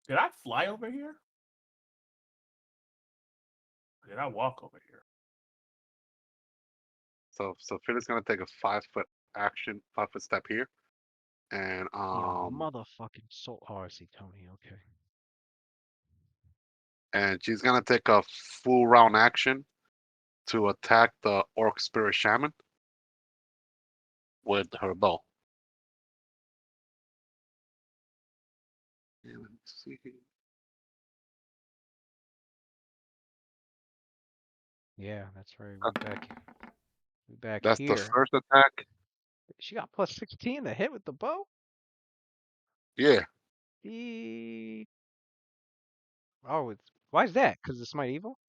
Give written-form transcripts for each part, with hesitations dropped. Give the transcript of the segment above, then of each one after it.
Did I fly over here? Or did I walk over here? So Philly's gonna take a 5 foot action, 5 foot step here, and You motherfucking soul. Oh, I see Tony. Okay. she's gonna take a full round action to attack the Orc Spirit Shaman with her bow. Yeah, let me see. Yeah, that's right. Uh, We back That's the here. first attack. She got plus 16 to hit with the bow. Yeah. E Oh, it's why is that? Because it's Smite Evil?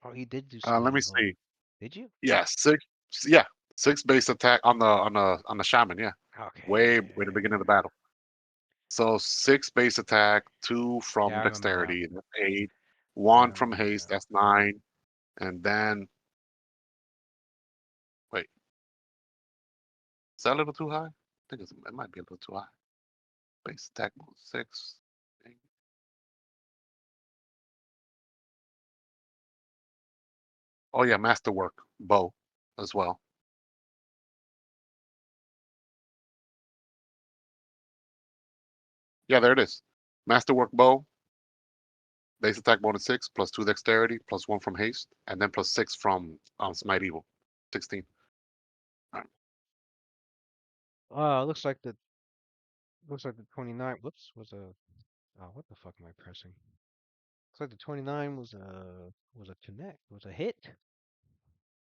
Oh, he did do Smite Let me Evil. see. Did you? Yeah, six. Yeah, six base attack on the shaman. Yeah, Okay, yeah, way the beginning of the battle. So six base attack, two yeah. from I remember now. dexterity, that's eight. I One from remember haste, now. that's nine. And then wait, is that a little too high? I think it might be a little too high. Base attack six. Eight. Oh yeah, masterwork bow as well. Yeah, there it is. Masterwork bow, base attack bonus six, plus two dexterity, plus one from haste, and then plus six from smite evil. 16. All right. Looks like the 29. Whoops, was a. Oh, what the fuck am I pressing? Looks like the 29 was a connect. Was a hit.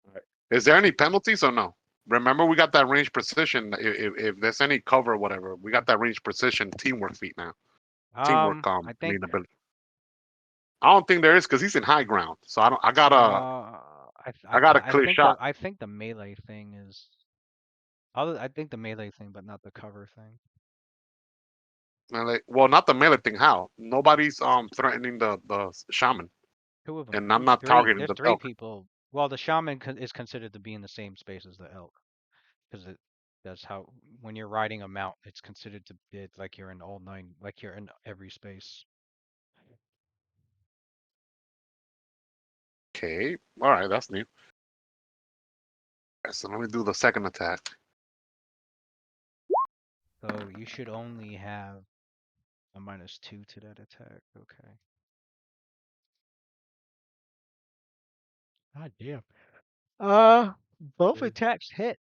All right. Is there any penalties or no? Remember, we got that range precision. If there's any cover or whatever, we got that range precision teamwork feat now. Teamwork, I I think. mean ability. I don't think there is because he's in high ground. So I don't. I got a clear shot. I think the melee thing is. Other, I think the melee thing, but not the cover thing. And like, well, not the melee thing. How? Nobody's threatening the shaman, Two of them. and I'm not Three. targeting There's the three elk. people. Well, the shaman is considered to be in the same space as the elk because that's how when you're riding a mount, it's considered to be like you're in all nine, like you're in every space. Okay. All right, that's new. So let me do the second attack. So you should only have a -2 to that attack. Okay. God damn. Both Okay. attacks hit.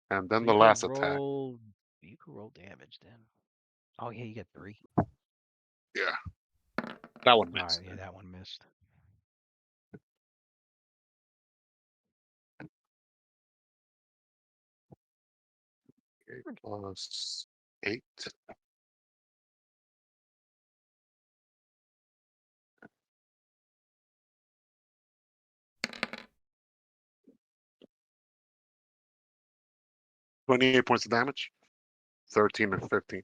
And So then the last attack. you could roll damage then. Oh yeah, you get 3. Yeah, that one All right, missed. yeah, that one missed. Okay, plus 8. 28 points of damage. 13 and 15.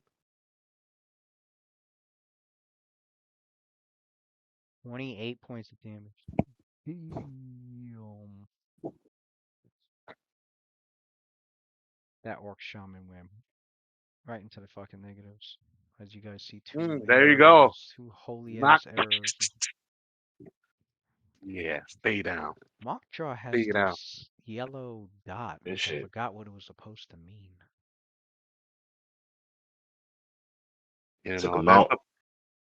28 points of damage. Damn. That orc shaman went right into the fucking negatives. As you guys see, There you go. two holy Knock. ass arrows. Yeah, stay down. Mockjaw has Stay down. this yellow dot, Good which I shit. forgot what it was supposed to mean. You Took know, him then out.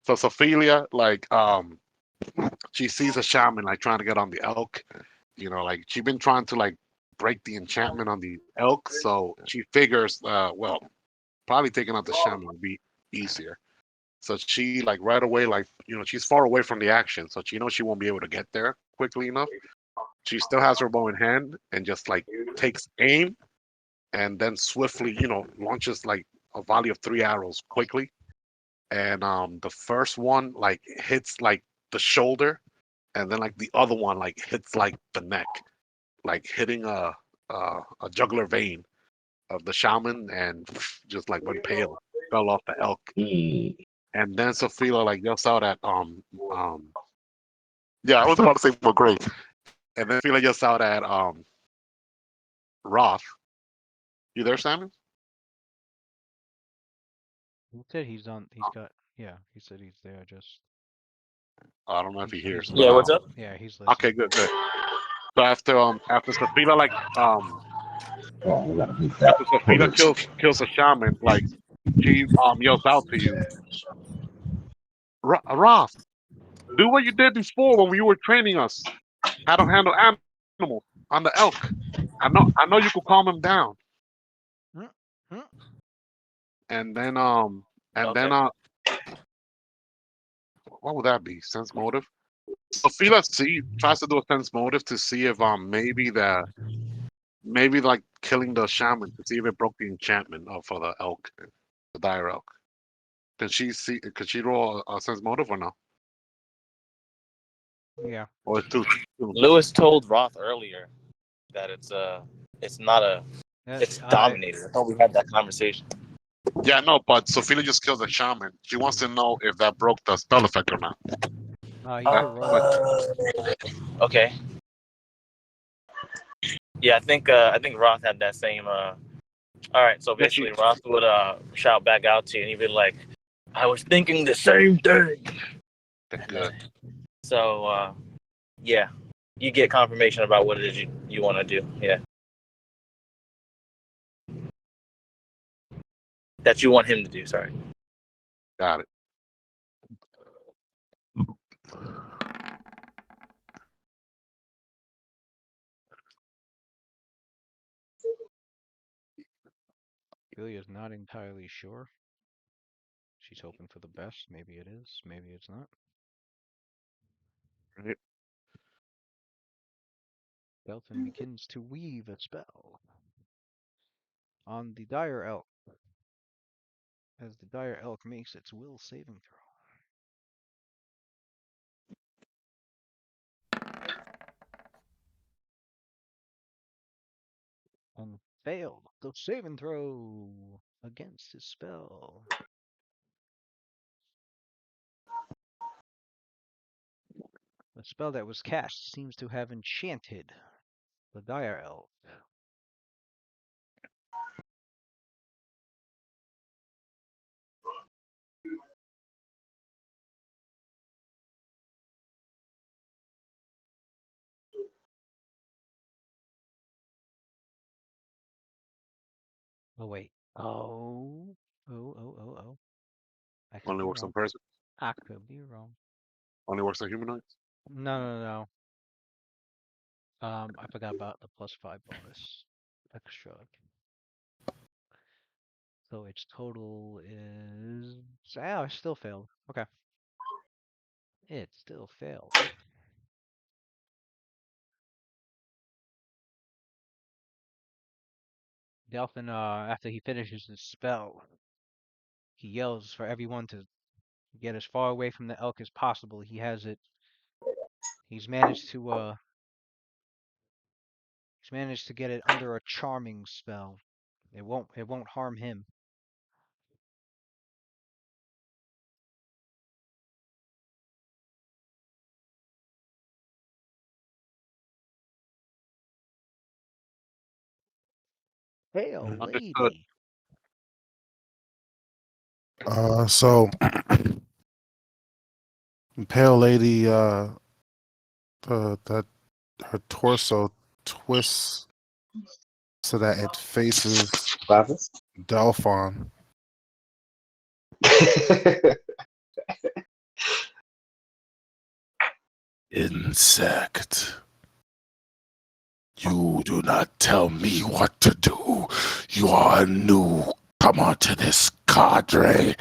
so Sophia, like, she sees a shaman like trying to get on the elk. You know, like she been trying to like break the enchantment on the elk, so she figures, well, probably taking out the shaman would be easier. So she like right away, like, she's far away from the action, so she knows she won't be able to get there quickly enough. She still has her bow in hand and just like takes aim and then swiftly, launches like a volley of 3 arrows quickly. And the first one like hits like the shoulder, and then like the other one like hits like the neck, like hitting a jugular vein of the shaman, and just like went pale, fell off the elk. Mm. And then Sophia like yells out at yeah, I was about to say for great. And then Sophia yells out at Roth. You there, Simon? He said he's on. He's got. Yeah, he said he's there. Just I don't know if he hears, he's but Yeah, what's listening. up? Yeah, he's listening. okay, good, good. So after Sophia Oh, we gotta beat that. after Sophia kills a shaman, like she yells out to you, Roth, do what you did before when you were training us how to handle animals on the elk. I know you could calm him down. Hmm? Hmm? And then and then Okay. what would that be? Sense motive. Sophia tries to do a sense motive to see if maybe like killing the shaman to see if it broke the enchantment for the elk, the dire elk. Could she roll a sense motive or no? Yeah. Or it's too soon? Lewis told Roth earlier that it's not a it's I dominated. I thought we had that conversation. Yeah, no, but Sophia just kills a shaman. She wants to know if that broke the spell effect or not. you That, could roll but it. Okay. Yeah, I think Roth had that same. All right, so yeah, basically Roth would shout back out to you, and he'd be like, "I was thinking the same thing." good. So yeah, you get confirmation about what it is you want to do. Yeah, that you want him to do. Sorry. Got it. Julia's not entirely sure. She's hoping for the best. Maybe it is. Maybe it's not. Right. Delphin begins to weave a spell on the dire elk as the dire elk makes its will saving throw. And failed the saving throw against his spell. The spell that was cast seems to have enchanted the dire elk. Oh wait. Oh. I could Only be works on wrong. person. I could be wrong. Only works on humanoids. No. I forgot about the +5 bonus extra. So its total is. Oh, it still failed. Okay. It still failed. Delphin, after he finishes his spell, he yells for everyone to get as far away from the elk as possible. He has it. He's managed to get it under a charming spell. It won't harm him. Hail, Understood. lady. So Pale Lady, that her torso twists so that it faces Glasses? Delphon. Insect. You do not tell me what to do. You are a newcomer to this cadre.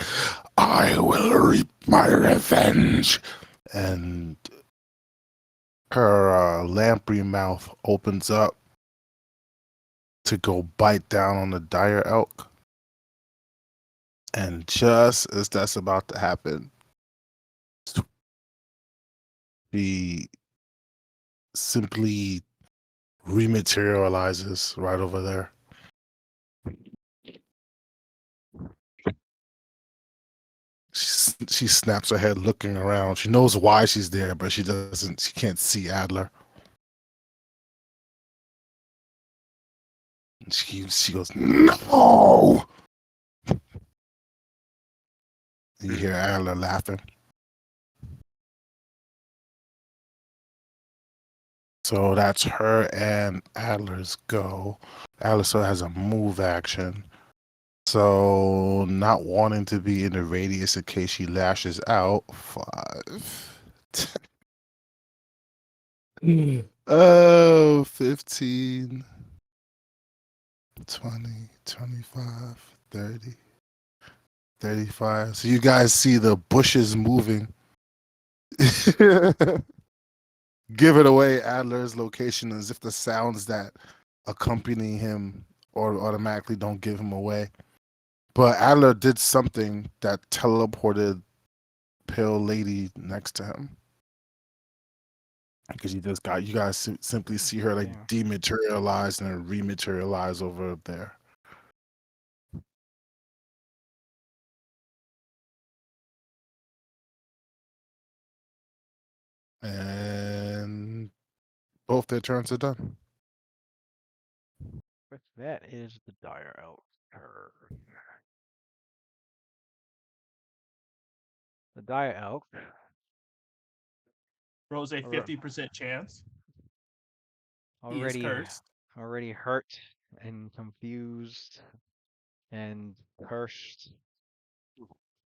I will reap my revenge. And her lamprey mouth opens up to go bite down on the dire elk. And just as that's about to happen, she simply rematerializes right over there. She snaps her head looking around. She knows why she's there, but she can't see Adler. And she goes, no! You hear Adler laughing. So that's her and Adler's go. Adler still has a move action. So not wanting to be in the radius in case she lashes out. 5. Oh, 15, 20, 25, 30, 35. So you guys see the bushes moving. Giving away Adler's location as if the sounds that accompany him or automatically don't give him away. But Adler did something that teleported Pale Lady next to him. Because you guys simply see her like Yeah. dematerialize and then rematerialize over there. And both their turns are done. But that is the dire elf turn. The dire elf Rose a Alright. 50% chance. He is already cursed. already hurt and confused and cursed.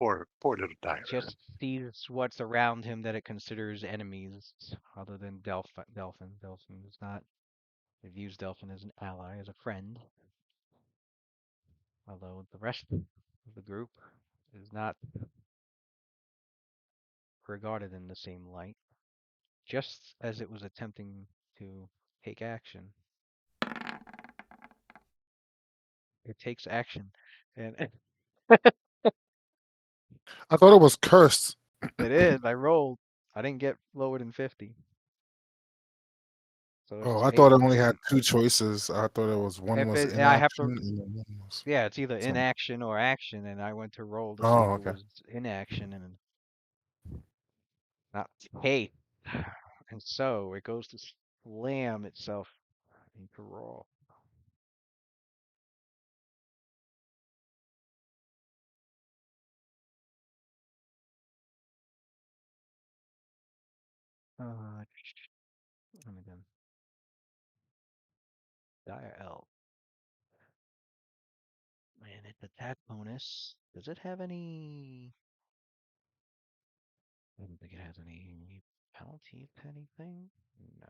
Poor little dire. Just sees what's around him that it considers enemies, other than Delphin. Delphin is not. It views Delphin as an ally, as a friend. Although the rest of the group is not regarded in the same light. Just as it was attempting to take action, it takes action, and I thought it was cursed. it is. I rolled. I didn't get lower than 50. So Oh, it's I thought it only had 2 choices. I thought it was one if was it, I have inaction to. and then one was Yeah, it's either some. inaction or action, and I went to roll to see Oh, if it okay. was inaction and not hate. And so it goes to slam itself into roll. Let me then. Dire Elf. Man, its attack bonus. Does it have any? I don't think it has any penalty to anything. No.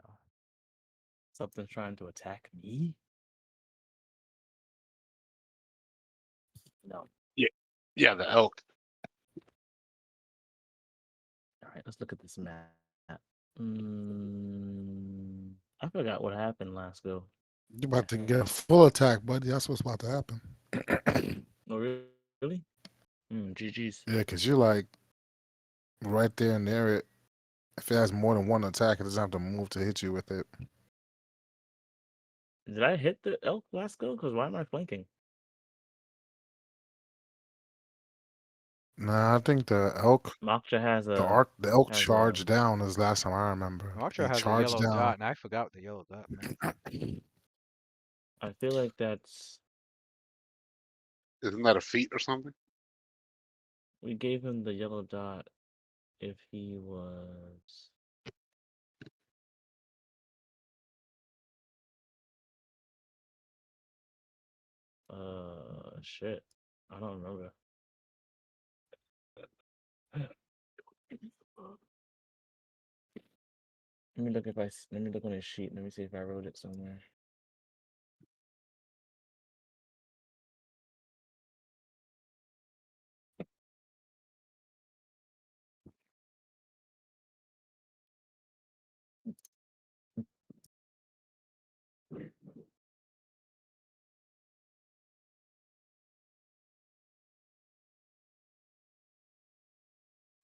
Something's trying to attack me. No. Yeah, the elk. All right, let's look at this map. I forgot what happened last go. You're about to get a full attack, buddy. That's what's about to happen. Oh, really? GG's. Yeah, because you're like right there near it. If it has more than one attack, it doesn't have to move to hit you with it. Did I hit the elk last go? Because why am I flanking? Nah, I think the elk, Moksha has the a elk has a charged down is the last time I remember. Archer He has a charged yellow down. dot, and I forgot the yellow dot, man. I feel like that's Isn't that a feat or something? we gave him the yellow dot if he was shit. I don't remember. Let me look on his sheet. Let me see if I wrote it somewhere.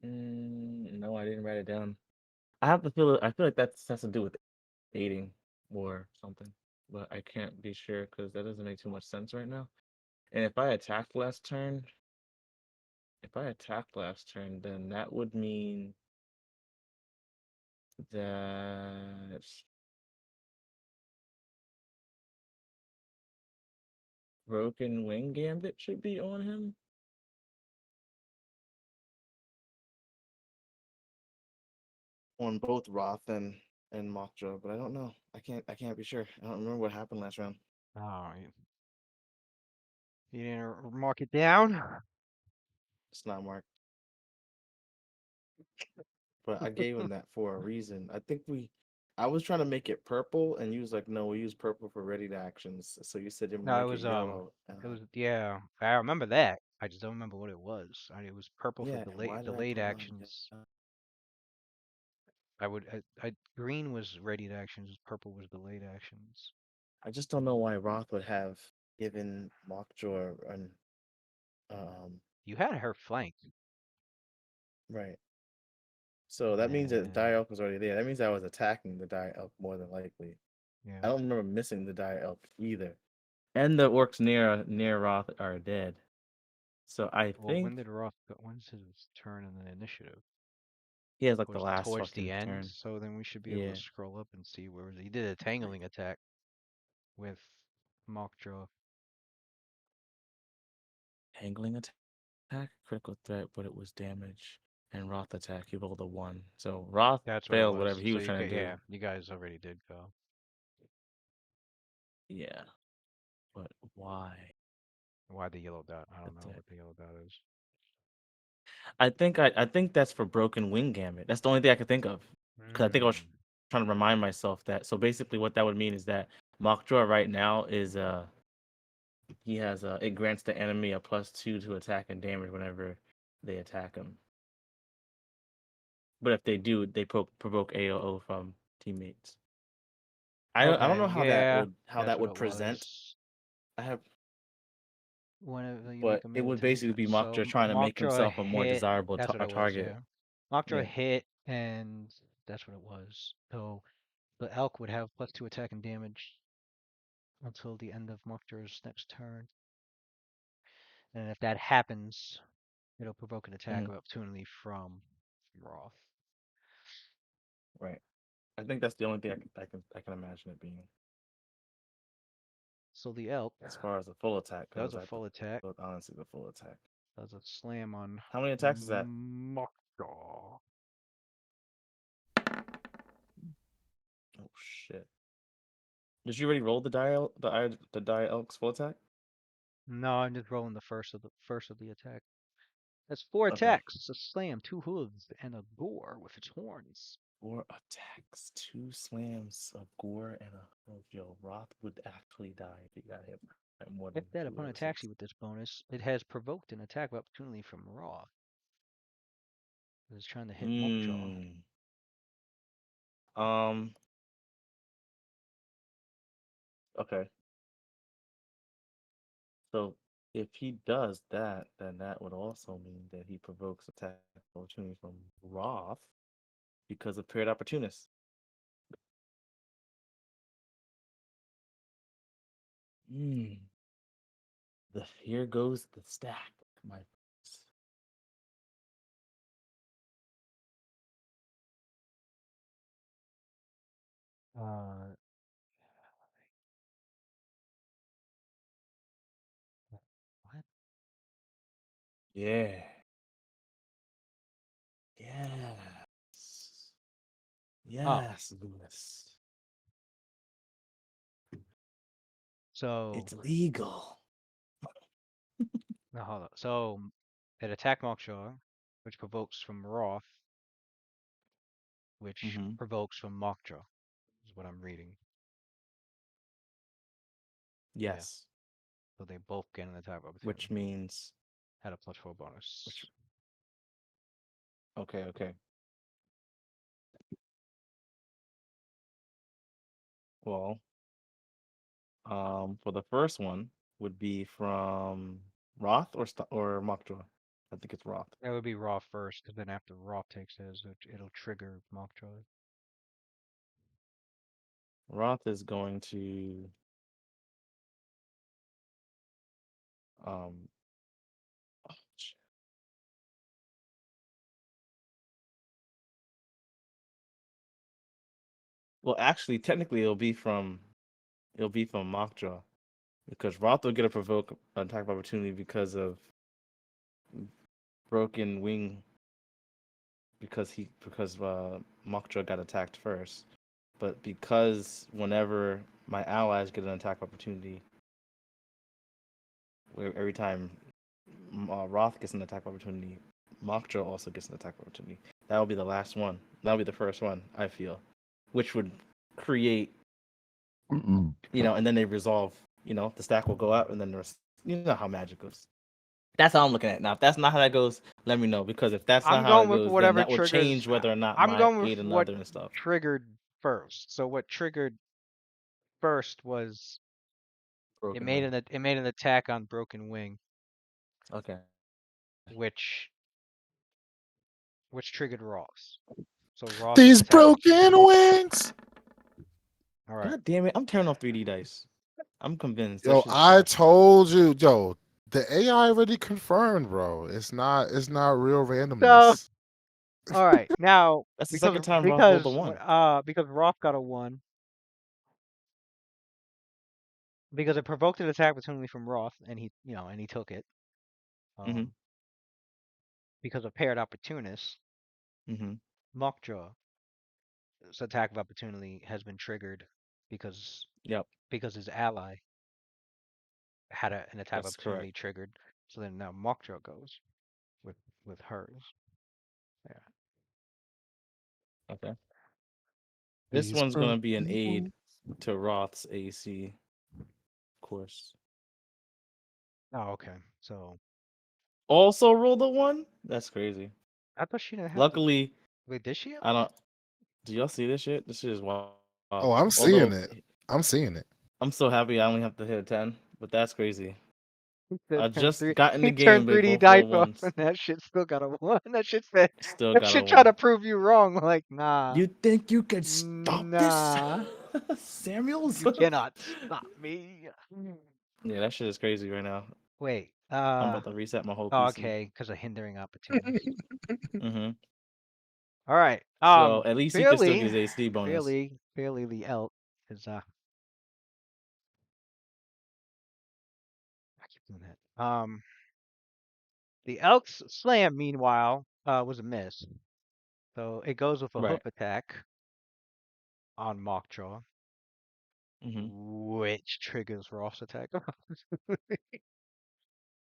No, I didn't write it down. I feel like that has to do with dating or something, but I can't be sure because that doesn't make too much sense right now. And if I attacked last turn, then that would mean that Broken Wing Gambit should be on him. on both Roth and Mockjaw, but I don't know. I can't be sure. I don't remember what happened last round. Oh, you didn't mark it down? It's not marked, but I gave him that for a reason. I was trying to make it purple, and you was like, no, we use purple for ready to actions. So you said you No, make it yellow. it was yeah. I remember that. I just don't remember what it was. It was purple for Yeah, why did I delayed put it on? actions. Green was ready to actions. Purple was delayed actions. I just don't know why Roth would have given Mockjaw an You had her flanked. right. So that means that And Dialk was already there. That means I was attacking the Dialk more than likely. yeah. I don't remember missing the Dialk either. And the orcs near Roth are dead. So I Well, think when did Roth go? When's his turn in the initiative? he has like the last Towards the fucking end. turn. So then we should be able Yeah. to scroll up and see where he did a tangling attack with Mockjaw. Angling attack, critical threat, but it was damage. And Roth attack, he rolled a 1. So Roth That's what it failed was. whatever he So was trying to do. yeah, you guys already did go. Yeah. But why? Why the yellow dot? I don't know Attack. what the yellow dot is. I think that's for broken wing gamut. That's the only thing I could think of. Because I think I was trying to remind myself that. So basically, what that would mean is that Mockjaw right now is he has it grants the enemy a +2 to attack and damage whenever they attack him. But if they do, they provoke AOO from teammates. I don't know how that would present. I have, Whenever you but make a it melee would attack. basically be So Mockjaw trying to make Mockjaw himself a more hit. desirable That's what it was. target. Yeah. Mockjaw Yeah. hit, and that's what it was. So the elk would have +2 attack and damage until the end of Mockjaw's next turn. And if that happens, it'll provoke an attack of opportunity from Roth. Right. I think that's the only thing I can imagine it being. So the elk As far as the full attack goes, does a full attack. Honestly, the full attack. Does a slam on How many attacks is that? Mockjaw. Oh shit! Did you already roll the die elk's full attack? No, I'm just rolling the first of the attack. That's 4 Okay. attacks. It's a slam, 2 hooves, and a gore with its horns. 4 attacks, 2 slams, a gore, and a hoof. Yo, Roth would actually die if he got hit by more than If that 2 opponent of attacks his. you with this bonus, it has provoked an attack of opportunity from Roth. It's trying to hit Mockjaw. Okay. So if he does that, then that would also mean that he provokes attack opportunity from Roth because of paired opportunists. Here goes the stack, my friends. What? Yeah. Yes. Yes, Lewis. So It's legal. now hold on. So it attack Mockjaw, which provokes from Roth, which provokes from Mockjaw, is what I'm reading. Yes. Yeah. So they both get an attack opportunity. Which means had a +4 bonus. Okay. Well, for the first one would be from Roth or Mockjaw. I think it's Roth. That would be Roth first, because then after Roth takes his, it'll trigger Mockjaw. Roth is going to um oh, shit. Well, actually, technically, it'll be from Mockjaw, because Roth will get a provoke attack of opportunity because of broken wing because Mockdraw got attacked first. But because whenever my allies get an attack opportunity, every time Roth gets an attack opportunity, Mockdraw also gets an attack opportunity. That will be the last one. That will be the first one, I feel, which would create, and then they resolve. The stack will go out, and then there's, how Magic goes. That's how I'm looking at it. Now. If that's not how that goes, let me know, because if that's not I'm how going it with goes, then whatever that will triggers. change whether or not I'm my going with aid what another and stuff. triggered first. So what triggered first was it Broken made wing. an attack on Broken Wing, Okay. which triggered Ross. So Ross These attack. broken wings. All right. God damn it! I'm turning off 3D dice. I'm convinced. That Yo, shit's I trash. told you, yo, the AI already confirmed, bro. It's not real So randomness. all right now That's the because second time Roth rolled a because one. because Roth got a 1 because it provoked an attack opportunity from Roth and he took it. Mhm. Because of paired opportunists, Mhm. Mockjaw's attack of opportunity has been triggered because Yep. his ally had an attack of That's opportunity correct. triggered. So then now Mockjaw goes with hers. Yeah. Okay. This These one's gonna be an broken aid wings. to Roth's AC, of course. Oh, okay. So Also rolled a one. That's crazy. I thought she didn't have to. Luckily, Wait, did she? I don't. Do y'all see this shit? This shit is wild. Oh, I'm seeing Although it. I'm seeing it. I'm so happy I only have to hit a 10, but that's crazy. He said I turn just three. got in the He game. turned They 3D both roll dice off, ones. and that shit still got a 1. That shit said. Still That got a shit try to one. prove you wrong. Like, nah, You think you can stop this, nah, Samuels? you cannot stop me. Yeah, that shit is crazy right now. Wait. I'm about to reset my whole Oh, PC. okay, because of hindering opportunities. Mm-hmm. All right. So at least he can still get Fairly, his AC bonus. fairly, the elk is I keep doing that. The elk's slam, meanwhile, was a miss. So it goes with a Right. hoof attack on Mockjaw, Mm-hmm. which triggers Ross attack.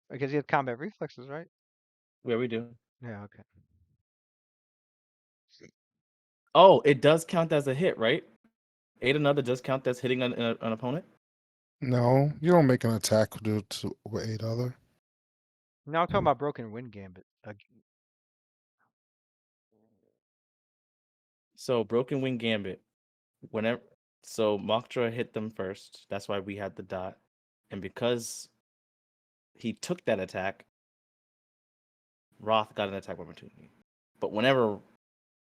Because he had combat reflexes, right? Yeah, we do. Yeah, okay. Oh, it does count as a hit, right? Aid another does count as hitting an opponent. No, you don't make an attack due to with 8 other. Now I'm talking about Broken Wind Gambit. So broken wing gambit. Whenever Mockdraw hit them first. That's why we had the dot. And because he took that attack, Roth got an attack opportunity. But whenever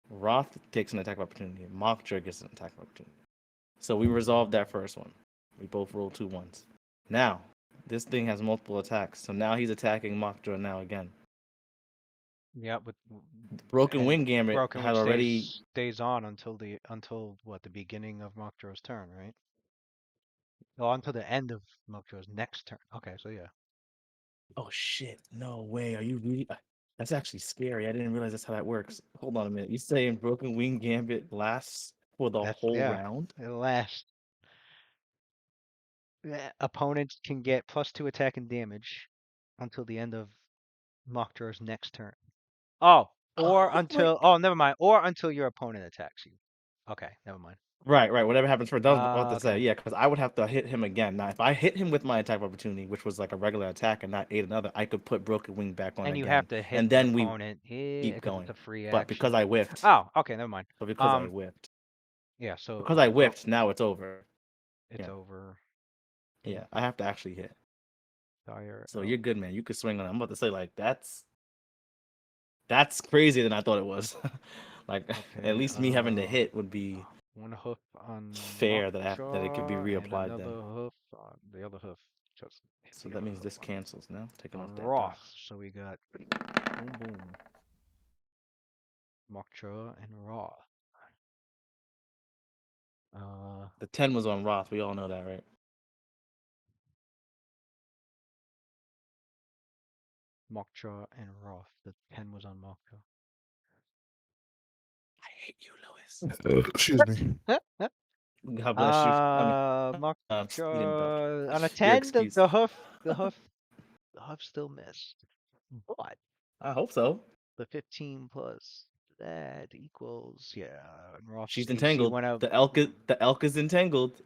Roth takes an attack opportunity, Mockdraw gets an attack opportunity. So we resolved that first one. We both rolled 2 ones. Now, this thing has multiple attacks. So now he's attacking Mockdraw now again. Yeah, but Broken and Wing Gambit Broken had Wind already. stays on until what, the beginning of Mockjaw's turn, right? Oh, until the end of Mockjaw's next turn. Okay, so yeah. Oh shit! No way. Are you really? That's actually scary. I didn't realize that's how that works. Hold on a minute. You saying Broken Wing Gambit lasts for the whole Yeah. round? It lasts. Opponents can get +2 attack and damage until the end of Mockjaw's next turn. Oh, or Oh my. until never mind. Or until your opponent attacks you. Okay, never mind. Right, right. Whatever happens first. That was about to say, Okay. yeah, because I would have to hit him again. Now, if I hit him with my attack opportunity, which was like a regular attack and not aid another, I could put Broken Wing back on And you again, have to hit and the then we opponent, yeah, keep because it's going. a free But because action. I whiffed, Oh, okay, never mind. but because I whiffed, Yeah, so because I well, whiffed, now it's over. it's Yeah, over. yeah. I have to actually hit. Dire So elk. you're good, man. You could swing on it. I'm about to say like that's crazier than I thought it was. Like Okay, at least me having to hit would be one hoof on fair that it could be Mockjaw and reapplied then. another hoof on the other hoof. Just hit So the that other means hoof this cancels now. Taking on off that dot. Roth. So we got boom boom. Mockjaw and Roth. The 10 was on Roth. We all know that, right? Mockjaw and Roth. The 10 was on Mockjaw. hate you, Lewis. Excuse me. God bless you. Mark He didn't bug. on a Your 10, excuse. the hoof still missed. But I hope so. the 15 plus that equals, yeah. And Roth's She's AC entangled. went up. The elk is entangled.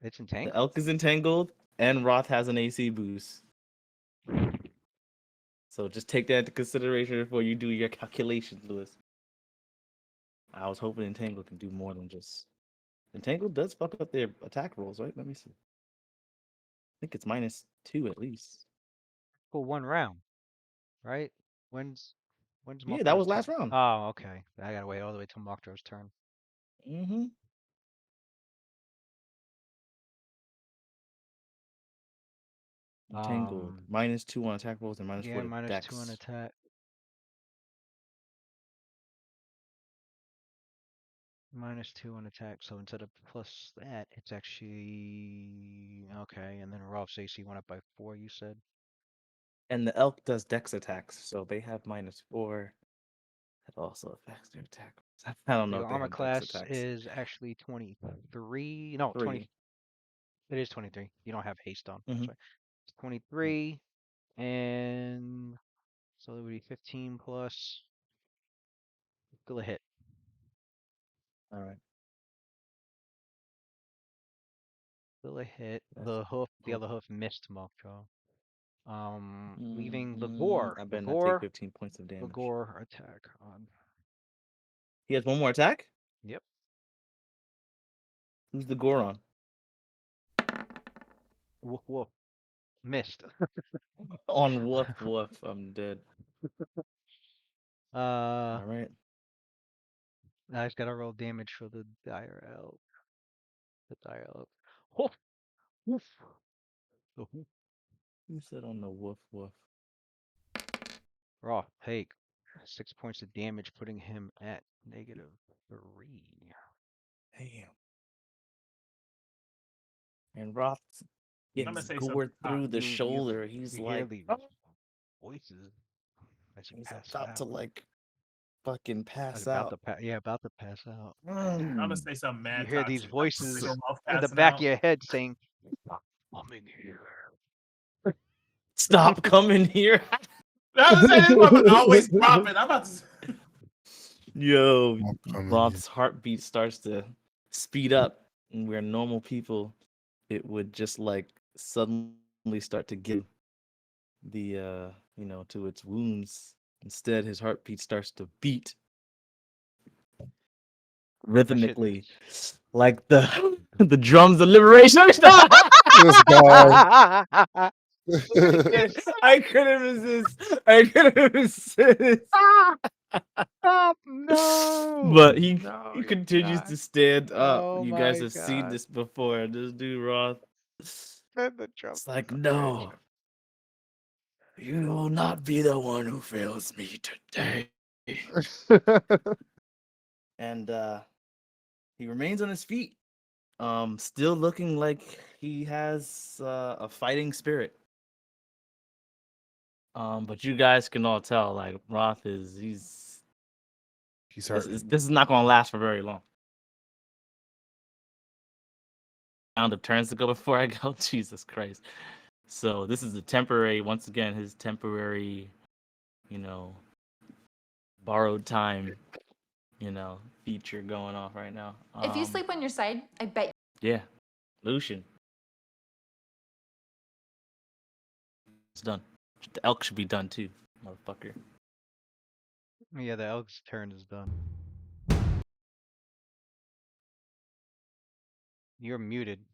It's The entangled. elk is entangled, and Roth has an AC boost. So just take that into consideration before you do your calculations, Lewis. I was hoping entangled can do more than just. Entangled does fuck up their attack rolls, right? Let me see. I think it's -2 at least. For one round, right? When's Yeah, that was Mothra's last turn? round. Oh, okay. I gotta wait all the way till Mothra's turn. Mm-hmm. Entangled. -2 on attack rolls and -4 Yeah, to -2 on dex. attack. -2 on attack, so instead of plus that, it's actually okay. And then Rolf's AC went up by 4. You said. And the elk does dex attacks, so they have -4. That also affects their attack. I don't know Your if they armor have dex class attacks. is actually 23. No, 20. 3. It is 23. You don't have haste on. That's Mhm. right. It's 23, and so it would be 15 plus. Still a hit. All right. Still a hit. That's The hoof, the cool. other hoof missed Mockjaw. Leaving the gore. I The better not take gore. 15 points of The damage. gore attack on. He has one more attack? Yep. Who's the gore on? Woof woof. Missed. On woof woof. I'm dead. All All right. I just gotta roll damage for the dire elk. The dire elk. Woof woof. The woof. Who said on the woof woof? Raw, take 6 points of damage, putting him at -3. Damn. And Roth I'm gonna gets say gored something. through the You- you- shoulder. He's You hear like, the voices as you he's pass about out. to like fucking I was pass about out. to about to pass out. I'm gonna say something mad. You hear these toxic. voices Like a Ralph in the passing back out. of your head saying, "Coming here." Stop coming here. I was saying this motherfucker always popping. I'm about to. Yo, I'm coming Roth's heartbeat starts to speed up, and we're normal people. It would just like suddenly start to give the to its wounds. Instead, his heartbeat starts to beat rhythmically, like the the drums of liberation. This guy. I couldn't resist. I couldn't resist. Stop! No. But he No, you continues cannot. to stand up. Oh You guys my have seen God. this before. This dude Roth. Send the drum. It's like, no, you will not be the one who fails me today. And he remains on his feet, still looking like he has a fighting spirit. But you guys can all tell, like Roth he's hurt. this is not gonna last for very long. Round of turns to go before I go. Jesus Christ. So this is a temporary, once again, his temporary, borrowed time, feature going off right now. If you sleep on your side, I bet. Yeah, Lucian. It's done. The elk should be done too, motherfucker. Yeah, the elk's turn is done. You're muted.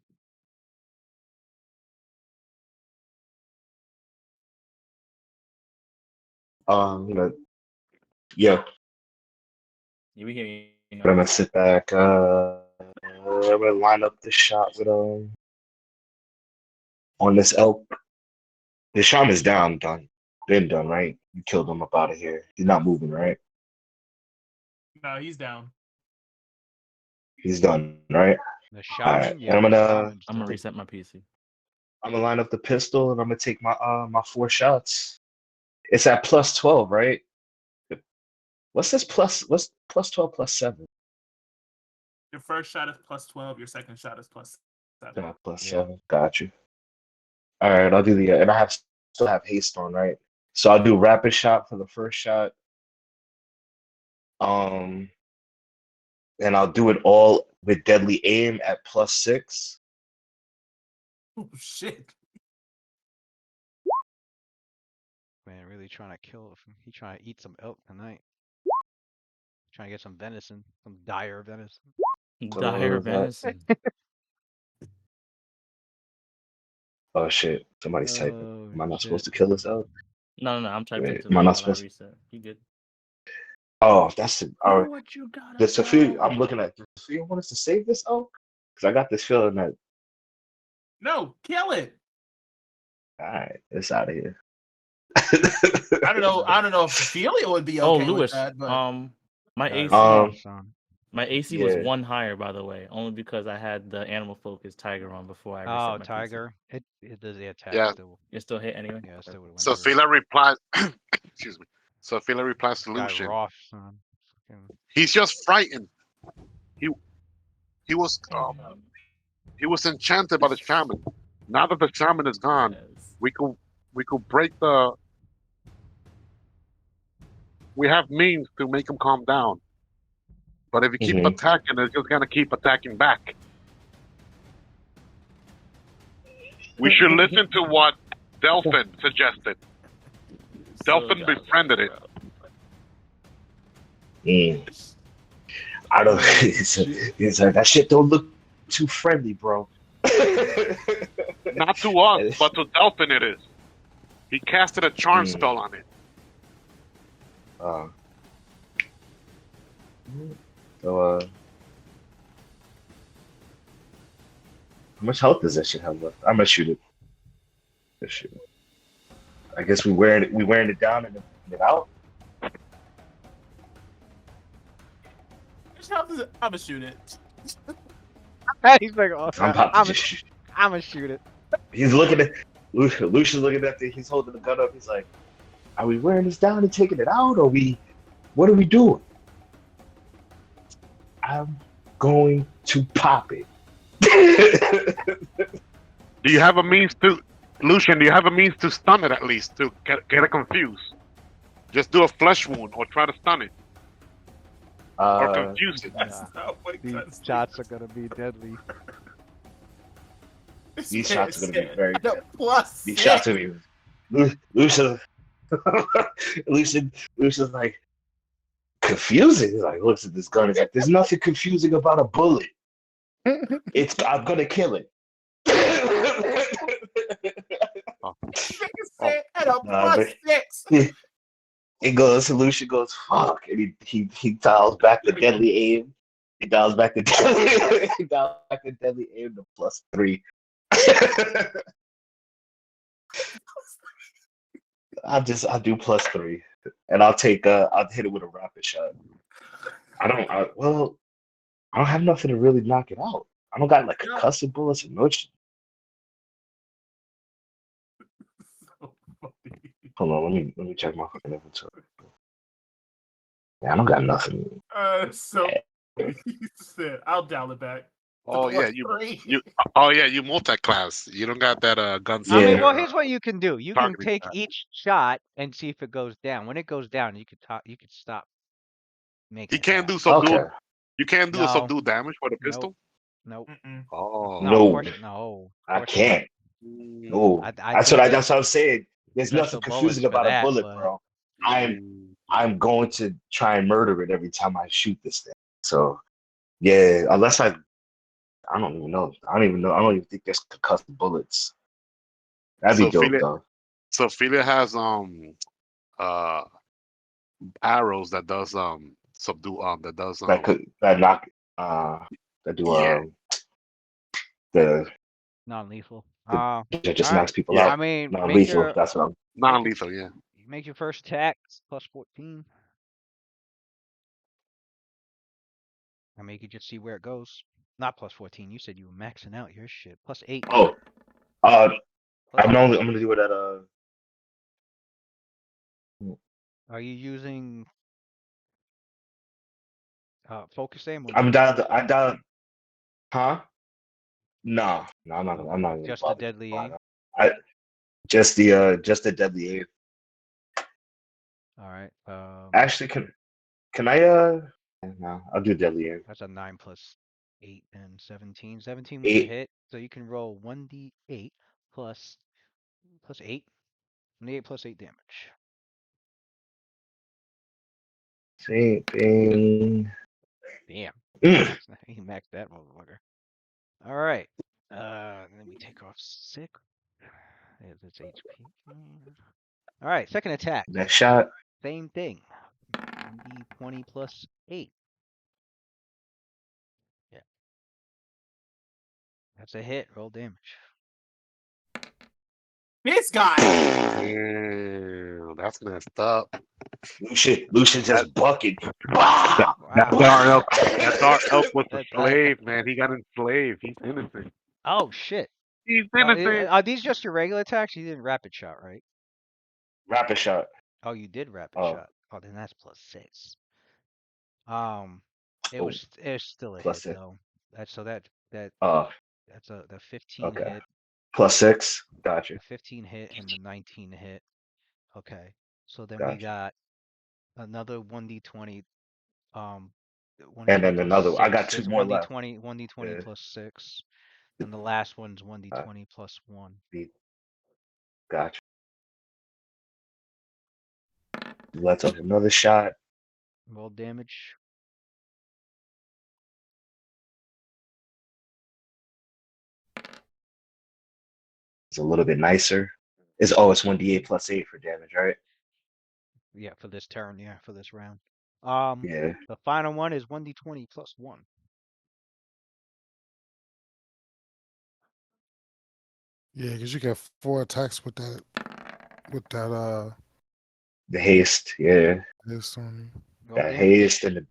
You yeah, Yeah, we hear you. I'm gonna sit back. I'm gonna line up the shot with on this elk. The shaman's down, done. Been done, right? You killed him up out of here. He's not moving, right? No, he's down. He's done, right? The All right. shaman? And Yeah, the shaman's I'm gonna done. reset my PC. I'm gonna line up the pistol and I'm gonna take my my 4 shots. It's at +12, right? What's this plus? What's plus 12 plus 7? Your first shot is plus 12. Your second shot is plus 7. Plus Yeah. 7. Got you. All right, I'll do the and I still have haste on, right? So I'll do rapid shot for the first shot. And I'll do it all with deadly aim at plus 6. Oh shit! Man, really trying to kill. He trying to eat some elk tonight. Trying to get some venison, some dire venison. Dire was that? venison. Oh shit! Somebody's typing. Oh, Am I not shit. supposed to kill this out? No. I'm typing Wait, to am I the not when I supposed? reset. You good? Oh, that's it. All right. What you gotta The Sophia, go? I'm looking at. Does Sophia want us to save this out? Because I got this feeling that. No, kill it. All right, it's out of here. I don't know. I don't know if Ophelia would be Oh, okay with Lewis. that, but My Dire AC. Um, son. My AC was yeah. 1 higher, by the way, only because I had the animal focus tiger on before I reset Oh, my PC. tiger. It does the attack Yeah. still. It still hit anyway. Yeah, it still would have went So through. Phila replies. Excuse me. So Phila replies to Guy Lucian. Roth, son. Fucking He's just frightened. He he was enchanted by the shaman. Now that the shaman is gone, Yes. we could break the. We have means to make him calm down. But if you keep Mhm. attacking, it's just gonna keep attacking back. We should listen to what Delphin suggested. Delphin So befriended it. I don't. It's like that shit don't look too friendly, bro. Not to us, but to Delphin it is. He casted a charm spell on it. So, how much health does that shit have left? I'm gonna shoot it. Let's shoot it. I guess we wearing it down and it out. I'm gonna shoot it. He's like, oh, I'm about to I'm just shoot. gonna shoot it. He's looking at Lucian's looking at he's holding the gun up. He's like, "Are we wearing this down and taking it out, or what are we doing?" I'm going to pop it. Do you have a means to, Lucian? Do you have a means to stun it at least to get it confused? Just do a flesh wound or try to stun it or confuse it. That's not what These guns do. shots are gonna be deadly. These shots are gonna be very No, good. plus These six. shots are gonna be. Lucian's like confusing. He's like, looks at this gun. He's like, there's nothing confusing about a bullet. I'm gonna kill it. Said at a plus 6. Lucian goes, fuck. And he dials back the deadly aim. He dials back the deadly aim to plus 3. I'll do plus 3. And I'll hit it with a rapid shot. I don't have nothing to really knock it out. I don't got like concussive bullets or no shit. Hold on, let me check my fucking inventory. Yeah, I don't got nothing. So he said, I'll dial it back. Oh yeah, you multi-class. You don't got that gun. I mean, Yeah. well, here's what you can do. You can targeting take shot. each shot and see if it goes down. When it goes down, you could stop making. He can't do attacks. subdued. Okay. You can't do a No. subdued damage with a pistol. Nope. Oh No, of No. course, no. Of I course can't. Mm. No. I That's think what there's I'm saying. There's special nothing confusing bullets for about a that, bullet, but- bro. I'm going to try and murder it every time I shoot this thing. So yeah, unless I don't even know. I don't even think there's concussive bullets. That'd be dope though. So Philia has arrows that does subdue that does That knock that do Yeah. the non-lethal. that just alright. knocks people Yeah. out. I mean, make Non-lethal. your That's what I'm. non-lethal. Yeah. make your first attack plus 14. I mean, you could just see where it goes. Not plus 14. You said you were maxing out your shit. Plus 8. Oh, Plus I'm 8. gonna do it at Are you using Focus aim or I'm no? down. I'm down. Huh? No, no, I'm not. I'm not gonna Just the bother. deadly aim. I just the deadly aim. All right. Actually, can I no, I'll do deadly aim. That's a 9 plus 8 and 17. 17 was a 8. hit, so you can roll 1d8 plus 8. 1d8 plus 8 damage. Same thing. Damn. Mm. He maxed that motherfucker. All right. Let me take off 6. There's its HP. All right. Second attack. Next shot. Same thing. 1d20 plus 8. Yeah. That's a hit. Roll damage. This guy. Damn, that's messed up. Lucian That, just bucking. that, Wow. that's our elk was a That- slave, man. He got enslaved. He's innocent. Oh, shit. He's innocent. Are these just your regular attacks? You didn't rapid shot, right? Rapid shot. Oh, you did rapid Oh. shot. Oh, then that's plus 6. It Oh, was still a plus hit 6. though. That's the Okay. 15 hit, Plus 6. Gotcha. the 15 hit and the 19 hit. Okay. So then we Gotcha. got another 1d20 um And 1d20 then plus another. I 6. got 2 There's more left. 1d20 Yeah. plus 6. And the last one's 1d20 plus 1. Gotcha. Let's have another shot. Roll damage. It's a little bit nicer. It's 1d8 plus 8 for damage, right? Yeah, for this turn, yeah, for this round. Yeah. The final one is 1d20 plus 1. Yeah, because you get 4 attacks with that The haste, yeah. this on you. Roll That damage. haste and the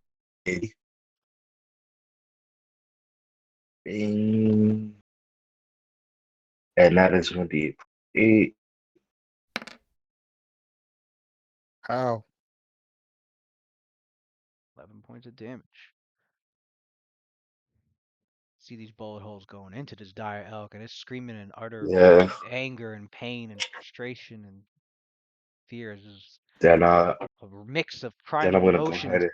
bing. And that is 1d8. How? 11 points of damage. See these bullet holes going into this dire elk, and it's screaming in utter Yeah. anger and pain and frustration and fear. It's just Then a mix of I'm primal gonna go ahead emotions. and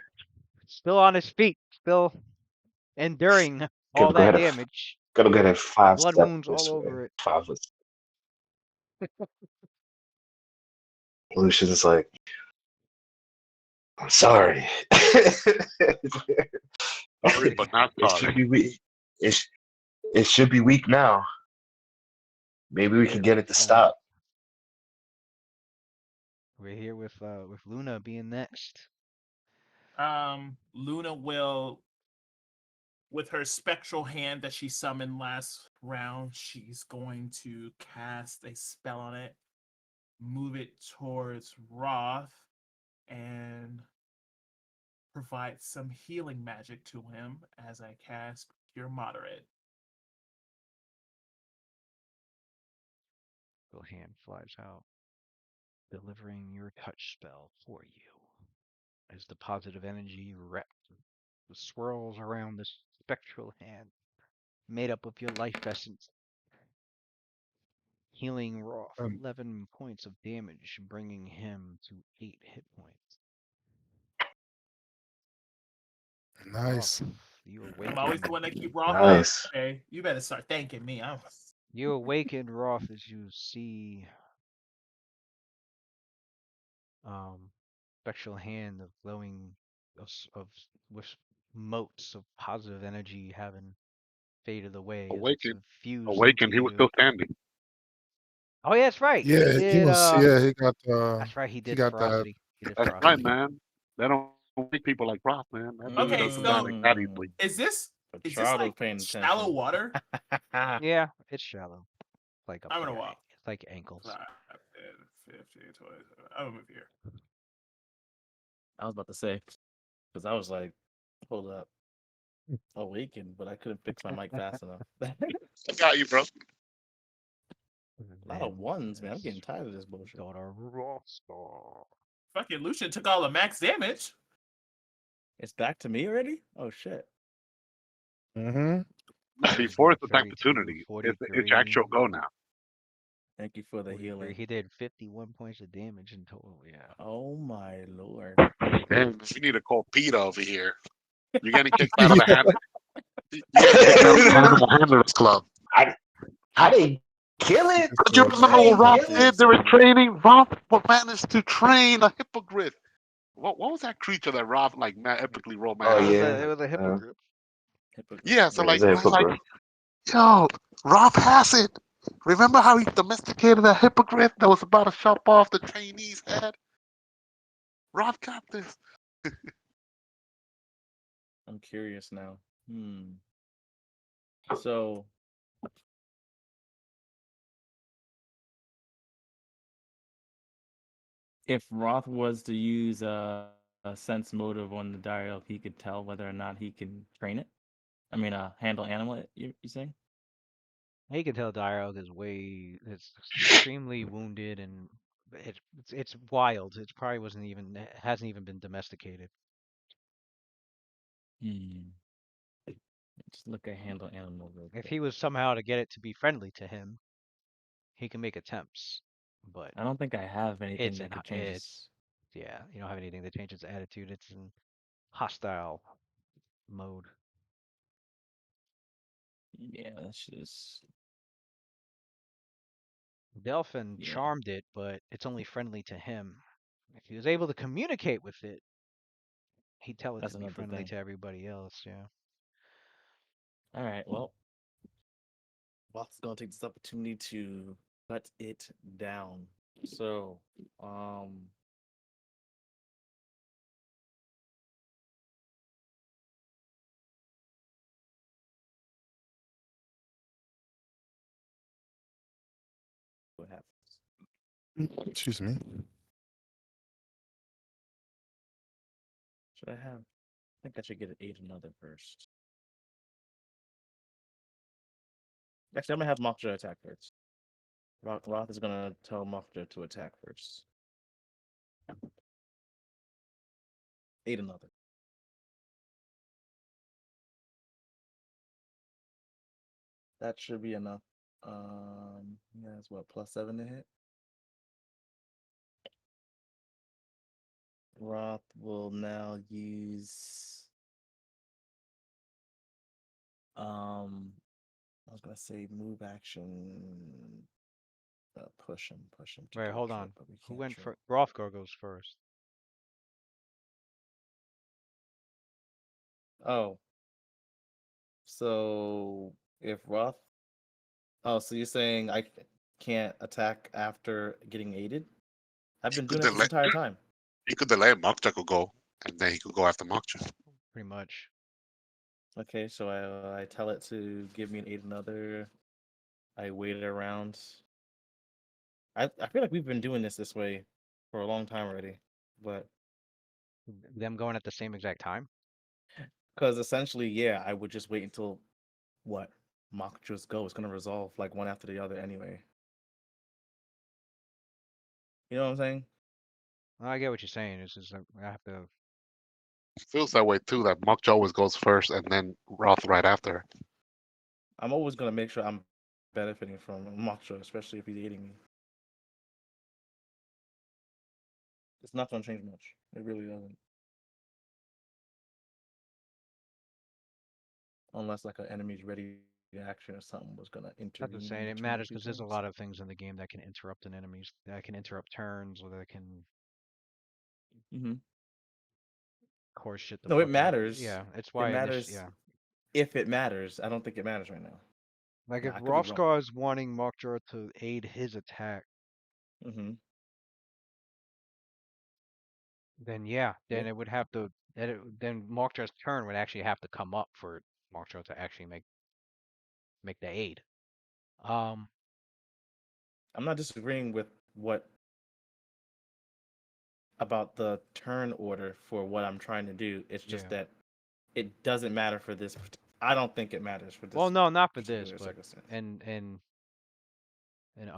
Still on his feet, still enduring all go that ahead and damage. gonna go ahead and 5 Blood step wounds all this way. over it. 5 was Lucian's like, I'm sorry. Sorry, but not It should sorry. be weak. It should be weak now. Maybe we Here can get it to with, stop. We're here with Luna being next. Luna will, with her spectral hand that she summoned last round, she's going to cast a spell on it, move it towards Roth, and provide some healing magic to him as I cast Cure Moderate. Your hand flies out, delivering your touch spell for you. As the positive energy swirls around this spectral hand, made up of your life essence, healing Roth 11 points of damage, bringing him to 8 hit points. Nice. Roth, you I'm always the awaken. one that keep Roth Nice. up. Okay, you better start thanking me. You awaken, Roth, as you see spectral hand of glowing with motes of positive energy having faded away as it's fused into Awakened. He was you. still standing. Oh yeah, that's right. Yeah, He he did. was. Yeah, he got. That's right. He He did got that. ferocity. He did That's right, ferocity. man. They don't wake people like Prof, man. That dude Okay, doesn't so die like that easily. is this Charles was like paying shallow attention. water? Yeah, it's shallow. Like up I'm gonna there. walk. It's like ankles. 5, 10, 15, 20. I'm gonna move here. I was about to say, because I was like, hold up, awakened, but I couldn't fix my mic fast enough. A I got you, bro. lot of ones, man. I'm getting tired of this bullshit. Got a raw star. Fucking Lucian took all the max damage. It's back to me already? Oh shit. Mm-hmm. He's Before got it's an 32, opportunity, it's 43, actual go now. Thank you for the 43. healing. He did 51 points of damage in total. Yeah. Oh my lord. Damn, we need to call Peter over here. You're getting kicked out of the hand. You're getting kicked out of the Animal Handlers Club. How they kill it? But you remember what Roth did? They were training. Roth managed to train a hippogriff. What was that creature that Roth like epically Oh It was romanticized? a yeah, it was a hippogriff. Hippogriff. Yeah, so it's like, a we're like, hippogriff. yo, Roth has it. Remember how he domesticated a hippogriff that was about to chop off the trainee's head? Roth got this. I'm curious now. So if Roth was to use a sense motive on the dire elk, he could tell whether or not he can train it. I mean, handle animal. You saying? He can tell Dialogue is it's extremely wounded and it's wild. It probably hasn't even been domesticated. Hmm. Just look at handle animal real If quick. he was somehow to get it to be friendly to him, he can make attempts. But I don't think I have anything it's that an could change it's this. yeah, you don't have anything that changes attitude. It's in hostile mode. Yeah, that's just Delphin yeah. charmed it, but it's only friendly to him. If he was able to communicate with it, he'd tell it That's to be another friendly thing. to everybody else. Yeah. All right. Well, Roth's gonna take this opportunity to cut it down. So, what happens? Excuse me. Should I have? I think I should get an eight another first. Actually, I'm gonna have Mockja attack first. Roth is gonna tell Mockja to attack first. Eight another. That should be enough. He has what, +7 to hit? Roth will now use I was gonna say move action, push him to Right. do a Hold trip, on. but we Who can't went trip. for Rothgar goes first. Oh, so if Roth, oh, so you're saying can't attack after getting aided? I've He been could doing that this delay. entire time. He could delay. Mokja could go, and then he could go after Mokja. Pretty much. Okay, so I tell it to give me an aid another. I wait around. I feel like we've been doing this way for a long time already, but Them going at the same exact time. because essentially, yeah, I would just wait until what mock just go. It's gonna resolve like one after the other anyway. You know what I'm saying? I get what you're saying. It's just I have to. Feels that way too. That Mokja always goes first, and then Roth right after. I'm always gonna make sure I'm benefiting from Moksha, especially if he's aiding me. It's not gonna change much. It really doesn't. Unless like an enemy's ready to action or something was gonna That's what I'm intervene in saying. It between the matters two because there's a things. lot of things in the game that can interrupt an enemy's. That can interrupt turns, or that can Mm-hmm. cause shit to No, it fuck up. matters. Yeah, it's It why matters yeah. if it matters. I don't think it matters right now. Like Now if I could be wrong. Rothgar is wanting Mokjar to aid his attack, Mm-hmm. then yeah, then Well, it would have to. Then Mokjar's turn would actually have to come up for Mokjar to actually make the aid. Um, I'm not disagreeing with what about the turn order for what I'm trying to do. It's just yeah. that it doesn't matter for this. I don't think it matters for Well, this no, not for this, particular but circumstance. and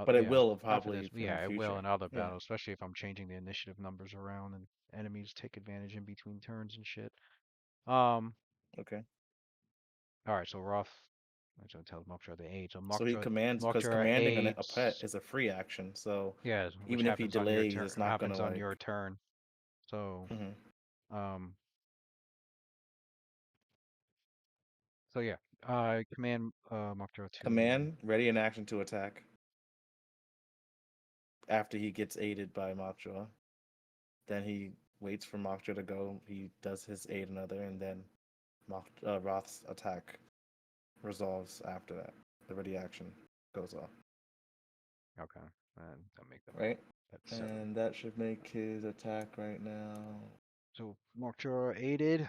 But it yeah, will not for this. probably But in the yeah, it will future. in other Yeah. battles, especially if I'm changing the initiative numbers around and enemies take advantage in between turns and shit. Okay. All right. So Roth. I'm going to tell Mothra the aid. So So he Mothra. commands because Mothra commanding a pet aids. is a free action. So Yeah, which even if he happens on your delays, turn. it's not gonna Happens on like. your turn. So Mhm. um. So yeah. Command Mothra to. Command ready in action to attack. After he gets aided by Mothra, then he waits for Mothra to go. He does his aid another, and then Roth's attack resolves after that. The ready action goes off. Okay. And that make that Right? that's 7. And that should make his attack right now. So Mothra aided.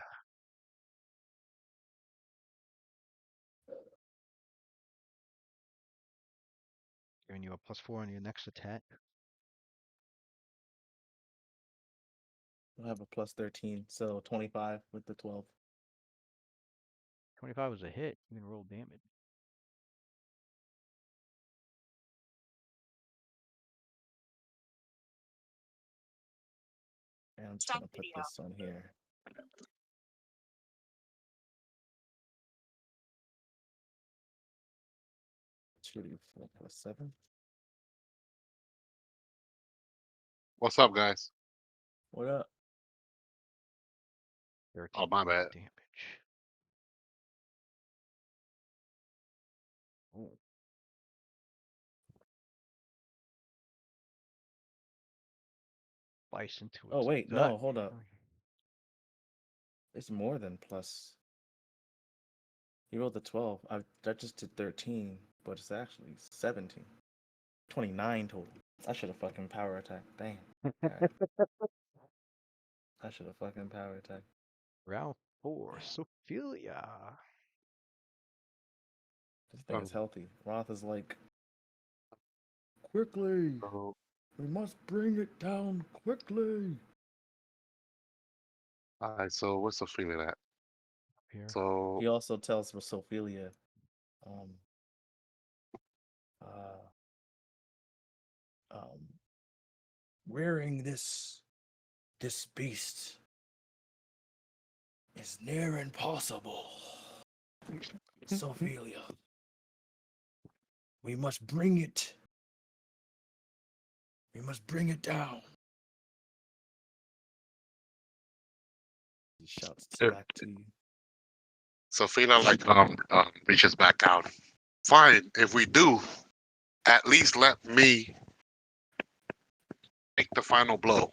Giving you a +4 on your next attack. We'll have a plus 13, so 25 with the 12. 25 was a hit. You can roll damage. And I'm just gonna put this on here. 2d4 plus 7. What's up, guys? What up? 13 Oh, my bad. damage. Oh. Slice into Oh its wait, gut. no, hold up. It's more than plus. You rolled the 12. That just did 13, but it's actually 17. 29 total. I should have fucking power attack. Damn. Alright. I should have fucking power attack. Round 4, Sophia. This thing is healthy. Roth is like, quickly. So, We must bring it down quickly. all right, so what's the feeling at? Here. So, He also tells Sophelia, um, uh, rearing this beast is near impossible. Sophelia, we must bring it. We must bring it down. He shouts if, back to you. Sophia like reaches back out. Fine, if we do, at least let me make the final blow.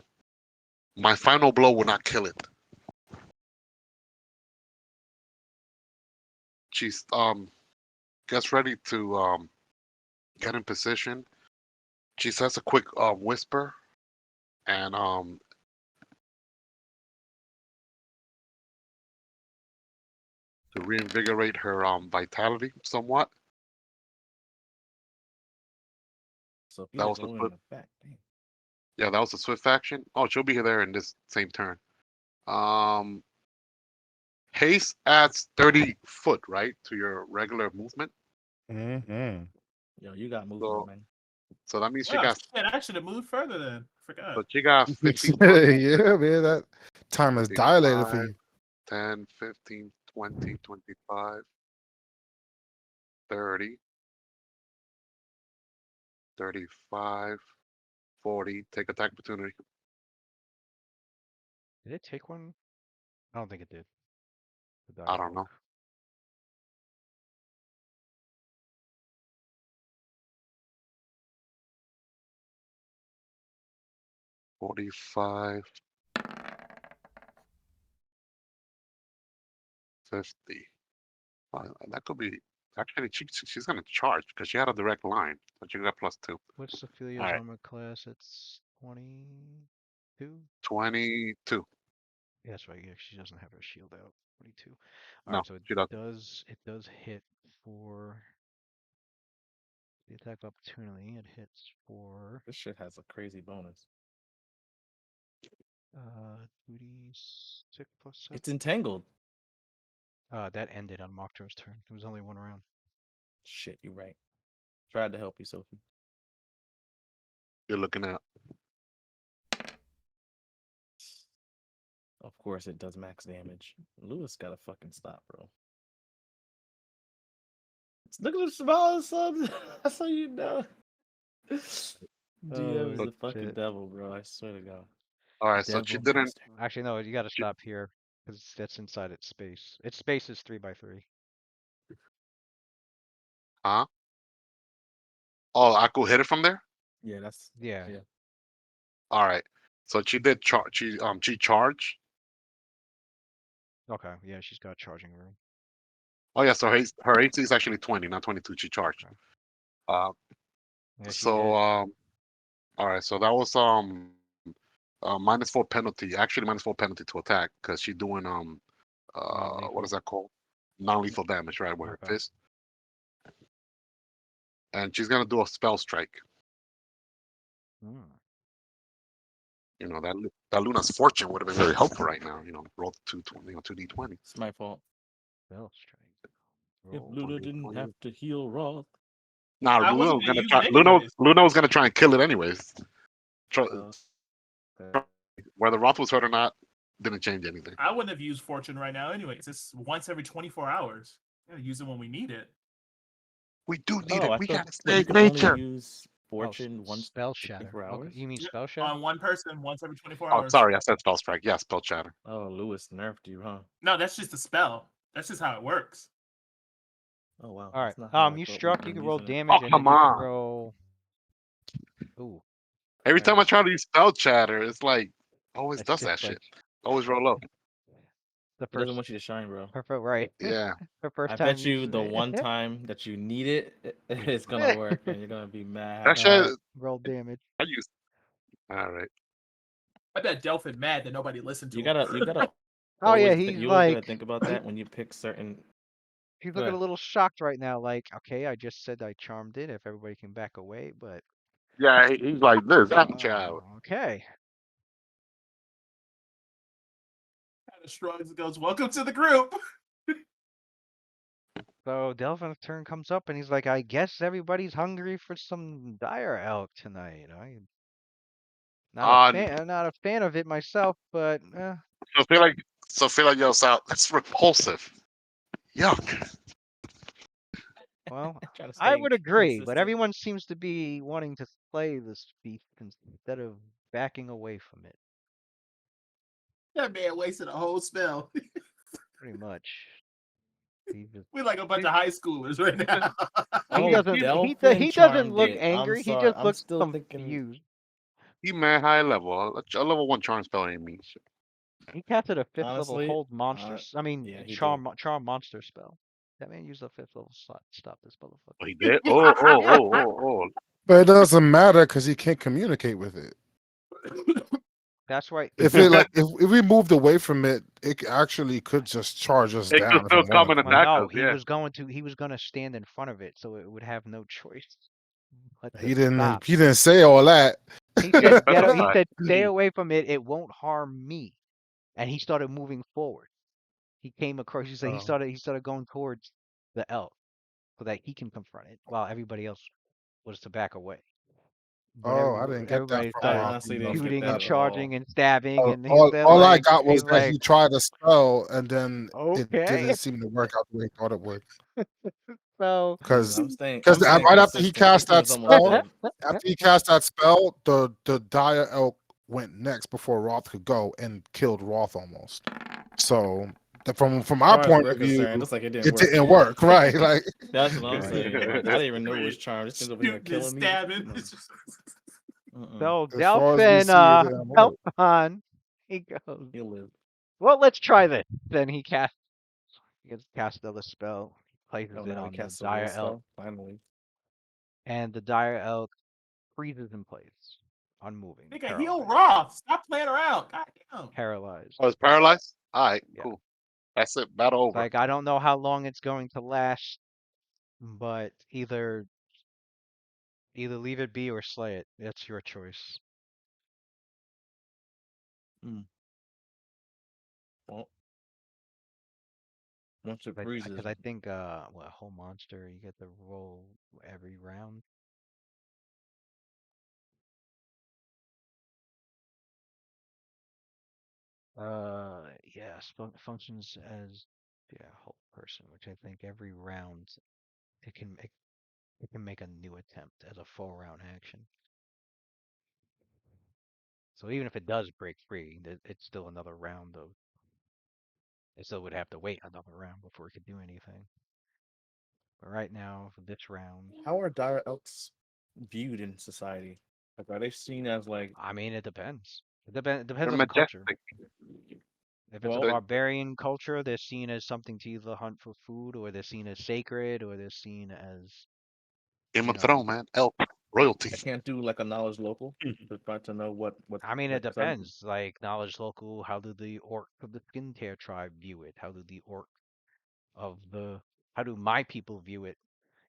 My final blow will not kill it. She's gets ready to get in position. She says a quick whisper and to reinvigorate her vitality somewhat. That Sophia's was a rolling swift, the back. Damn. yeah, that was a swift action. Oh, she'll be there in this same turn. Um, haste adds 30 foot, right, to your regular movement. Mm-hmm. Yo, you got movement, So, man. so that means Oh shit! I should have moved further then. Forgot. she got 15, 20, Yeah, man, that time is 15, dilated for 5, you. 10, 15, 20, 25, 30, 35, 40. Take attack opportunity. Did it take one? I don't think it did. The die I don't broke. know. 45, 50. That could be actually she's gonna charge because she had a direct line, but you got +2. What's All Sophilia's right, armor class? It's 22? 22. Yeah, that's right. Yeah, she doesn't have her shield out. 22. All No, right, so she doesn't. it does hit for the attack opportunity. It hits for This shit has a crazy bonus. 2d6 plus 7. It's entangled. That ended on Mockdra's turn. It was only one round. Shit, you're right. Tried to help you, Sophie. You're looking at Of course, it does max damage. Lewis gotta fucking stop, bro. Look at the small son. That's how you know. DM is Oh, a fucking shit. devil, bro. I swear to God. All right, so she Devil didn't. master. Actually, no, you gotta She, stop here because that's inside its space. Its space is 3x3. huh? Oh, I could hit it from there. Yeah, that's Yeah. yeah. All right. So she did charge. She charged. Okay. Yeah, she's got charging room. Oh yeah. So her AC is actually 20, not 22. She charged. Okay. Uh. Yeah, she So hit. All right. So that was -4 penalty. Actually, -4 penalty to attack because she's doing what is Non-lethal. that called? Non-lethal damage, right? With her Okay. fist, and she's gonna do a spell strike. Hmm. You know that Luna's fortune would have been very helpful right now. Roll 220, 2d20. It's my fault. Spell strike. If Roll. Luna didn't 1d20. have to heal Roth. Nah, I Luna wasn't was gonna gonna use try. it anyways. Luna was gonna try and kill it anyways. Try, Okay. whether Roth was hurt or not, didn't change anything. I wouldn't have used fortune right now anyways. It's once every 24 hours. Gotta use it when we need it. We do need Oh, it. I We thought gotta what you save can only nature. use Oh, fortune once spell every shatter. 24 Okay. hours. You mean Yep, spell shatter? on one person once every 24 Oh, hours. sorry, I said spell strike. Yeah, spell shatter. Oh, Lewis nerfed you, huh? No, that's just a spell. That's just how it works. Oh wow, All right. that's not how I You thought we've struck. You been can roll using it. damage, Oh, and then come you can on. roll. Ooh. Every time I Alright. try to use spell chatter, it's like always It's does just that like shit. Always roll low. the It doesn't first. want you to shine, bro. Right. Yeah. The first I time bet you you use the one it. time that you need it, it's gonna work, and you're gonna be mad That happy. shit Roll damage. I use all right. I bet Delphin mad that nobody listened to You him. gotta Oh yeah, always he's you always gotta like think about that when you pick certain. he's Go looking a ahead. little shocked right now. Like, okay, I just said I charmed it. If everybody can back away, but Yeah, he's like this. Child. okay. Kind of shrugs and goes, "Welcome to the group." So Delvin's turn comes up, and he's like, I guess everybody's hungry for some dire elk tonight. I'm Uh not a fan of it myself, but so feel like yells out, that's repulsive. Yuck. well, Try to I stay would agree. But consistent. everyone seems to be wanting to play this beast instead of backing away from it. That man wasted a whole spell. Pretty much. He just We like a bunch of high schoolers right now. he Oh, doesn't Delphin he doesn't charmed look it. I'm angry. He sorry. just I'm looks still thinking. confused. He man high level. A level 1 charm spell ain't mean shit. He casted a 5th level Honestly, hold monster. I mean, yeah, he did. charm monster spell. That man used a 5th level slot to stop this Oh, motherfucker. he did? Oh. But it doesn't matter because he can't communicate with it. That's right. If it like if we moved away from it, it actually could just charge us It could down if still it come wanted and to. Well, attack no, us, yeah. he was gonna stand in front of it, so it would have no choice but to He didn't. stop. He didn't say all that. He said, he Specify. said, stay away from it. It won't harm me. And he started moving forward. He came across. He said Oh. he started going towards the elk so that he can confront it, while everybody else was to back away. But I didn't get that everybody from I started Roth honestly didn't enough. get shooting that and at charging all. and stabbing, and he All, said all I like got was he's that like, he tried a spell and then it okay. didn't seem to work out the way he thought it would. So Because I'm staying right after he consistent. This cast that man's almost dead. spell, the dire elk went next before Roth could go and killed Roth almost. So from As our far as point we're of view, concerned, looks like it didn't it work. didn't work, right? Like That's what I'm right. saying. Like I didn't even know it was charmed. This thing's over here Shooting and killing me. stabbing. No. Mm-mm. So as far as we Delphin see, it didn't work. Delphin, he goes, He'll live. well, let's try this. Then he gets cast another spell, places Oh, it now he on the casts a real dire elk, spell. Finally. and the dire elk freezes in place, unmoving, Nigga, heal paralyzed. Roth. Stop playing around. God damn. Paralyzed. Oh, it's paralyzed? Alright, Yeah. cool. That's it. Battle It's over. like I don't know how long it's going to last, but either leave it be or slay it. That's your choice. Well, once it freezes, Because I think what whole monster you get to roll every round. Yes, functions as whole person, which I think every round it can make it can make a new attempt as a full round action. So even if it does break free, it's still another round of. It still would have to wait another round before it could do anything. But right now, for this round, How are dire elks viewed in society? Like, are they seen as like? I mean, it depends. It They're depends on the culture. majestic. If it's a Well, They're barbarian culture, they're seen as something to either hunt for food, or they're seen as sacred, or they're seen as, Game you of know, Thrones, man. Elk royalty. I can't do like a knowledge local to try to know what I mean, it like depends. Like knowledge local, how do the orc of the skin tear tribe view it? How do the orc of the, how do my people view it?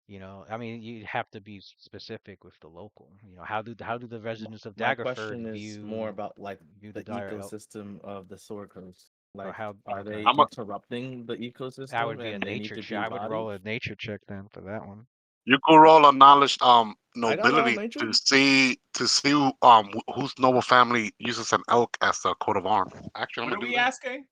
You know, I mean, you have to be specific with the local. You know, how do the residents of my Daggerford question is more about like view the the dire elk? ecosystem of the Sword Coast. Or Like, how? are Okay, they I'm a, interrupting the that ecosystem would be a and they need nature to check. be I would bodied? roll a nature check then for that one. you could roll a knowledge I got knowledge nobility nature. to see whose noble family uses an elk as a coat of arms. Actually, I'm What are gonna do we that. asking?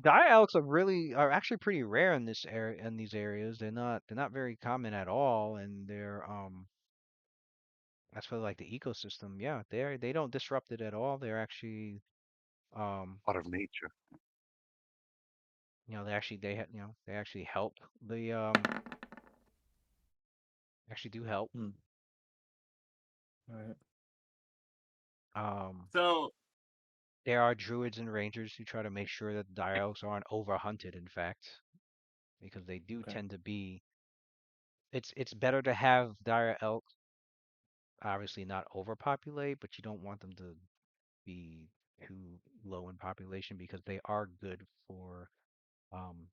Dire elks are actually pretty rare in this area in these areas. They're not very common at all, and they're as for like the ecosystem, yeah, they don't disrupt it at all. They're actually um Part of nature. they actually help the actually do help. Hmm. All right. Um So there are druids and rangers who try to make sure that dire elks aren't overhunted, in fact, because they do Okay. tend to be. It's better to have dire elks obviously not overpopulate, but you don't want them to be too low in population because they are good for um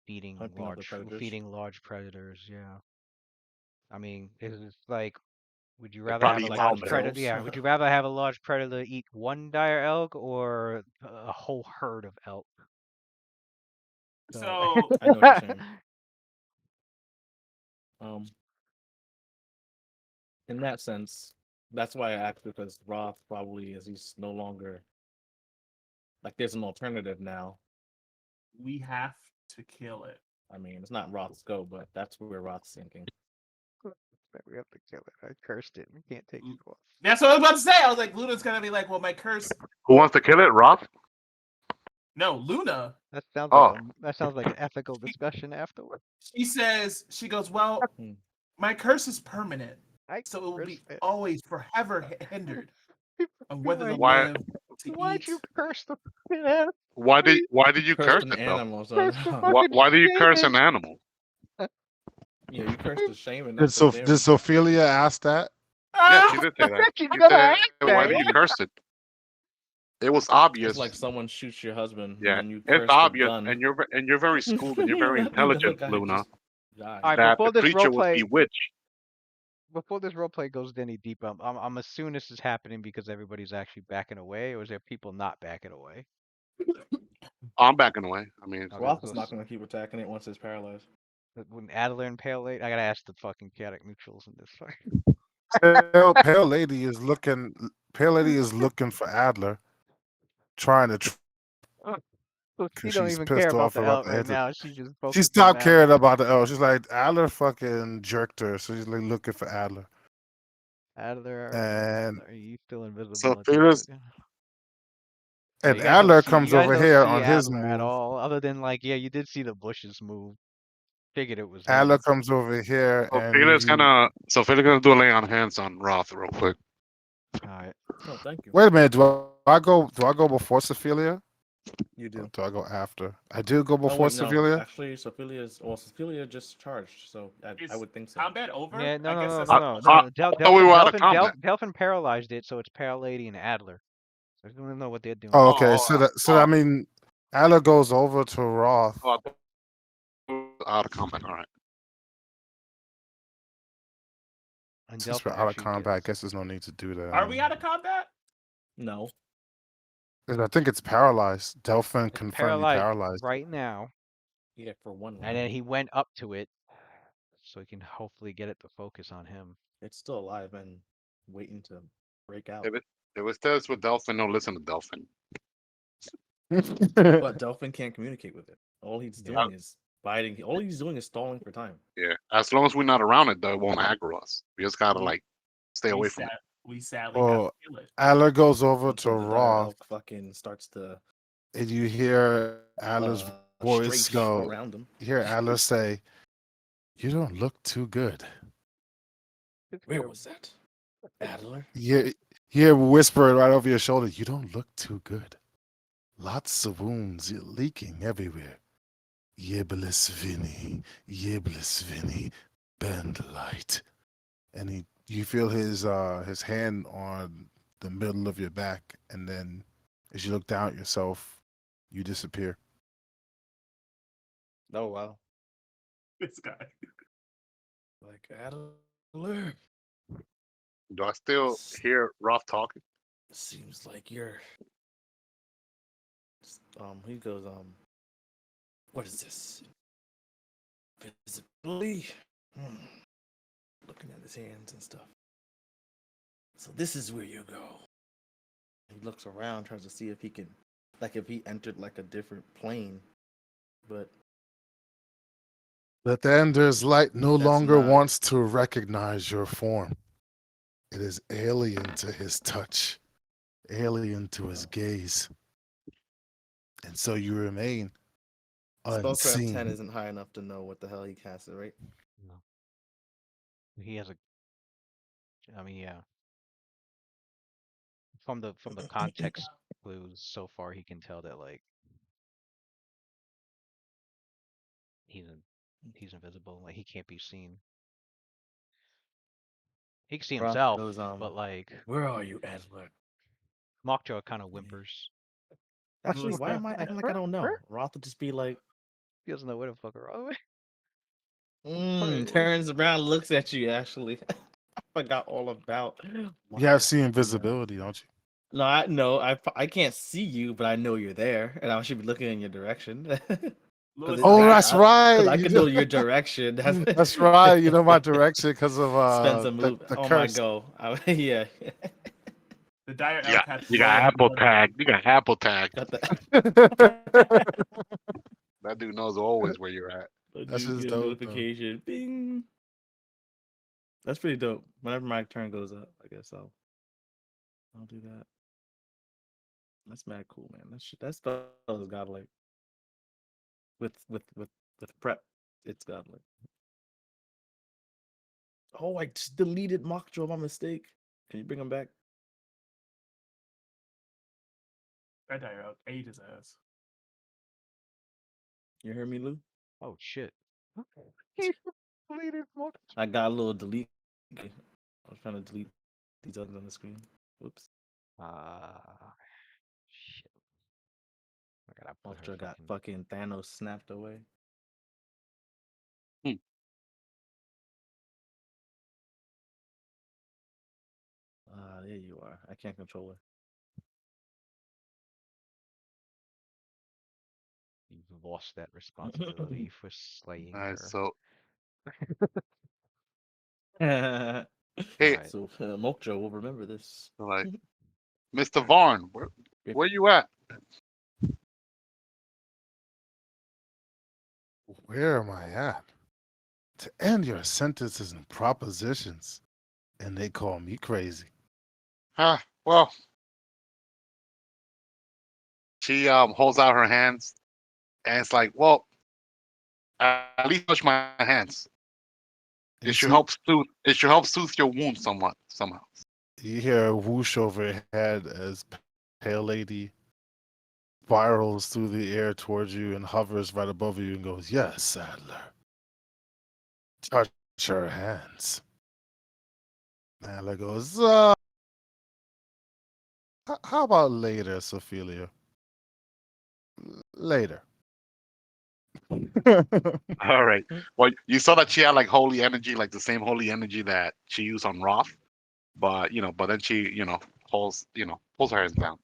Hunting other predators. feeding large predators. Yeah, I mean, it's like, would you They rather Like have probably a eat like large hobbits. predator? themselves. Yeah, would you rather have a large predator eat one dire elk or a whole herd of elk? So, so I know what you're saying. Um, in that sense, that's why I asked because Roth probably is he's no longer like there's an alternative now. we have to kill it. I mean, it's not Roth's go, but that's where Roth's thinking. we have to kill it. I cursed it. We can't take it off. That's what I was about to say. I was like, Luna's gonna be like, well, my curse. Who wants to kill it? Roth? No, Luna. Oh, That sounds like an ethical discussion afterward. She says, she goes, well, Hmm. my curse is permanent, I so it will be cursed it. always forever hindered on whether to Why? why live, to Why'd eat. you curse the fucking ass? why did you Cursed curse an it though? animal, so Curse the Why fucking why do you curse an shaman. animal? yeah, you cursed the shaman, Did not the Did fairy. Sophia ask that? Yeah, Ah! she did say that. She's She gonna said, ask "Why that. did you curse it?" It was It's like obvious. someone shoots your husband and Yeah, then you it's curse the obvious, gun. and you're very schooled and you're very Let the other intelligent, guy Luna. just die. All right, That the creature was bewitched. before this role play goes any deeper, I'm assuming this is happening because everybody's actually backing away, or is there people not backing away? I'm backing away. I mean, Okay, Roth so is not going to keep attacking it once it's paralyzed. when Adler and Pale Lady, I gotta ask the fucking chaotic neutrals in this fight. Pale Lady is looking. Pale Lady is looking for Adler, trying to So she because don't she's even care pissed about off the about elk the right answer. now. She just She focused on stopped caring Adler. about the L. She's like, Adler fucking jerked her, so she's like looking for Adler. And Are you still so invisible at this? Felix, No, and Adler comes you guys over don't here see on his Adler at move. all, other than like, yeah, you did see the bushes move. Figured it was Adler him. comes over here, so and Felix he. gonna so Felix gonna do a lay on hands on Roth real quick. All right. Oh, thank you. Wait a minute. I go? Do I go before Sophia? You Or do. do I go after? I do go Oh before wait, no. Sophia. Actually, Sophia just charged, so I Is would think so. combat over? Yeah, no, I no, guess no, that's no, I, the no, question. I, no. I thought we were out of combat. Delphin paralyzed it, so it's Pale Lady and Adler. So I don't know what they're doing. Oh, Oh, okay. oh, So I mean, Adler goes over to Roth. oh, I thought we were out of combat. All right. And Since we're Delphin out of actually combat, I gets guess there's no need to do that. Are we out of combat? No. 'Cause I think it's paralyzed. Delphin it's confirmed he paralyzed paralyzed. right now, Yeah, for one and then round. he went up to it, so he can hopefully get it to focus on him. It's still alive and waiting to break out. If it says with Delphin, no, listen to Delphin. But Delphin can't communicate with it. All he's Yeah. doing is biting. All he's doing is stalling for time. Yeah. As long as we're not around it, though, it won't aggro us. We just gotta We- like stay We, away from it. we sadly have Well, to kill it. Adler goes over to Until the dire Roth, elk fucking starts to and you hear Adler's voice strafe go. around him. You hear Adler say, "You don't look too good." Where was that, Adler? You hear whispering right over your shoulder, "You don't look too good. Lots of wounds, you're leaking everywhere. Yiblis Vinny, bend light." And you feel his hand on the middle of your back, and then as you look down at yourself, you disappear. Oh wow! This guy. Like Adler, Do I still hear Roth talking? seems like you're. He goes. What is this? Visibility. Looking at his hands and stuff. So this is where you go. He looks around, tries to see if he can, like, if he entered like a different plane, but But the Ender's light no That's longer not- wants to recognize your form. It is alien to his touch, alien to his gaze. And so you remain spellcraft 10 unseen. isn't high enough to know what the hell he casted, right? No. He has a. I mean, yeah. From the context clues so far, he can tell that like he's invisible. Like he can't be seen. He can see Roth himself, goes, but like where are you, Adler? Mockjaw kind of whimpers. Actually, why am I acting like I don't know? Roth would just be like, He doesn't know where the fuck are we? turns around, looks at you. Actually, I forgot all about. You have seen invisibility, don't you? No, I can't see you, but I know you're there, and I should be looking in your direction. Louis, Oh, I- that's right. Because I You can know- know your direction. That's right. You know my direction because of Spencer the move. the Oh my curse. go. Yeah. The dire Yeah, elk has you got blood Apple more tag. You got Apple tag. Got the That dude knows always where you're at. That's dude just get a dope, though. notification. Bing. That's pretty dope. Whenever my turn goes up, I guess I'll do that. That's mad cool, man. That spell is godlike. With prep, it's godlike. Oh, I just deleted Mockjaw by mistake. Can you bring him back? That dire elk ate his ass. You hear me, Lou? Oh shit. He deleted Mockjaw. I got a little delete. I was trying to delete these others on the screen. Whoops. Shit. I gotta put her Mockjaw got fucking. fucking Thanos snapped away. Hmm. There you are. I can't control her. You've lost that responsibility for slaying Alright, her. so Hey, Alright. so Mockjaw will remember this. like, Mr. Varn, where you at? Where am I at? To end your sentences and propositions, and they call me crazy. Well, she holds out her hands, and it's like, well, at least touch my hands. And It should see- help soothe. It should help soothe your wound somewhat somehow. You hear a whoosh over your head as Pale Lady spirals through the air towards you and hovers right above you and goes, "Yes, Sadler. Touch her hands." Adler goes, how about later, Sophia? Later. All right. Well, you saw that she had like holy energy, like the same holy energy that she used on Roth, but but then she, pulls her hands down.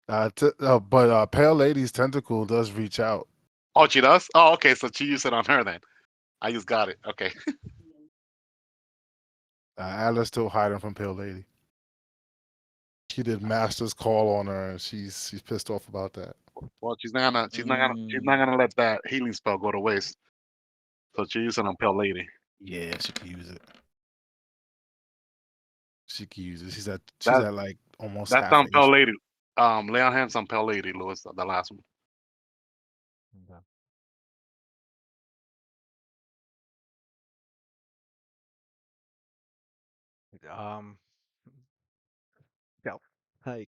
But Pale Lady's tentacle does reach out. Oh, she does. Oh, okay. So she used it on her then. I just got it. Okay. Adler's still hiding from Pale Lady. She did Master's Call on her, and she's pissed off about that. Well, she's not gonna let that healing spell go to waste. So she's using on Pale Lady. Yeah, she can use it. She can use it. She's That at like almost that's half on a Pale HP. Lady. Lay on hands on Pale Lady, Lewis. The last one. Okay. Um, no. Like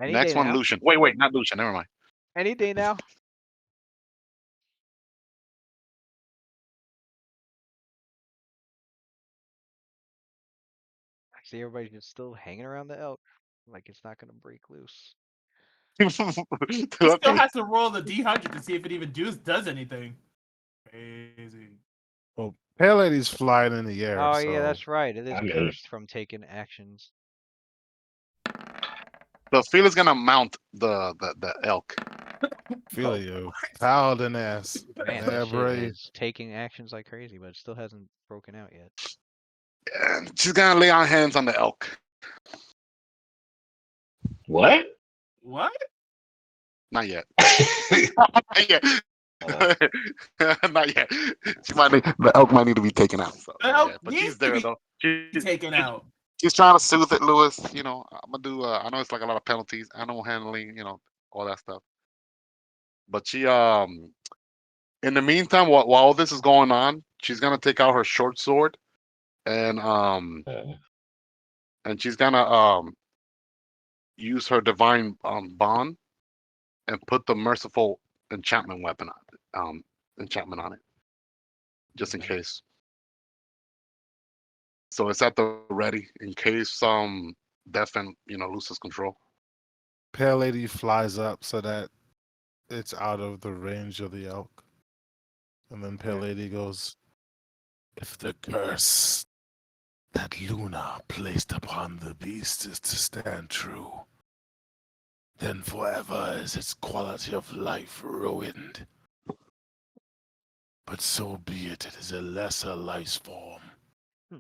any Next day one, now. Lucian. Wait, not Lucian. Never mind. Any day now. I see everybody's just still hanging around the elk, like it's not gonna break loose. He still has to roll the D100 to see if it even does anything. Crazy. Well, Pale Lady's flying in the air, Oh so yeah, that's right. It is I mean, cursed from taking actions. So Felia's gonna mount the elk. feel Oh, you. Paladin ass. Man, Yeah, that shit brave. is taking actions like crazy, but it still hasn't broken out yet. And she's gonna lay on hands on the elk. what? what? Not yet. Not yet. Uh, Not yet. The elk might need to be taken out. So The not elk yet. But needs she's to there be though. taken out. She's trying to soothe it, Lewis. I'm gonna do. I know it's like a lot of penalties, animal handling, all that stuff. But in the meantime, while all this is going on, she's gonna take out her short sword and she's gonna use her divine bond and put the merciful enchantment weapon enchantment on it, just in Okay. case. So it's at the ready in case Death loses control. Pale Lady flies up so that it's out of the range of the elk. And then Pale Okay. Lady goes, if the curse that Luna placed upon the beast is to stand true, then forever is its quality of life ruined. But so be it, it is a lesser life form. Hmm.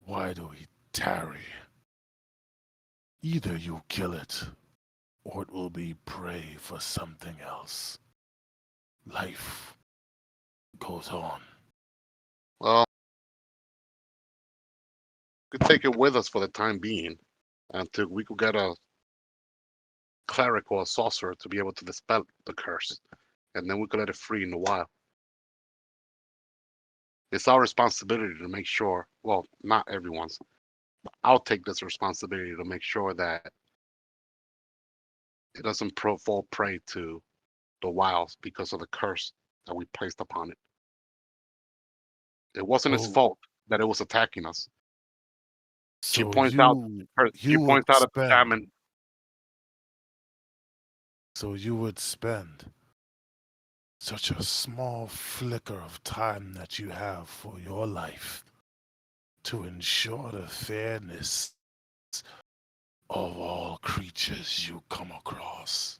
Why do we tarry? Either you kill it, or it will be prey for something else. Life goes on. Well, we could take it with us for the time being until we could get a cleric or a sorcerer to be able to dispel the curse, and then we could let it free in the wild. It's our responsibility to make sure. Well, not everyone's. I'll take this responsibility to make sure that it doesn't fall prey to the wilds because of the curse that we placed upon it. It wasn't its Oh, fault that it was attacking us. She so points out she you would points out at the spend. shaman. So you would spend such a small flicker of time that you have for your life to ensure the fairness of all creatures you come across.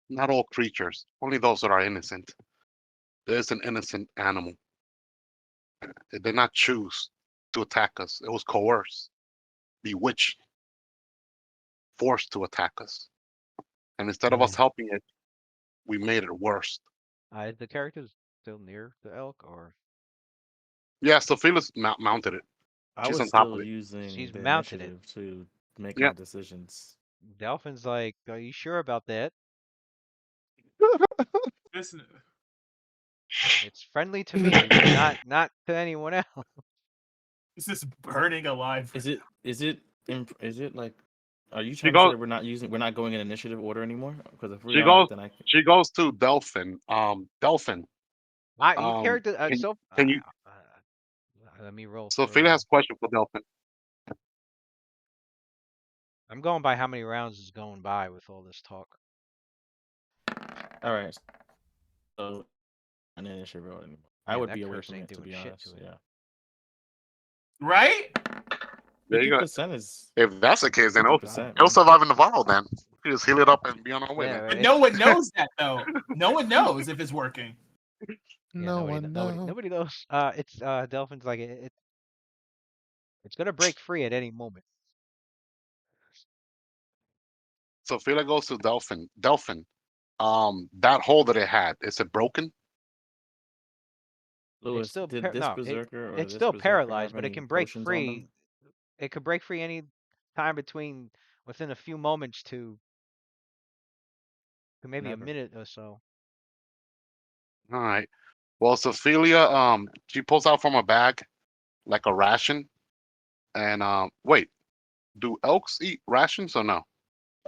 Not all creatures, only those that are innocent. There's an innocent animal. It did not choose to attack us. It was coerced, bewitched, forced to attack us. And instead of us Mm. helping it, we made it worse. Is the character still near the elk, or Yeah, Sophia's mounted it. I She's was on top still of it. using she's the mounted it? initiative to make Yeah. my decisions. Delphin's like, are you sure about that? This It's friendly to me, but not to anyone else. this is burning alive. Is it like, are you She trying to say goes. that we're not going in initiative order anymore? Because if we She are, goes. then I can. She goes to Delphin. Delphin. You Um, character can so can you? let me roll Sophia through. has a question for Delphin. I'm going by how many rounds is going by with all this talk. All right. So an initiative order anymore. I Man, would that be away curse from ain't it, to doing be shit honest. to it. Yeah. Right? There you go. 50% is If that's the case, then it'll, 50%, it'll man. survive in the vial. Then we just heal it up and be on our way. Yeah, Then. right. But no one knows that though. No one knows if it's working. Yeah, No one knows. nobody knows. It's Delphin's like it's gonna break free at any moment. Sophia goes to Delphin. Delphin, that hole that it had, is it broken? It's Lewis, still did this no, berserker or it's this still berserker paralyzed, have but it any can break potions on them? free. It could break free any time within a few moments to maybe a Never. minute or so. All right. Well, Sophia, she pulls out from a bag like a ration, and wait, do elks eat rations or no?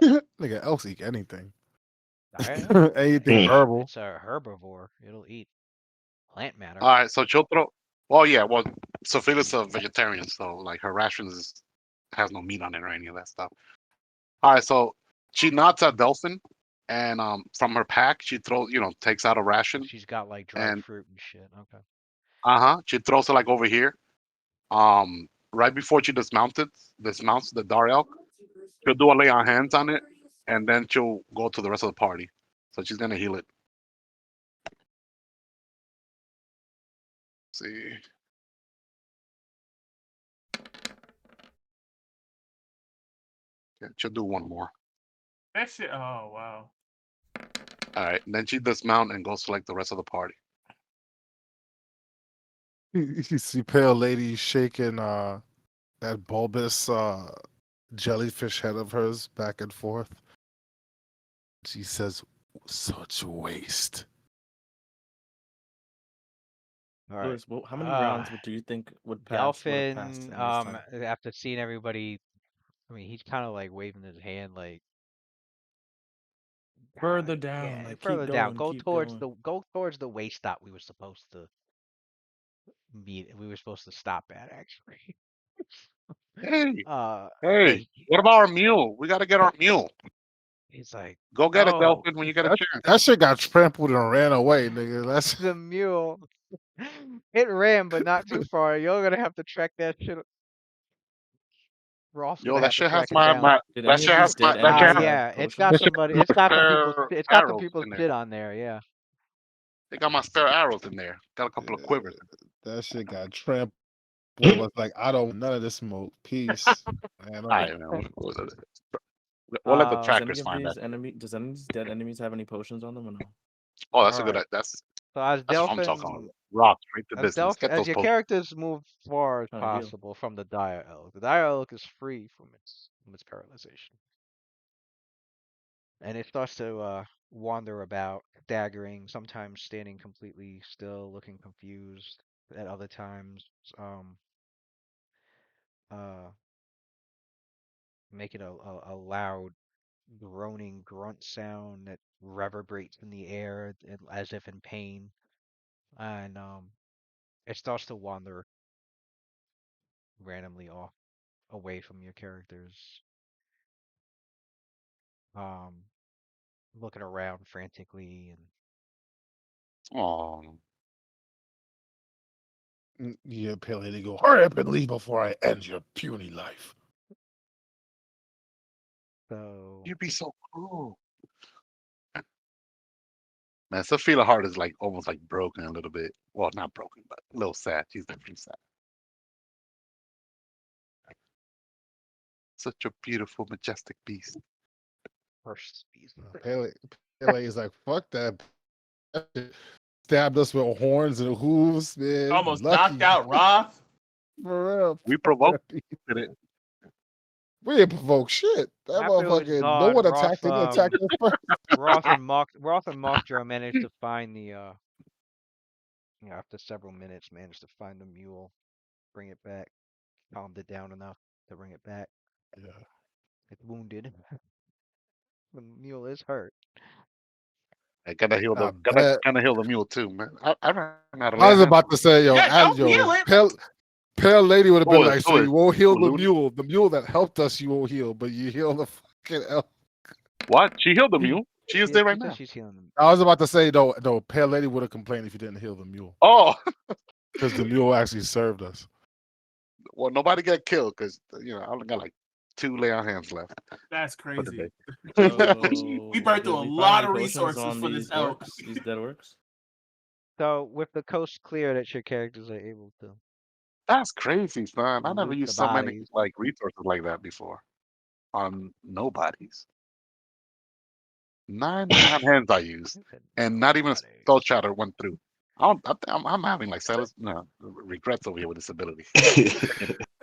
Nigga, else eat anything. Diet? Anything Hmm. herbal. It's a herbivore. It'll eat plant matter. All right, so she'll throw. Well, yeah, well, Sophia's a vegetarian, so like her rations has no meat on it or any of that stuff. All right, so she nods at Delphin, and from her pack she throws, takes out a ration, She's got like dried and fruit and shit. Okay. she throws it like over here. Right before she dismounts the Dar Elk, she'll do a lay on hands on it, and then she'll go to the rest of the party. So she's gonna heal it. See, yeah, she'll do one more. That shit. Oh wow. All right, and then she dismount and goes to like the rest of the party. You see pale lady shaking that bulbous jellyfish head of hers back and forth. She says, "Such waste." All right. Lewis, how many rounds do you think would have passed Delphin, in this time? after seeing everybody, I mean, he's kind of like waving his hand, like Further down, yeah, like further keep down. going, keep going. Go towards the way stop we were supposed to stop at actually. Hey, uh, hey, hey, what about our mule? We gotta get our mule. he's like, Go get it, no, Delphin, when you get a That, chance. that shit got trampled and ran away, nigga. That's the mule. It ran, but not too far. You're gonna have to track that shit. Ross Yo, gonna that have to shit has track it down. Did any of these dead that shit enemies has have Yeah, potions? it's got some people's, spare it's got some arrows people's in there. shit on there. Yeah. They got my spare arrows in there. Got a couple of quivers. that shit got trampled. Was like, I don't want none of this smoke. Peace. Man, All I'm right, man. We'll let the Uh, Does any trackers of find that. these dead enemies have any potions on them or no? Oh, that's all a good. right. That's So as that's what I'm talking Delphin, about. Rock, straight to business. Get as those your posts. characters move far as Trying to heal. possible from the dire elk, the dire elk is free from its paralyzation, and it starts to wander about, staggering, sometimes standing completely still, looking confused. At other times, um, uh, making a loud groaning grunt sound that reverberates in the air as if in pain, and it starts to wander randomly off away from your characters, um, looking around frantically, and Oh, yeah, pale lady go, hurry up and leave before I end your puny life. so you'd be so cruel. Man, Sophia heart is like almost like broken a little bit. Well, not broken, but a little sad. She's definitely sad. Such a beautiful, majestic beast. first beast. Pale lady's like, fuck that. That shit stabbed us with horns and hooves, man. Almost Lucky. knocked out Roth. For real. We Fuck provoked that beast. it. We didn't provoke shit. That After it was motherfucker, no gone, one attacked it. It attacked us first. Roth and Mockdraw managed to find after several minutes, managed to find the mule, bring it back, calmed it down enough to bring it back. Yeah. It's wounded. The mule is hurt. I gotta heal I the gotta bet. gotta heal the mule too, man. I ran out of I lay was hands. about to say, yo, Yeah, don't heal it. pale lady would have been like, so Louis, you won't heal the Louis. mule. The mule that helped us, you won't heal, but you heal the fucking elk. What? She healed the mule. She is Yeah, there she right says now. she's healing them. I was about to say, no, pale lady would have complained if you didn't heal the mule. Oh, Because the mule actually served us. well, nobody got killed because I only got like 2 lay on hands left That's for the crazy. day. We burned Did through a we find lot any of potions resources on for these this elk. orcs, these dead orcs? So with the coast clear, that your characters are able to That's crazy, son. I never loot the used so many bodies. like resources like that before on nobodies. nine hands I used, Look at and not even a nobody. spell shatter went through. I don't, I'm having like no, regrets over here with this ability. Hey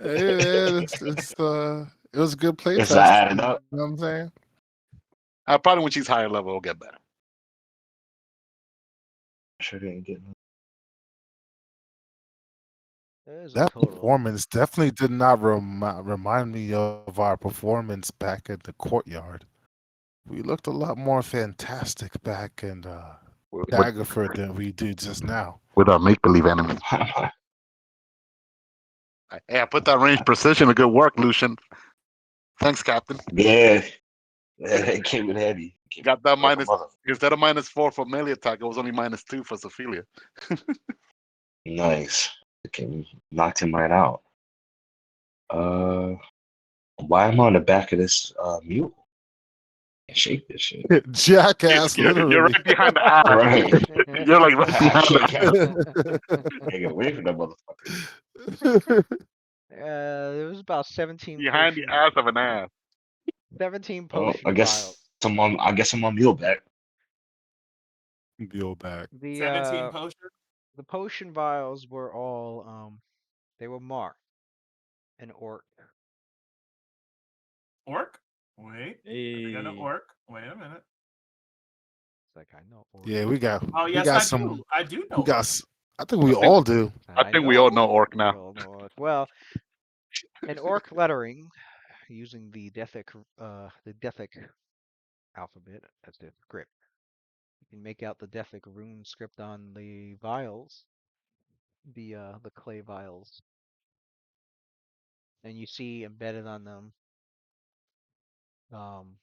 man, it was a good play Is that test. added You up? know what I'm saying? Probably when she's higher level, it'll get better. Sure didn't get no. There's a That total. performance definitely did not remind me of our performance back at the courtyard. We looked a lot more fantastic back in With Daggerford than we do just now. our make believe enemy. Hey, I put that range precision to good work, Lucian. Thanks, Captain. Yeah, it came in heavy. It came Got that like a minus mother. instead of -4 for melee attack, it was only -2 for Sophia. Nice. It came knocked him right out. Uh, why am I on the back of this mule? Can't shake this shit. Jackass, You're literally. right behind the ass. Right. You're like right I behind can't the. get away from that motherfucker. There was about 17 Behind the potion, ass of an ass. 17 Oh, potion vials. I guess I'm on mule back. Go back. 17 potion. The potion vials were all they were marked an orc. Orc? Wait. I think I know Hey. orc. Wait a minute. It's like I know orc. Yeah, Oh, we yes, got I some do. I do know we got orc. I think we I think all do. I think we all know orc We now. all know orc. Well, an orc lettering using the Dethic alphabet as the script. You can make out the Dethic rune script on the vials, the clay vials, and you see embedded on them um,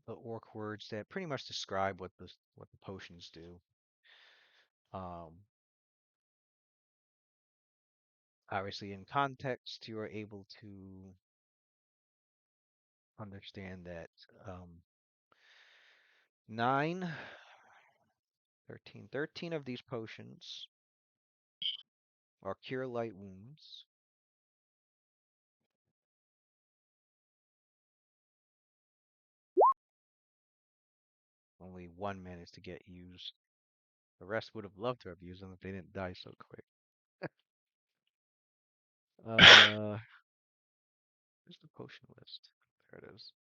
the orc words that pretty much describe what the potions do. Obviously, in context, you are able to understand that 9, 13 of these potions are cure light wounds. Only one managed to get used. The rest would have loved to have used them if they didn't die so quick. Where's the potion list? There it is.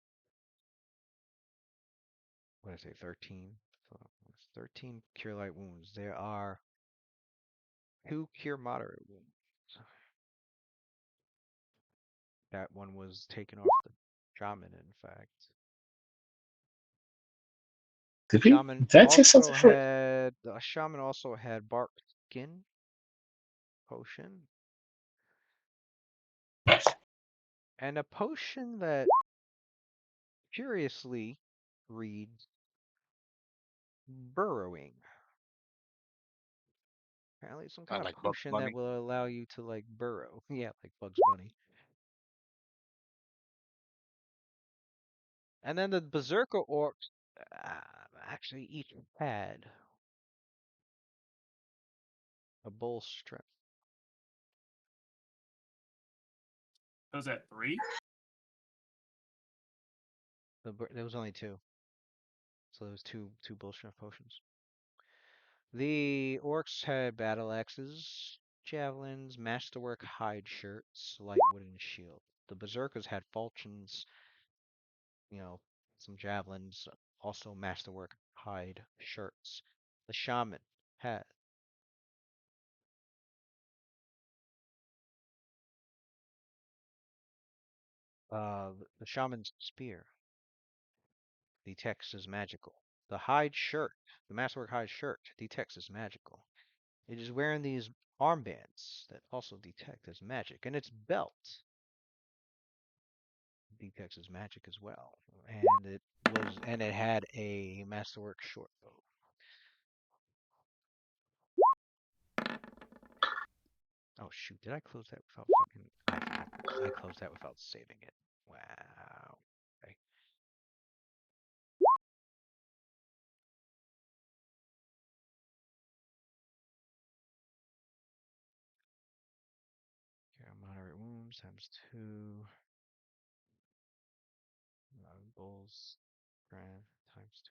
What did I say? 13. So it's 13 cure light wounds. There are 2 cure moderate wounds. That one was taken off the shaman, in fact. Did I take something for it? The shaman also had bark skin potion and a potion that curiously reads burrowing. Apparently some kind of Like Bugs potion that Bunny. will allow you to like burrow. Yeah, like Bugs Bunny. And then the Berserker orcs actually each had a bull strength. Was that 3? There was only 2. So there was two bull strength potions. The orcs had battle axes, javelins, masterwork hide shirts, light wooden shield. The berserkers had falchions, some javelins, also masterwork hide shirts. The shaman had the shaman's spear. Detects as magical. The hide shirt, the masterwork hide shirt, detects as magical. It is wearing these armbands that also detect as magic, and its belt detects as magic as well. And it had a masterwork short bow. Oh shoot, did I close that without fucking I closed that without saving it. Wow. Okay. Cure moderate wounds times 2. Bulls. times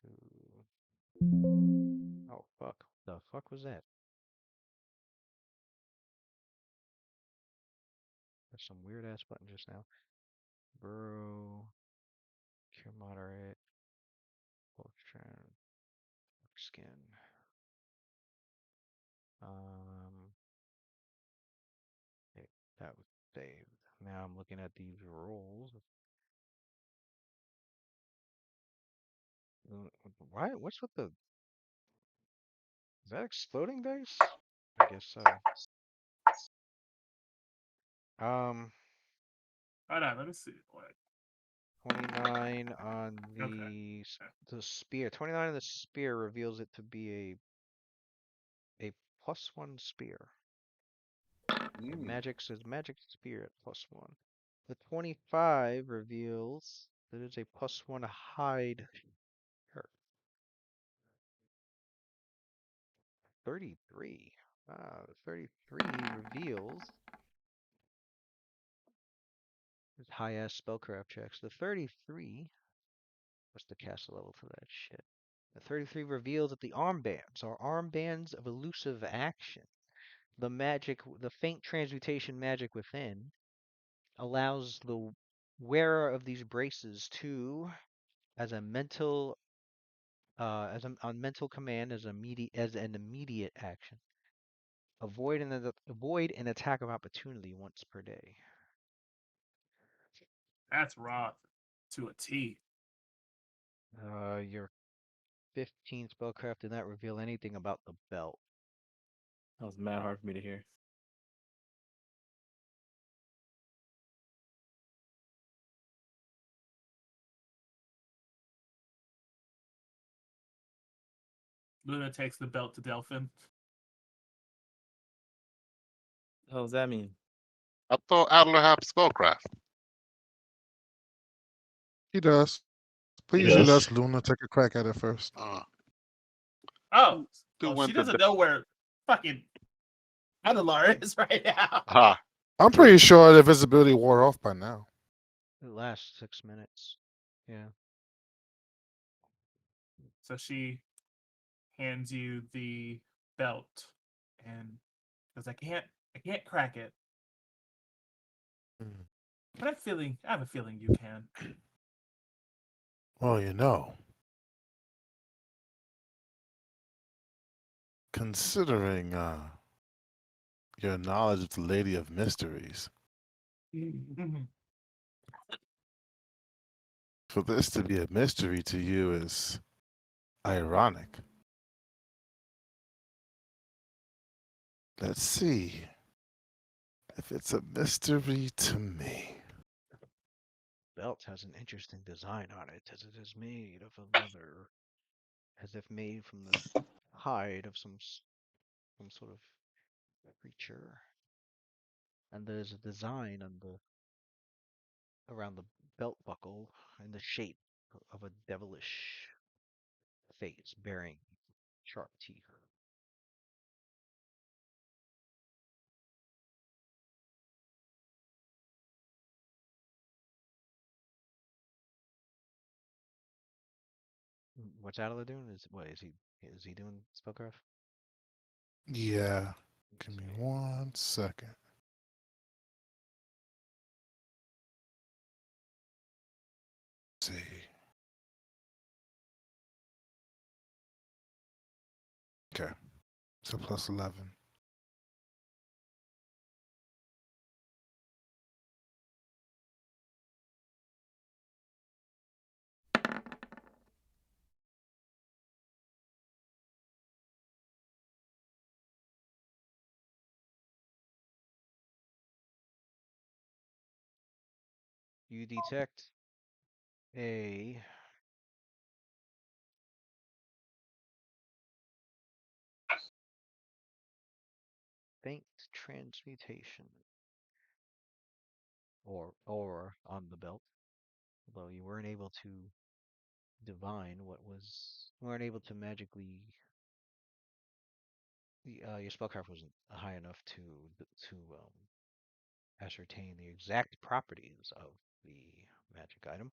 2. Oh, fuck. The fuck was that? There's some weird ass button just now. Burrow, cure moderate, potion, skin. Okay, that was saved. Now I'm looking at these rolls. Why? What's with the? Is that exploding dice? I guess so. Hold on, let me see. What? 29 on Okay. the spear. 29 on the spear reveals it to be a +1 spear. The magic says magic spear at +1. The 25 reveals that it's a +1 hide shirt. 33. The 33 reveals it's high ass spellcraft checks. The 33, what's the caster level for that shit? The 33 reveals that the armbands are armbands of elusive action. The faint transmutation magic within allows the wearer of these braces to, as a mental, on mental command, as an immediate action, avoid an attack of opportunity once per day. That's raw to a T. Your 15 spellcraft did not reveal anything about the belt. That was mad hard for me to hear. Luna takes the belt to Delphin. What does that mean? I thought Adler had spellcraft. He does. He Please does. let Luna take a crack at it first. Oh, Who oh, she went to doesn't know where fucking Adelar is right now. Ah, I'm true. pretty sure the visibility wore off by now. It lasts 6 minutes. Yeah. So she hands you the belt and goes, I can't crack it. Hmm. But I have a feeling you can. Well, considering your knowledge of the Lady of Mysteries, for this to be a mystery to you is ironic. Let's see if it's a mystery to me. Belt has an interesting design on it, as it is made of a leather, as if made from the hide of some sort of creature. And there's a design on around the belt buckle in the shape of a devilish face bearing sharp teeth. What's Adela doing? Is he doing spellcraft? Yeah, give Let's me see. 1 second. See. Okay, so plus 11. You detect a faint transmutation or on the belt, although you weren't able to divine you weren't able to magically your spellcraft wasn't high enough to ascertain the exact properties of the magic item.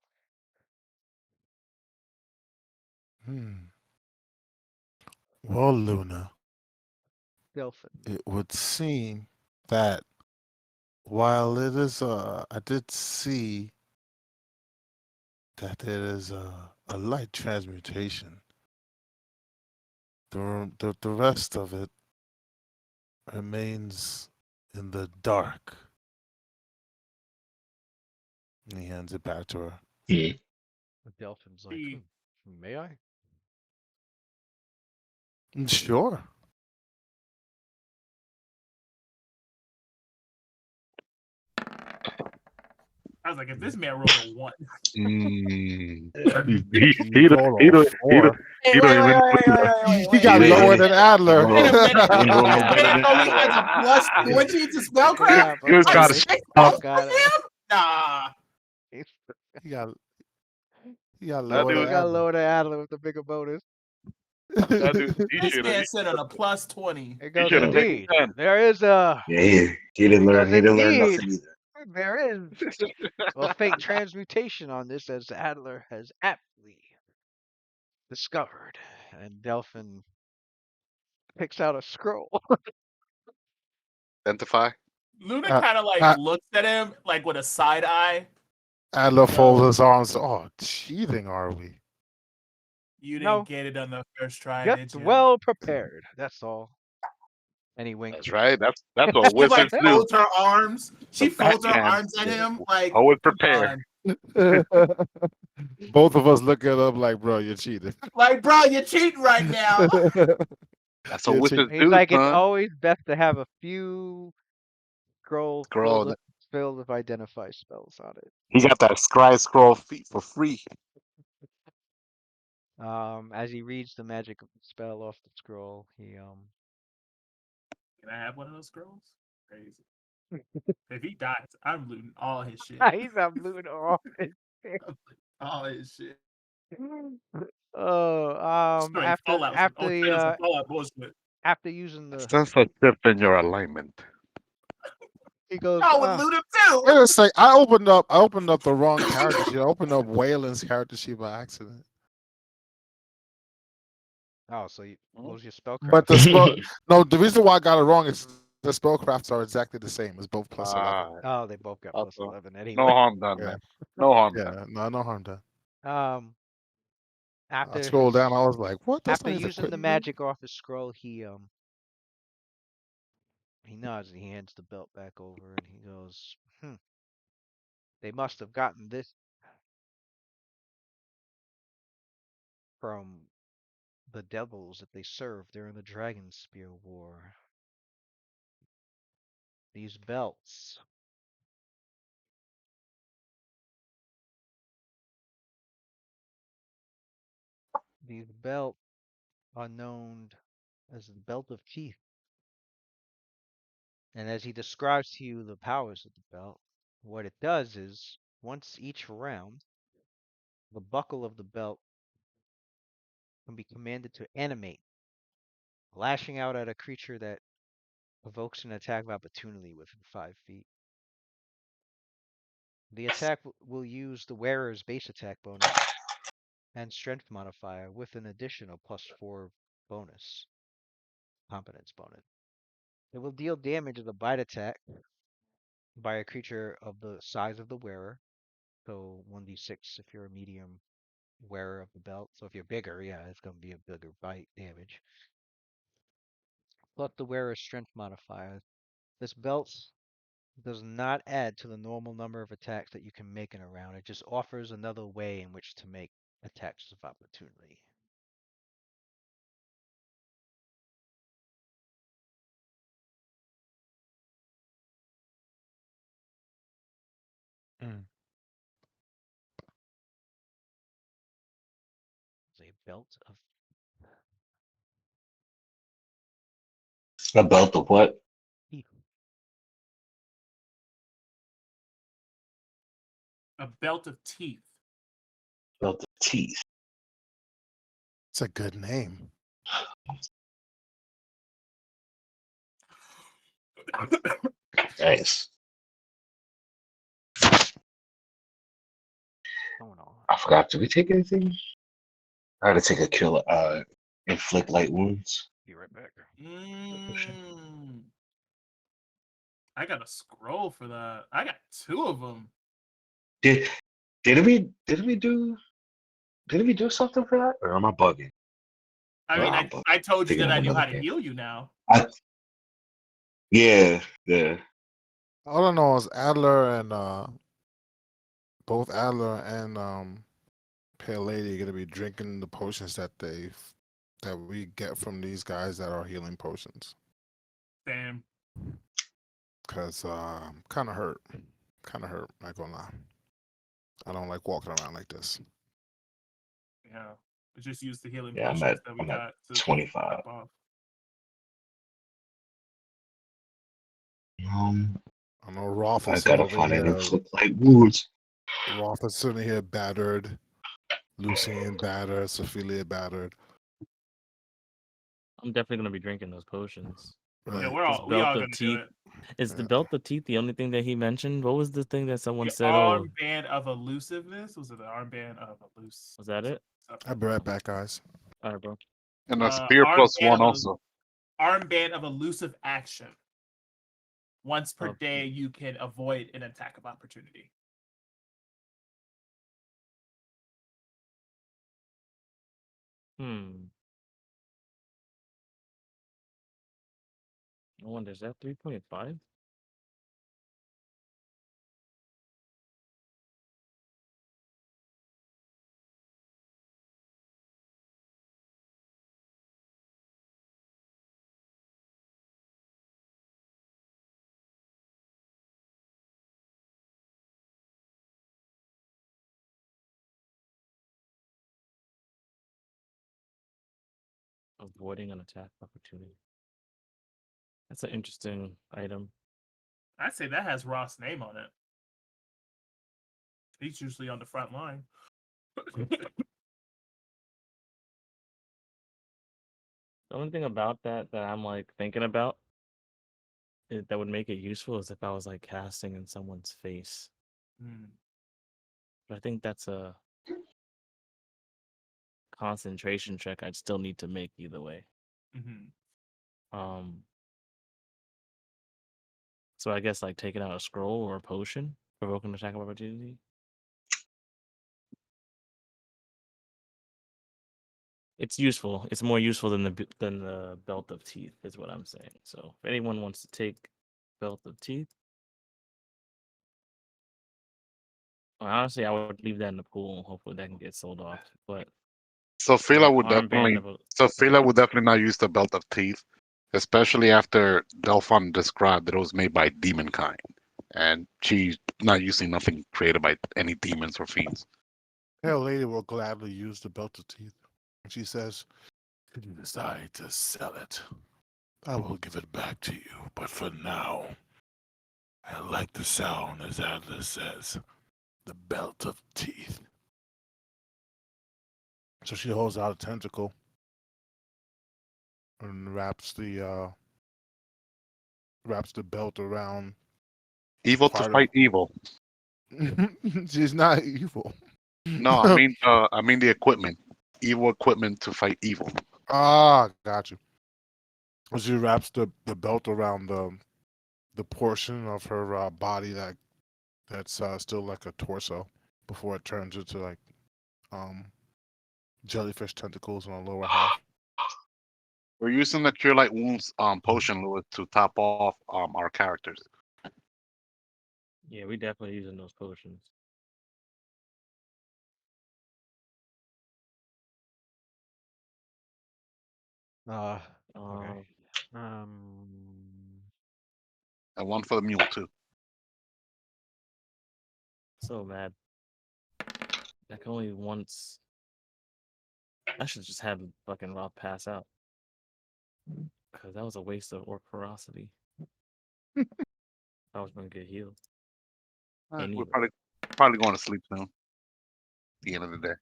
Well, Luna, Delphin. it would seem that while it is I did see that it is a light transmutation. The rest of it remains in the dark. And he hands it back to her. Hmm. The Delphin's like, He- may I? Sure. I was like, if this man rolled a 1. Mm. He rolled a four. Hey, He wait, don't wait, even. wait, wait, wait, wait, He wait. got He lower didn't- than Adler. Wait a minute. He didn't roll no This better man than only Adler. has a plus 20 to spellcraft? Yeah, He was but got they it. Oh, got for it. him? Nah. he got he got That lower dude- than He got Adler. lower than Adler with the bigger bonus. That dude, he This should man have. said on a plus 20. It goes, should've taken indeed, 10. there is a, Yeah, he didn't learn. because He didn't learn indeed, nothing either. there is a fake transmutation on this, as Adler has aptly discovered. And Delphin picks out a scroll. Identify. Luna Uh, kind of like uh, looks at him like with a side eye. Adler folds Goes, his arms. Oh, cheating, are we? you No. didn't get it on the first try, Just did you? well prepared. That's all. And he winks. That's right. That's what She like wizards do. folds her arms. She The folds her backhand. arms at him like, Always come prepare. on. Both of us look at him like, bro, you're cheating. Like, bro, you're cheating right now. That's You're what wizards He's do, like, it's son. always best to have a few scrolls Scroll. filled with identify spells on it. He got that scry scroll feat for free. As he reads the magic of the spell off the scroll, he Can I have one of those scrolls? Crazy. If he dies, I'm looting all his shit. he's not looting off his shit. All his shit. Oh, Straight after Fallout. Straight up some Fallout bullshit. after using the, Sense a shift in your alignment. he goes, I would loot him too. Wait a sec. I opened up the wrong character sheet. I opened up Waylon's character sheet by accident. oh, so what was your spellcraft? But the spell no, the reason why I got it wrong is the spellcrafts are exactly the same. It's both plus 11. Oh, they both got plus Also, 11 anyway. no harm done, Yeah. man. No harm done. Yeah, no harm done. I After scrolled down, I was like, what? That's after not his using the equipment? magic off his scroll, he nods and he hands the belt back over and he goes, they must have gotten this from the devils that they served during the Dragon Spear War. These belts. These belts are known as the belt of teeth. And as he describes to you the powers of the belt, what it does is, once each round, the buckle of the belt can be commanded to animate, lashing out at a creature that evokes an attack of opportunity within 5 feet. The attack will use the wearer's base attack bonus and strength modifier with an additional +4 bonus, competence bonus. It will deal damage as a bite attack by a creature of the size of the wearer, so 1d6 if you're a medium wearer of the belt. So if you're bigger, yeah, it's going to be a bigger bite damage. Plus the wearer's strength modifier. This belt does not add to the normal number of attacks that you can make in a round. It just offers another way in which to make attacks of opportunity. It's a belt of A belt of what? teeth. A belt of teeth. Belt of teeth. It's a good name. Nice. Going on. I forgot. Did we take anything? I gotta take a kill. Inflict light wounds. Be right back. Mm, I got a scroll for that. I got 2 of them. Did did we do something for that, or am I bugging? I Or mean, I'm bugging. I told you Thinking that of I knew another how to game. heal you now. Yeah, yeah. All I know is Adler and both Adler and Pale Lady are gonna be drinking the potions that we get from these guys that are healing potions. Damn. Cause kind of hurt, Not gonna lie. I don't like walking around like this. Yeah. Just use the healing Yeah, potions that we I'm at got to 25. top off. I know Rolf I is sitting gotta over find an here. inflict light wounds. Rolf is sitting here battered. Lucian battered. Sophia battered. I'm definitely gonna be drinking those potions. Yeah, Right. we all Belt of gonna do teeth. it. Is the Yeah. belt of teeth the only thing that he mentioned? What was the thing that someone The said? Oh, armband of elusiveness? Was it the armband of elusive? was that it? I'll be right back, guys. All right, bro. And a spear plus Armband 1 of also. armband of elusive action. Once per Okay. day, you can avoid an attack of opportunity. I wonder, is that 3.5? Avoiding an attack opportunity. That's an interesting item. I'd say that has Ross' name on it. He's usually on the front line. The only thing about that I'm like thinking about that would make it useful is if I was like casting in someone's face. Hmm. But I think that's a concentration check I'd still need to make either way. Mm-hmm. So I guess like taking out a scroll or a potion, provoking attack of opportunity. It's useful. It's more useful than the belt of teeth, is what I'm saying. So if anyone wants to take belt of teeth, honestly, I would leave that in the pool. Hopefully, that can get sold off. But Sophia would armband definitely of a Sophia would definitely not use the belt of teeth, especially after Delphon described that it was made by demon kind. And she's not using nothing created by any demons or fiends. Pale Lady will gladly use the belt of teeth. And she says, if you decide to sell it, I will give it back to you. But for now, I like the sound, as Adler says, the belt of teeth. So she holds out a tentacle and wraps the belt around Evil to part fight evil. of. She's not evil. No, I mean the equipment. Evil equipment to fight evil. Got you. She wraps the belt around the portion of her body that's still like a torso before it turns into like um jellyfish tentacles on the lower half. We're using the Cure Light Wounds potion, Lewis, to top off our characters. Yeah, we definitely using those potions. Okay. Um, And one for the mule too. so mad. Like only once. I should just have fucking Rob pass out. Because that was a waste of orc ferocity. I was gonna get healed. We're Anyway. probably going to sleep soon. At the end of the day.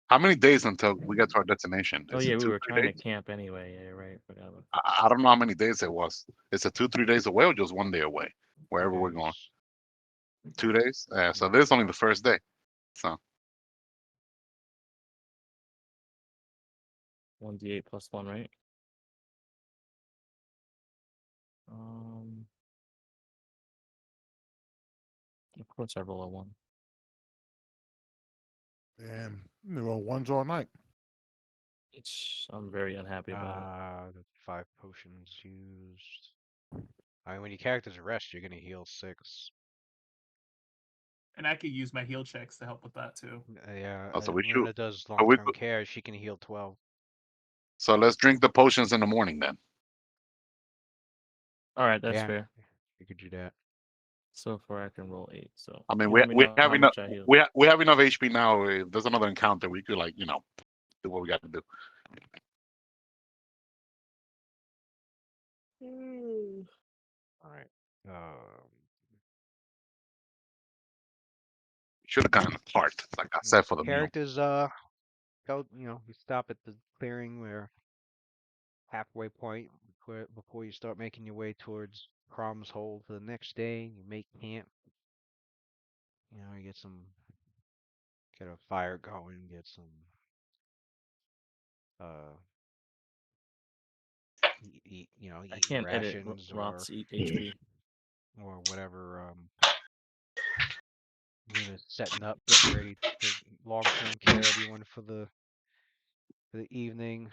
How many days until we get to our destination? Oh Is yeah, it we two, were 3 trying to days? camp anyway. Yeah, right. Forgot about I don't know how many days it was. Is it 2, 3 days away or just 1 day away? Wherever we're going. 2 days? So this is only the first day. So 1d8 plus 1, right? Of course I roll a 1. Damn, you roll ones all night. I'm very unhappy about it. The 5 potions used. I mean, when your character's rest, you're gonna heal 6. And I could use my heal checks to help with that too. Yeah, Oh, so we should. Luna does So, we, long-term care. She can heal 12. so let's drink the potions in the morning then. All right, that's Yeah, fair. you could do that. So far I can roll 8. So I mean, you we let me we know have how enough. much I heal. We have enough HP now. If there's another encounter, we could do what we got to do. All right. Should have gotten a part, like I said, for the meal. Characters, go. You stop at the clearing where halfway point before you start making your way towards Cromm's Hold for the next day. You make camp. You get a fire going, get some eat I eat can't edit rations Roth's eat HP. or whatever. Luna's setting up, getting ready to long-term care everyone for the evening.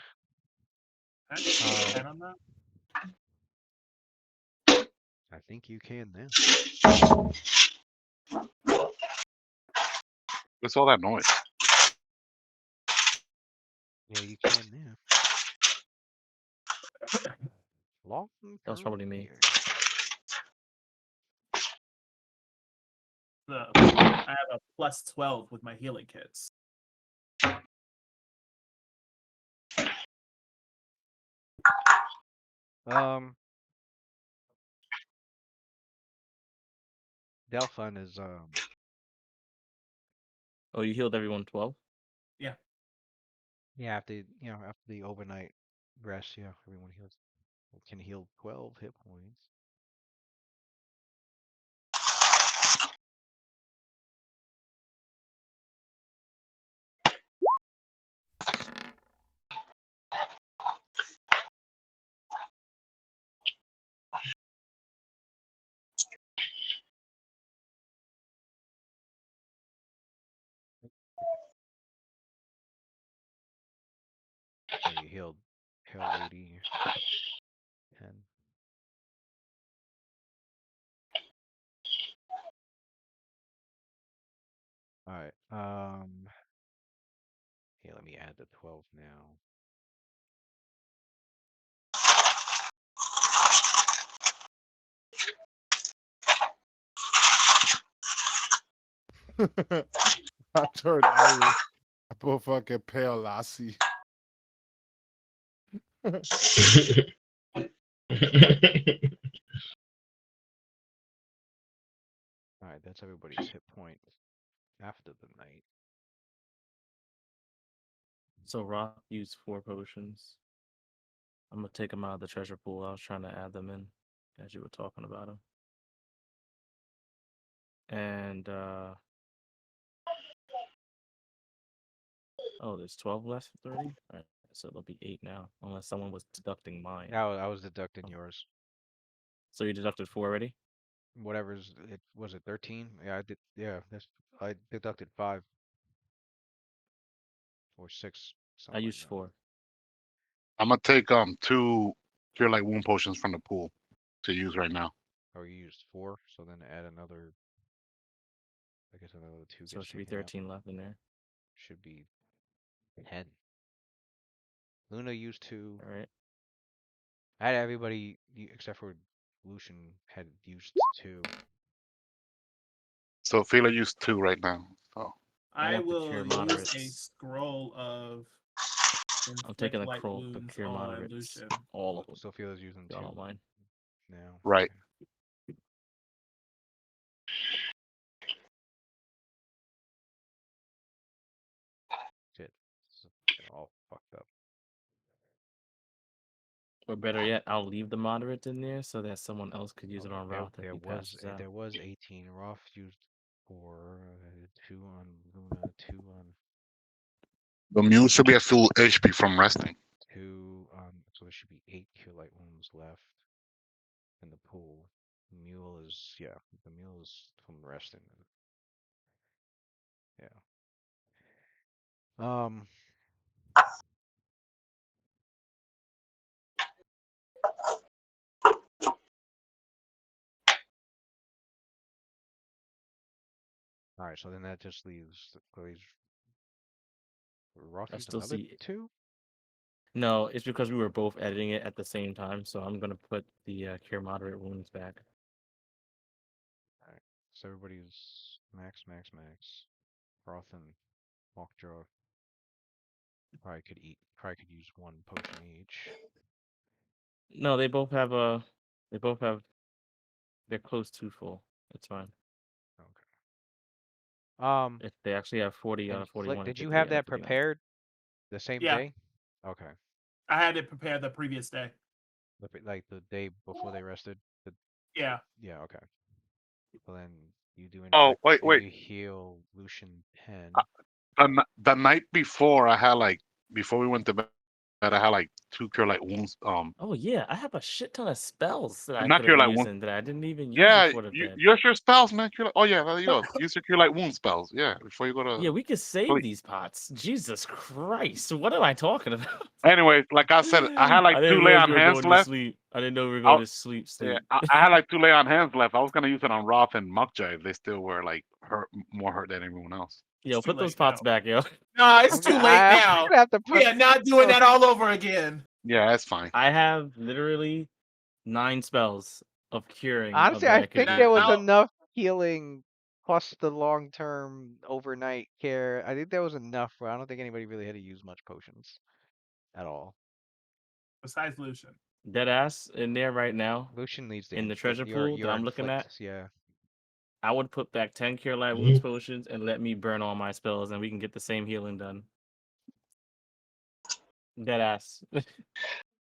Can I just 10 on that? I think you can now. What's all that noise? Yeah, you can now. Long-term That's probably me. care. I have a plus 12 with my healing kits. Delphine is Oh, you healed everyone 12? Yeah. yeah, after the overnight rest, yeah, everyone can heal 12 hit points. So you healed Pale Lady 10. All right. Here, let me add the 12 now. I turned Irish. I put fucking pale lassie. All right, that's everybody's hit points after the night. So Roth used 4 potions. I'm gonna take them out of the treasure pool. I was trying to add them in as you were talking about them. And oh, there's 12 less for 30? Alright, so there'll be 8 now, unless someone was deducting mine. Yeah, I was deducting yours. So you deducted 4 already? Whatever's it was it 13? Yeah, I did. Yeah, I deducted 5 or 6. I Something like used that. 4. I'm gonna take 2 cure light wound potions from the pool to use right now. Oh, you used 4, so then add another. I guess another 2 So it gets should be taken out. 13 left in there. Should be 10. Luna used 2. Alright. I had everybody except for Lucian had used 2. So Fila used 2 right now. So I want the will cure use a moderates. scroll of I'm inflict taking the light the wounds cure on moderates. Lucian. All of them. Sophia's using Y'all 2 don't mind. now. right. Shit. They're all fucked up. Or better yet, I'll leave the moderates in there so that someone else could use it on Roth if he passes out. There was 18. Roth used 4. 2 on Luna. 2 on. The mule should be at full HP from resting. 2. So there should be 8 cure light wounds left in the pool. Mule is the mule is from resting. Yeah. All right, so then that just leaves Roth I used still another see. 2? No, it's because we were both editing it at the same time, so I'm gonna put the cure moderate wounds back. All right, so everybody's max. Roth and Mockjaw probably could use 1 potion each. No, they both have a. They both have. They're close to full. It's fine. Okay. If they actually have 40 And out of 41. did you 58 have out of that 59. prepared the same Yeah. day? Okay. I had it prepared the previous day. Like the day before they rested? Yeah. Yeah, okay. Well, then you do Oh, infect wait, and wait. you heal Lucian 10. The night before, I had like before we went to bed, I had like 2 cure light wounds. Oh yeah, I have a shit ton of spells that I Not could have cure been light wounds. using that I didn't even use Yeah, before the bed. use your spells, man. Oh yeah, there you go. Use your cure light wound spells. Yeah, before you go to Yeah, we could save sleep. these pots. Jesus Christ, what am I talking about? Anyway, like I said, I had like I 2 didn't lay realize on we were hands going to left. sleep. I didn't know we were I, going to sleep. yeah, Sleep. I had like 2 lay on hands left. I was gonna use it on Roth and Mukja if they still were like more hurt than everyone else. Yo, It's too put those late pots now. back, yo. No, it's too late I'm now. gonna have to We put. are not doing that all over again. Yeah, that's fine. I have literally 9 spells of curing Honestly, that I I could think there use. was Now- enough healing plus the long-term overnight care. I think there was enough where I don't think anybody really had to use much potions at all. Besides Lucian. Dead ass in there right now. Lucian needs the In the inflict. treasure pool that I'm looking at? Yeah. I would put back 10 cure light wounds potions and let me burn all my spells, and we can get the same healing done. Dead ass.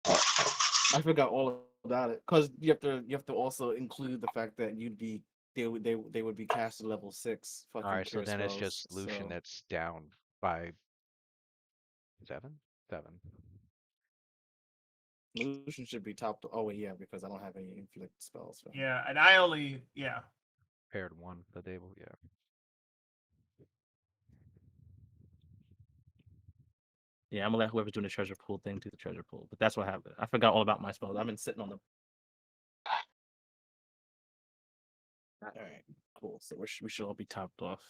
I forgot all about it because you have to also include the fact that they would be cast at level 6. All right, so cure then it's spells, just Lucian so- that's down by 7. Lucian should be top. Oh wait, yeah, because I don't have any inflict spells. So. Yeah, and I only Paired 1 the day. Yeah. Yeah, I'm gonna let whoever's doing the treasure pool thing do the treasure pool. But that's what happened. I forgot all about my spells. I've been sitting on them. All right, cool. So we should all be topped off,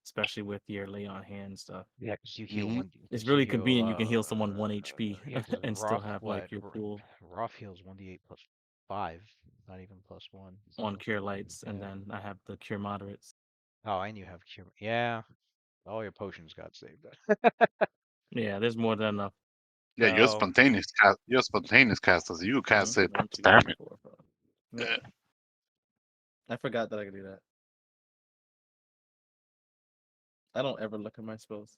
especially with your lay on hand stuff. Yeah, because you heal Mhm. 1. It's 'cause really you heal, convenient. You can heal someone 1 HP Yeah, 'cause and still Roth, have like your pool Roth heals 1d8 plus 5, not even plus 1. on So, cure lights, and yeah. then I have the cure moderates. Oh, and you have cure. Yeah, all your potions got saved. Yeah, there's more than enough. Yeah, you're So, spontaneous cast. You're spontaneous casters. You cast it. 1, 2, Damn 3, it. 4, 5. Yeah. I forgot that I could do that. I don't ever look at my spells.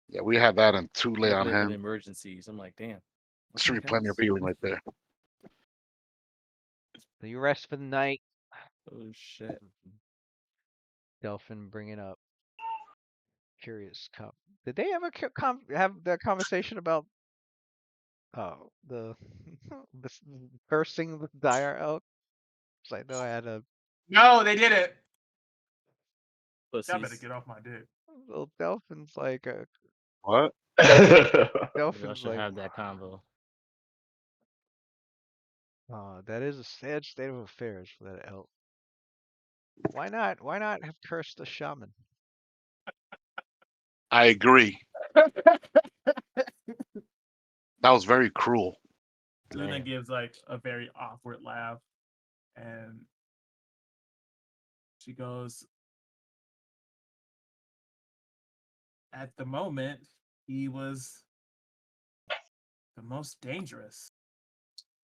Yeah, we had that in 2 I lay look on at it in hand. emergencies. I'm like, damn. what Should can be I plenty of cast? healing right there. so you rest for the night. Oh shit. Delphin bringing up curious cup. Did they ever have that conversation about the cursing the dire elk? 'Cause I know I had a No, they did it. Y'all better Pussies. get off my dick. little Delphin's like What? We all Delphin's should like have that convo. that is a sad state of affairs for that elk. Why not? Why not have cursed the shaman? I agree. That was very cruel. Luna Man. gives like a very awkward laugh, and she goes, "At the moment, he was the most dangerous,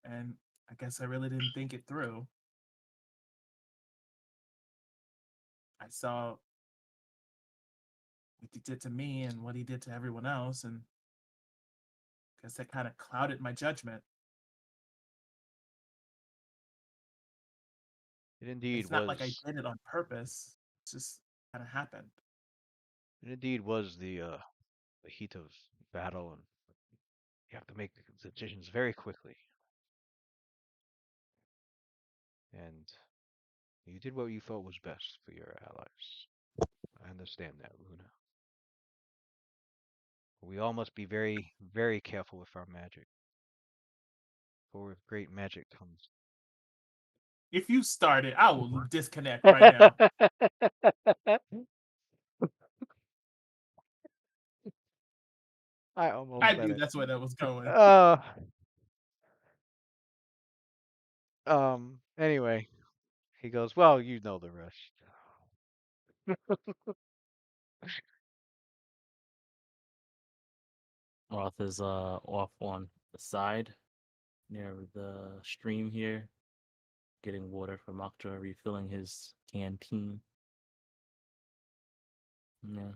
and I guess I really didn't think it through. I saw what he did to me and what he did to everyone else, and I guess that kind of clouded my judgment. It indeed It's not was. like I did it on purpose. It just kind of happened." It indeed was the heat of battle and You have to make decisions very quickly. And you did what you thought was best for your allies. I understand that, Luna. We all must be very, very careful with our magic. For with great magic comes. If you start it, I will disconnect right now. I almost I said knew it. that's where that was going. Anyway, he goes, well, you know the rest. Roth is off on the side near the stream here, getting water from Octa, refilling his canteen. Yeah.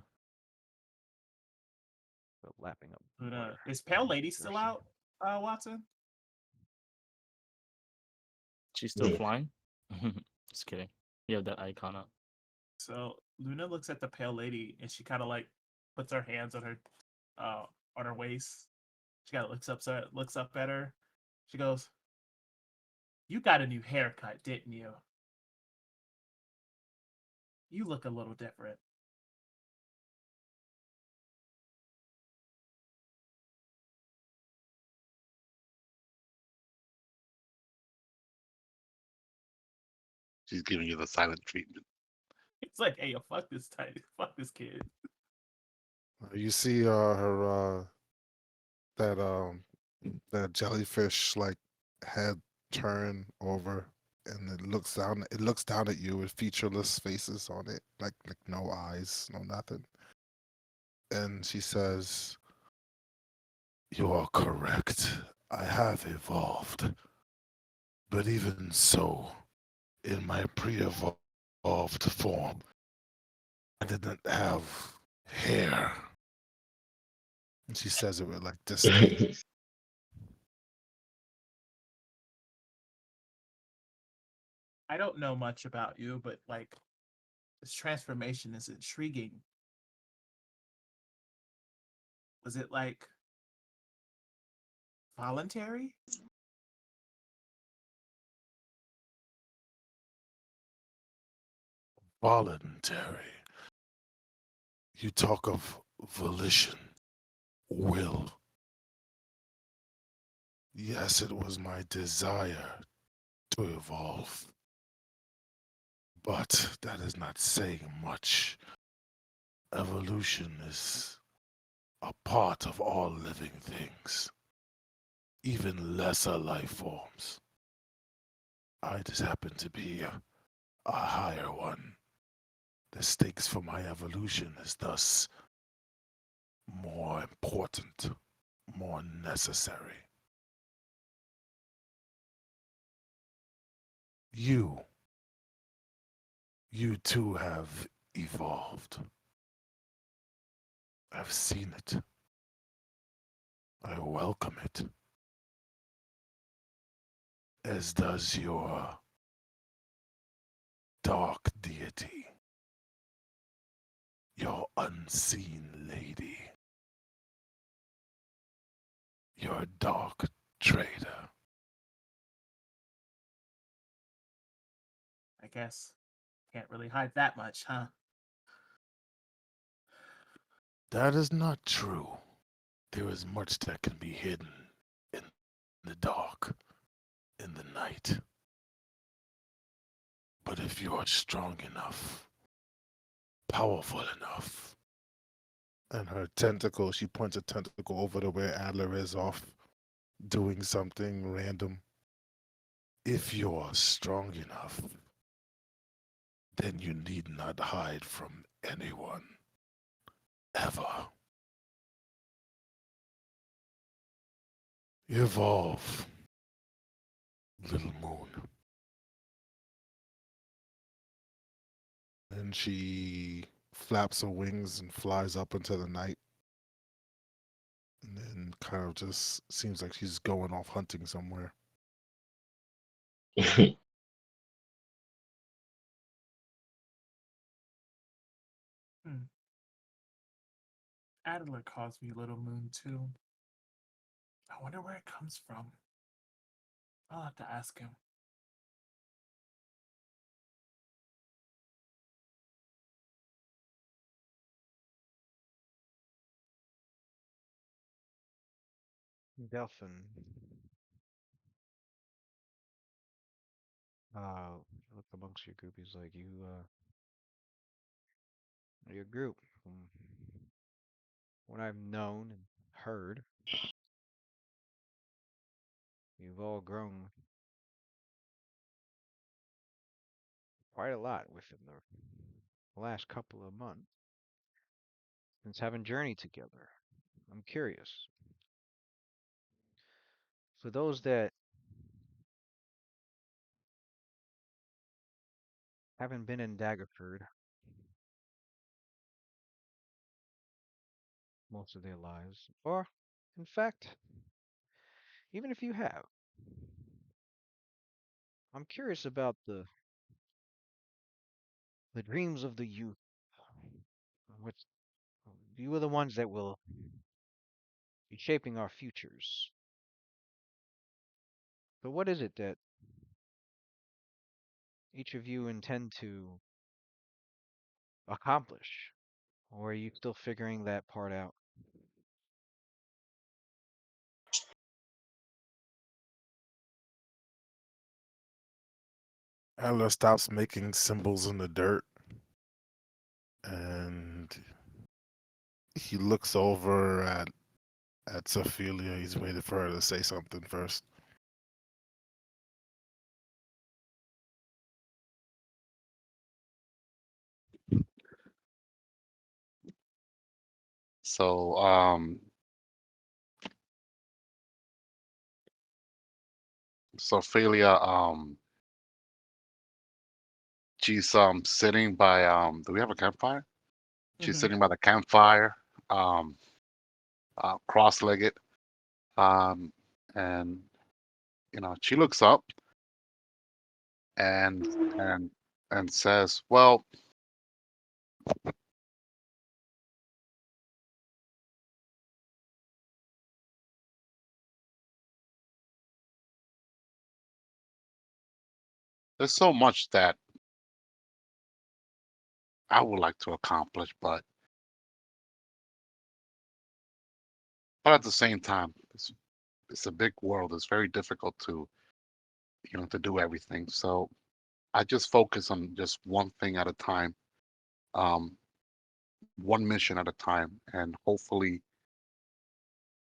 But lapping up Luna, water. is Pale Lady still Thirsty. out, Watson? She's still Yeah. flying? Just kidding. You have that icon up. So Luna looks at the Pale Lady and she kind of like puts her hands on her waist. She kind of looks up at her. She goes, "You got a new haircut, didn't you? You look a little different." She's giving you the silent treatment. It's like, hey, yo, fuck this kid. You see her that jellyfish like head turn over and it looks down at you with featureless faces on it, like no eyes, no nothing. And she says, "You are correct. I have evolved. But even so, in my pre-evolved form, I didn't have hair." And she says it with like disdain. I don't know much about you, but like this transformation is intriguing. Was it like voluntary? Voluntary. You talk of volition, will. Yes, it was my desire to evolve. But that is not saying much. Evolution is a part of all living things, even lesser life forms. I just happen to be a higher one. The stakes for my evolution is thus more important, more necessary. You, you too have evolved. I've seen it. I welcome it. As does your dark deity, your unseen lady, your dark trader. I guess can't really hide that much, huh? That is not true. There is much that can be hidden in the dark, in the night. But if you are strong enough, powerful enough, and her tentacle, she points a tentacle over to where Adler is off doing something random. If you are strong enough, then you need not hide from anyone. Ever. Evolve, little moon. And she flaps her wings and flies up into the night. And then kind of just seems like she's going off hunting somewhere. Hmm. Adler calls me Little Moon too. I wonder where it comes from. I'll have to ask him. Delphin. Look amongst your group. He's like, your group. From what I've known and heard, you've all grown quite a lot within the last couple of months since having journeyed together. I'm curious. For those that haven't been in Daggerford most of their lives, or in fact, even if you have, I'm curious about the dreams of the youth. Which you are the ones that will be shaping our futures. But what is it that each of you intend to accomplish? Or are you still figuring that part out? Adler stops making symbols in the dirt and he looks over at Sophia. He's waiting for her to say something first. So, Sophia, she's sitting by do we have a campfire? She's Mm-hmm. sitting by the campfire, um, cross-legged, um, and she looks up and and and says, "Well, there's so much that I would like to accomplish, but at the same time, it's a big world. It's very difficult to do everything. So I just focus on just one thing at a time, um, one mission at a time, and hopefully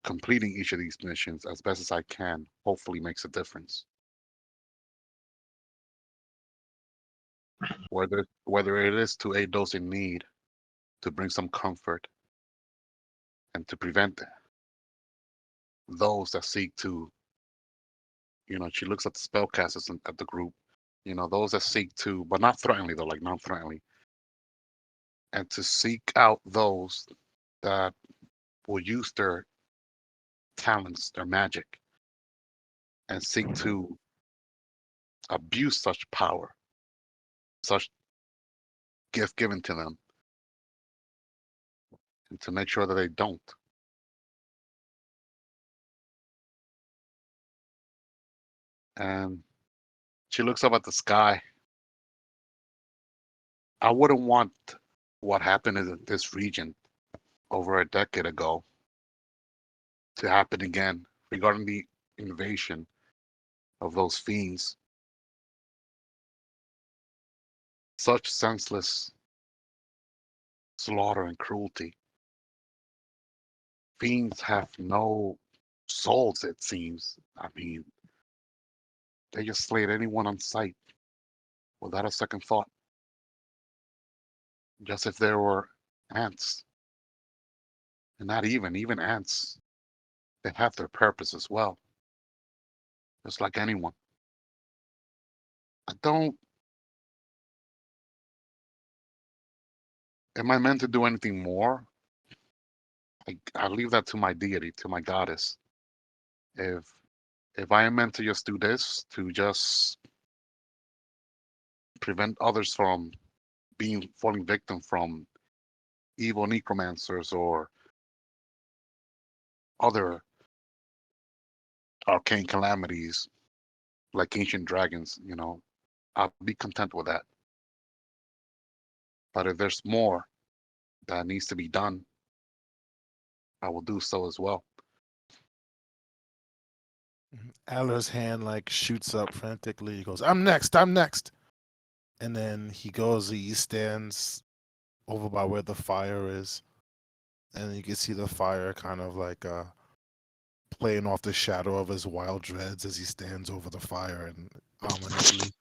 completing each of these missions as best as I can hopefully makes a difference. Whether it is to aid those in need, to bring some comfort, and to prevent those that seek to, she looks at the spellcasters and at the group, those that seek to, but not threateningly though, like non-threateningly, and to seek out those that will use their talents, their magic, and seek to abuse such power, such gift given to them, and to make sure that they don't. And she looks up at the sky. I wouldn't want what happened in this region over a decade ago to happen again regarding the invasion of those fiends. Such senseless slaughter and cruelty. Fiends have no souls, it seems. I mean, they just slayed anyone on sight without a second thought. Just if there were ants, and not even ants, they have their purpose as well, just like anyone. I don't. Am I meant to do anything more? I leave that to my deity, to my goddess. If if I am meant to just do this, to just prevent others from falling victim from evil necromancers or other arcane calamities like ancient dragons. I'll be content with that. But if there's more that needs to be done, I will do so as well. Adler's hand like shoots up frantically. He goes, "I'm next. I'm next." And then he stands over by where the fire is, and you can see the fire kind of like playing off the shadow of his wild dreads as he stands over the fire and ominously.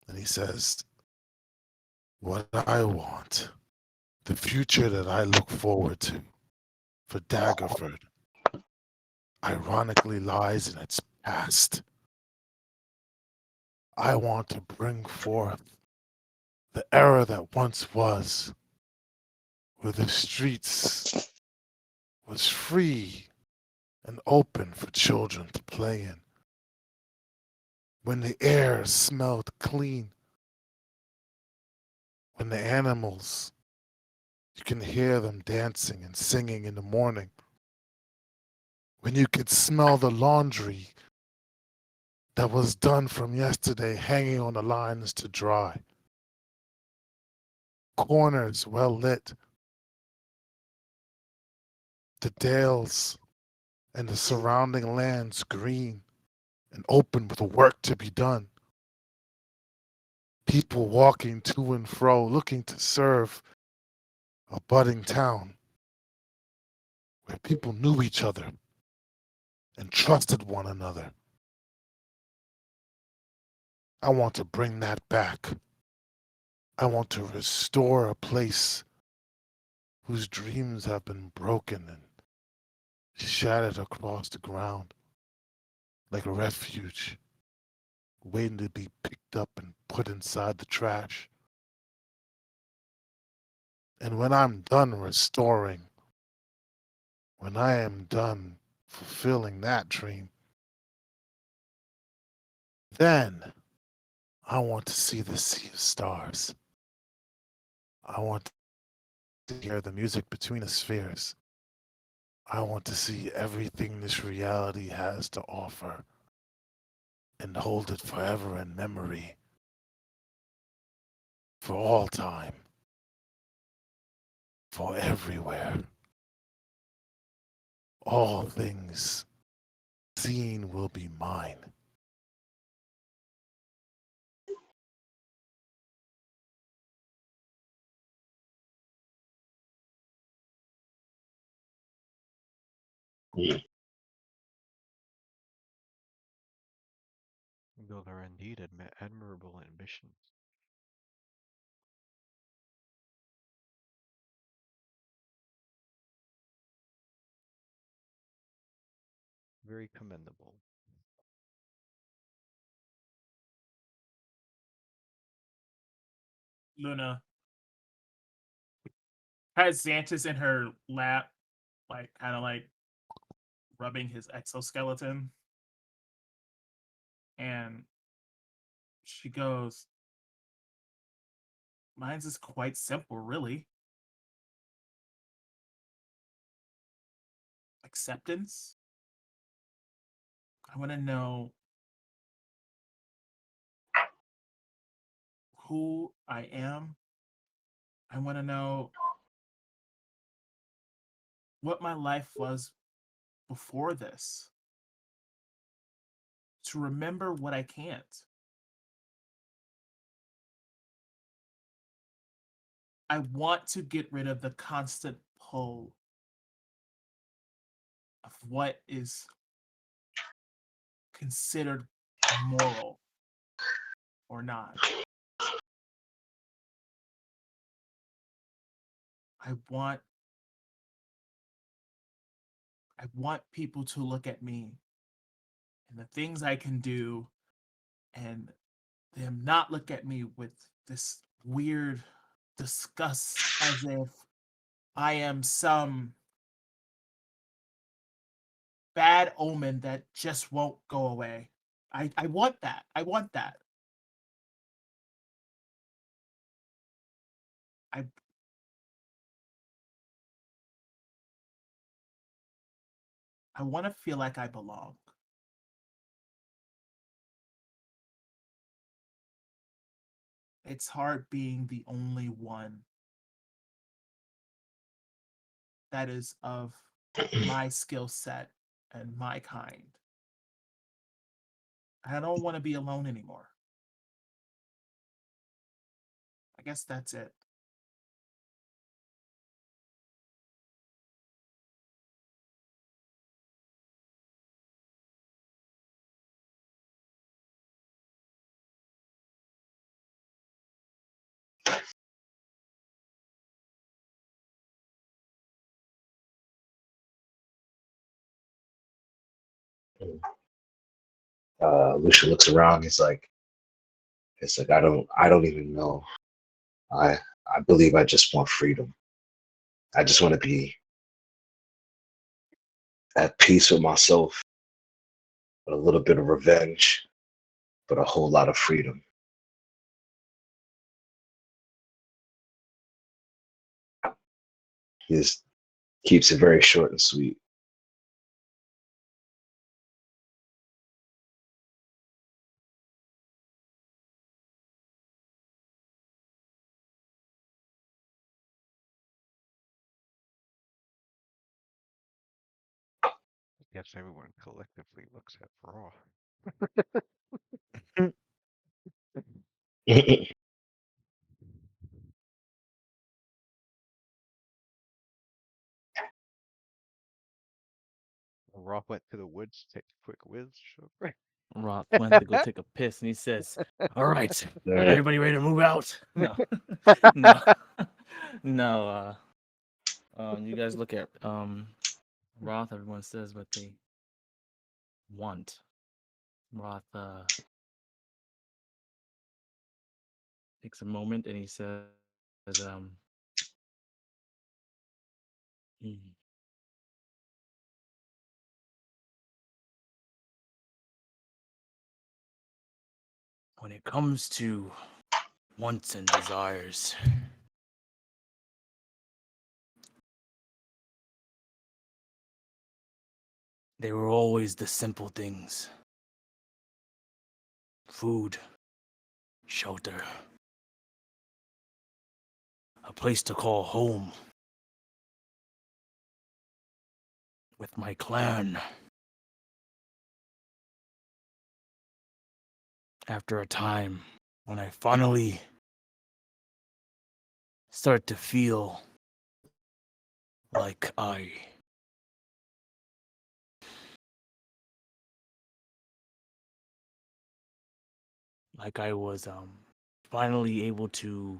And he says, "What I want, the future that I look forward to for Daggerford, ironically lies in its past. I want to bring forth the era that once was, where the streets was free and open for children to play in, when the air smelled clean, when the animals, you can hear them dancing and singing in the morning, when you could smell the laundry that was done from yesterday hanging on the lines to dry, corners well lit, the dales and the surrounding lands green and open with work to be done. People walking to and fro, looking to serve a budding town where people knew each other and trusted one another. I want to bring that back. I want to restore a place whose dreams have been broken and shattered across the ground like a refuge, waiting to be picked up and put inside the trash. And when I'm done restoring, when I am done fulfilling that dream, then I want to see the sea of stars. I want to hear the music between the spheres. I want to see everything this reality has to offer and hold it forever in memory for all time, for everywhere. All things seen will be mine. Yeah. Those are indeed admirable ambitions. Very commendable. Luna has Xantus in her lap, like kind of like rubbing his exoskeleton. And she goes, "Mine's is quite simple, really. Acceptance. I want to know who I am. I want to know what my life was before this. To remember what I can't. I want to get rid of the constant pull of what is considered moral or not. I want I want people to look at me and the things I can do and them not look at me with this weird disgust as if I am some bad omen that just won't go away. I want that. I want that. I I want to feel like I belong. It's hard being the only one that is of my skill set and my kind. I don't want to be alone anymore. I guess that's it. Lucia looks around. It's like I don't even know. I I believe I just want freedom. I just want to be at peace with myself, with a little bit of revenge, but a whole lot of freedom. He just keeps it very short and sweet. Yes, everyone collectively looks at Raw. Raw went to the woods to take a quick whiz. Sure. Rock went to go take a piss, and he says, "All right, Alright. everybody ready to move out?" No, no, no. You guys look at Roth. Everyone says what they want. Roth takes a moment and he says, "Hmm, when it comes to wants and desires, they were always the simple things: food, shelter, a place to call home with my clan." After a time, when I finally start to feel like I was finally able to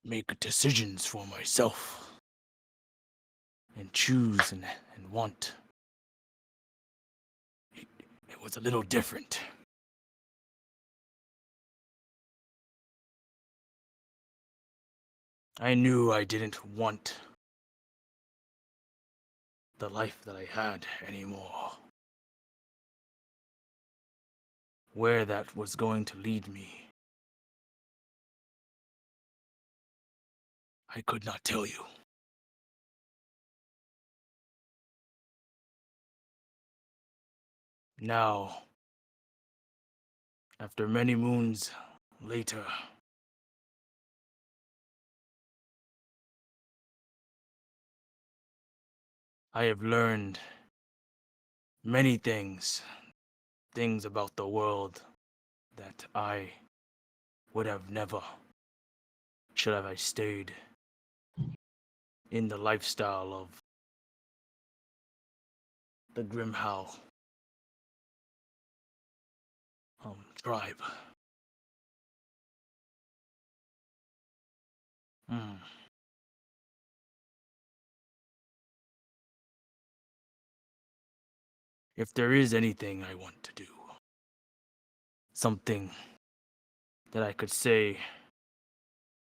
make decisions for myself and choose and want. It was a little different. I knew I didn't want the life that I had anymore. Where that was going to lead me, I could not tell you. Now, after many moons later, I have learned many things about the world that I would have never, should have I stayed in the lifestyle of the Grimhow tribe. Hmm. If there is anything I want to do, something that I could say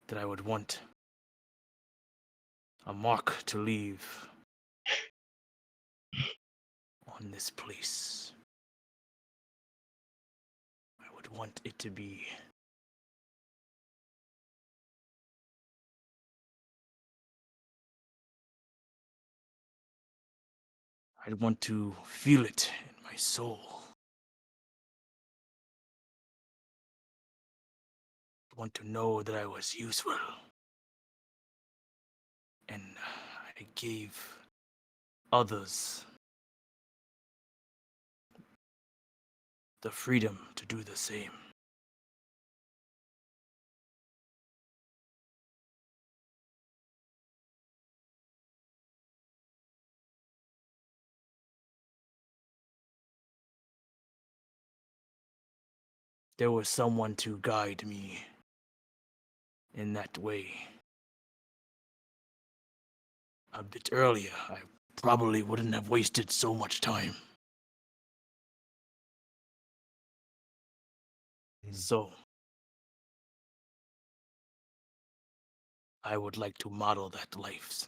that I would want a mark to leave on this place, I would want it to be I'd want to feel it in my soul. want to know that I was useful. And I gave others the freedom to do the same. There was someone to guide me in that way. A bit earlier, I probably wouldn't have wasted so much time. So, I would like to model that life.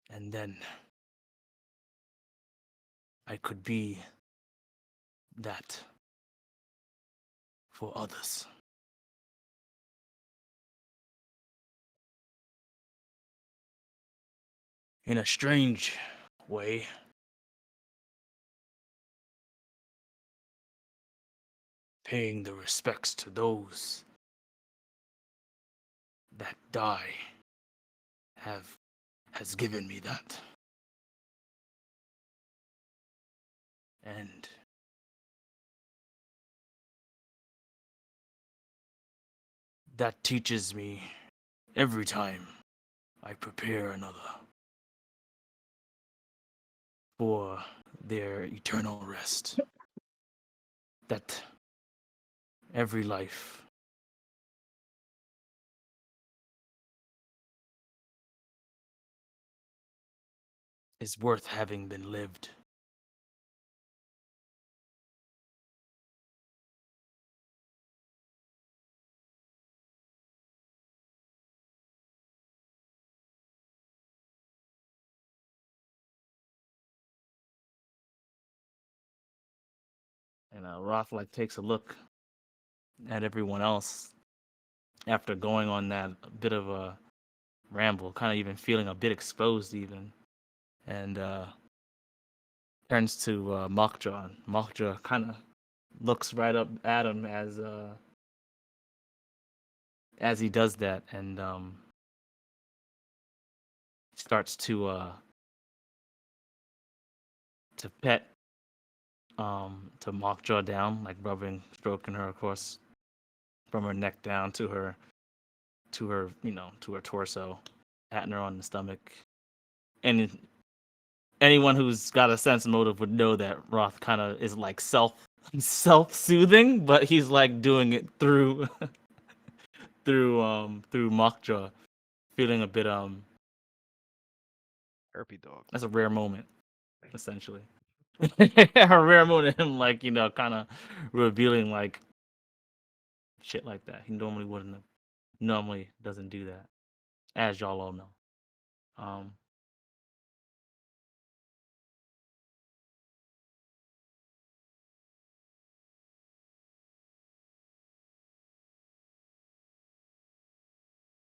And then I could be that for others. In a strange way, paying the respects to those that die has given me that. And that teaches me every time I prepare another for their eternal rest. That every life is worth having been lived. And Roth like takes a look at everyone else after going on that bit of a ramble, kind of even feeling a bit exposed even, and turns to Mokja. And Mokja kind of looks right up at him as he does that, and starts to pet to Mokja down, like rubbing, stroking her, of course, from her neck down to her to her torso, patting her on the stomach. And anyone who's got a sense motive would know that Roth kind of is like self-soothing, but he's like doing it through through Mokja, feeling a bit Herpy dog. that's a rare moment, essentially. A rare moment, him like kind of revealing like shit like that. He normally doesn't do that, as y'all all know. Um,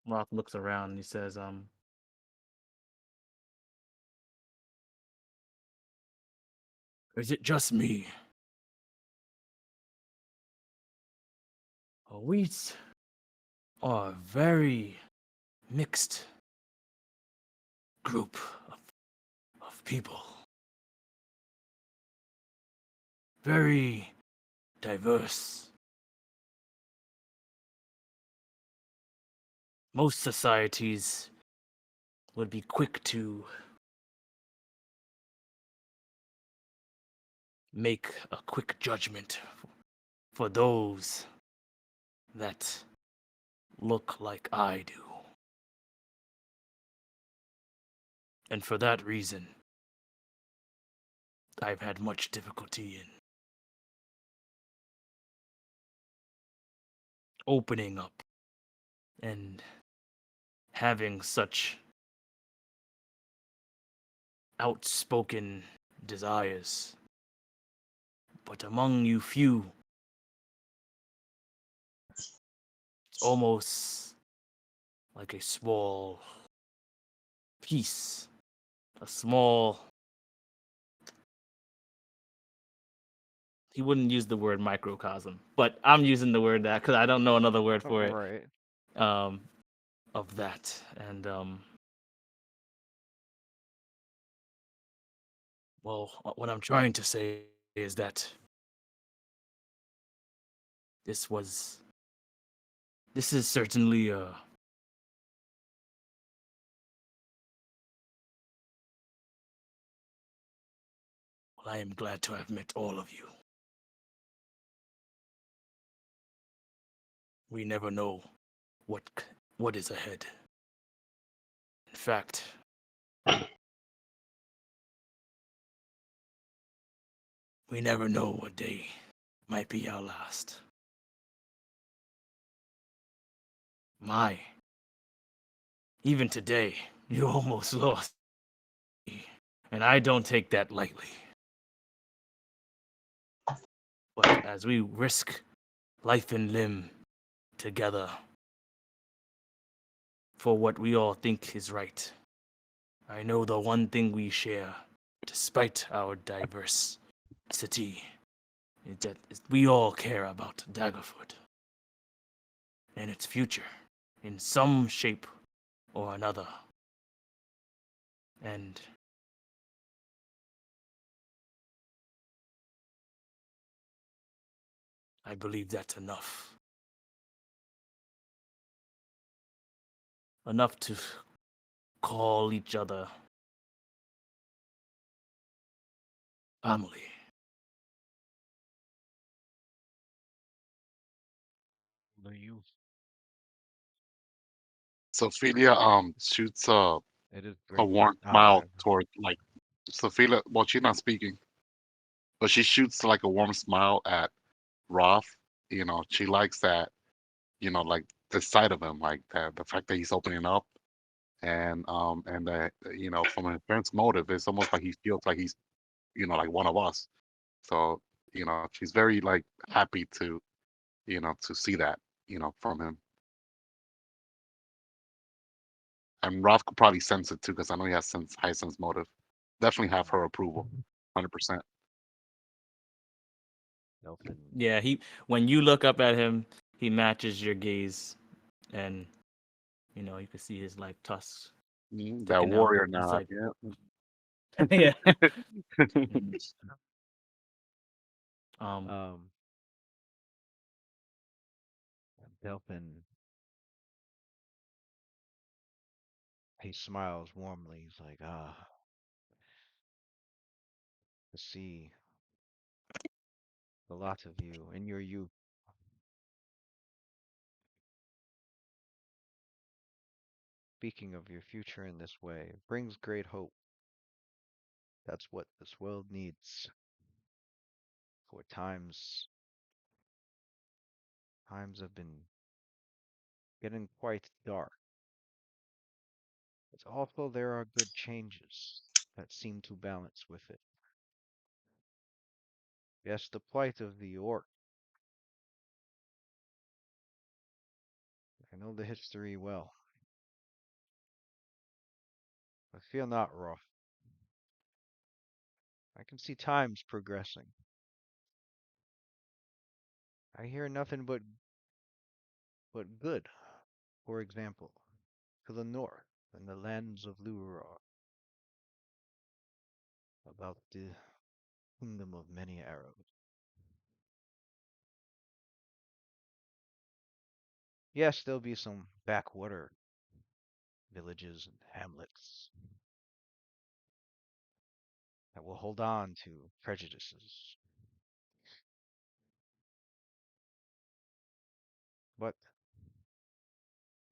Roth looks around and he says, "Is it just me? We are a very mixed group of people. Very diverse. Most societies would be quick to make a quick judgment for those that look like I do. And for that reason, I've had much difficulty in opening up and having such outspoken desires. But among you few, it's almost like a small piece, a small he wouldn't use the word microcosm, but I'm using the word that because I don't know another word for it. Right. Um, of that, and well, what I'm trying to say is that this was this is certainly well, I am glad to have met all of you. We never know what is ahead. In fact, we never know what day might be our last. My, even today, you almost lost me, and I don't take that lightly. But as we risk life and limb together for what we all think is right, I know the one thing we share, despite our diversity, is that we all care about Daggerfoot and its future in some shape or another. And I believe that's enough. Enough to call each other family. The you. Sophia shoots It is a great. warm Oh, smile God. toward like Sophia. Well, she's not speaking, but she shoots like a warm smile at Roth. You know, she likes that. You know, like the sight of him, like that, the fact that he's opening up, and that you know, from a parent's motive, it's almost like he feels like he's like one of us. So she's very like happy to to see that from him. And Roth could probably sense it too, because I know he has high sense motive. Definitely have her approval, 100%. Delphin. Yeah, he when you look up at him, he matches your gaze, and you can see his like tusks That sticking out. warrior He's nod, like, yeah. yeah. And, um, Um, Delphin. He smiles warmly. He's like, to see the lot of you in your youth speaking of your future in this way brings great hope. That's what this world needs. For times have been getting quite dark. But also there are good changes that seem to balance with it. Yes, the plight of the orc. I know the history well. I feel not rough. I can see times progressing. I hear nothing but good. For example, to the north and the lands of Luror, about the kingdom of many arrows. Yes, there'll be some backwater villages and hamlets that will hold on to prejudices. But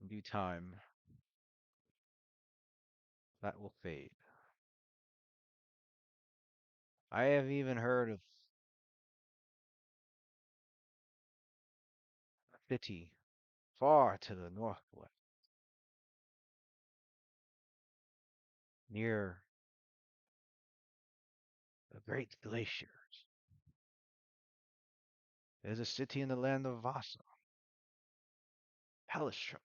in due time, that will fade. I have even heard of a city far to the northwest, near the great glaciers. There's a city in the land of Vasa, Palistruck,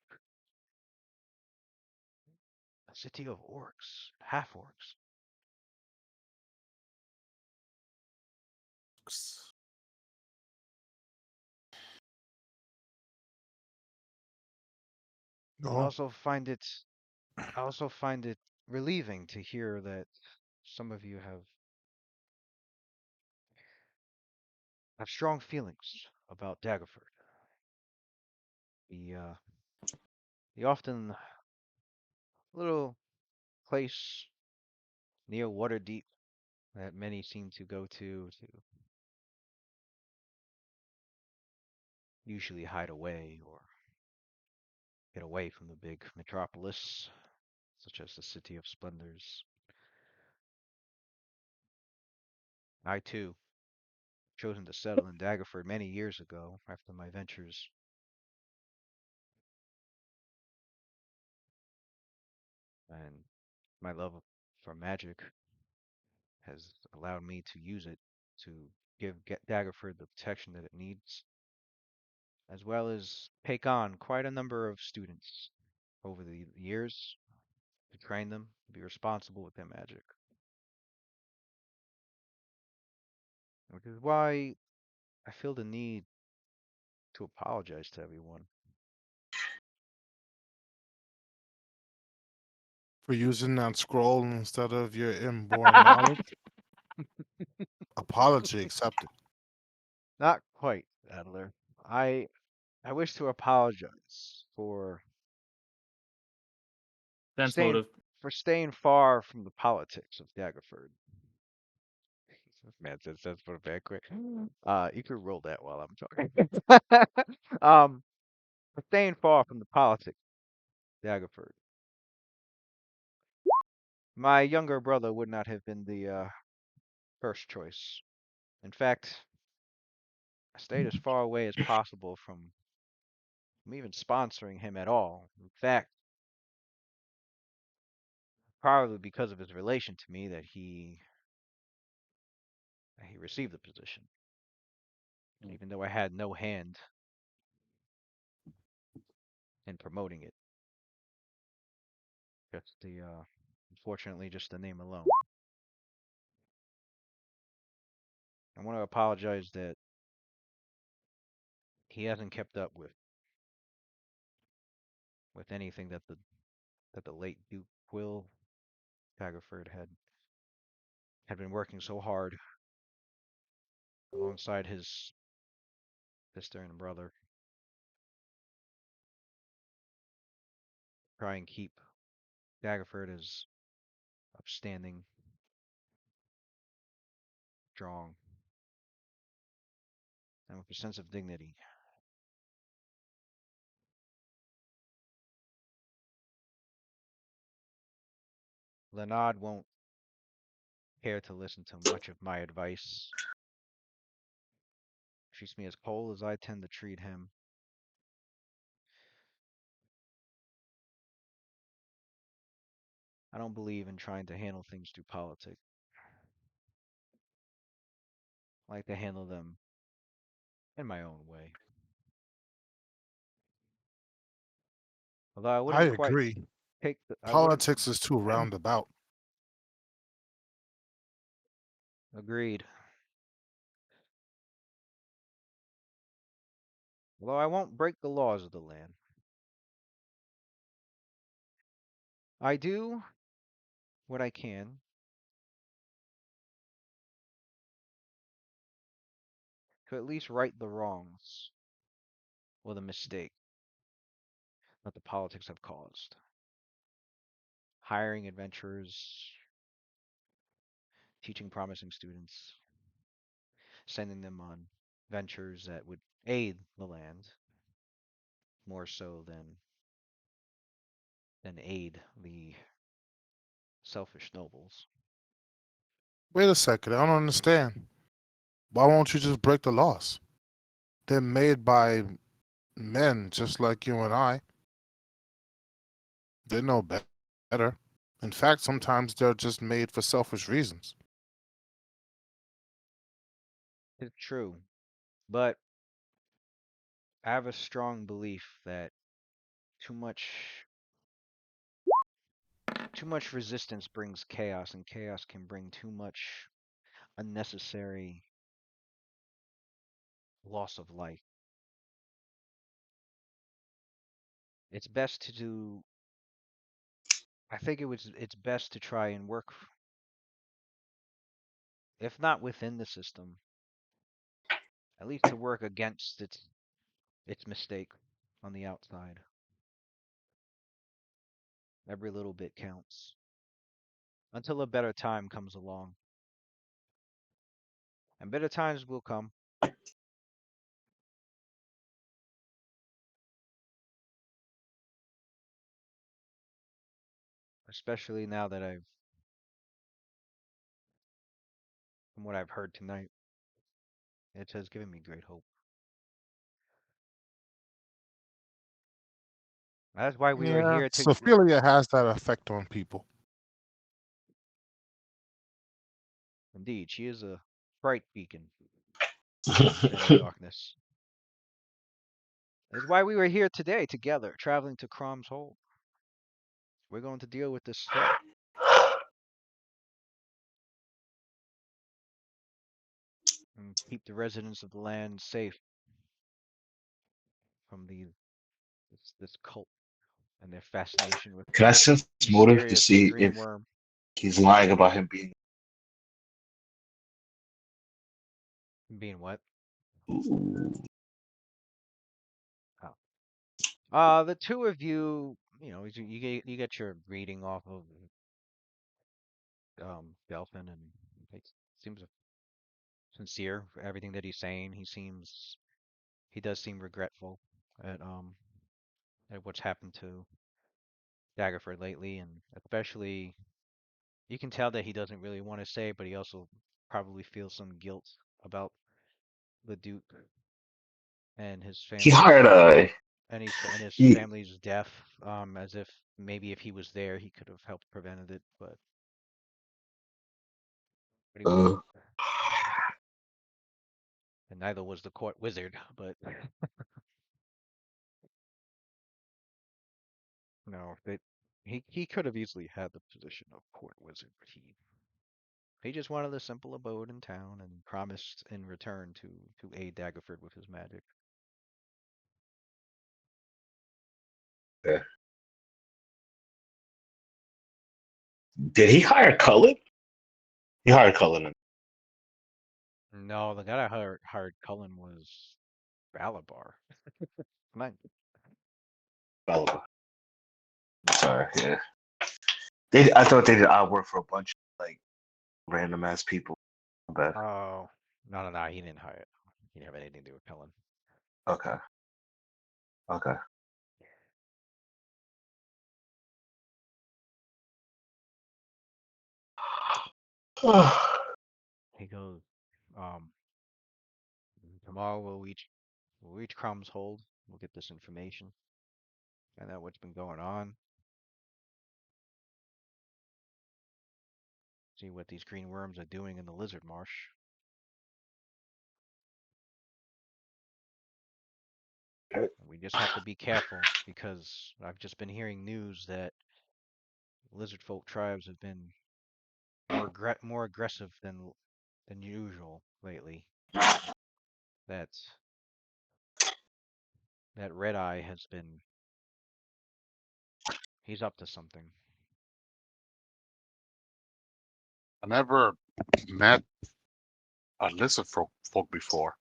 a city of orcs, half orcs. I No. also find it I also find it relieving to hear that some of you have strong feelings about Daggerford. The the often little place near Waterdeep that many seem to go to usually hide away or get away from the big metropolis, such as the City of Splendors. I too chosen to settle in Daggerford many years ago after my ventures, and my love for magic has allowed me to use it to get Daggerford the protection that it needs, as well as take on quite a number of students over the years to train them to be responsible with their magic. Which is why I feel the need to apologize to everyone. For using that scroll instead of your inborn knowledge. Apology accepted. Not quite, Adler. I I wish to apologize Sense staying motive. for staying far from the politics of Daggerford. Man says that's for a banquet. You could roll that while I'm talking. um, for staying far from the politics of Daggerford. My younger brother would not have been the first choice. In fact, I stayed as far away as possible from even sponsoring him at all. In fact, probably because of his relation to me that he received the position, even though I had no hand in promoting it. Just the unfortunately just the name alone. I want to apologize that he hasn't kept up with anything that the late Duke Will Daggerford had been working so hard alongside his sister and brother, try and keep Daggerford as upstanding, strong, and with a sense of dignity. Leonard won't care to listen to much of my advice. Treats me as cold as I tend to treat him. I don't believe in trying to handle things through politics. I like to handle them in my own way. Although I I wouldn't quite agree. take the, I wouldn't Politics is too roundabout. agreed. Although I won't break the laws of the land. I do what I can to at least right the wrongs or the mistake that the politics have caused. Hiring adventurers, teaching promising students, sending them on ventures that would aid the land more so than aid the selfish nobles. Wait a second, I don't understand. Why won't you just break the laws? They're made by men just like you and I. They know better. In fact, sometimes they're just made for selfish reasons. It's true, but I have a strong belief that too much too much resistance brings chaos, and chaos can bring too much unnecessary loss of life. it's best to do. I think it's best to try and work, if not within the system, at least to work against its mistake on the outside. Every little bit counts until a better time comes along, and better times will come. Especially now that from what I've heard tonight, it has given me great hope. That's why we are Yeah, here to. Sophia has that effect on people. Indeed, she is a bright beacon in the inner darkness. That's why we were here today together, traveling to Cromm's Hold. We're going to deal with this threat and keep the residents of the land safe from this cult and their fascination with Can I sense his motive to mysterious see green if worm. he's lying about him being? Being what? Ooh. Oh. The two of you, you get your reading off of Delphin, and it seems sincere for everything that he's saying. He does seem regretful at what's happened to Daggerford lately, and especially you can tell that he doesn't really want to say, but he also probably feels some guilt about the Duke and his He family's hired a and his he. family's death, as if maybe if he was there, he could have helped prevented it, but he Uh, wasn't, and neither was the court wizard. But no, that he could have easily had the position of court wizard, but he just wanted a simple abode in town and promised in return to aid Daggerford with his magic. yeah. Did he hire Cullen? He hired Cullen. No, the guy that hired Cullen was Balabar. Come Oh, sorry. Yeah. I thought they did odd work for a bunch of like random ass people. But Oh, no, he didn't hire it. He didn't have anything to do with Cullen. okay. Okay. He goes, um, tomorrow we'll reach Crumb's Hold. We'll get this information. Find out what's been going on. See what these green worms are doing in the lizard marsh. We just have to be careful because I've just been hearing news that lizard folk tribes have been more aggressive than usual lately. That that Red Eye has been he's up to something. I never met a lizard folk before.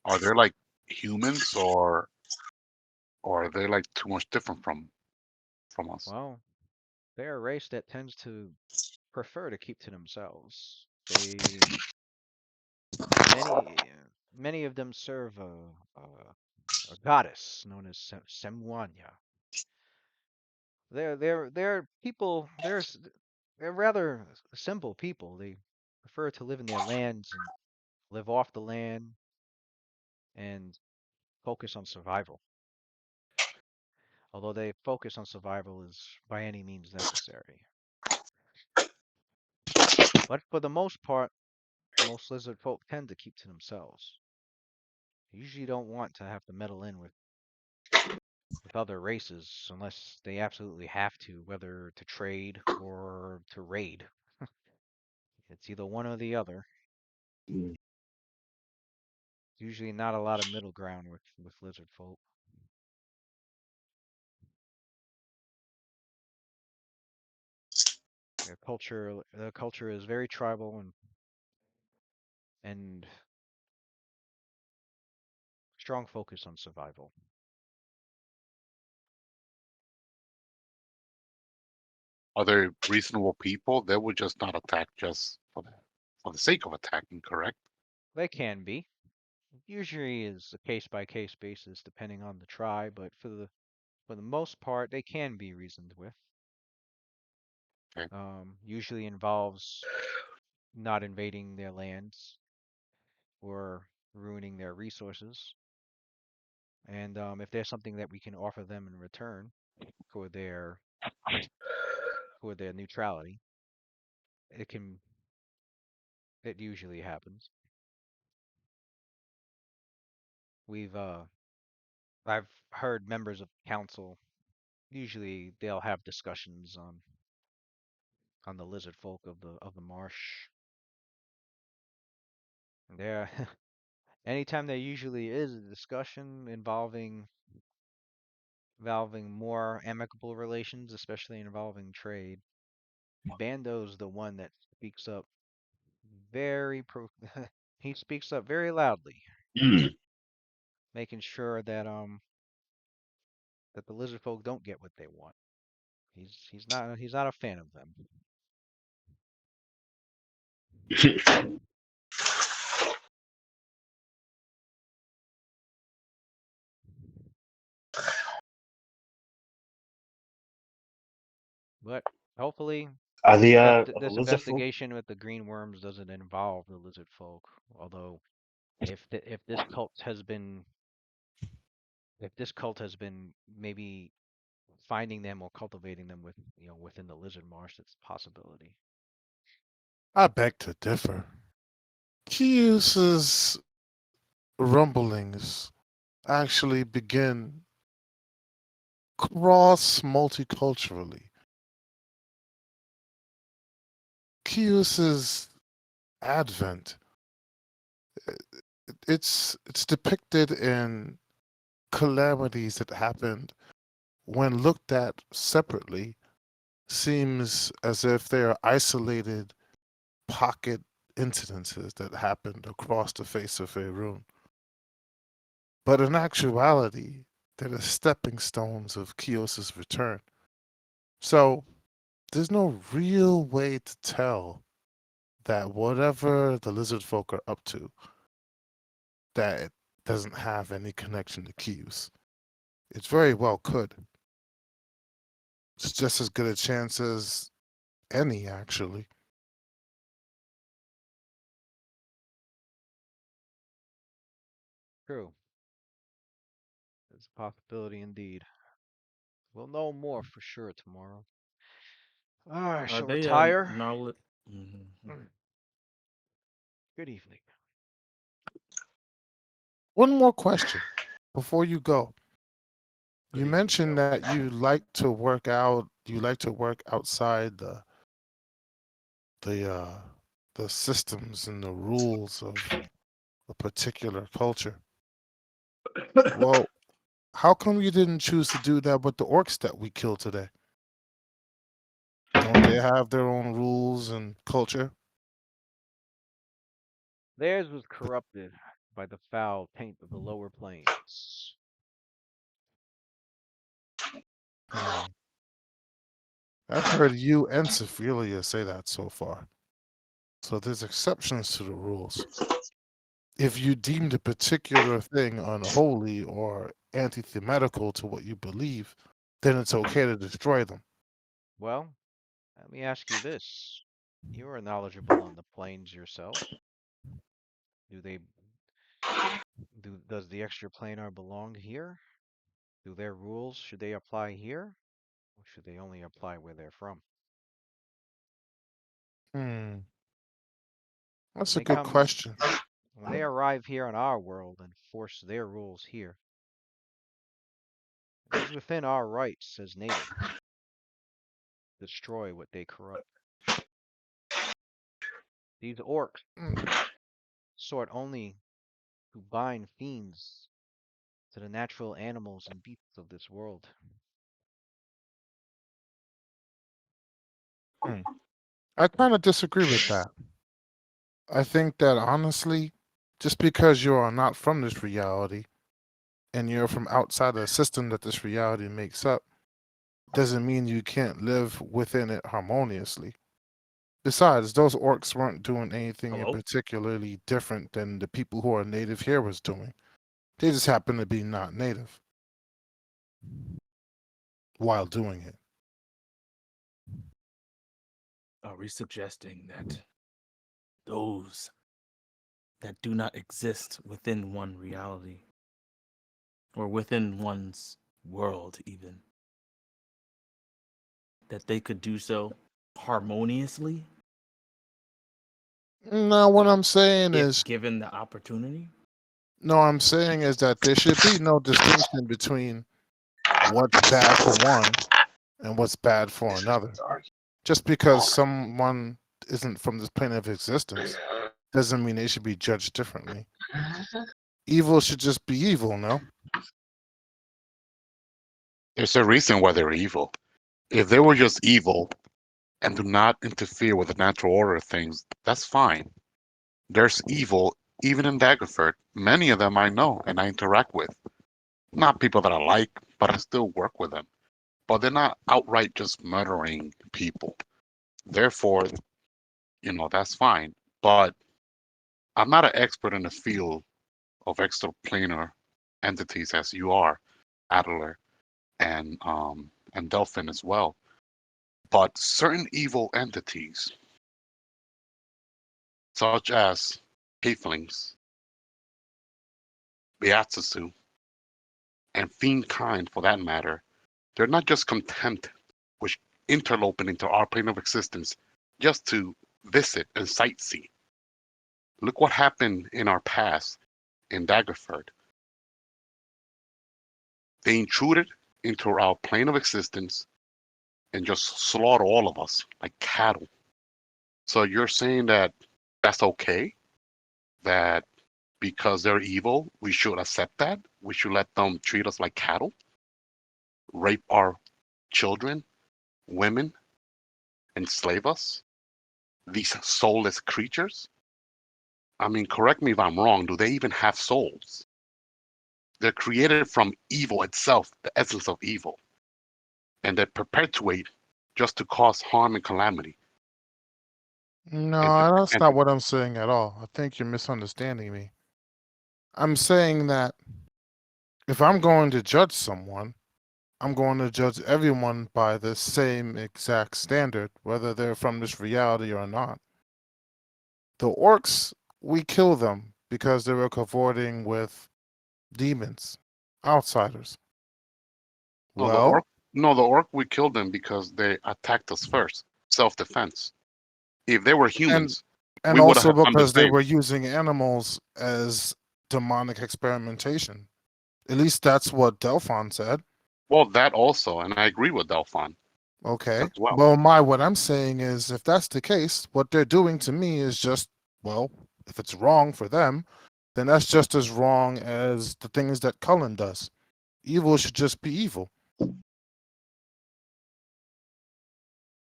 Are they like humans or are they like too much different from us? Well, they're a race that tends to prefer to keep to themselves. Many of them serve a goddess known as Semuanya. They're people. They're rather simple people. They prefer to live in their lands and live off the land and focus on survival. Although they focus on survival is by any means necessary. But for the most part, most lizard folk tend to keep to themselves. They usually don't want to have to meddle in with other races unless they absolutely have to, whether to trade or to raid. It's either one or the other. Mm. Usually not a lot of middle ground with lizard folk. The culture is very tribal and strong focus on survival. Are they reasonable people? They would just not attack just for the sake of attacking, correct? They can be. Usually is a case by case basis depending on the tribe, but for the most part they can be reasoned with. Okay. Usually involves not invading their lands or ruining their resources. And if there's something that we can offer them in return for their neutrality, it can it usually happens. We've I've heard members of council usually they'll have discussions on the lizard folk of the marsh. There anytime there usually is a discussion involving more amicable relations, especially involving trade, Bando's the one that speaks up very pro he speaks up very loudly, Mm. making sure that the lizard folk don't get what they want. He's not a fan of them. But hopefully Are the this lizard folk? investigation with the green worms doesn't involve the lizard folk. Although if this cult has been maybe finding them or cultivating them within the lizard marsh, it's a possibility. I beg to differ. Kius's rumblings actually begin cross multiculturally. Kius's advent, it's depicted in calamities that happened when looked at separately seems as if they are isolated pocket incidences that happened across the face of Faerun. But in actuality, they're the stepping stones of Kios's return. So there's no real way to tell that whatever the lizard folk are up to, that it doesn't have any connection to Kios. It very well could. It's just as good a chance as any, actually. True. It's a possibility indeed. We'll know more for sure tomorrow. I Are shall they retire. knowledge? Mhm. Good evening. One more question before you go. Good You evening, mentioned Joe. that you like to work out. You like to work outside the uh, the systems and the rules of a particular culture. Well, how come you didn't choose to do that with the orcs that we killed today? Don't they have their own rules and culture? Theirs was corrupted by the foul taint of the lower planes. Hmm. I've heard you and Sephilia say that so far. So there's exceptions to the rules. If you deemed a particular thing unholy or antithematical to what you believe, then it's okay to destroy them. Well, let me ask you this. You are knowledgeable on the planes yourself. Do they does the extra planar belong here? Do their rules should they apply here? Or should they only apply where they're from? Hmm, When that's a they good come question. when they arrive here on our world and force their rules here, it is within our rights as natives to destroy what they corrupt. These orcs Hmm, sought only to bind fiends to the natural animals and beasts of this world. hmm. I kind of disagree with that. I think that honestly, just because you are not from this reality and you're from outside of the system that this reality makes up, doesn't mean you can't live within it harmoniously. Besides, those orcs weren't doing anything in Hello? particularly different than the people who are native here was doing. They just happen to be not native while doing it. Are we suggesting that those that do not exist within one reality or within one's world, even, that they could do so harmoniously No, what I'm saying if is, given the opportunity? no, I'm saying is that there should be no distinction between what's bad for one and what's bad for another. Sorry. Just because someone isn't from this plane of existence doesn't mean they should be judged differently. Evil should just be evil, no? There's a reason why they're evil. If they were just evil and do not interfere with the natural order of things, that's fine. There's evil even in Daggerford. Many of them I know and I interact with. Not people that I like, but I still work with them. But they're not outright just murdering people. Therefore, that's fine. But I'm not an expert in the field of extraplanar entities as you are, Adler, and Delphin as well. But certain evil entities, such as Tieflings, Beatsu, and Fiendkind for that matter, they're not just content with interloping into our plane of existence just to visit and sightsee. Look what happened in our past in Daggerford. They intruded into our plane of existence and just slaughter all of us like cattle. So you're saying that that's okay? That because they're evil, we should accept that? We should let them treat us like cattle? Rape our children, women, enslave us? These soulless creatures? I mean, correct me if I'm wrong, do they even have souls? They're created from evil itself, the essence of evil, and they perpetuate just to cause harm and calamity. And to, No, that's and not to, what I'm saying at all. I think you're misunderstanding me. I'm saying that if I'm going to judge someone, I'm going to judge everyone by the same exact standard, whether they're from this reality or not. The orcs, we kill them because they were cavorting with demons, outsiders. no, the Well, orc, no, the orc, we killed them because they attacked us first, self-defense. If they were and humans, and we would also have done the because they same. were using animals as demonic experimentation. At least that's what Delphon said. Well, that also, and I agree with Delphon as Okay. well. Well, what I'm saying is, if that's the case, what they're doing to me is just, well, if it's wrong for them, then that's just as wrong as the things that Cullen does. Evil should just be evil.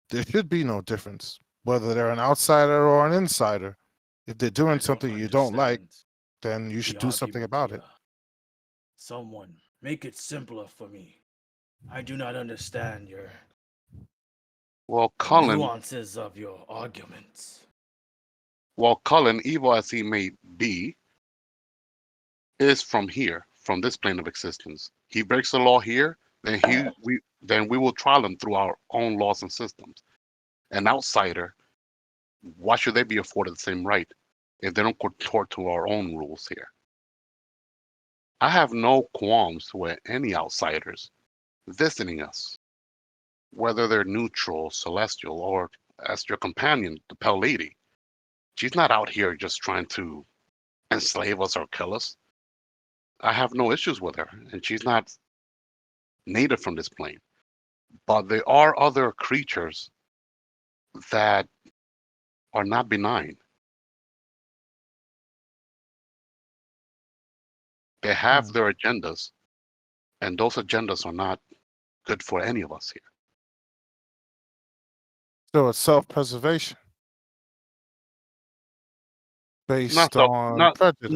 There should be no difference, whether they're an outsider or an insider. If they're I doing don't something you don't like, understand then you the should do something argument about here. it. Someone make it simpler for me. I do not understand Well, the Cullen, nuances of your arguments. evil as he may be, is from here, from this plane of existence. He breaks the law here, then we will trial him through our own laws and systems. An outsider, why should they be afforded the same right if they don't contort to our own rules here? I have no qualms with any outsiders visiting us, whether they're neutral, celestial, or as your companion, the Pale Lady. She's not out here just trying to enslave us or kill us. I have no issues with her, and she's not native from this plane. But there are other creatures that are not benign. They have Hmm. their agendas, and those agendas are not good for any of us here. So it's self-preservation Not based self, on not prejudice.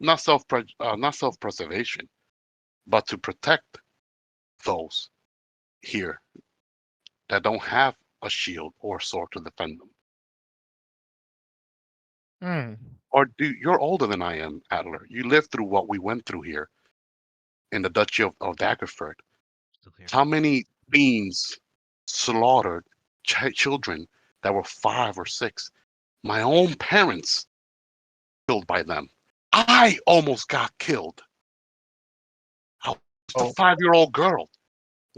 not self preservation, but to protect those here that don't have a shield or sword to defend them. Hmm. Or you're older than I am, Adler. You lived through what we went through here in the Duchy of Daggerford. Still here. How many fiends slaughtered children that were 5 or 6? My own parents killed by them. I almost got killed. I was a Oh, 5-year-old girl.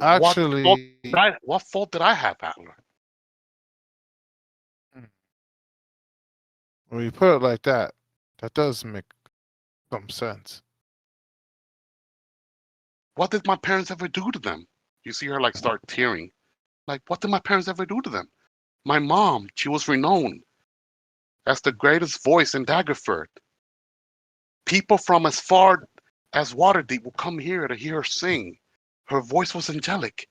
actually, What fault did I have, Adler? hmm, when you put it like that, that does make some sense. What did my parents ever do to them? You see her like start tearing. Like, what did my parents ever do to them? My mom, she was renowned as the greatest voice in Daggerford. People from as far as Waterdeep will come here to hear her sing. Her voice was angelic,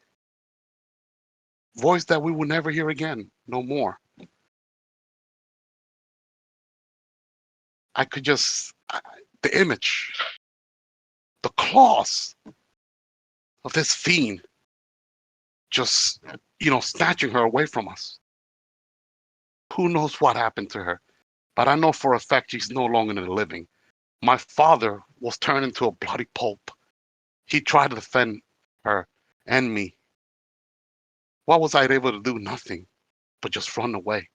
voice that we will never hear again, no more. I could just, the image, the claws of this fiend just, snatching her away from us. Who knows what happened to her? But I know for a fact she's no longer in the living. My father was turned into a bloody pulp. He tried to defend her and me. What was I able to do? Nothing, but just run away.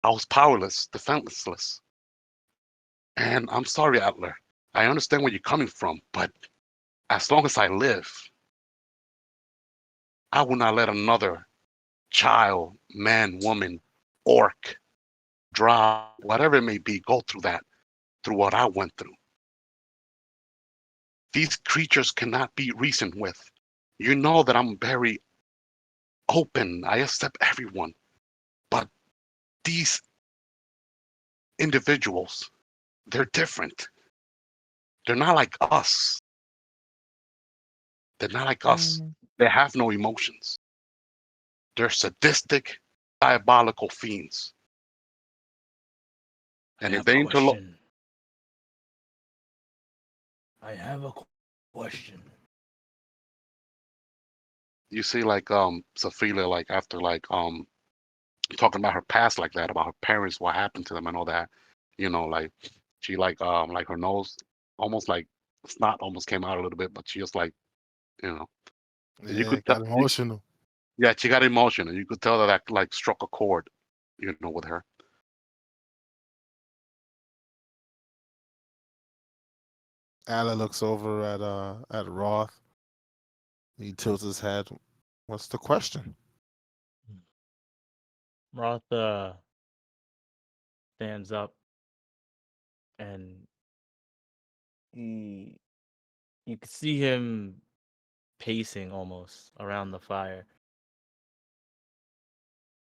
I was powerless, defenseless. And I'm sorry, Adler. I understand where you're coming from, but as long as I live, I will not let another child, man, woman, orc, drow, whatever it may be, go through what I went through. These creatures cannot be reasoned with. You know that I'm very open. I accept everyone. But these individuals, they're different. They're not like us. They're not like us. Mm, They have no emotions. They're sadistic, diabolical fiends. I And if have a they interlock, question. I have a question. you see, like Sophia, like after talking about her past like that, about her parents, what happened to them, and all that. Like she like her nose almost like snot almost came out a little bit, but she just like you know you yeah, could it tell. got emotional. Yeah, she got emotional. You could tell that like struck a chord, with her. Ala looks over at Roth. He tilts his head. What's the question? Martha stands up and he you can see him pacing almost around the fire.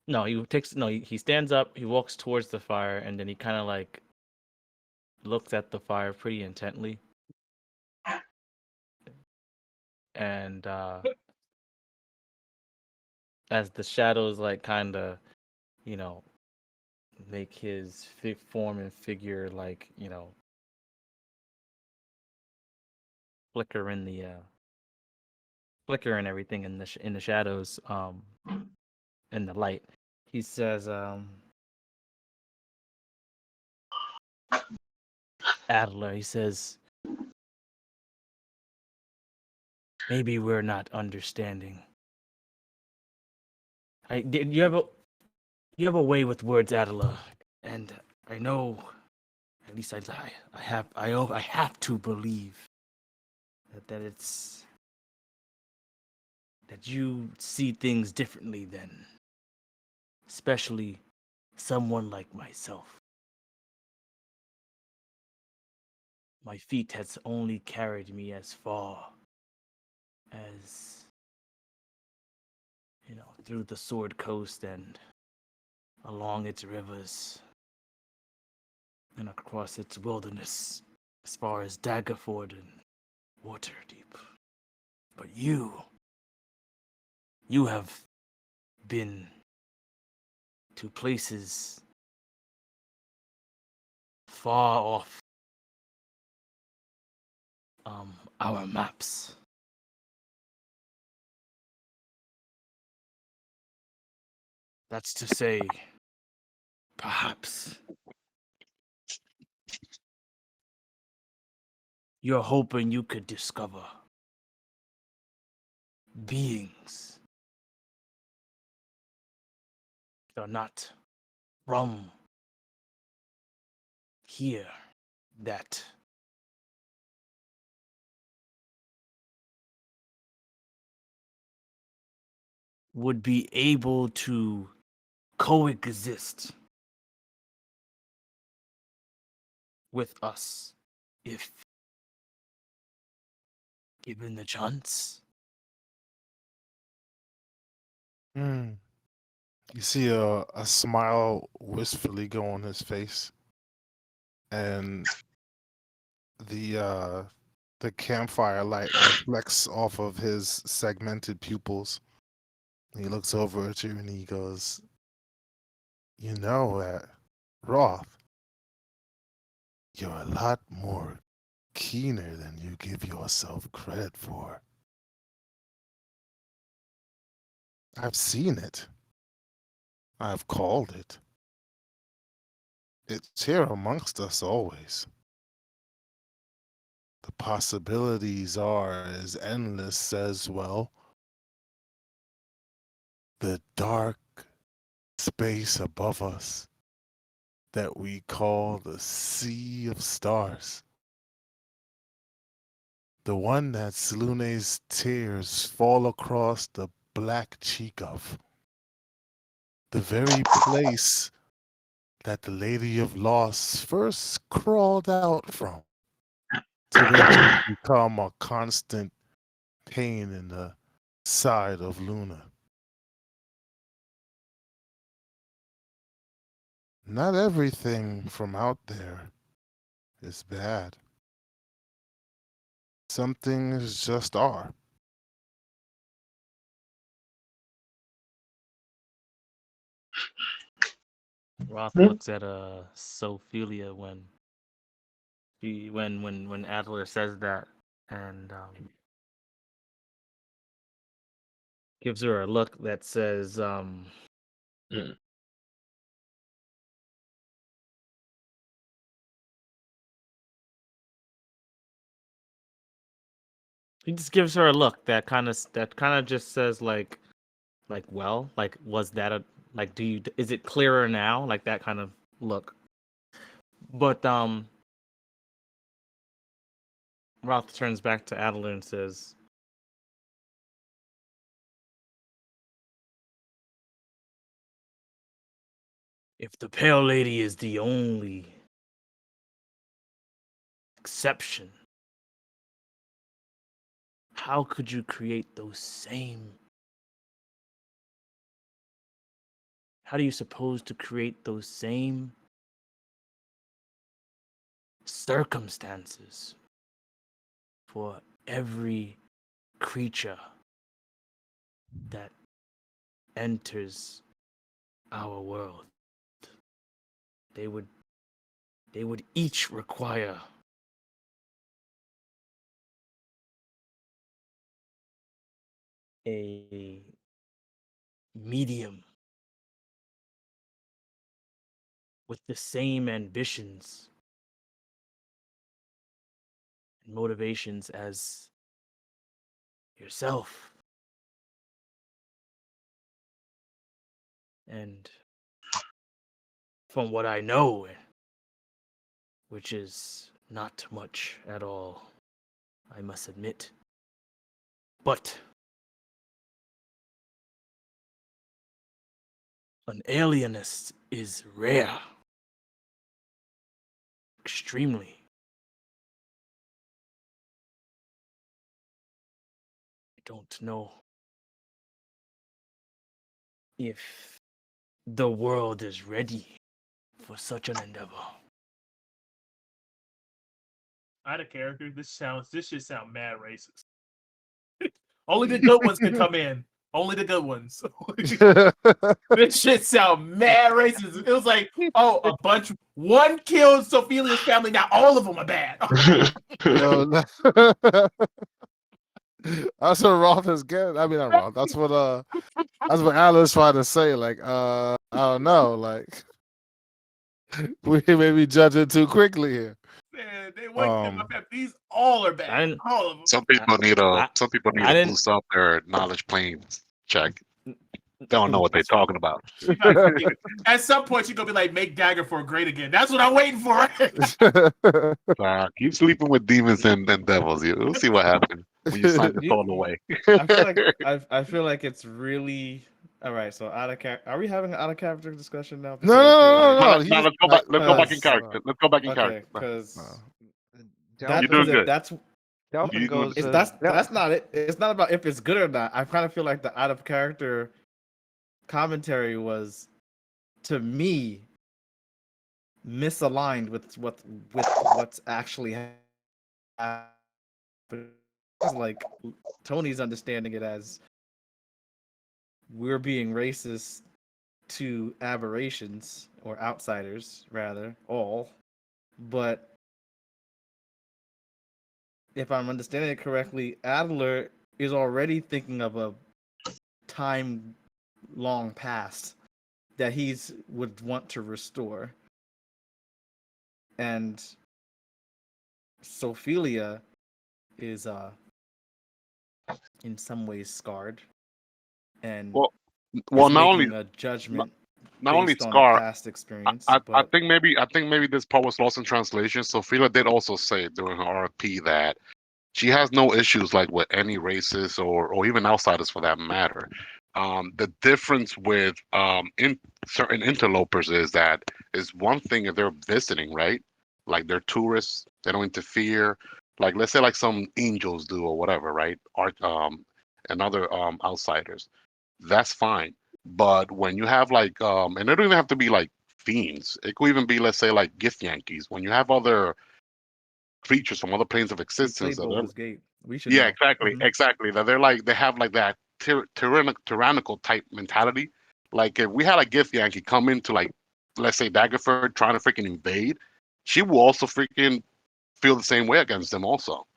No, he stands up, he walks towards the fire, and then he kind of like looks at the fire pretty intently. And as the shadows like kind of, you know, make his form and figure like, flicker in the flicker and everything in the shadows in the light. He says Adler, he says, maybe we're not understanding. You have a way with words, Adela, and I know, at least I have to believe that it's that you see things differently than, especially someone like myself. My feet has only carried me as far as, through the Sword Coast and along its rivers and across its wilderness, as far as Daggerford and Waterdeep. But you have been to places far off our maps. That's to say, perhaps you're hoping you could discover beings that are not from here, that would be able to coexist with us if given the chance. Hmm. You see a smile wistfully go on his face, and the campfire light reflects off of his segmented pupils. He looks over at you and he goes, "You know, Roth, you're a lot more keener than you give yourself credit for. I've seen it. I've called it. It's here amongst us always. The possibilities are as endless as, well, the dark space above us that we call the Sea of Stars. The one that Slune's tears fall across the black cheek of. The very place that the Lady of Loss first crawled out from to eventually become a constant pain in the side of Luna. Not everything from out there is bad. Some things just are. Roth looks at Sophelia when Adler says that, and gives her a look that says, he just gives her a look that kind of just says well, like, was that a, like, is it clearer now, like that kind of look. But Roth turns back to Adler and says, if the Pale Lady is the only exception, how could you create those same? How do you suppose to create those same circumstances for every creature that enters our world? They would each require a medium with the same ambitions and motivations as yourself. And from what I know, which is not much at all, I must admit, but an alienist is rare. Extremely. I don't know if the world is ready for such an endeavor. Out of character. This should sound mad racist. Only the good ones can come in. Only the good ones. This shit sound mad racist. It was like, oh, one killed Sophilia's family. Now all of them are bad. Yo, that's what Roth is getting. I mean, not Roth. That's what Alan's trying to say. Like, I don't know. Like, we may be judging too quickly here. Man, they went to my family. These all are bad. All of them. Some people need I to didn't. boost up their knowledge planes check. They don't know what they're talking about. At some point, you're gonna be like, make Daggerford great again. That's what I'm waiting for. Keep sleeping with demons and devils. You'll see what happens when you sign the soul away. I feel like it's really all right. So out of character, are we having an out of character discussion now? No. Now, He's let's go back. Let's go back in Because- character. Let's go back in Okay, character. because You're doing good. that's Delphin You doing goes. good. that's not it. It's not about if it's good or not. I kind of feel like the out of character commentary was, to me, misaligned with what's actually happening. It's like Tony's understanding it as we're being racist to aberrations or outsiders, rather, all. But if I'm understanding it correctly, Adler is already thinking of a time long past that he's would want to restore. And Sophelia is in some ways scarred and Well, is not making only a judgment not only based on a Scar. past experience. I But think maybe this part was lost in translation. So Phila did also say during her RFP that she has no issues like with any racists or even outsiders for that matter. The difference with in certain interlopers is that is one thing if they're visiting, right? Like they're tourists, they don't interfere. Like let's say like some angels do or whatever, right? Art and other outsiders. That's fine. But when you have like and they don't even have to be like fiends. It could even be let's say like gift Yankees. When you have other creatures from other planes of we existence played that are Baldur's Gate. We should yeah, know. exactly, Mhm. exactly. That they're like they have like that tyrannical type mentality. Like if we had a gift Yankee come into like let's say Daggerford trying to freaking invade, she will also freaking feel the same way against them also.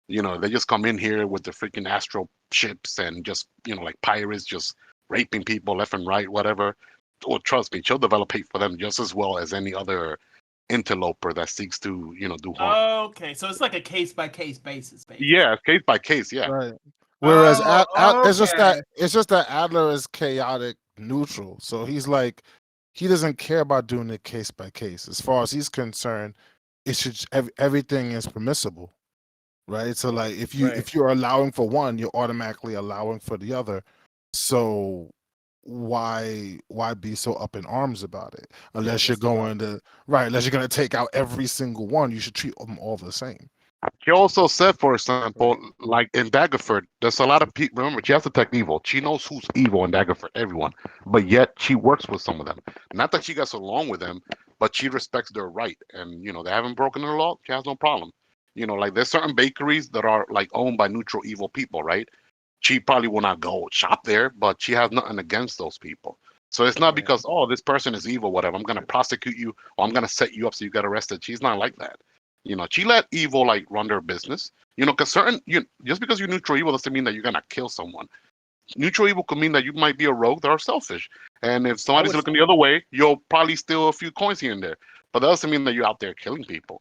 They just come in here with the freaking astral ships and just like pirates just raping people left and right, whatever. Or trust me, she'll develop hate for them just as well as any other interloper that seeks to do harm. Okay, so it's like a case by case basis, basically. Yeah, case by case. Yeah. Right. Whereas it's just okay. that Adler is chaotic neutral. So he's like he doesn't care about doing it case by case. As far as he's concerned, it should everything is permissible. Right? So like if you're allowing for one, you're automatically allowing for the other. So why be so up in arms about it? Unless you're going to unless you're going to take out every single one, you should treat them all the same. She also said, for example, like in Daggerford, there's a lot of people. Remember, she has to detect evil. She knows who's evil in Daggerford, everyone. But yet she works with some of them. Not that she gets along with them, but she respects their right. And they haven't broken her law. She has no problem. Like there's certain bakeries that are like owned by neutral evil people, right? She probably will not go shop there, but she has nothing against those people. So it's not because this person is evil, whatever. I'm gonna prosecute you or I'm gonna set you up so you get arrested. She's not like that. She let evil like run their business. Because just because you're neutral evil doesn't mean that you're gonna kill someone. Neutral evil could mean that you might be a rogue that are selfish, and if somebody's looking the other way, you'll probably steal a few coins here and there. But that doesn't mean that you're out there killing people.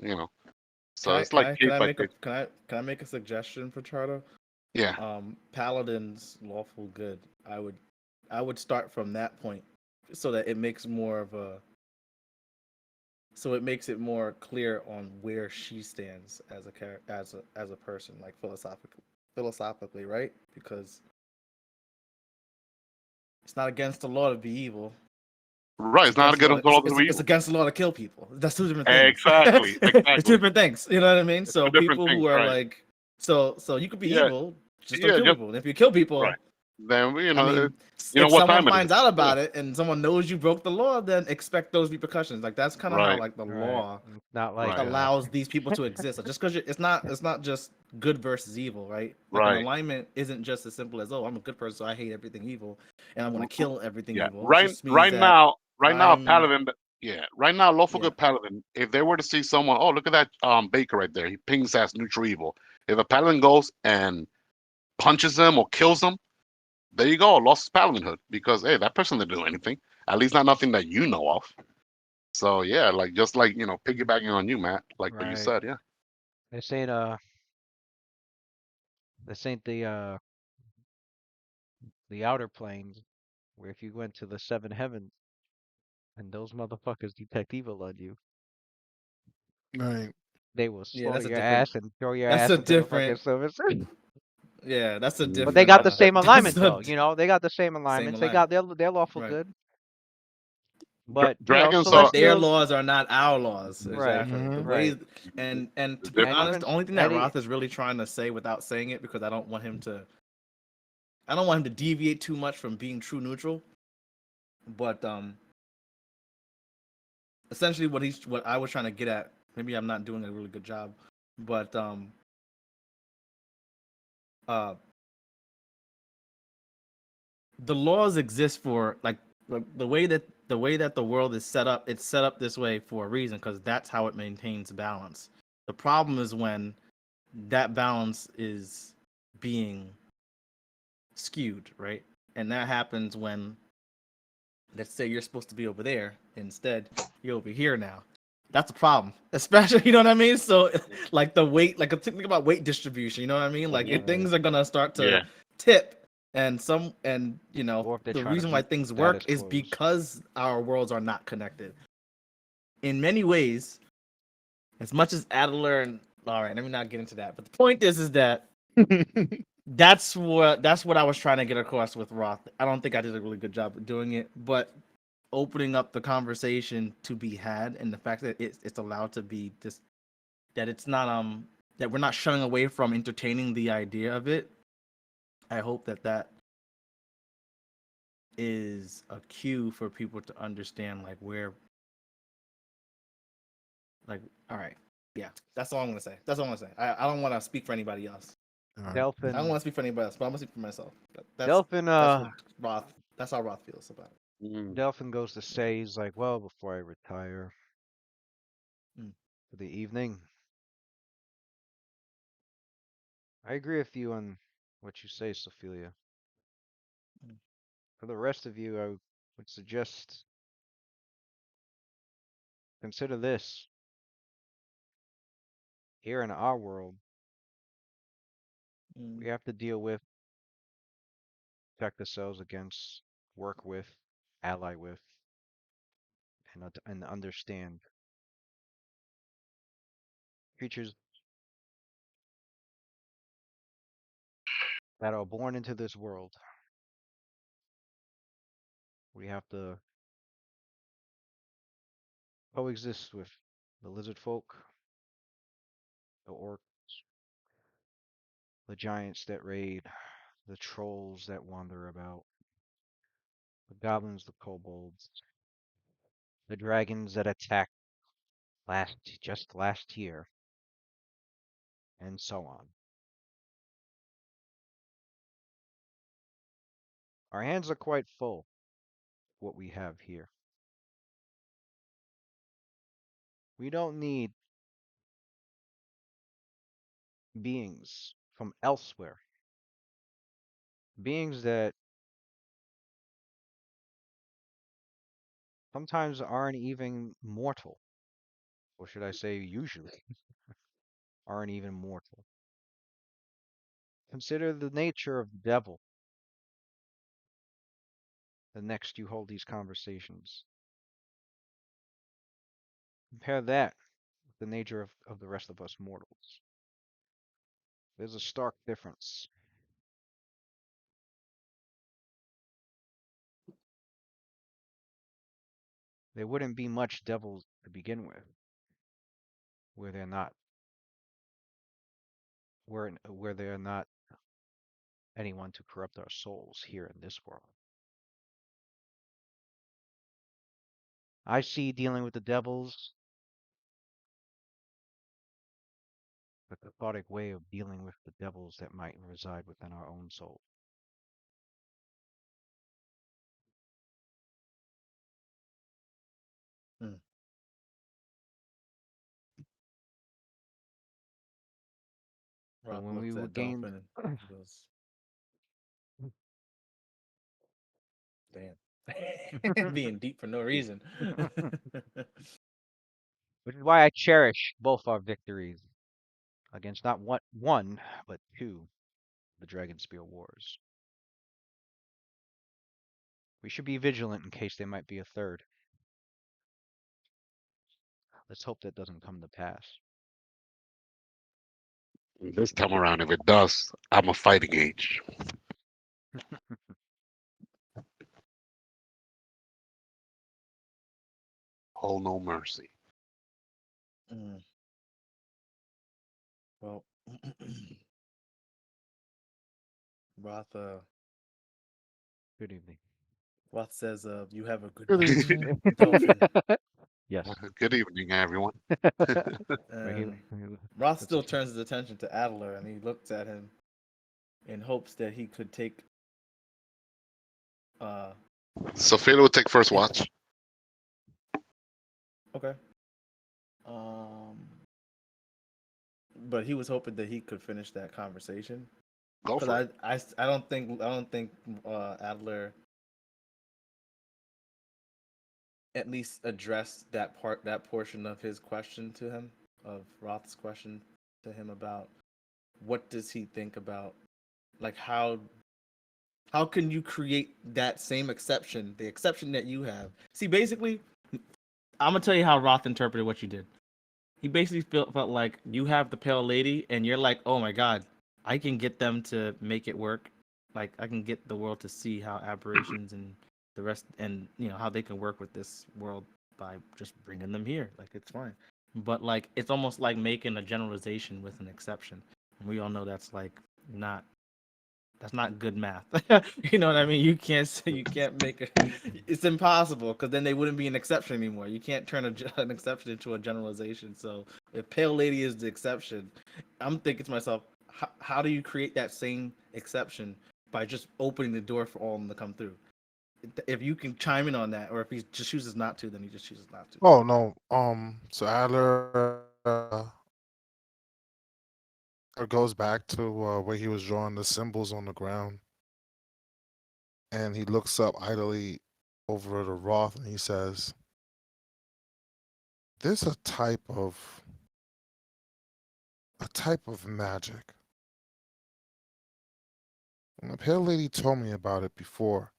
So it's like case by case. Can I make a suggestion for Charter? Yeah. Paladin's lawful good. I would start from that point, so that it makes it makes it more clear on where she stands as a person, like philosophically, right? Because it's not against the law to be evil. Right, it's not against the law to be evil. It's against the law to kill people. That's two different things. Exactly. It's different things. You know what I mean? So different people things, who are right. like, so you could be Yeah. evil, just don't kill people. And if you kill people, then I mean, if what someone time it finds is. out Yeah. about it and someone knows you broke the law, then expect those repercussions. Like that's kind of how Right. like the Right. law It's not like Right. allows these people to exist. Like, just because it's not just good versus evil, right? Like an Right. alignment isn't just as simple as, oh, I'm a good person, so I hate everything evil, and I'm gonna kill everything Yeah. evil. It Right. just means Right that now. Right now, a I'm paladin. Yeah. Right now, a lawful yeah. good paladin. If they were to see someone, oh, look at that baker right there. He pings as neutral evil. If a paladin goes and punches them or kills them, there you go, lost his paladinhood because hey, that person didn't do anything. At least not nothing that you know of. So yeah, like just like piggybacking on you, Matt, like what you right. said, yeah. This ain't this ain't the outer planes where if you went to the seven heavens and those motherfuckers detect evil on you, Right. they will Yeah, slaughter that's a your different. ass and throw your That's ass a into the fucking different. service. Yeah, that's a But they different. got the same That's alignment a though, they got the same same alignments. They alignment, got their lawful right? good. But Dragons are But their celestials, laws are not our laws. right, Exactly. The Hmm. way, right. and to be And honest, even the only thing that Eddie, Roth is really trying to say without saying it, because I don't want him to, I don't want him to deviate too much from being true neutral. But essentially, what I was trying to get at, maybe I'm not doing a really good job, but uh, the laws exist for like the way that the world is set up. It's set up this way for a reason because that's how it maintains balance. The problem is when that balance is being skewed, right? And that happens when, let's say, you're supposed to be over there, instead you're over here now. That's a problem, especially, you know what I mean. So, like the weight, like think about weight distribution. You know what I mean? Like if right. things are gonna start to yeah. tip, and Or if they're the trying to reason why meet things work status is quos. because our worlds are not connected. In many ways, as much as Adler and all right, let me not get into that. But the point is that that's what I was trying to get across with Roth. I don't think I did a really good job of doing it, but opening up the conversation to be had, and the fact that it's allowed to be just that it's not that we're not shying away from entertaining the idea of it. I hope that is a cue for people to understand like where, like, all right, yeah, that's all I'm gonna say. That's all I'm gonna say. I don't want to speak for anybody else. All right. I don't Delphin, want to speak for anybody else, but I'm gonna speak for myself. That's Delphin, that's what Roth. That's how Roth feels about it. Mm. Delphin goes to say, he's like, well, before I retire Mm. for the evening, I agree with you on what you say, Sophia. Mm. For the rest of you, I would suggest consider this. Here in our world, we Mm. have to deal with, protect ourselves against, work with, ally with, and understand creatures that are born into this world. We have to coexist with the lizard folk, the orcs, the giants that raid, the trolls that wander about, the goblins, the kobolds, the dragons that attacked just last year, and so on. Our hands are quite full, what we have here. We don't need beings from elsewhere, beings that sometimes aren't even mortal, or should I say, usually aren't even mortal. Consider the nature of the devil the next you hold these conversations. Compare that with the nature of the rest of us mortals. There's a stark difference. There wouldn't be much devils to begin with, where they're not, where they're not anyone to corrupt our souls here in this world. I see dealing with the devils a cathartic way of dealing with the devils that might reside within our own soul. Hmm. So Roth when we looks will at gain, Dolphin and he goes, "Damn, being deep for no reason." which is why I cherish both our victories against not one, but two, the Dragon Spear Wars. We should be vigilant in case there might be a third. Let's hope that doesn't come to pass. This time around, if it does, I'm a fighting age. Oh, no mercy. Mm, well, Roth, Good evening. Roth says, "You have a good Good night, evening. Dolphin." Yes. Good evening, everyone. Right, And Roth puts still his- turns his attention to Adler, and he looks at him in hopes that he could take. Uh, Sophia will take first in, watch. okay. Um, but he was hoping that he could finish that conversation Go for it. because I don't think Adler at least addressed that portion of his question to him, of Roth's question to him about what does he think about, like, how can you create that same exception, the exception that you have. See, basically, I'm gonna tell you how Roth interpreted what you did. He basically felt like you have the pale lady and you're like, oh my god, I can get them to make it work. Like, I can get the world to see how aberrations and the rest, and how they can work with this world by just bringing them here. Like, it's fine. But like, it's almost like making a generalization with an exception, and we all know not that's not good math. You know what I mean? You can't say, you can't make it. It's impossible, because then they wouldn't be an exception anymore. You can't turn an exception into a generalization. So if pale lady is the exception, I'm thinking to myself, how do you create that same exception by just opening the door for all of them to come through? If you can chime in on that, or if he just chooses not to, then he just chooses not to. Oh no. So Adler goes back to where he was drawing the symbols on the ground, and he looks up idly over the Roth, and he says, "There's a type of magic. And the pale lady told me about it before.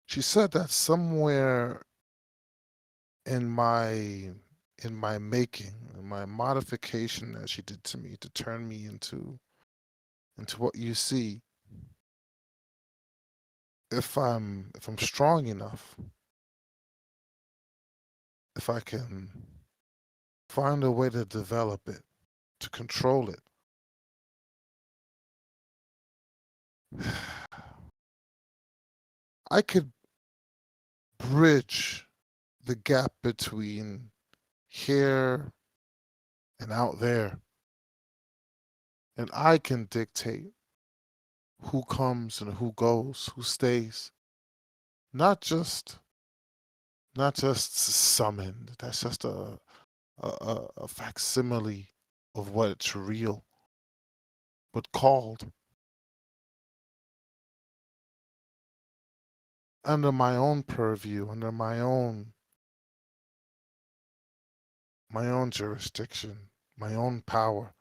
She said that somewhere in my making, in my modification that she did to me to turn me into what you see, if I'm strong enough, if I can find a way to develop it, to control it, I could bridge the gap between here and out there, and I can dictate who comes and who goes, who stays. Not just not just summoned. That's just a facsimile of what's real, but called under my own purview, under my own jurisdiction, my own power.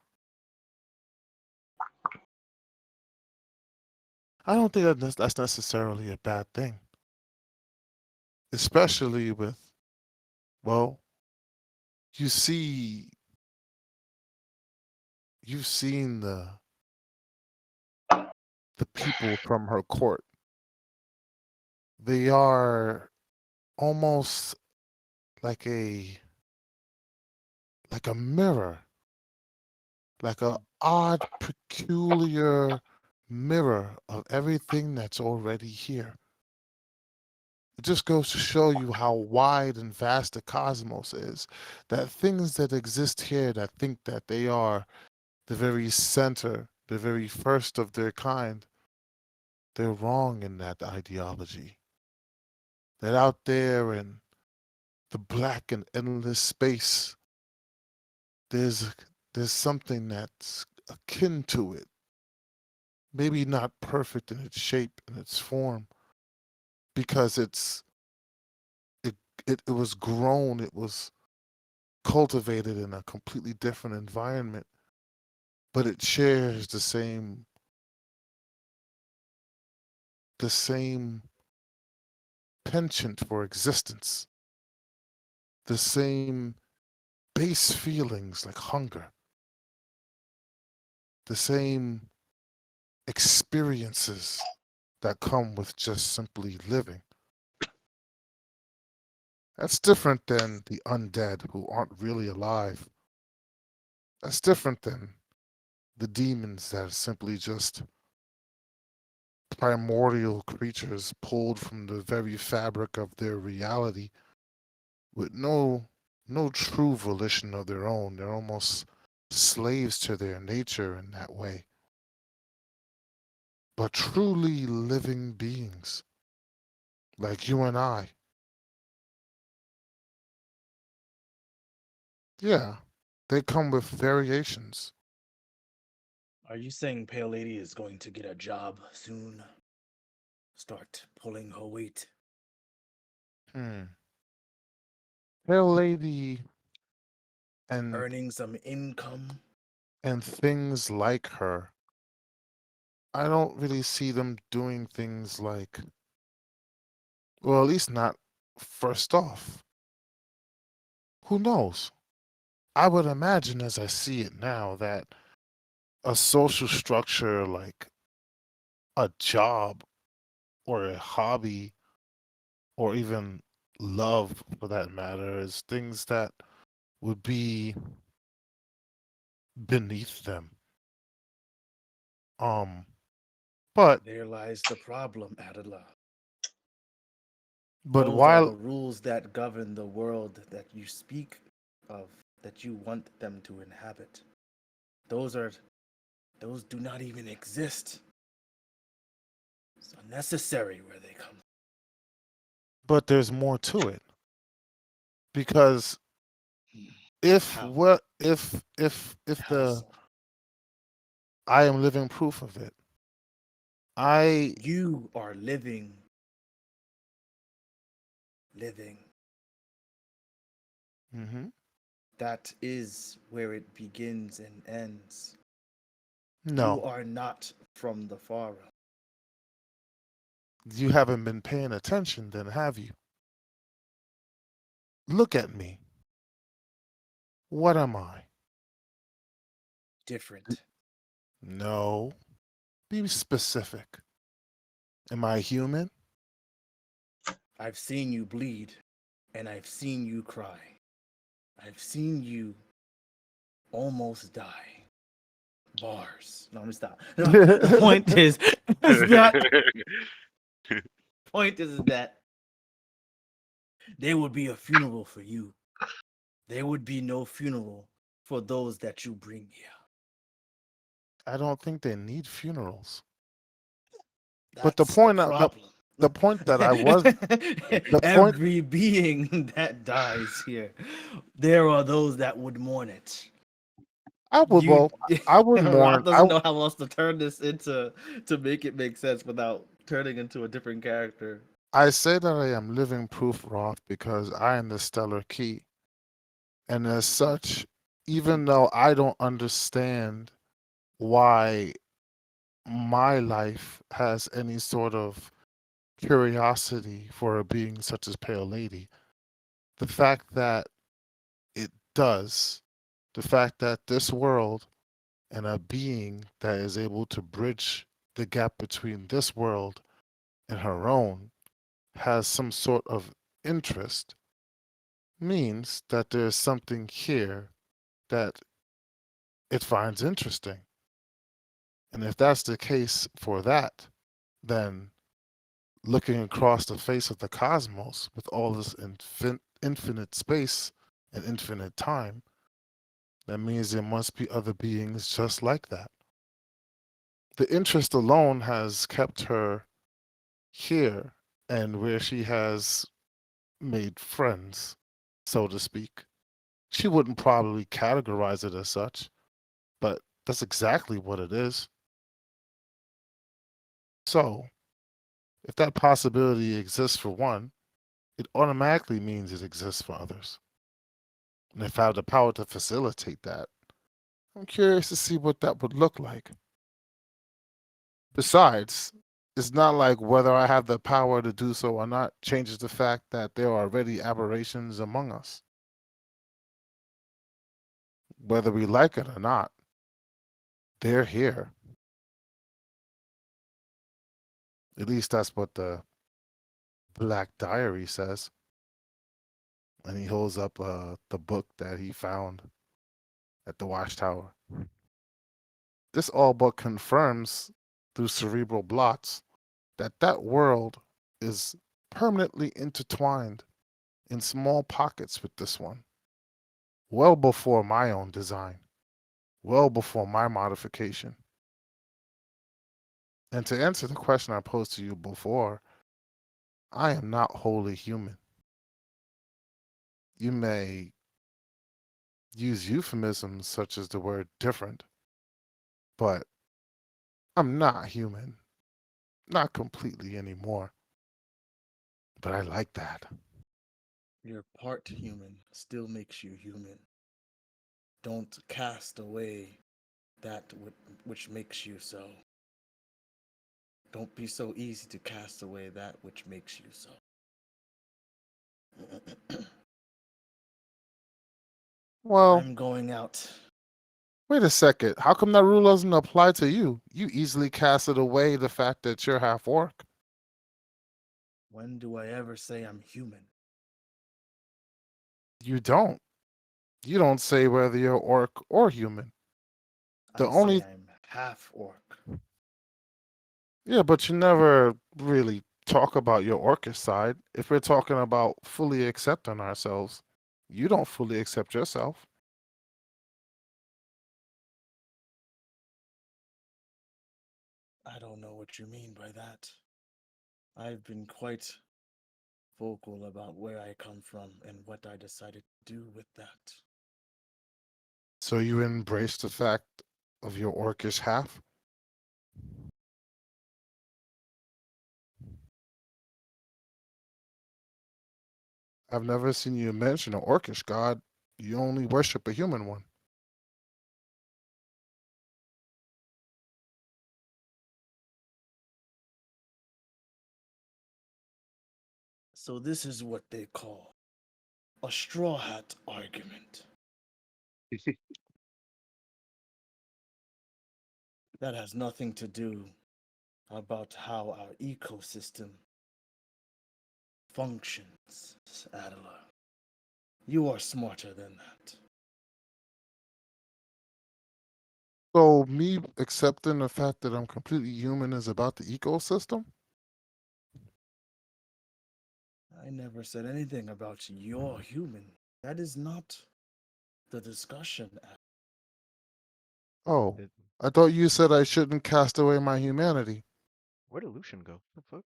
I don't think that's necessarily a bad thing, especially with, well, you see, you've seen the people from her court. They are almost like a mirror, like a odd, peculiar mirror of everything that's already here. It just goes to show you how wide and vast the cosmos is. That things that exist here that think that they are the very center, the very first of their kind, they're wrong in that ideology. That out there in the black and endless space, there's there's something that's akin to it. Maybe not perfect in its shape and its form, because it, it was grown, it was cultivated in a completely different environment, but it shares the same penchant for existence, the same base feelings like hunger, the same experiences that come with just simply living. That's different than the undead who aren't really alive. That's different than the demons that are simply just primordial creatures pulled from the very fabric of their reality with no true volition of their own. They're almost slaves to their nature in that way. But truly living beings like you and I. Yeah, they come with variations. Are you saying Pale Lady is going to get a job soon? Start pulling her weight? Hmm. Pale Lady and Earning some income? things like her. I don't really see them doing things like, well, at least not first off. Who knows? I would imagine as I see it now that a social structure like a job or a hobby or even love for that matter is things that would be beneath them. Um, but There lies the problem, Adela. but Those are the while rules that govern the world that you speak of, that you want them to inhabit. Those are those do not even exist. It's unnecessary where they come. but there's more to it because if How? what if How the so? I am living proof of it. I You are living. hmm That is where it begins and ends. You no, are not from the far realm. you haven't been paying attention then, have you? Look at me. What am I? Different. No. Be specific. Am I human? I've seen you bleed, and I've seen you cry. I've seen you almost die. Bars. No, I'm gonna stop. No, the point is not. Point is that there would be a funeral for you. There would be no funeral for those that you bring here. I don't think they need funerals. But That's the problem. the point that I was the point Every being that dies here, there are those that would mourn it. I would You, well I would Rob mourn doesn't know how else to turn this into to make it make sense without turning into a different character. I say that I am living proof, Roth, because I am the stellar key. And as such, even though I don't understand why my life has any sort of curiosity for a being such as Pale Lady, the fact that it does, the fact that this world and a being that is able to bridge the gap between this world and her own has some sort of interest means that there's something here that it finds interesting. And if that's the case for that, then looking across the face of the cosmos with all this infinite space and infinite time, that means there must be other beings just like that. The interest alone has kept her here and where she has made friends, so to speak. She wouldn't probably categorize it as such, but that's exactly what it is. So, if that possibility exists for one, it automatically means it exists for others. And if I have the power to facilitate that, I'm curious to see what that would look like. Besides, it's not like whether I have the power to do so or not changes the fact that there are already aberrations among us. Whether we like it or not, they're here. At least that's what the Black Diary says. And he holds up the book that he found at the Watchtower. This all but confirms through cerebral blots that world is permanently intertwined in small pockets with this one, well before my own design, well before my modification. And to answer the question I posed to you before, I am not wholly human. You may use euphemisms such as the word different, but I'm not human. Not completely anymore. But I like that. You're part human, still makes you human. Don't cast away that which makes you so. Don't be so easy to cast away that which makes you so. Well, I'm going out. wait a second. How come that rule doesn't apply to you? You easily casted away the fact that you're half orc. When do I ever say I'm human? You don't. You don't say whether you're orc or human. The I only say I'm half orc. Yeah, but you never really talk about your orcish side. If we're talking about fully accepting ourselves, you don't fully accept yourself. I don't know what you mean by that. I've been quite vocal about where I come from and what I decided to do with that. So you embrace the fact of your orcish half? I've never seen you mention an orcish god. You only worship a human one. So this is what they call a straw hat argument. That has nothing to do about how our ecosystem functions, Adela. You are smarter than that. So me accepting the fact that I'm completely human is about the ecosystem? I never said anything about you're human. That is not the discussion. Oh, Did, I thought you said I shouldn't cast away my humanity. where did Lucian go? The fuck?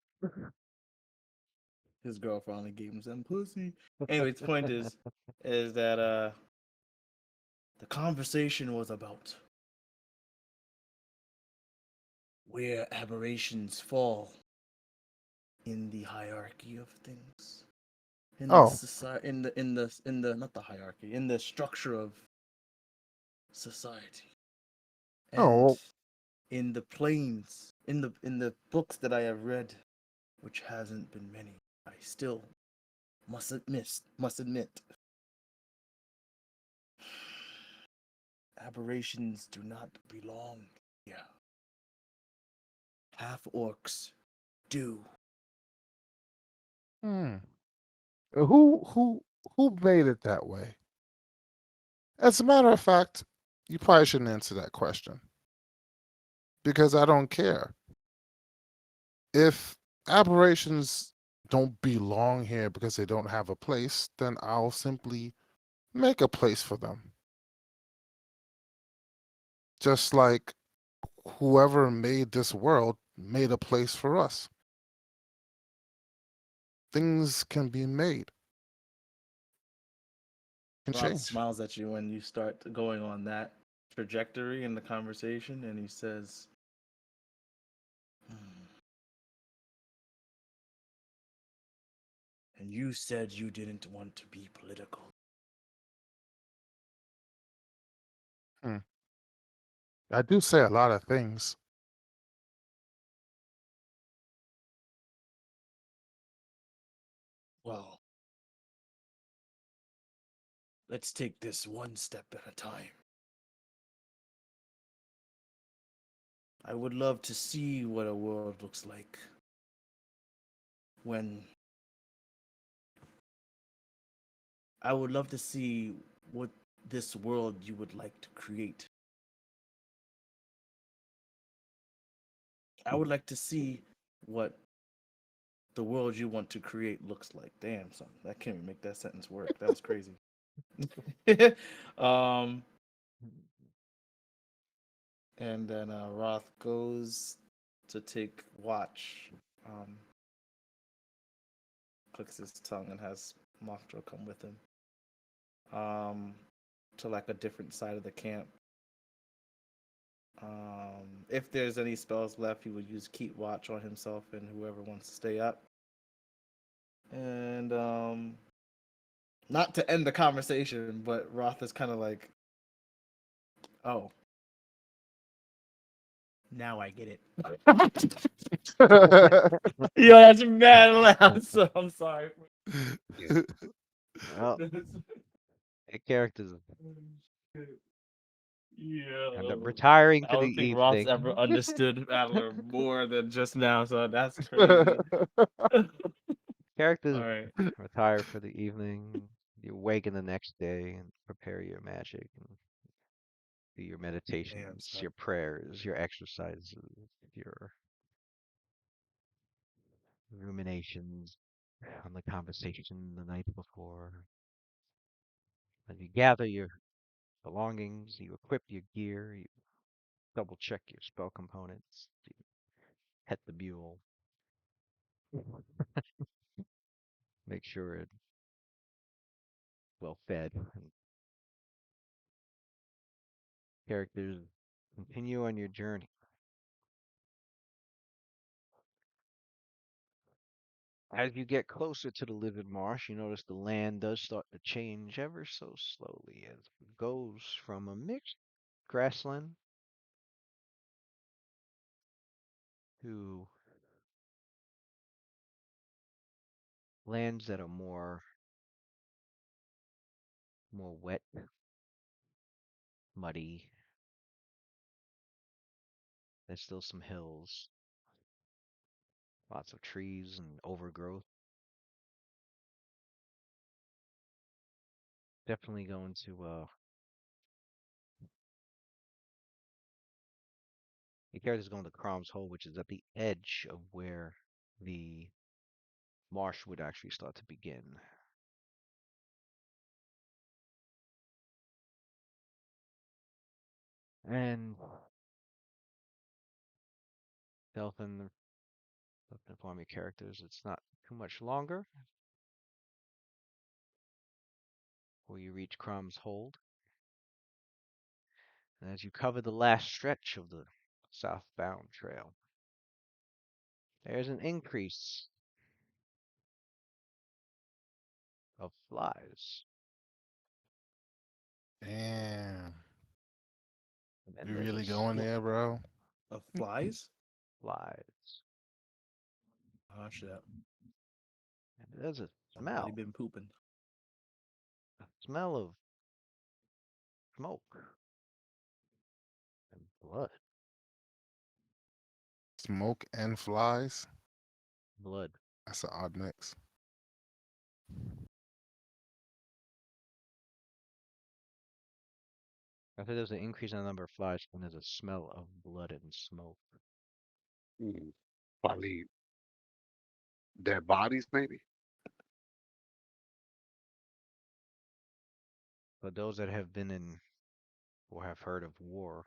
His girl finally gave him some pussy. Anyways, the point is that the conversation was about where aberrations fall in the hierarchy of things. In the Oh, society, in the not the hierarchy, in the structure of society. And oh, in the planes, in the books that I have read, which hasn't been many, I still must admit aberrations do not belong here. Half orcs do. hmm. Who made it that way? As a matter of fact, you probably shouldn't answer that question. because I don't care. If aberrations don't belong here because they don't have a place, then I'll simply make a place for them. Just like whoever made this world made a place for us. Things can be made, can Roth change. smiles at you when you start going on that trajectory in the conversation, and he says, "Hmm. And you said you didn't want to be political." I do say a lot of things. Well, let's take this one step at a time. I would love to see what a world looks like when I would love to see what this world you would like to create. I would like to see what the world you want to create looks like. Damn, son, that can't even make that sentence work. That was crazy. um, and then Roth goes to take watch. Um, clicks his tongue and has Mothra come with him. To like a different side of the camp. If there's any spells left, he would use Keep Watch on himself and whoever wants to stay up. And not to end the conversation, but Roth is kind of like, "Oh, now I get it." Yo, that's mad loud. So I'm sorry. Well, a characters end up Yeah. retiring I for the don't think Roth's evening. ever understood Adler more than just now, so that's crazy. All Characters right. retire for the evening. You awaken the next day and prepare your magic and do your Damn, meditations, son. your prayers, your exercises, your ruminations on the conversation the night before. And you gather your belongings, you equip your gear, you double check your spell components, you pet the mule, make sure it's well fed, and characters continue on your journey. As you get closer to the livid marsh, you notice the land does start to change ever so slowly as it goes from a mixed grassland to lands that are more wet, muddy. There's still some hills, lots of trees and overgrowth. Definitely going to the character's going to Cromm's Hole, which is at the edge of where the marsh would actually start to begin. And Delphin inform your characters it's not too much longer before you reach Crumb's Hold. And as you cover the last stretch of the southbound trail, there's an increase of flies. Damn. And then You there's a really going there, bro? Of flies? flies. Oh shit. And there's a Somebody smell. been pooping. Smell of smoke and blood. Smoke and flies? Blood. That's an odd mix. I said there's an increase in the number of flies when there's a smell of blood and smoke. Mm, probably dead bodies, maybe. But those that have been in or have heard of war,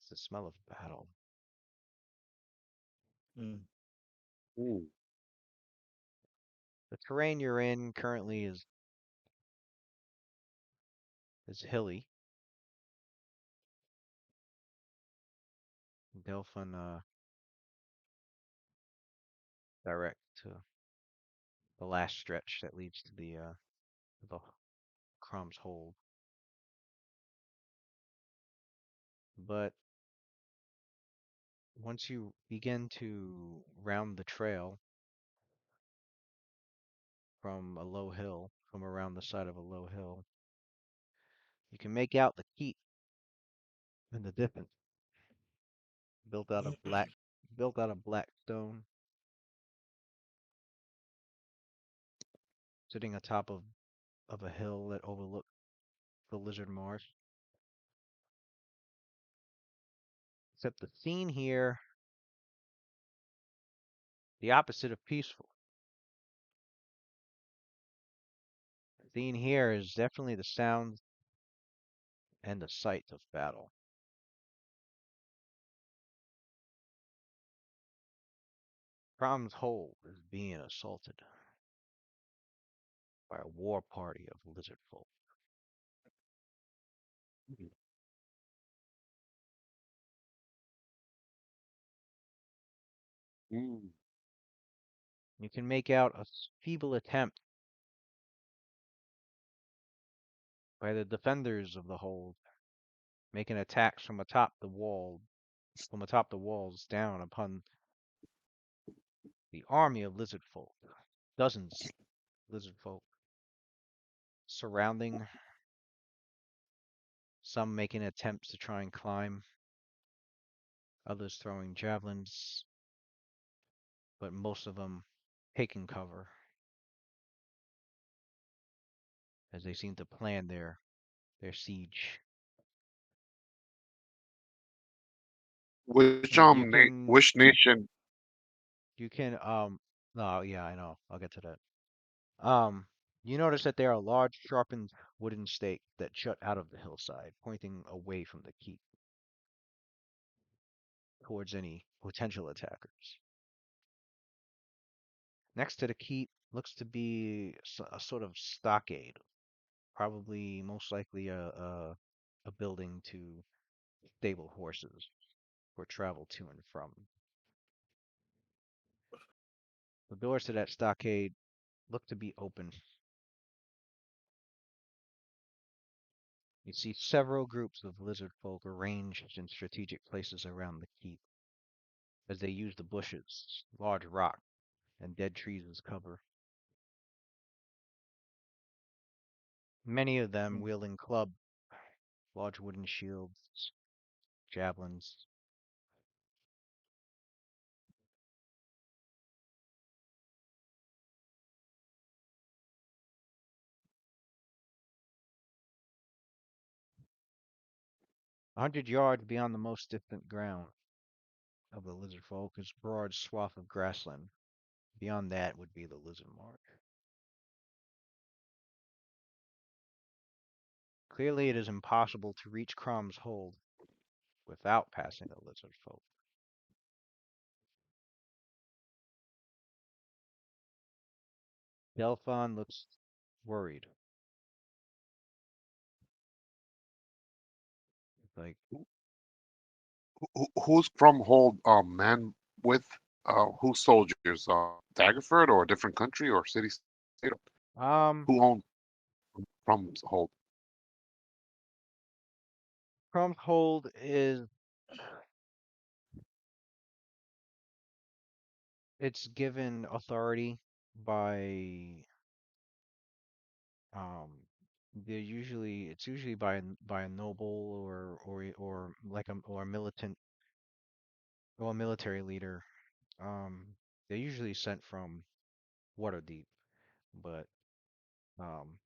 it's the smell of battle. Mm. Mm, The terrain you're in currently is hilly. Delphin direct to the last stretch that leads to the Crumb's hold. But once you begin to round the trail from a low hill, from around the side of a low hill, you can make out the keep in the distance, built out of black built out of black stone, sitting atop of a hill that overlooks the Lizard Marsh. Except the scene here, the opposite of peaceful. The scene here is definitely the sounds and the sights of battle. Crom's hold is being assaulted by a war party of lizard folk. mm, mm. You can make out a feeble attempt by the defenders of the hold, making attacks from atop the walls down upon the army of lizard folk. Dozens of lizard folk surrounding, some making attempts to try and climb, others throwing javelins, but most of them taking cover as they seem to plan their siege. Which And you can which nation? you can no, yeah, I know. I'll get to that. You notice that there are large sharpened wooden stakes that jut out of the hillside, pointing away from the keep towards any potential attackers. Next to the keep looks to be a sort of stockade, probably most likely a building to stable horses for travel to and from. The doors to that stockade look to be open. You see several groups of lizard folk arranged in strategic places around the keep as they use the bushes, large rock, and dead trees as cover. Many of them Mm. wielding club, large wooden shields, javelins. 100 yards beyond the most distant ground of the lizard folk is broad swath of grassland. Beyond that would be the lizard mark. Clearly, it is impossible to reach Cromm's hold without passing the lizard folk. Delphon looks worried. Like, Who's from hold man with who's soldiers? Daggerford or a different country or city state? um, Who owns from hold? Cromm's hold is it's given authority by um it's usually by a noble or like a militant or a military leader. Um, they're usually sent from Waterdeep, but um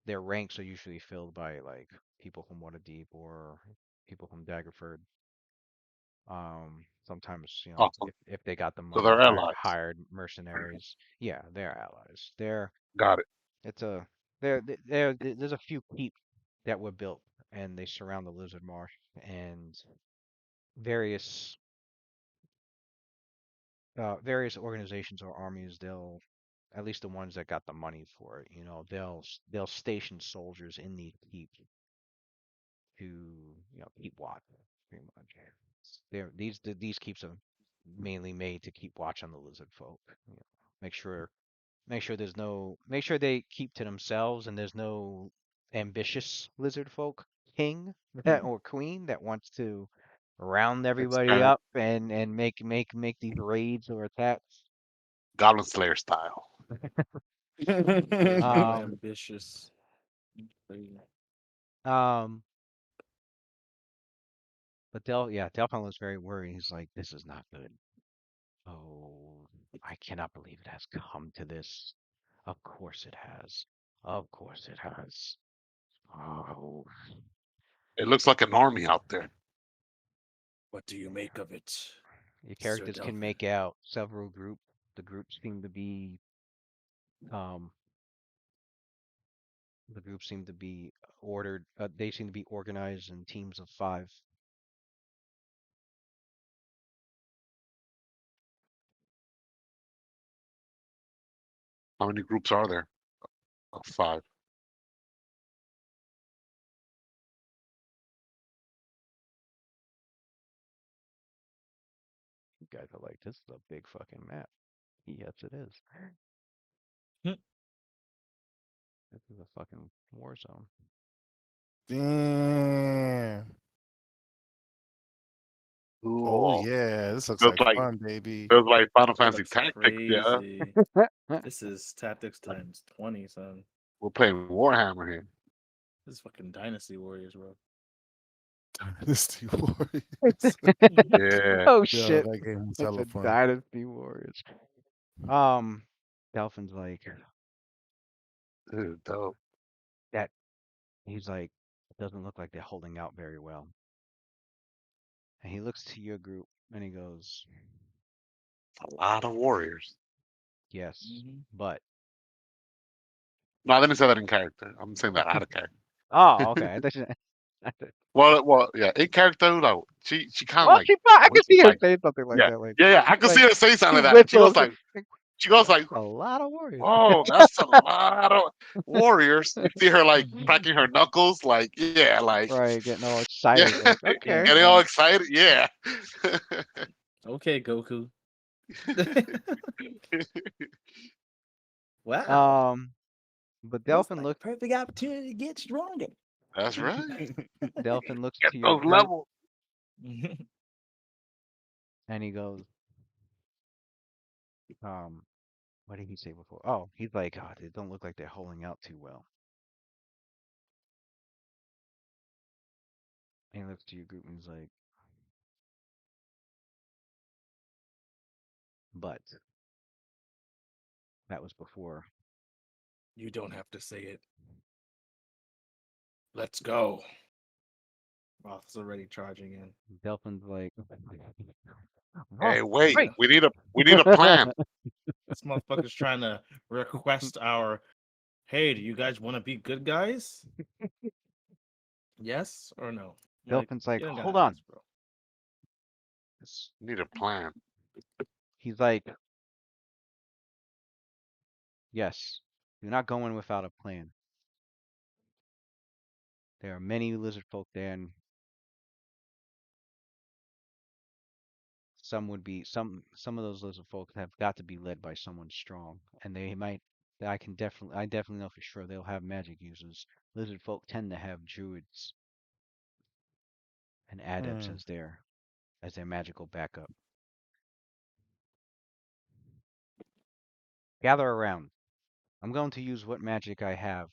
their ranks are usually filled by like people from Waterdeep or people from Daggerford. Sometimes, Awesome. if they got the So money, they're allies. hired mercenaries. Yeah, they're allies. Got it. It's a there's a few keeps that were built and they surround the Lizard Marsh and various various organizations or armies, they'll at least the ones that got the money for it, they'll station soldiers in these keeps to keep watch pretty much. These keeps are mainly made to keep watch on the lizard folk. Make sure make sure they keep to themselves and there's no ambitious lizard folk king or queen that wants to round everybody Expand up and make these raids or attacks. Goblin Slayer style. There's no Um, ambitious. um, but Delphine was very worried. He's like, this is not good. Oh, I cannot believe it has come to this. Of course it has. Of course it has. Oh, It looks like an army out there. What do you make of it, your Sir characters can Delphin? make out several groups. The groups seem to be um the groups seem to be ordered. They seem to be organized in teams of 5. How many groups are there? Oh, 5. You guys are like, this is a big fucking map. Yes, it is. This is a fucking war zone. Damn. Oh Cool. yeah, this looks Feels like like fun, baby. feels like Final That Fantasy looks Tactics. Yeah, crazy. This is tactics times 20, son. we're playing Warhammer here. This is fucking Dynasty Warriors, bro. Dynasty Warriors. Yeah, Oh Yo, shit. that game was It's hella a fun. Dynasty Warriors. Um, Delphin's like this is dope. that. He's like, it doesn't look like they're holding out very well. And he looks to your group and he goes, A lot of warriors. yes, Mhm. but No, I didn't say that in character. I'm saying that out of character. oh, okay. I thought you. Well, yeah, in character, though, she kind of Well, like I can see whispers, her like, saying something like yeah, that. Like, yeah. I can see like her say she something like that. whistles. She goes That's like, a lot of warriors. whoa, that's a lot of warriors. You see her like cracking her knuckles, like, yeah, like, Right, getting all yeah, excited. Like, okay. getting all excited, yeah. Okay, Goku. Wow. Um, but Looks Delphin like a look perfect opportunity to get stronger. That's right. Delphin looks Get to your those group levels. and he goes, um, what did he say before? Oh, he's like, oh, they don't look like they're holding out too well. And he looks to your group and he's like, but that was before. You don't have to say it. Let's go. Roth's already charging in. Delphin's like, Hey, Roth, wait, wait. we need a plan. This motherfucker's trying to request our. Hey, do you guys want to be good guys? Yes or no? Like, Delphin's like, you don't hold gotta on. ask, bro. We need a plan. He's like, yes, you're not going without a plan. There are many lizard folk there, and some of those lizard folk have got to be led by someone strong, and they might. I definitely know for sure they'll have magic users. Lizard folk tend to have druids and adepts Mm. as their magical backup. Gather around. I'm going to use what magic I have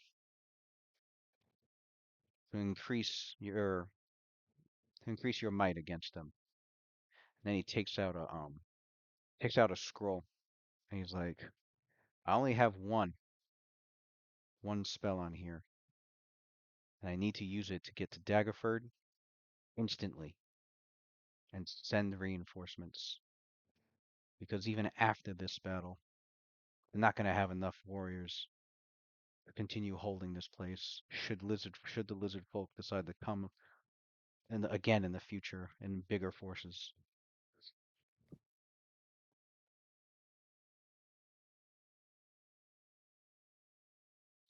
to increase your might against them. And then he takes out a scroll, and he's like, I only have one spell on here. and I need to use it to get to Daggerford instantly and send reinforcements. Because even after this battle, they're not going to have enough warriors to continue holding this place. Should the lizard folk decide to come again in the future in bigger forces.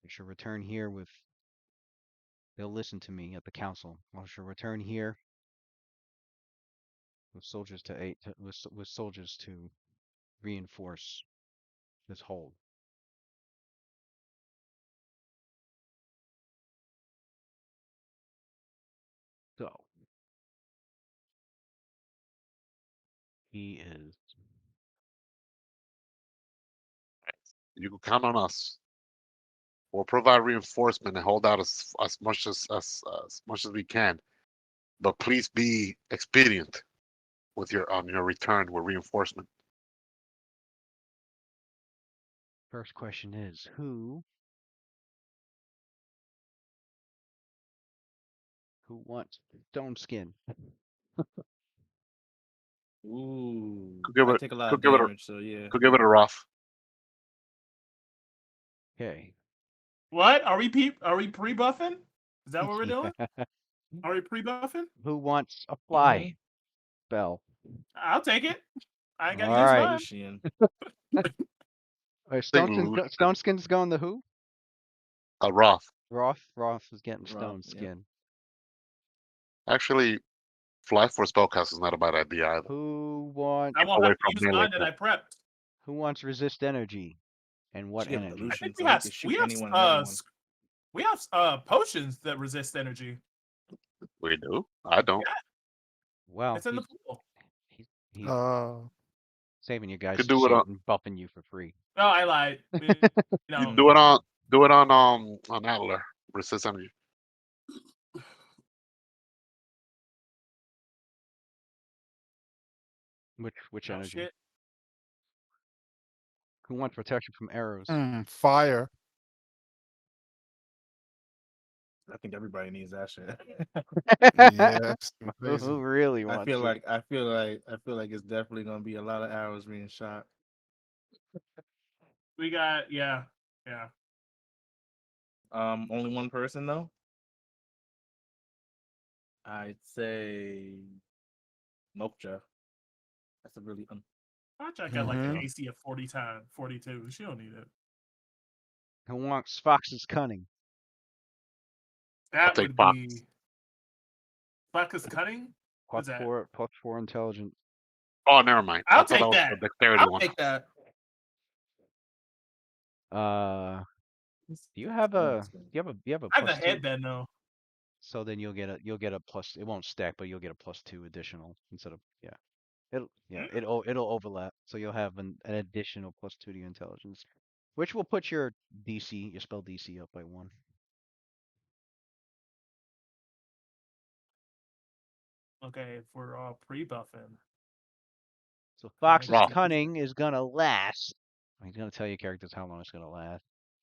I shall return here with. They'll listen to me at the council. I shall return here with soldiers with soldiers to reinforce this hold. So he is. You can count on us. We'll provide reinforcement and hold out as much as much as we can. But please be expedient with your return with reinforcement. First question is who wants stone skin? Ooh, Could give I it take a lot could of give it a damage, so yeah. could give it a rough. Okay. What? Are we pre-buffing? Is that what we're doing? Are we pre-buffing? Who wants a Mm-hmm. fly spell? I'll take it. I ain't All gotta use right. mine. Lucian. Stone skin's going to who? A rough. Roth is getting Roth, stone yep. skin. Actually, fly for spellcast is not a bad idea either. Who wants I won't Away have to from use melee mine that I prepped. resist energy? And what She got the energy? I Lucian, think so he can shoot anyone and everyone. we have potions that resist energy. We do. I don't. Yeah, Well, it's in the pool. he's Uh, saving you guys Could to do it see on. it and buffing you for free. No, I lied. You You know, do it on. Mm, Do it on Adler. Resist energy. Which oh energy? shit. Who wants protection from arrows? fire. I think everybody needs that shit. Yeah, that's crazy. Who really I wants feel it? like it's definitely gonna be a lot of arrows being shot. We got yeah. Only one person though. I'd say Mokja. That's a really Watch, I got like an Mm-hmm. AC of 42. She don't need it. Who wants Fox's cunning? I'll That take would Fox. be Buckus cutting. What's that? Plus four intelligence. Oh, never mind. I I'll thought that take was that. the dexterity I'll one. take that. Do you have a I have the plus two? head then though. So then you'll get a plus. It won't stack, but you'll get a +2 additional instead of it'll overlap. So you'll have an additional +2 to your intelligence, which will put your spell DC up by 1. Okay, if we're all pre-buffing. So Fox's Rough. cunning is gonna last. He's gonna tell your characters how long it's gonna last.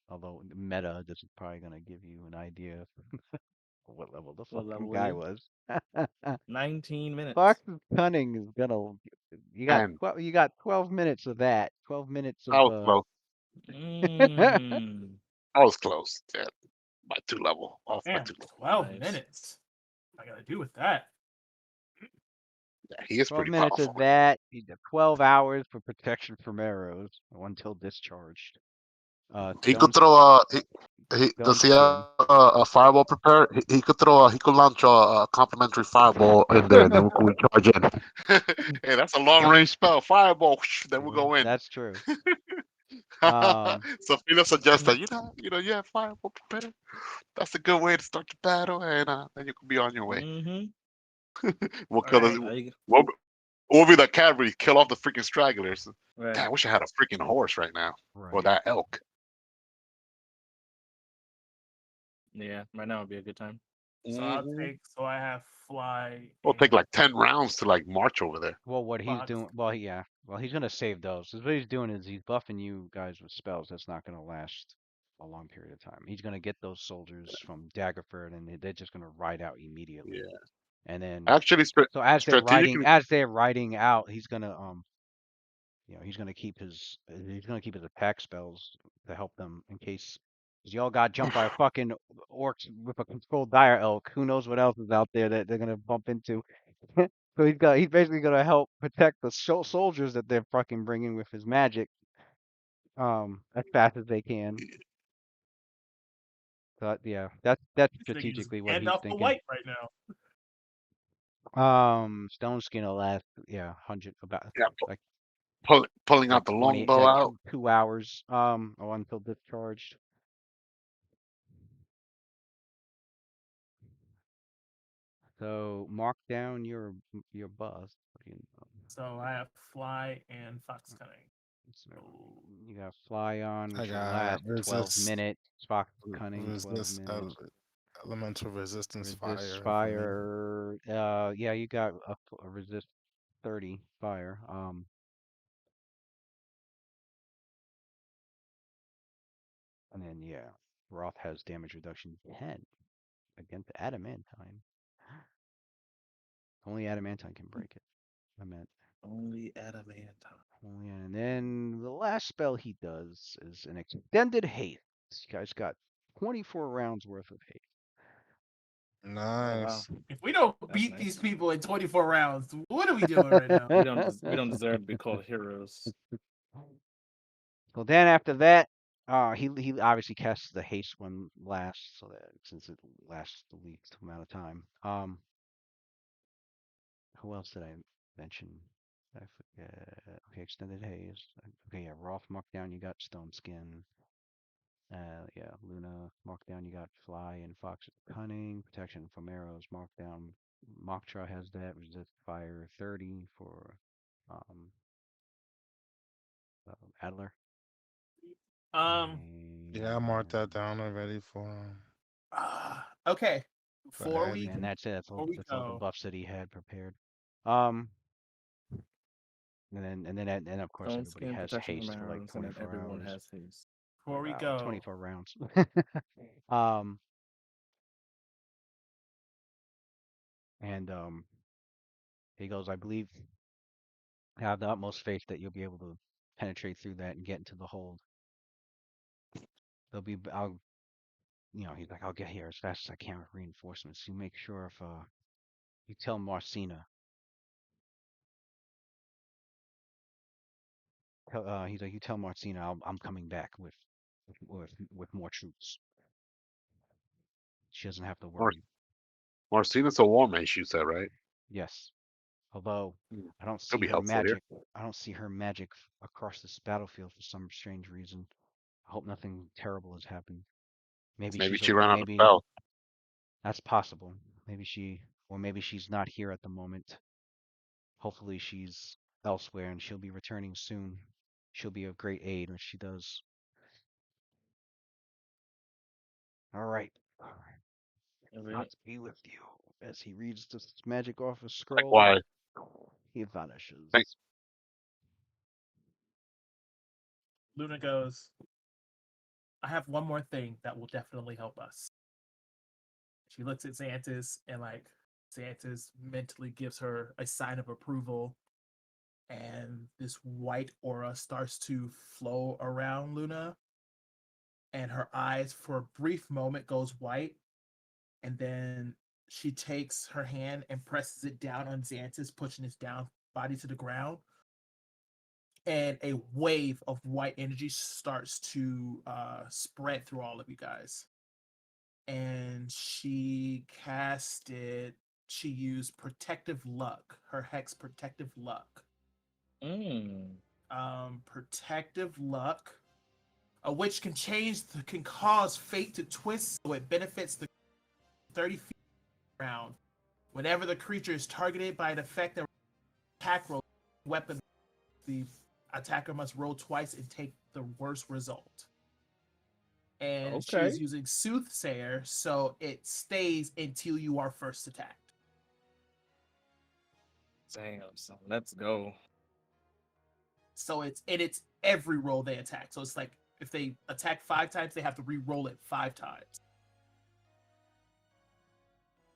Although meta, this is probably gonna give you an idea of what level the What fucking level guy you? was. 19 minutes. Fox's cunning is gonna. And You got 12 minutes of that. 12 minutes I was of close. Mm, I was close. Yeah, by 2 level. Off by Man, 2 level. 12 nice. minutes. I gotta do with that. Yeah, he is 12 pretty minutes powerful. of that. You got 12 hours for protection from arrows until discharged. He could throw a. Stone Does he have skin. a fireball prepared? He could throw a. He could launch a complimentary fireball in there, and then we charge in. Hey, that's a long range spell. Fireball. Whoosh, then we go in. That's true. So Philo suggests that you have fireball prepared. That's a good way to start the battle, and then you can be on your way. Mm-hmm. We'll All kill right. this. We'll be the cavalry. Kill off the freaking stragglers. Right. God, I wish I had a freaking horse right now, or Right. that elk. Yeah, right now would be a good time. So I have fly. It'll take and like 10 rounds to like march over there. Well, what he's Fox. doing, well, he's gonna save those. 'Cause what he's doing is he's buffing you guys with spells. That's not gonna last a long period of time. He's gonna get those soldiers from Daggerford, and they're just gonna ride out immediately. Yeah. And then, Actually, so as strategically, they're riding out, he's gonna he's gonna keep his attack spells to help them in case. 'Cause y'all got jumped by a fucking orcs with a controlled dire elk. Who knows what else is out there that they're gonna bump into? So he's basically gonna help protect the soldiers that they're fucking bringing with his magic, as fast as they can. So yeah, that's This nigga is strategically what he's Gandalf the thinking. White right now. Stone Skin will last, 100 about yeah, like pulling out the 20, longbow out. 2 hours, or until discharged. So mark down your buff. What do you know? So I have Fly and Fox Cunning. So you got Fly on, I which will got last 12 resist, minutes. Fox Cunning, 12 resist, minutes. elemental resistance Resist fire. For me. fire. Yeah, you got a resist 30 fire. And then yeah, Roth has damage reduction 10 against adamantine. Only adamantine can break it. I meant Only adamantine. only, and then the last spell he does is an extended haste. You guys got 24 rounds worth of haste. Oh wow, Nice. If we don't that's beat nice. these people in 24 rounds, what are we doing right now? We don't deserve to be called heroes. So then after that, he obviously casts the haste one last, so that since it lasts the least amount of time. Who else did I mention? I forget. Okay, extended haze. Okay, yeah, Roth markdown. You got stone skin. Yeah, Luna markdown. You got fly and fox cunning. Protection from arrows markdown. Moktra has that. Resist fire 30 for um Adler. Um, Yeah, I marked that And down already okay. for Before we Eddie. and that's it. before we That's all the go, buffs that he had prepared. Um, and of course Stone everybody skin, has protection from haste for like arrows, and then 24 everyone hours. has haste. before we Wow, go, 24 rounds. um, and he goes, I believe, I have the utmost faith that you'll be able to penetrate through that and get into the hold. He's like, I'll get here as fast as I can with reinforcements. You make sure if you tell Marcina. He's like, you tell Marcina I'm coming back with more troops. She doesn't have to Mar- worry. Marcina's a war mage, you said, right? Yes. Although I don't He'll see be her helpful here. magic. I don't see her magic across this battlefield for some strange reason. I hope nothing terrible has happened. Maybe Maybe she's she ran out of maybe spells. that's possible. Maybe she's not here at the moment. Hopefully she's elsewhere and she'll be returning soon. She'll be of great aid when she does. All right. Gods be with you. As he reads this magic off a scroll, Likewise. he vanishes. Thanks. Luna goes, I have one more thing that will definitely help us. She looks at Xantis and like Xantis mentally gives her a sign of approval. And this white aura starts to flow around Luna. And her eyes for a brief moment goes white. And then she takes her hand and presses it down on Xantis, pushing his down body to the ground. And a wave of white energy starts to spread through all of you guys. And she used protective luck, her hex protective luck. Protective luck, which can cause fate to twist so it benefits the 30 feet around. Whenever the creature is targeted by an effect that attack roll weapon, the attacker must roll twice and take the worst result. And she is using Soothsayer, so it stays until you are first attacked. Damn, so let's go. So it's every roll they attack. So it's like If they attack 5 times, they have to re-roll it 5 times.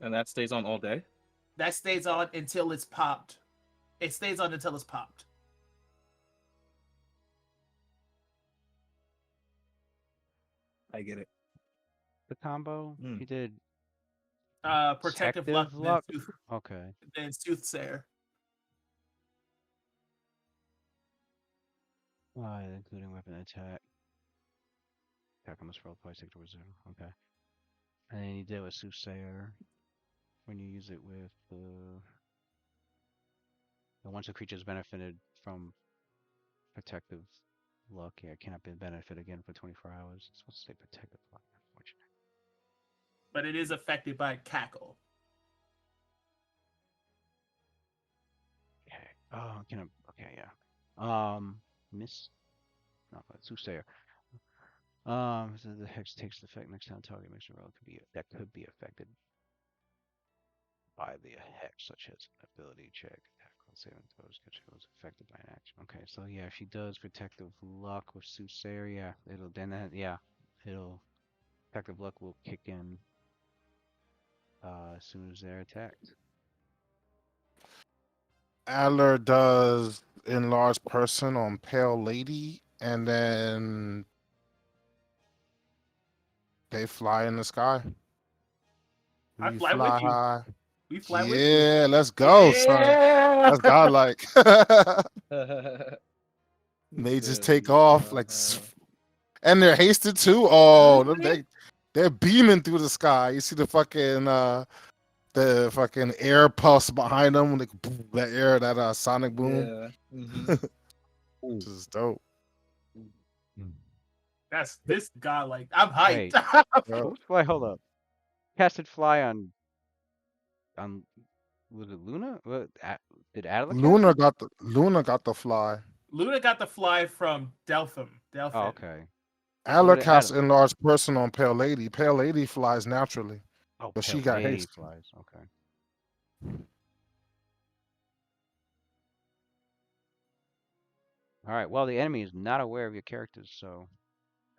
And that stays on all day? That stays on until it's popped. It stays on until it's popped. I get it. The combo Hmm. he did. Protective luck, luck. Then, Okay. then Soothsayer. Including weapon attack. Attack on this roll twice, take towards 0. Okay. And then you did with Soothsayer when you use it with the once a creature is benefited from protective luck, yeah, it cannot be benefit again for 24 hours. It's supposed to say protective luck, unfortunately. But it is affected by cackle. Okay. Oh, okay, yeah. Miss. No, Soothsayer. So the hex takes effect next time target makes a roll that could be affected by the hex, such as an ability check, attack roll, saving throws, catch was affected by an action. Okay, so yeah, if she does protective luck with Soothsayer, yeah, it'll protective luck will kick in as soon as they're attacked. Adler does enlarge person on Pale Lady, and then they fly in the sky. I We fly with fly you. high. We fly with you. Yeah, let's go, son. Yeah! That's godlike. They just take off like, and they're hasted too. Oh, they're beaming through the sky. You see the fucking air pulse behind them, like that air, that sonic boom. Yeah. This is dope. That's this godlike. I'm hyped. Wait. Who's fly? Hold up. Casted fly on was it Luna? What did Adler cast Luna it? got the fly. Luna got the fly from Delphim. Oh, okay. Adler did casts Adler? enlarged person on Pale Lady. Pale Lady flies naturally, Oh, but she Pale got Lady haste. flies. Okay. All right. Well, the enemy is not aware of your characters, so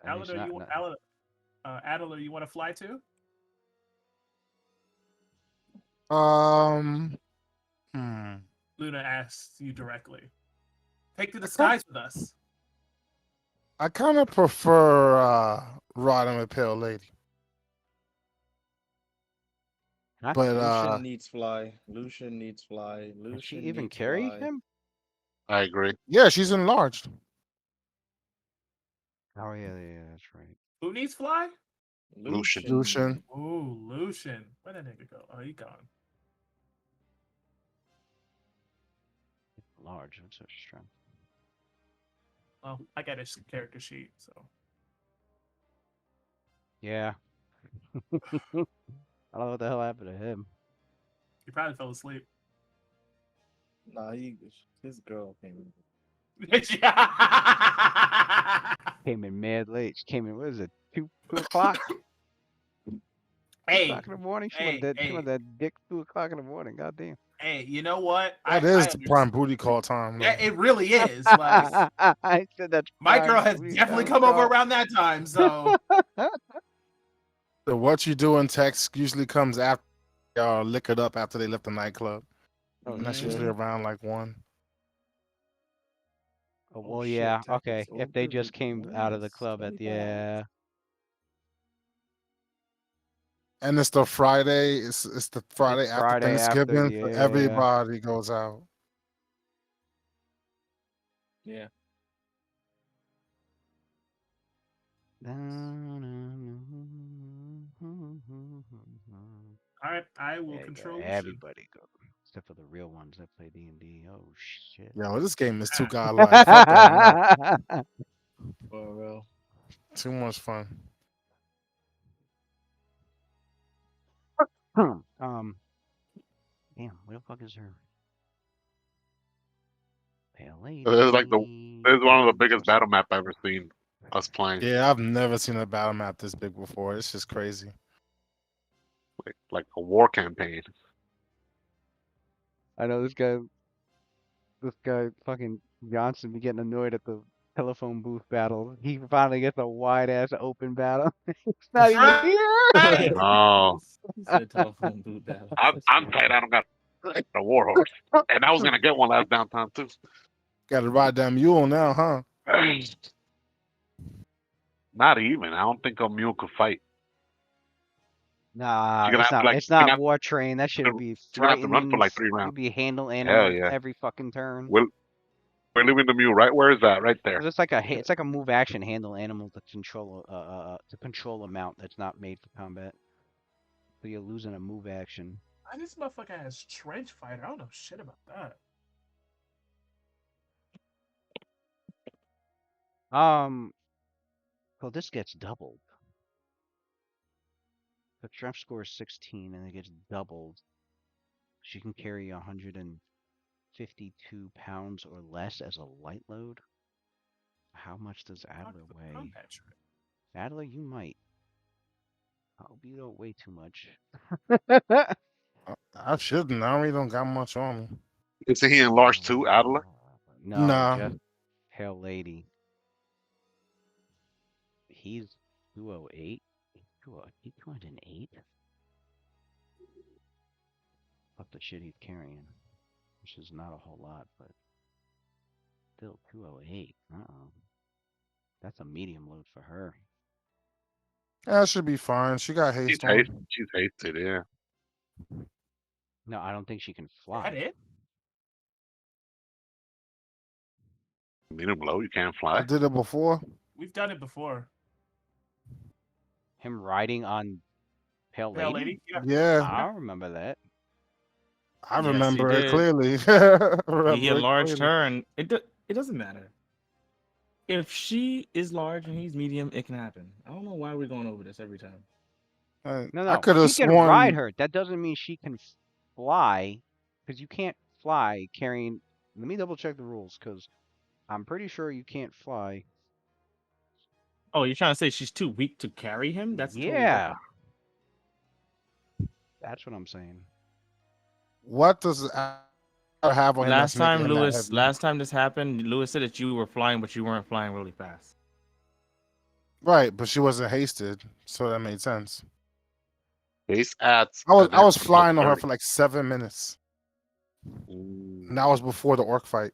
at least Adler, you want to fly too? Luna asks you directly. Take to the skies with us. I kind of prefer riding with Pale Lady. Huh? But Lucian needs fly. Lucian needs fly. Can she Lucian even needs carry fly. him? I agree. yeah, she's enlarged. Oh yeah, that's right. Who needs fly? Lucian. Ooh, Lucian. Where'd that nigga go? Oh, he gone. Large. That's so strong. Well, I got his character sheet, so. Yeah. I don't know what the hell happened to him. He probably fell asleep. Nah, his girl came in. Came in mad late. She came in. What is it? 2 o'clock? 2 o'clock in the morning. She wanted that dick 2 o'clock in the morning. Goddamn. Hey, you know what? That is the prime booty call time. Yeah, it really is. Like, I said that's my prime girl has booty definitely time come over call. around that time. So, So what you do in text usually comes after y'all liquored up after they left the nightclub. Oh, And that's shit. usually around like 1. Oh, well, shit, yeah. Tech, Okay. it's If they over just the came out of the west, club at the 25 hours. yeah. And it's the Friday. It's the Friday It's after Friday after, Thanksgiving, so yeah. everybody goes out. Yeah. all right, I will There you go. control Lucian. Everybody go. Except for the real ones that play D&D. Oh, shit. Yo, this game is too godlike. Fuck that. No. For real. Too much fun. Damn, where the fuck is her? Pale Lady. It's one of the biggest battle map I've ever seen us playing. Yeah, I've never seen a battle map this big before. It's just crazy. Like a war campaign. I know this guy fucking Johnson be getting annoyed at the telephone booth battle. He finally gets a wide ass open battle. It's not even Right. here. Oh, He said telephone boot battle. That's I'm funny. tight. I don't got a warhorse, and I was gonna get one last downtown too. Got to ride that mule now, huh? Not even. I don't think a mule could fight. Nah, You're gonna it's have to not. like. It's not war train. That shit'd You're be gonna have to run for frightening. like 3 rounds. You'd be handle Hell animal yeah. every fucking turn. We're leaving the mule right. Where is that? Right there. 'Cause it's like a move action handle animal to control a mount that's not made for combat. So you're losing a move action. Why this motherfucker has trench fighter? I don't know shit about that. So this gets doubled. The strength score is 16 and it gets doubled. She can carry 152 pounds or less as a light load. How much does Adler Fuck the weigh? combat trait. Adler, you might. I hope you don't weigh too much. I shouldn't. I really don't got much on me. Isn't he enlarged too, Adler? No, Nah. just Pale Lady. He's 208. He's 208? Fuck the shit he's carrying. Which is not a whole lot, but still 208. Uh-oh. That's a medium load for her. That should be fine. She got haste on. She's hasted. Yeah. No, I don't think she can Is fly. that it? Medium low. You can't I fly. did it before. We've done it before. Him riding on Pale Pale Lady? lady. Yeah. Yeah, I remember that. I Yes, he remember it did. clearly. He Remember it enlarged clearly. her, and it doesn't matter. If she is large and he's medium, it can happen. I don't know why we're going over this every time. No, I could have she can ride sworn. her. That doesn't mean she can fly, because you can't fly carrying. Let me double check the rules, because I'm pretty sure you can't fly. Oh, you're trying to say she's too weak to carry him? That's totally Yeah, different. that's what I'm saying. What does Adler have on him that's making him that heavy? Last time this happened, Lewis said that you were flying, but you weren't flying really fast. Right, but she wasn't hasted, so that made sense. Base adds. I was an I was extra flying on her +30. for like 7 minutes, Mm. and that was before the orc fight.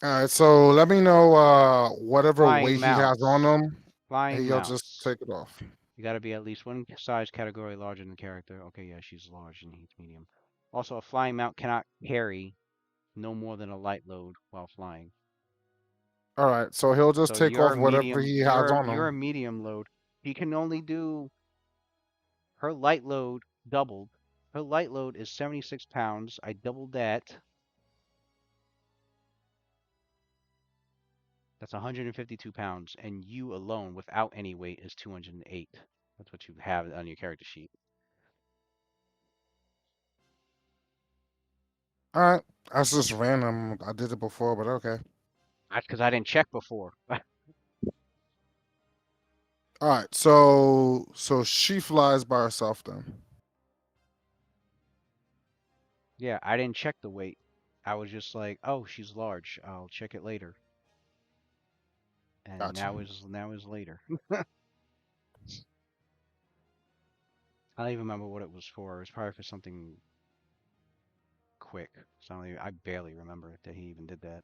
All right, so let me know whatever Flying weight he has mounts. on him, and Flying he'll just mounts. take it off. You got to be at least one size category larger than the character. Okay, yeah, she's large and he's medium. Also, a flying mount cannot carry no more than a light load while flying. All right, so he'll just So take you're off a whatever medium. he has on You're a him. medium load. She can only do her light load doubled. Her light load is 76 pounds. I doubled that. That's 152 pounds, and you alone, without any weight, is 208. That's what you have on your character sheet. All right, that's just random. I did it before, but okay. That's because I didn't check before. All right, so she flies by herself then. Yeah, I didn't check the weight. I was just like, oh, she's large. I'll check it later. And Gotcha. now is later. I don't even remember what it was for. It was probably for something quick. So I barely remember that he even did that.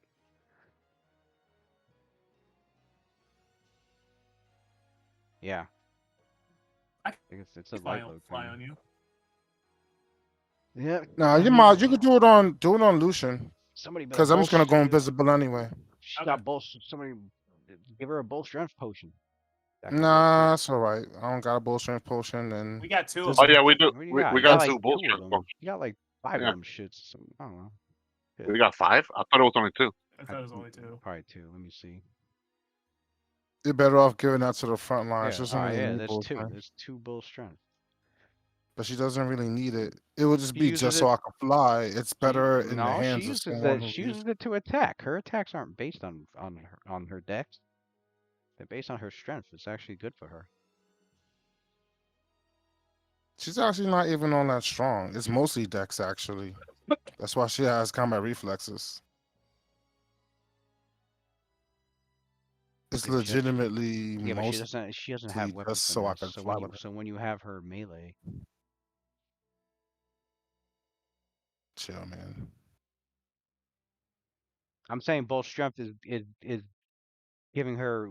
Yeah. I think it's a fly light load fly thing. on you. Yeah. No, you might. You could do it on Lucian, Somebody better because I'm just bolster. gonna go invisible anyway. She Okay. got both. Somebody give her a bolt strength potion. That could work Nah, too. that's all right. I don't got a bull strength potion, and We got two of Does- Oh them. yeah, we do. What do you We, got? we You got got like 2 bull 2 of strength them. potions. You got like 5 Yeah. of them shits. I don't know. Shit. We got 5. I thought it was only 2. I thought it was only two. Probably 2. Let me see. you're better off giving that to the front line. Yeah, She doesn't really yeah, need there's bull 2. strength, There's 2 bull strength. but she doesn't really need it. It would just She be uses just it. so I can fly. It's better in the No, hands of she someone who uses uses. it to attack. Her attacks aren't based on her dex. They're based on her strength. It's actually good for her. She's actually not even all that strong. It's mostly dex, actually. That's why she has combat reflexes. It's Yeah, but legitimately yeah, but mostly she doesn't have weapon just so I finesse. can fly with her. So when you have her melee, Chill, man. I'm saying bolt strength is giving her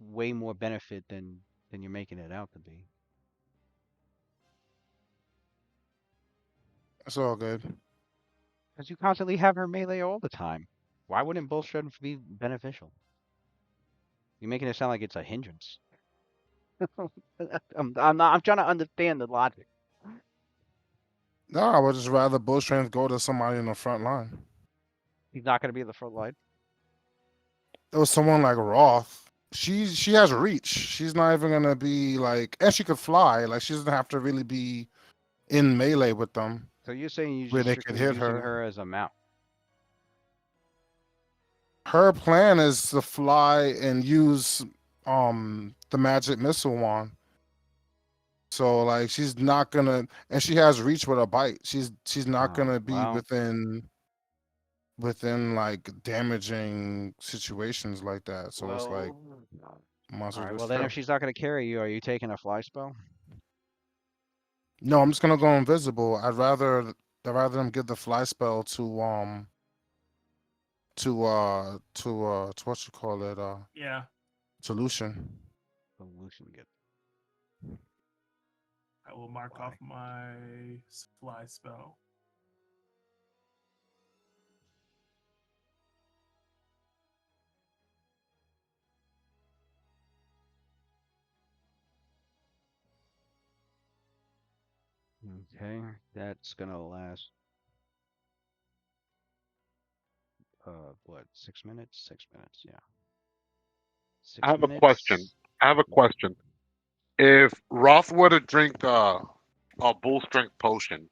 way more benefit than you're making it out to be. It's all good. Because you constantly have her melee all the time. Why wouldn't bolt strength be beneficial? You're making it sound like it's a hindrance. I'm not. I'm trying to understand the logic. No, I would just rather bull strength go to somebody in the front line. He's not going to be in the front line. It was someone like Roth. She has reach. She's not even gonna be like, and she could fly. Like she doesn't have to really be in melee with them So you're saying you're where just they could strictly hit using her. her as a mount. Her plan is to fly and use the magic missile wand. So like she's not gonna, and she has reach with a bite. She's not Oh, gonna be well, within like damaging situations like that. So it's like well. might as All well right. Well, just then chill. if she's not going to carry you, are you taking a fly spell? No, I'm just gonna go invisible. I'd rather them give the fly spell to what you call it Yeah, to Lucian. Solution get I will mark off fly. my fly spell. Okay, that's gonna last. What? 6 minutes? 6 minutes. Yeah. I Six have a question. minutes. I have a question. If Roth were to drink a bull strength potion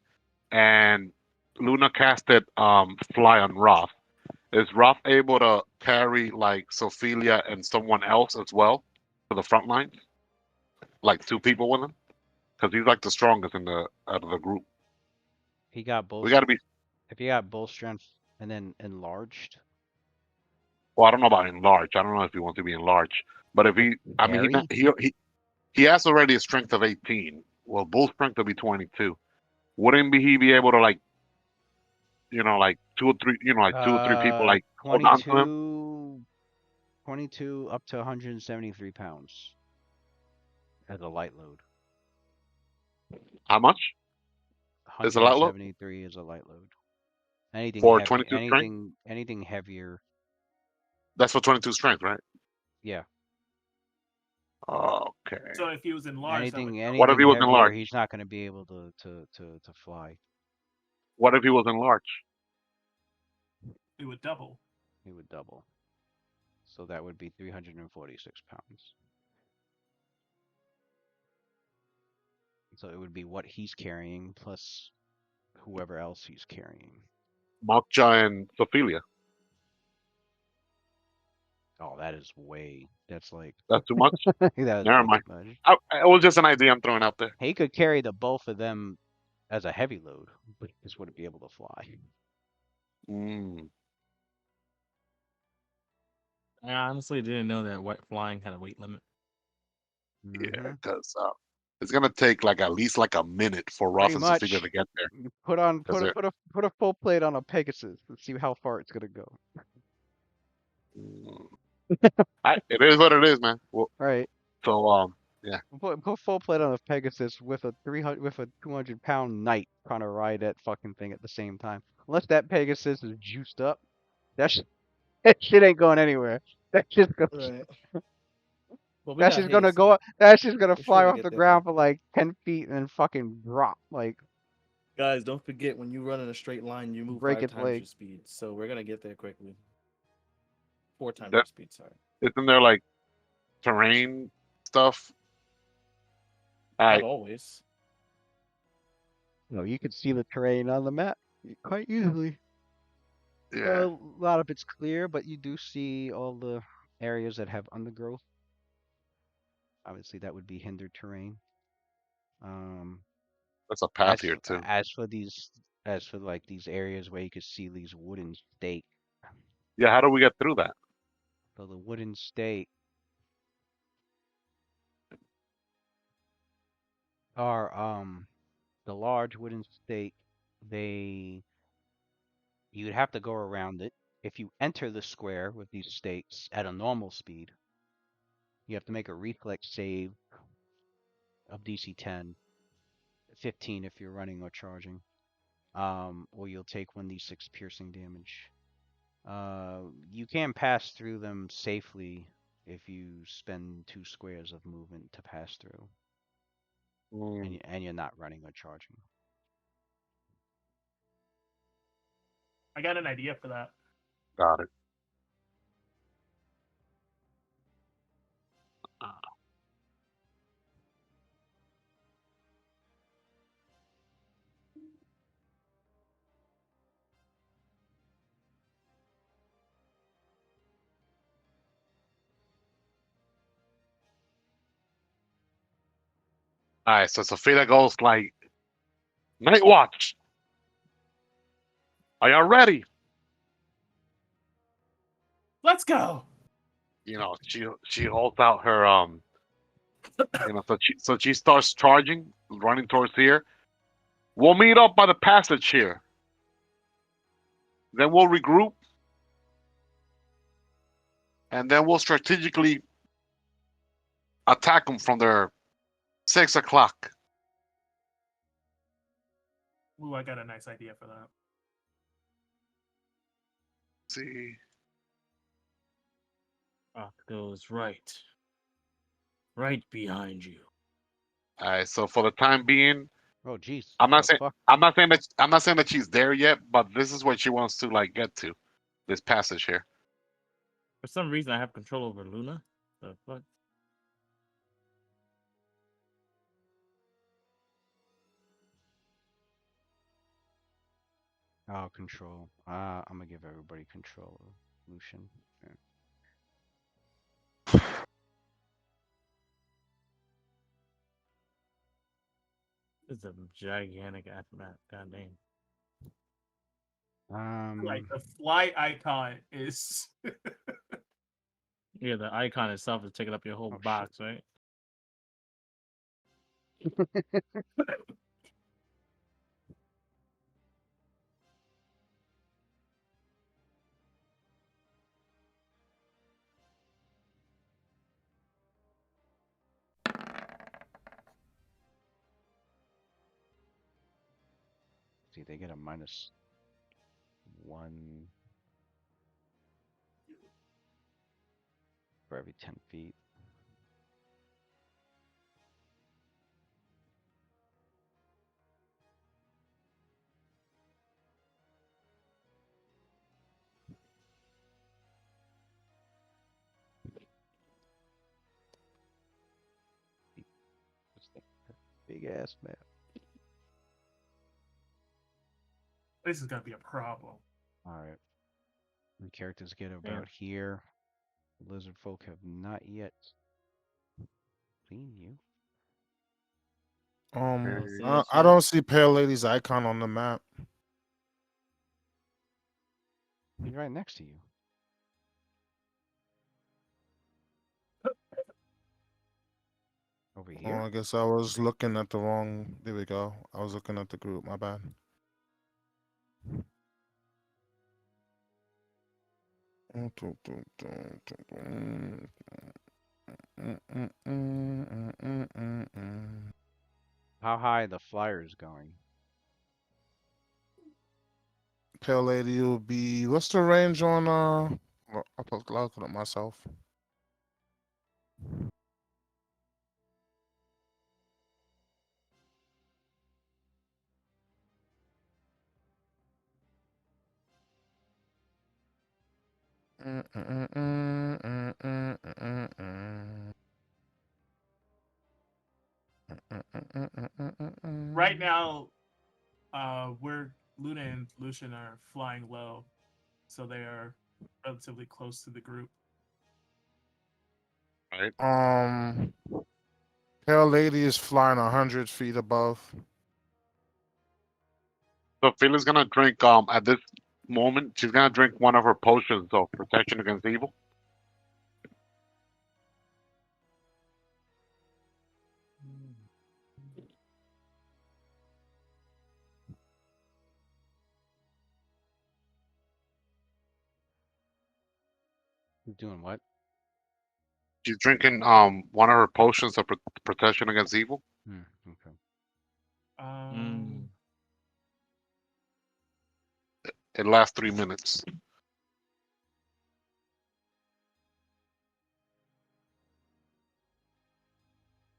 and Luna casted fly on Roth, is Roth able to carry like Sophia and someone else as well to the front lines? Like two people with him? Because he's like the strongest in the out of the group. He got both. We got to be. If he got both strength and then enlarged, Well, I don't know about enlarged. I don't know if he wants to be enlarged. But if to he, I mean, carry. he has already a strength of 18. Well, bull strength will be 22. Wouldn't he be able to like like two or three, like two or three people like hold on to him? 22, 22 up to 173 pounds as a light load. How much is a lot low 173 is a light load. Anything for heavy, 22 strength? anything heavier. That's for 22 strength, right? Yeah. Okay. So if he was enlarged, that would Anything What if anything he was heavier, enlarged? he's not going to be able to fly. What if he was enlarged? it would double. He would double. So that would be 346 pounds. So it would be what he's carrying plus whoever else he's carrying. Mokja and Sophia. Oh, that is way. That's like That's too much. that is Never way too mind. much. It was just an idea I'm throwing out there. He could carry the both of them as a heavy load, but he just wouldn't be able to fly. Mm. I honestly didn't know that white flying had a weight limit. Yeah, Mm-hmm. because it's gonna take like at least like a minute for Roth Pretty and Sophia much. to get there. You Put on Because put a full plate on a Pegasus and see how far it's gonna go. it is what it is, man. Well, Right. so yeah. Put full plate on a Pegasus with a 200-pound knight trying to ride that fucking thing at the same time. Unless that Pegasus is juiced up, that sh that shit ain't going anywhere. That shit's gonna Right. But we that got shit's gonna haste, go so up. That shit's gonna we're sure fly to off get the there ground for quickly. like 10 feet and then fucking drop, like Guys, don't forget when you run in a straight line, you move break five its times leg. your speed. So we're gonna get there quickly. 4 times That your speed. Sorry. isn't there like terrain stuff? Not I always. No, you can see the terrain on the map quite easily. yeah. A lot of it's clear, but you do see all the areas that have undergrowth. Obviously, that would be hindered terrain. Um, That's a path here too. as for like these areas where you could see these wooden stake. Yeah, how do we get through that? So the wooden stake are the large wooden stake. They You'd have to go around it. If you enter the square with these stakes at a normal speed, you have to make a reflex save of DC 10, 15 if you're running or charging. Or you'll take 1d6 piercing damage. You can pass through them safely if you spend 2 squares of movement to pass through, Mm, and you're not running or charging. I got an idea for that. got it. All right, so Sophia goes like, "Night watch, are y'all ready?" Let's go. She holds out her so she starts charging, running towards here. We'll meet up by the passage here. Then we'll regroup, and then we'll strategically attack them from their 6 o'clock. Ooh, I got a nice idea for that. See, Goes right behind you. all right. So for the time being, Oh, jeez. I'm not The saying fuck? I'm not saying that she's there yet, but this is what she wants to like get to. This passage here. For some reason, I have control over Luna. The fuck? Oh, control. I'm gonna give everybody control of Lucian. Yeah. It's a gigantic aftermath. God damn. Like the fly icon is. Yeah, the icon itself is taking up your whole Oh, shit. box, right? See, they get a -1 for every 10 feet. Big ass map. This is gonna be a problem. Alright. The characters get Damn. about here. The lizard folk have not yet seen you. see I, that I shit? don't see Pale Lady's icon on the map. He's right next to you. Over Oh, here? I guess I was looking at the wrong. There we go. I was looking at the group. My bad. How high the flyer is going? Pale Lady will be. What's the range on? I'll look it up myself. Right now, we're Luna and Lucian are flying low, so they are relatively close to the group. Right. Pale Lady is flying 100 feet above. So Ophelia's gonna drink at this moment. She's gonna drink one of her potions of protection against evil. Who's doing what? She's drinking one of her potions of protection against evil. Okay. Um, It lasts 3 minutes.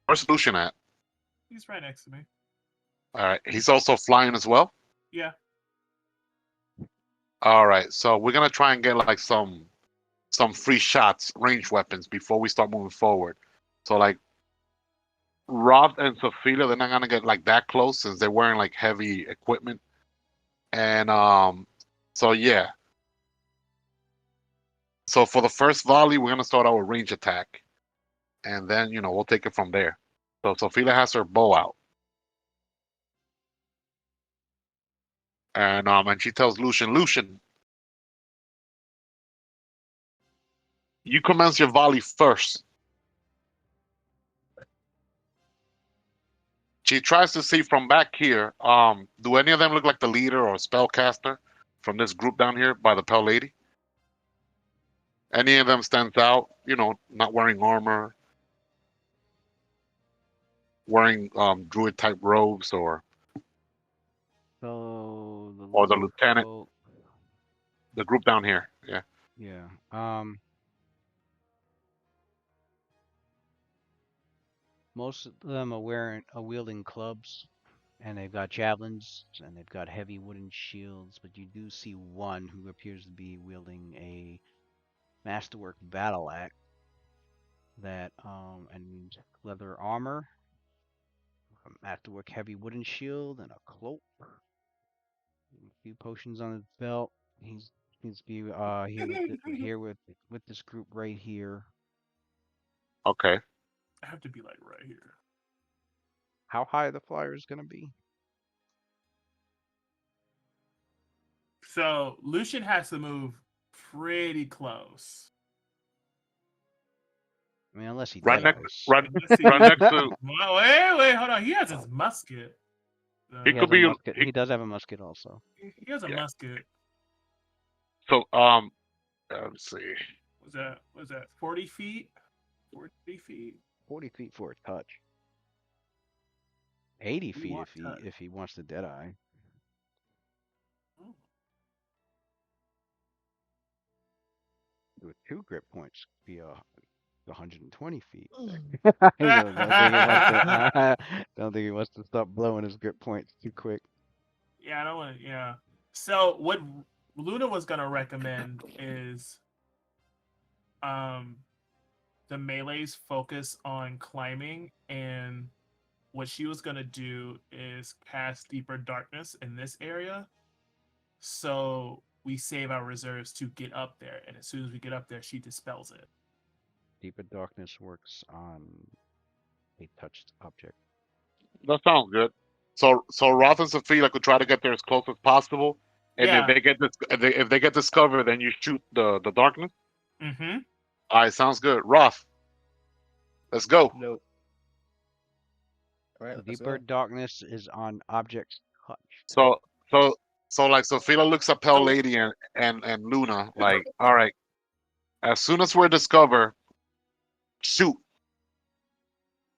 Where's Lucian at? he's right next to me. All right, he's also flying as well. Yeah. All right, so we're gonna try and get like some free shots, range weapons before we start moving forward. So like Roth and Sophia, they're not gonna get like that close since they're wearing like heavy equipment. And so yeah. So for the first volley, we're gonna start our range attack, and then we'll take it from there. So Sophia has her bow out, and she tells Lucian, you commence your volley first. She tries to see from back here. Do any of them look like the leader or spellcaster from this group down here by the Pale Lady? Any of them stands out? Not wearing armor, wearing druid type robes, or So the the leader lieutenant, folk, the group down here. Yeah. yeah. Most of them are wielding clubs, and they've got javelins, and they've got heavy wooden shields. But you do see one who appears to be wielding a masterwork battle axe and leather armor, a masterwork heavy wooden shield, and a cloak. A few potions on his belt. He's seems to be here with this group right here. Okay. I have to be like right here. How high the flyer is gonna be? So Lucian has to move pretty close. I mean, unless he Right dead next, eyes. right, Unless he- right next to. Wait, hold on. He has his musket. He He could has a be. musket. He does have a musket also. He has a Yeah. musket. So let's see. Was that 40 feet? 40 feet. 40 feet for a touch. 80 We feet want if he wants the dead eye. Oh. With 2 grip points, be 120 feet. Mm. Don't think he wants to stop blowing his grip points too quick. Yeah, I don't want to. Yeah. So what Luna was gonna recommend is, the melee's focus on climbing, and what she was gonna do is cast Deeper Darkness in this area, so we save our reserves to get up there, and as soon as we get up there, she dispels it. Deeper darkness works on a touched object. That sounds good. So Roth and Sophia could try to get there as close as possible, and Yeah. if they get discovered, then you shoot the darkness. Mm-hmm. All right, sounds good. Roth, let's go. Nope. All right, let's Deeper go. darkness is on objects touched. So so like Sophia looks at Pale Lady and Luna like, all right, as soon as we're discovered, shoot.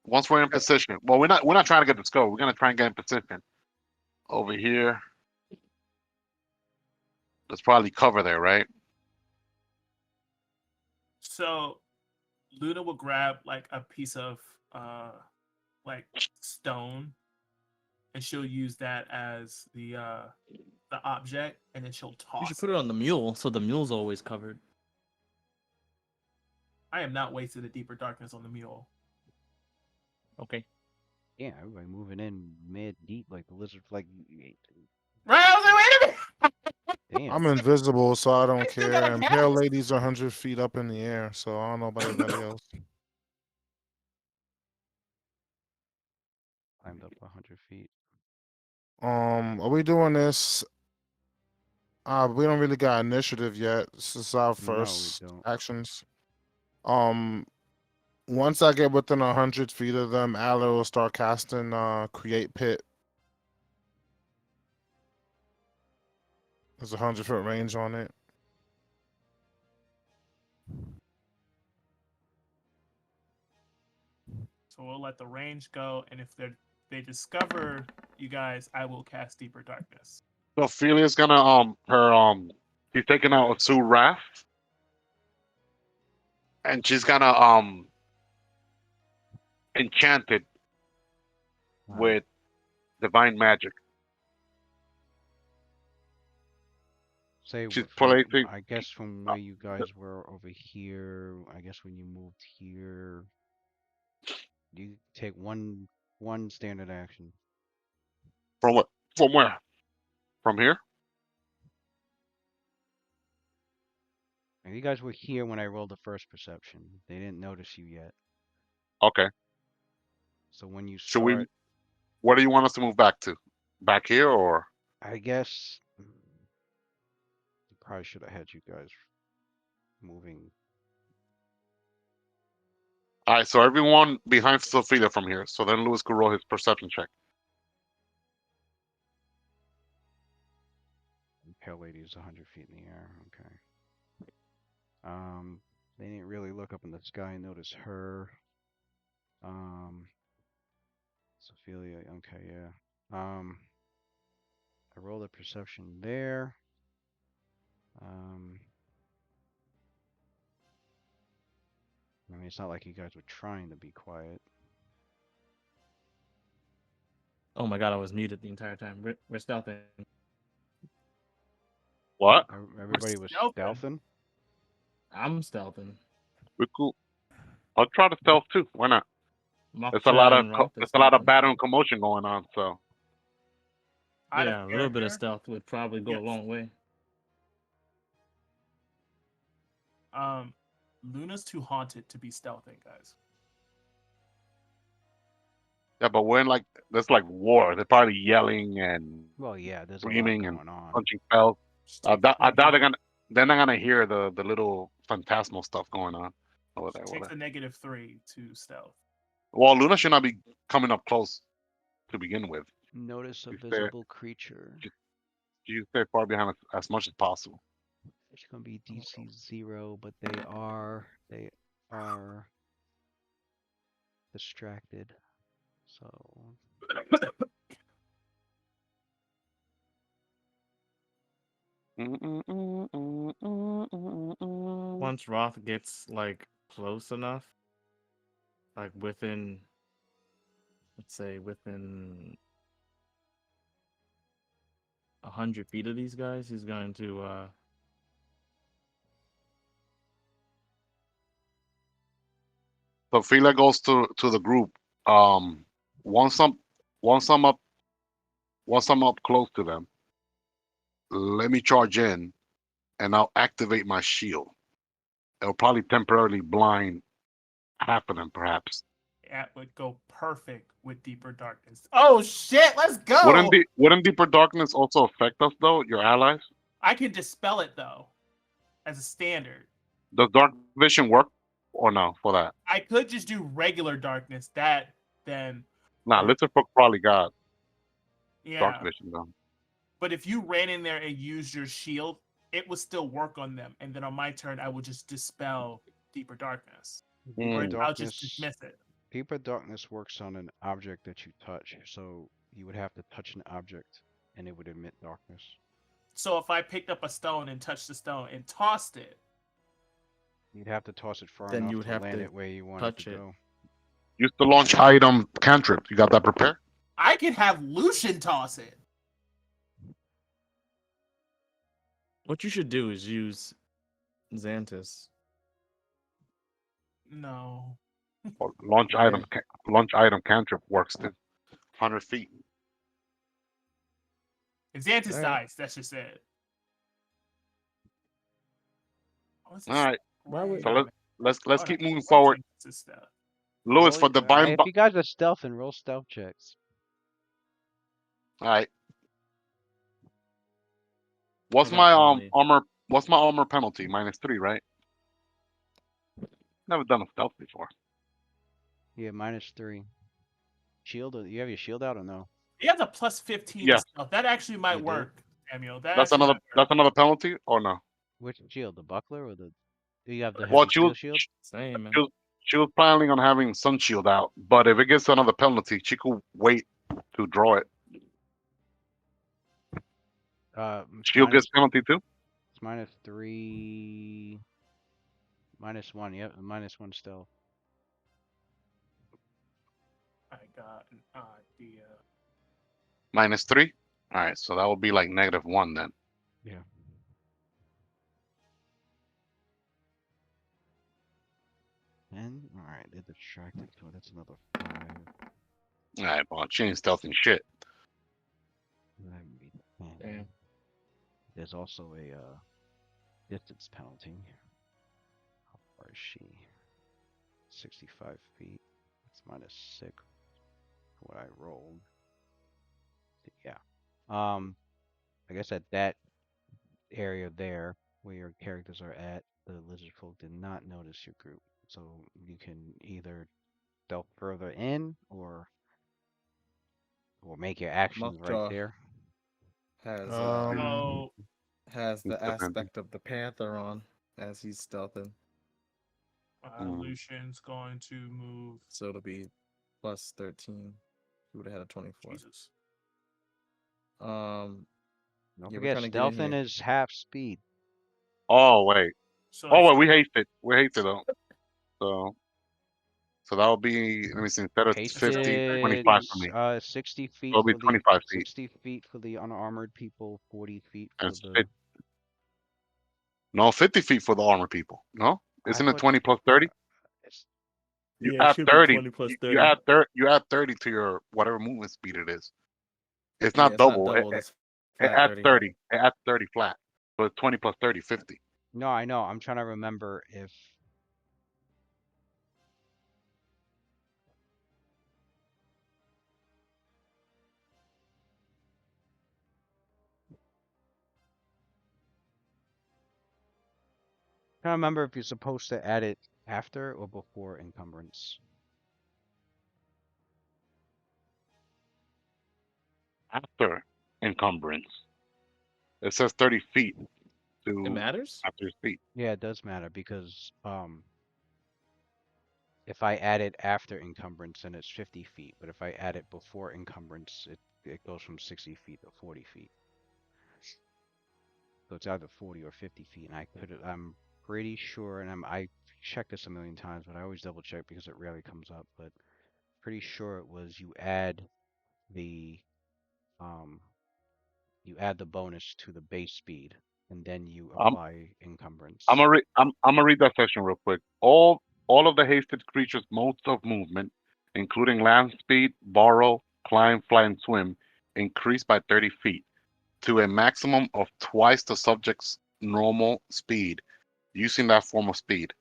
Once we're in position. Well, we're not trying to get discovered. We're gonna try and get in position. Over here. There's probably cover there, right? So Luna will grab like a piece of like stone, and she'll use that as the object, and then she'll You should toss put it on the mule, so the mule's always covered. I am not wasting the Deeper Darkness on the mule. Okay. Yeah, everybody moving in mid deep like the lizard like Right? I was like, wait a minute. damn. I'm invisible, so I don't I still care. gotta And Pale cast. Lady's 100 feet up in the air, so I don't know about anybody else. Climbed up 100 feet. Are we doing this? We don't really got initiative yet. This is our No, we first don't. actions. Um, once I get within 100 feet of them, Aller will start casting create pit. There's a 100-foot range on it. So we'll let the range go, and if they discover you guys, I will cast Deeper Darkness. So Ophelia's gonna she's taking out a Sue Wrath, and she's gonna enchant it with divine magic. Say She's from, placing I guess from where you guys were over here. I guess when you moved here, you take one standard action. from what? From where? From here? And you guys were here when I rolled the first perception. They didn't notice you yet. Okay. So when you Should we? start, Where do you want us to move back to? Back here or? I guess probably should have had you guys moving. All right. So everyone behind Sophia from here. So then Lewis could roll his perception check. Pale Lady is 100 feet in the air. Okay. They didn't really look up in the sky and notice her. Sophia. Okay, yeah. I rolled a perception there. I mean, it's not like you guys were trying to be quiet. Oh my god, I was muted the entire time. We're stealthing. What? Everybody was stealthing. stealthing. I'm stealthing. We're cool. I'll try to stealth too. Why not? It's a Moksha lot of and Roth is it's a lot of stealthing. battle and commotion going on. So Out Yeah, a of little bit of character, stealth would probably go a Yes. long way. Luna's too haunted to be stealthing, guys. yeah, but we're in like there's like war. They're probably yelling and Well, yeah, there's a lot screaming and going on. punching spells. Just take the I doubt negative- they're not gonna hear the little phantasmal stuff going on over there. takes a -3 to stealth. Well, Luna should not be coming up close to begin with. Notice a You stay, visible creature. you stay far behind as much as possible. It's gonna be DC 0, but they are distracted. So Once Roth gets like close enough, like within, let's say within 100 feet of these guys, he's going to So Fila goes to the group. Once I'm once I'm up once I'm up close to them, let me charge in, and I'll activate my shield. It'll probably temporarily blind half of them, perhaps. That would go perfect with Deeper Darkness. Oh shit, let's go! Wouldn't deeper darkness also affect us though, your allies? I can dispel it though, as a standard. Does dark vision work or no for that? I could just do regular darkness. That then, Nah, or- Litterfolk probably got yeah. dark vision though. But if you ran in there and used your shield, it would still work on them. And then on my turn, I would just dispel Deeper Darkness. Or Mm. I'll just dismiss it. Deeper Darkness works on an object that you touch. So you would have to touch an object, and it would emit darkness. So if I picked up a stone and touched the stone and tossed it, You'd have to toss it far Then enough you would to have land to it where you want touch it to it. go. Use the launch item cantrip. You got that prepared? I could have Lucian toss it. what you should do is use Xantus. No. Or launch Okay. item cantrip works too. 100 feet. If Xantis Alright. dies, that's just it. Oh, it's a All right. Why would- So let's Oh, keep no, moving it's forward. Xantis' stuff. Lewis, Roll for y- divine if you guys are stealthing, roll stealth checks. All right. I got a penalty. Armor? What's my armor penalty? -3, right? Never done a stealth before. Yeah, -3. Shield? You have your shield out or no? You have the plus 15 to Yeah, stealth. That actually might You do? work, Samuel. That that's actually another might work. that's another penalty or no? Which shield? The buckler or the? Do you have the Well, heavy steel shield? Same, man. she was planning on having sun shield out, but if it gets another penalty, she could wait to draw it. It's Shield gets penalty too. it's -3, -1. Yep, -1 stealth. I got an idea. -3. All right, so that would be like -1 then. Yeah. And all right, they're distracted, so that's another 5. All right, well, she ain't stealthing shit. That would be 10. Damn. There's also a distance penalty. How far is she? 65 feet. That's -6 for what I rolled. Yeah. I guess at that area there where your characters are at, the lizard folk did not notice your group. So you can either delve further in or make your actions right Mockjaw there. has So has the Depending. aspect of the panther on as he's stealthing, Lucian's going to move. so it'll be +13. He would have had a 24. Jesus. Um, Don't yeah, we're forget, trying to get in stealthing here. is half speed. Oh wait. So Oh if wait, we hasted. We hasted though. So that would be. Let me see. Instead of that's gonna be 50, 'Hasted, 25 for me. 60 So feet it'll be for the 25 feet. 60 feet for the unarmored people, 40 feet And for it's the. no, 50 feet for the armor people. No, I isn't it thought 20 plus 30? it's, You Yeah, it add should be 30. 20 plus You 30. add 30. You add 30 to your whatever movement speed it is. It's Yeah, not it's not double. double. It's It flat adds 30. 30. It adds 30 flat. So it's 20 plus 30, 50. no, I know. I'm trying to remember if trying to remember if you're supposed to add it after or before encumbrance. After encumbrance. It says 30 feet It to matters? after his feet. Yeah, it does matter because if I add it after encumbrance, then it's 50 feet. But if I add it before encumbrance, it goes from 60 feet to 40 feet. So it's either 40 or 50 feet. And I'm pretty sure, and I checked this a million times, but I always double check because it rarely comes up. But pretty sure it was the um you add the bonus to the base speed, and then you I'm apply I'm encumbrance. gonna read I'm gonna read that section real quick. All of the hasted creatures' modes of movement, including land speed, borrow, climb, fly, and swim, increase by 30 feet to a maximum of twice the subject's normal speed using that form of speed.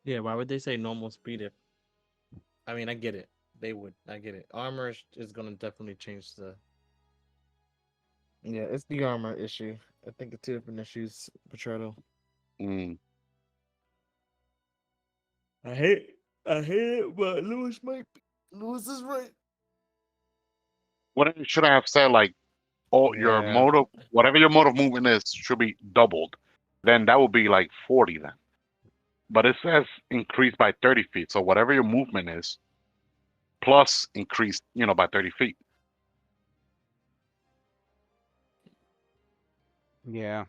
Yeah, why would they say normal speed if I mean, I get it. They would. I get it. Armor is gonna definitely change the. Yeah, it's the armor issue. I think it's two different issues, Patrado. Mm. I hate it, but Lewis is right. What should I have said? Like, oh, your Yeah, mode of whatever your mode of movement is should be doubled. Then that would be like 40 then. But it says increase by 30 feet. So whatever your movement is, plus increase, by 30 feet. yeah.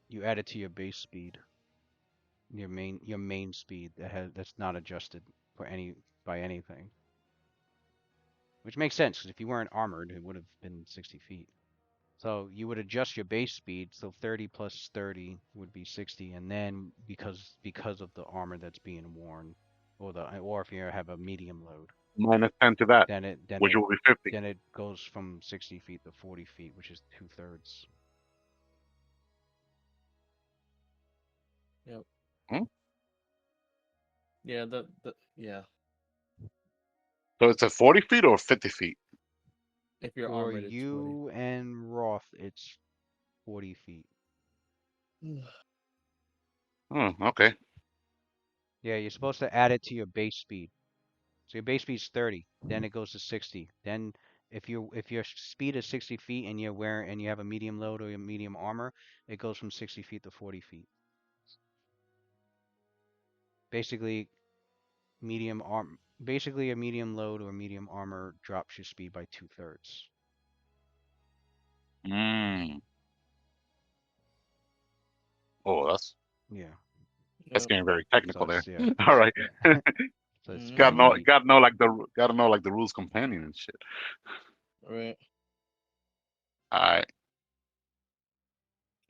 You add it to your base speed, your main speed that's not adjusted for by anything. Which makes sense because if you weren't armored, it would have been 60 feet. So you would adjust your base speed, so 30 plus 30 would be 60, and then because of the armor that's being worn, or if you have a medium load, Minus 10 to that, then it then which it will be 50. then it goes from 60 feet to 40 feet, which is 2/3. Yep. Hmm? Yeah, the yeah. So it's a 40 feet or 50 feet? If you're For armored, it's 40. you and Roth, it's 40 feet. Okay. Yeah, you're supposed to add it to your base speed. So your base speed is 30, then it goes to 60. Then if your speed is 60 feet and you have a medium load or a medium armor, it goes from 60 feet to 40 feet. Basically, basically a medium load or medium armor drops your speed by 2/3. Mm. Oh, Yeah. that's Yep. getting very So technical there. it's yeah. All right. So it's Mhm. 40 feet. Gotta know like the rules companion and shit. Right. All right.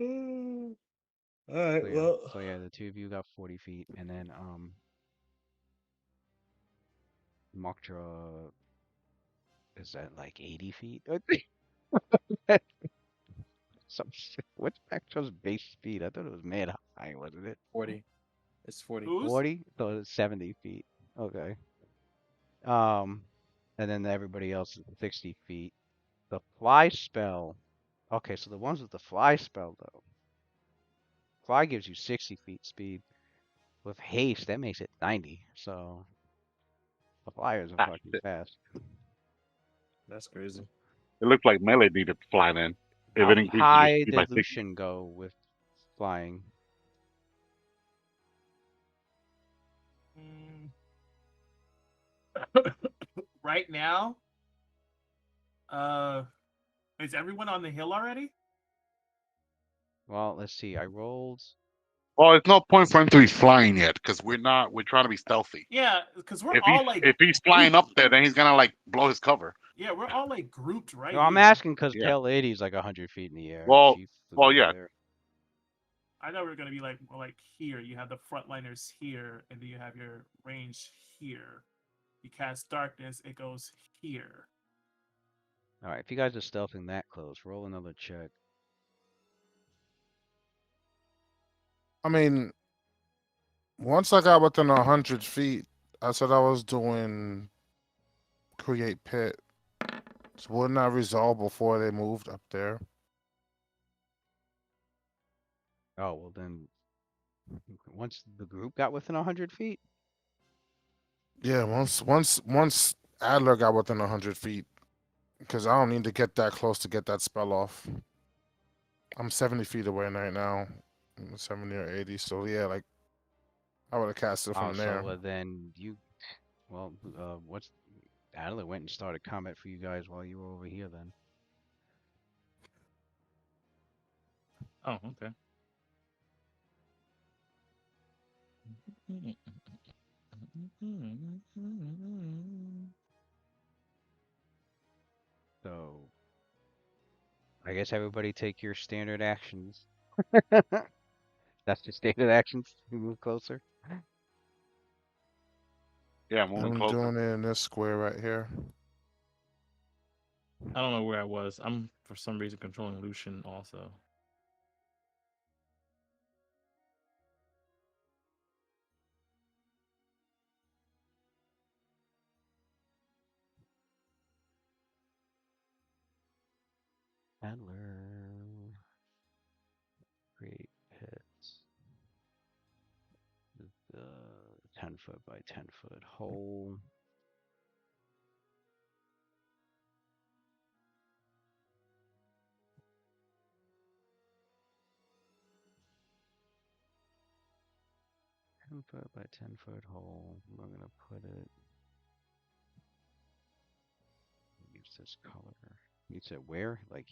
All right. So yeah. Well, So yeah, the two of you got 40 feet, and then Moktra is at like 80 feet. Some shit. What's Moktra's base speed? I thought it was mad high, wasn't it? 40. It's 40. Who's? 40? So it's 70 feet. Okay. Um, and then everybody else is 60 feet. The fly spell. Okay, so the ones with the fly spell though. Fly gives you 60 feet speed. With haste, that makes it 90. So the flyers are Ah, fucking shit. fast. That's crazy. It looked like melee needed to fly then. If How it increases your high speed by did 60. Lucian go with flying? Mm. Right now, uh, is everyone on the hill already? Well, let's see. I rolled. Well, it's no point for him to be flying yet because we're trying to be stealthy. Yeah, because we're If he's all like if he's flying grouped. up there, then he's gonna like blow his cover. Yeah, we're all like grouped right No, I'm here. asking because Yeah. Pale Lady's like 100 feet in the air and Well, she flew well, over yeah. there. I know we're gonna be like more like here. You have the frontliners here, and then you have your range here. You cast darkness, it goes here. All right, if you guys are stealthing that close, roll another check. I mean, once I got within 100 feet, I said I was doing create pit. So wouldn't that resolve before they moved up there? Oh, well then, once the group got within 100 feet, Yeah, once Adler got within 100 feet, because I don't need to get that close to get that spell off. I'm 70 feet away right now, 70 or 80. So yeah, like I would have cast it oh, from there. so then well, what's Adler went and started combat for you guys while you were over here then. Oh, okay. So I guess everybody take your standard actions. That's the standard actions to move closer. Yeah, moving I'm closer. doing it in this square right here. I don't know where I was. I'm for some reason controlling Lucian also. Adler, create pits. The 10-foot by 10-foot hole. Ten-foot by 10-foot hole. We're gonna put it. Use this color. You said where? Like,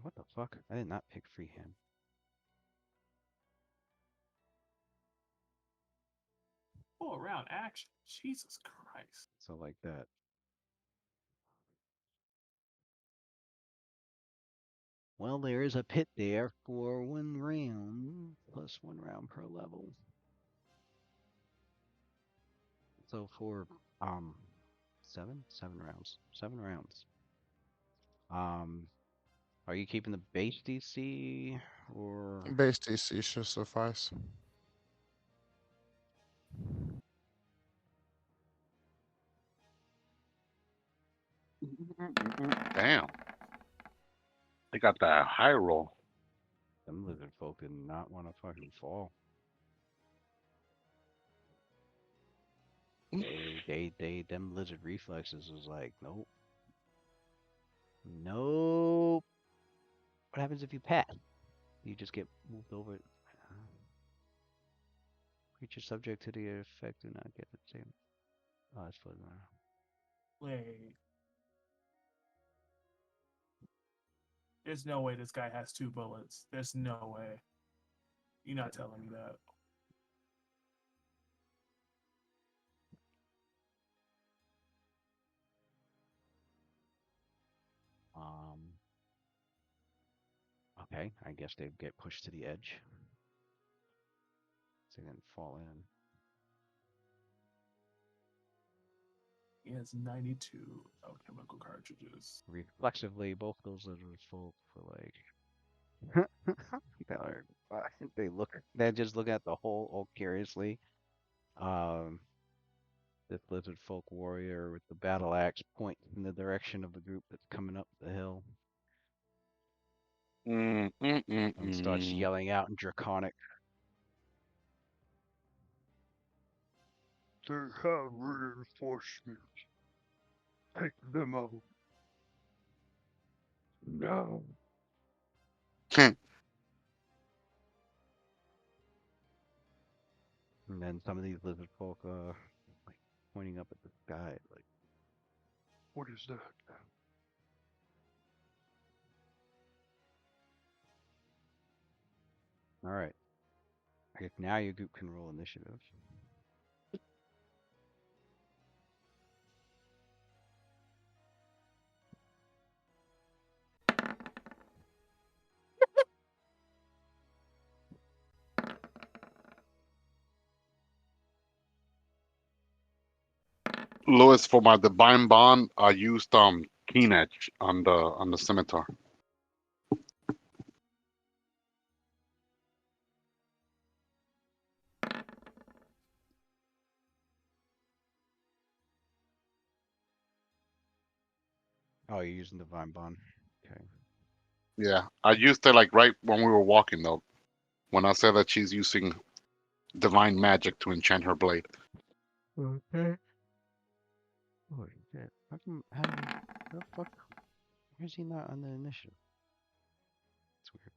what the fuck? I did not pick freehand. Full round action. Jesus Christ. So like that. Well, there is a pit there for 1 round, plus 1 round per level. So for seven rounds. 7 rounds. Are you keeping the base DC or Base DC should suffice. Damn, they got that high roll. Them lizard folk did not want to fucking fall. Them lizard reflexes was like, nope, nope. What happens if you pass? You just get moved over. Creature subject to the effect do not get the same. Oh, that's fun. Wait. There's no way this guy has 2 bullets. There's no way. You're not telling me that. Um. Okay, I guess they get pushed to the edge. So they didn't fall in. He has 92 alchemical cartridges. Reflexively, both those lizard folk were like, they're just looking at the hole all curiously. Um, this lizard folk warrior with the battle axe points in the direction of the group that's coming up the hill and starts Mm. yelling out in Draconic. They have reinforcements. Take them out. No. And then some of these lizard folk like pointing up at the sky, like, what is that? All right. I guess now your group can roll initiative. Lewis, for my divine bond, I used keen edge on the scimitar. Oh, you're using Divine Bond. Okay. Yeah, I used it like right when we were walking though. When I said that she's using divine magic to enchant her blade. Okay. Oh shit. How did the fuck? Why is he not on the initiative? It's weird.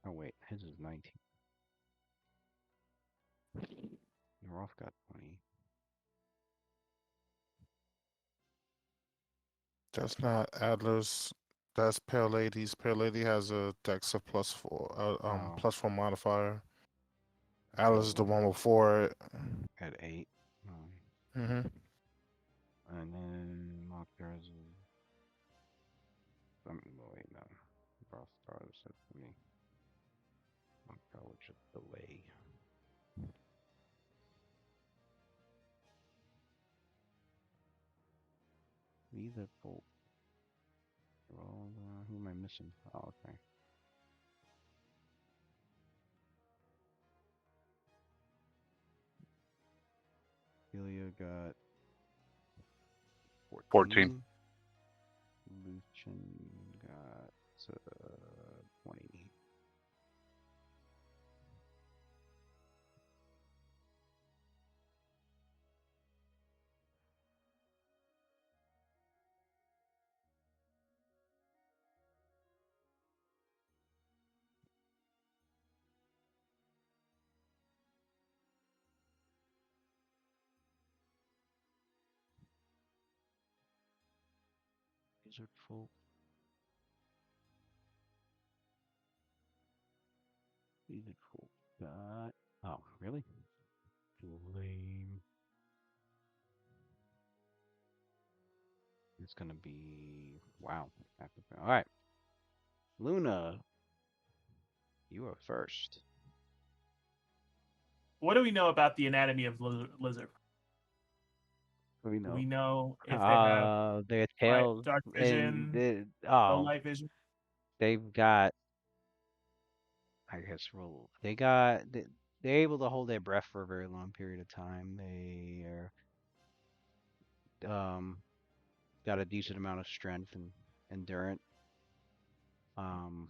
Oh wait, his is 19. Rolf got 20. That's not Adler's. That's Pale Lady's. Pale Lady has a dex of +4, Oh, +4 modifier. so Adler's the one before it. at 8. Hmm. And then Mockdra's is wait, no. Rolf started said for me. Mockdra was just delay. These are full. Well, who am I missing? Oh, okay. Celia got 14. 14. Lucian got 20. Wizard folk. Wizard folk got. Oh, really? Lame. It's gonna be wow. All right, Luna, you are first. What do we know about the anatomy of lizard? What do we Do know? we know if they have Their light, tails dark and vision, low oh, light vision? they've got. I guess roll. They got they're able to hold their breath for a very long period of time. They are got a decent amount of strength and endurance. Um,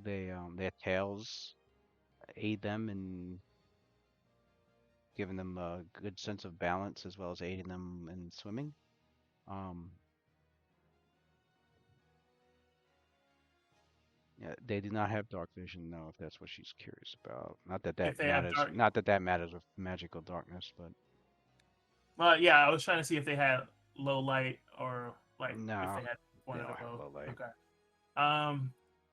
their tails aid them in giving them a good sense of balance as well as aiding them in swimming. Um, yeah, they do not have dark vision, though, if that's what she's curious about. Not that If that they have matters. dark, Not that that matters with magical darkness, but well, yeah, I was trying to see if they had low light or like if no, they had they one of don't the have both. low light. Okay.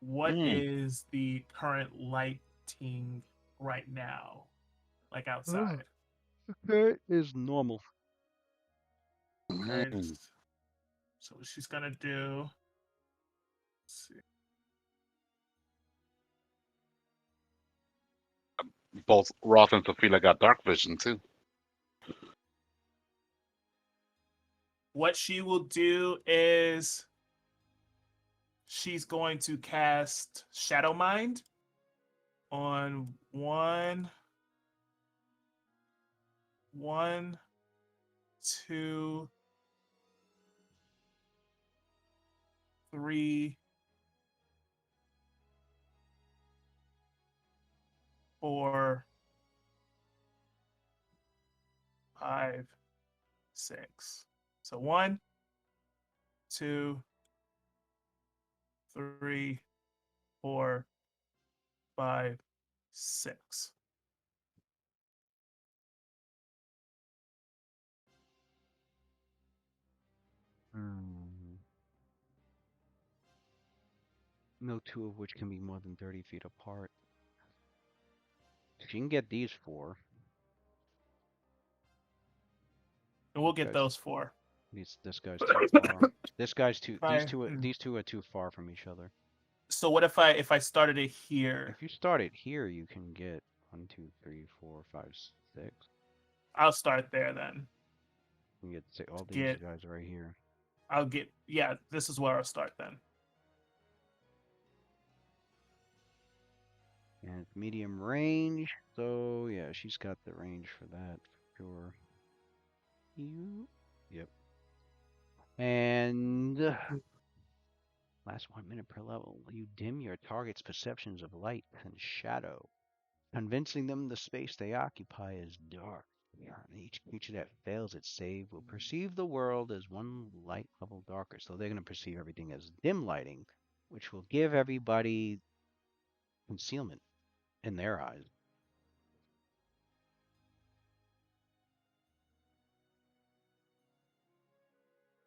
What Mm. is the current lighting right now, like outside? That is normal. Okay, Mm. so what she's gonna do. Let's see. Both Roth and Sophia got dark vision too. What she will do is she's going to cast Shadow Mind on one, two, three, 4, 5, 6. So 1, 2, 3, 4, 5, 6. No two of which can be more than 30 feet apart. She can get these four. And we'll This get guy's those 4. this guy's too far. This guy's too. Right. These two are too far from each other. So what if I started it here? If you start it here, you can get 1, 2, 3, 4, 5, 6. I'll start there then. You can get all these Get guys right here. I'll get yeah, this is where I'll start then. And it's medium range, so yeah, she's got the range for that for sure. You, yep. And last 1 minute per level, you dim your target's perceptions of light and shadow, convincing them the space they occupy is dark. Yeah, and each creature that fails its save will perceive the world as one light level darker. So they're going to perceive everything as dim lighting, which will give everybody concealment in their eyes.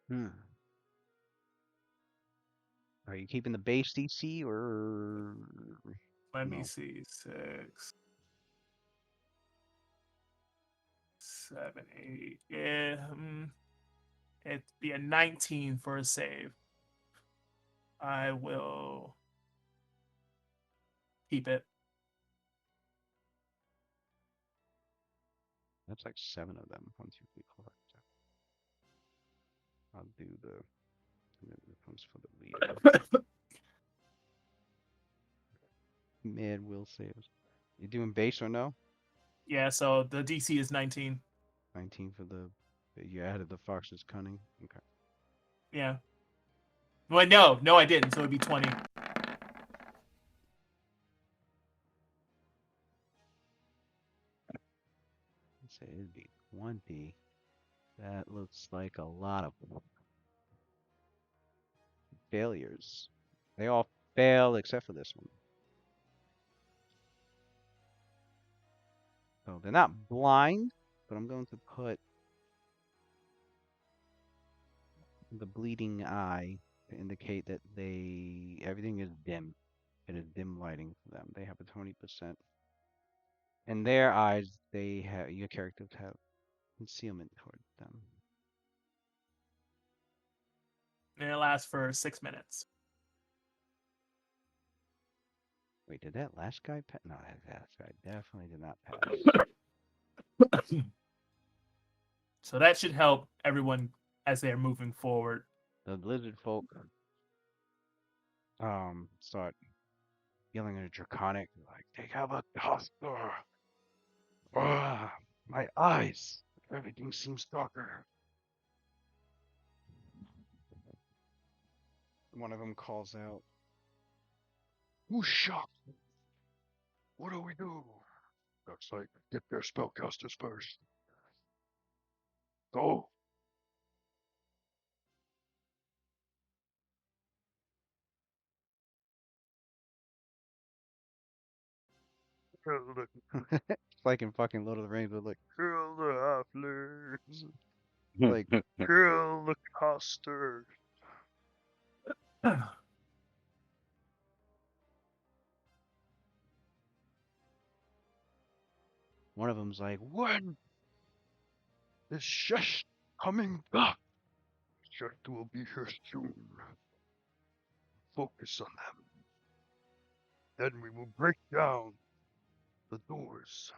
Hmm. Are you keeping the base DC or Let me no? see. 6, 7, 8. Yeah, it'd be a 19 for a save. I will keep it. That's like 7 of them. 1, 2, 3, 4. I'll do the this one's for the leader. Mad will saves. You doing base or no? Yeah, so the DC is 19. 19 for the. You added the fox's cunning. Okay. Yeah. Well, no, I didn't. So it'd be 20. Let's say it'd be 20. That looks like a lot of failures. They all fail except for this one. So they're not blind, but I'm going to put the bleeding eye to indicate that everything is dim. It is dim lighting for them. They have a 20%. In their eyes, your characters have concealment toward them. And it lasts for 6 minutes. Wait, did that last guy pass? No, that last guy definitely did not pass. So that should help everyone as they're moving forward. The lizard folk start yelling in a draconic, like, they have a caster. My eyes. Everything seems darker. One of them calls out, Whoosha! What do we do? Looks like get their spellcasters first. Go. It's like in fucking Lord of the Rings, but like, kill the halflings. Like, kill the casters. One of them's like, when is Shesh coming back? Shesh will be here soon. Focus on them. Then we will break down the doors.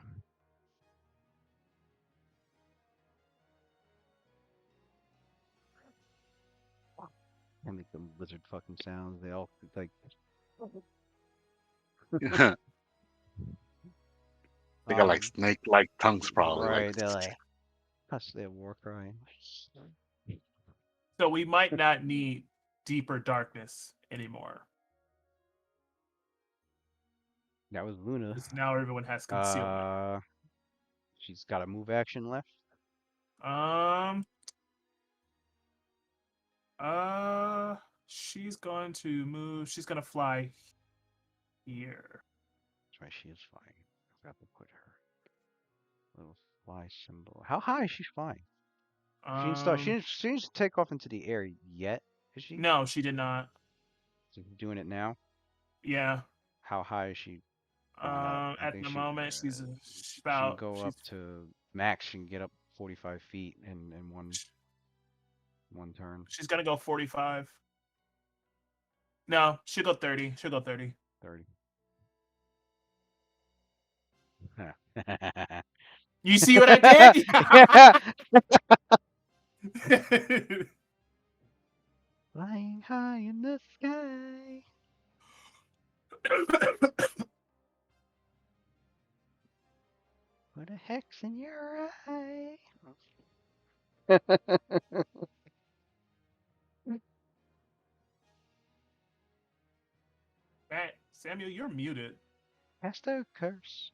I make them lizard fucking sounds. They all like. They got like snake-like tongues, probably. Right, Like, they're like, that's their war cry. So we might not need deeper darkness anymore. That was Luna. Because now everyone has concealment. She's got a move action left. Um. She's going to move. She's going to fly here. That's right, she is flying. I forgot to put her little fly symbol. How high is she flying? She didn't start. She didn't take off into the air yet. Is she? No, she did not. She's doing it now. Yeah. How high is she going up? I At think the moment, she's she can about. go up to max. She can get up 45 feet in one turn. She's gonna go 45. No, she'll go 30. She'll go 30. 30. You see what I did? Flying high in the sky. Put a hex in your eye. Matt, Samuel, you're muted. Cast a curse.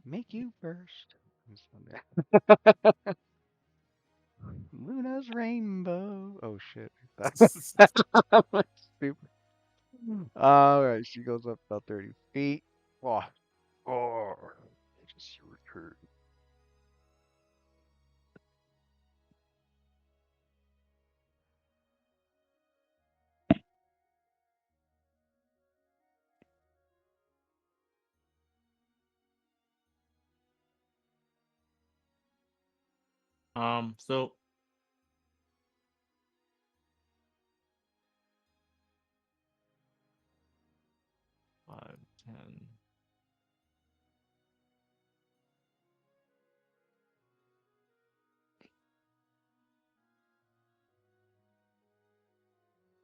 Make you burst. Luna's rainbow. Oh shit. Stupid. Alright, she goes up about 30 feet. Oh. Oh. Just return. So 5, 10.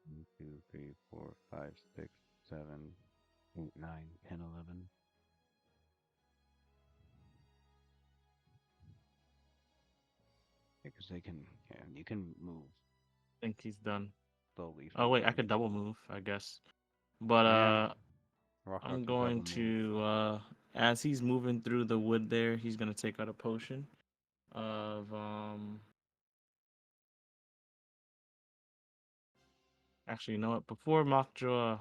One, 2, 3, 4, 5, 6, 7, 8, 9, 10, 11. Because they can, yeah, you can move I think he's done. slowly. Oh wait, I could double move, I guess. But Yeah. I'm going to as he's moving through the wood there, he's gonna take out a potion of actually, you know what? Before Mockjaw,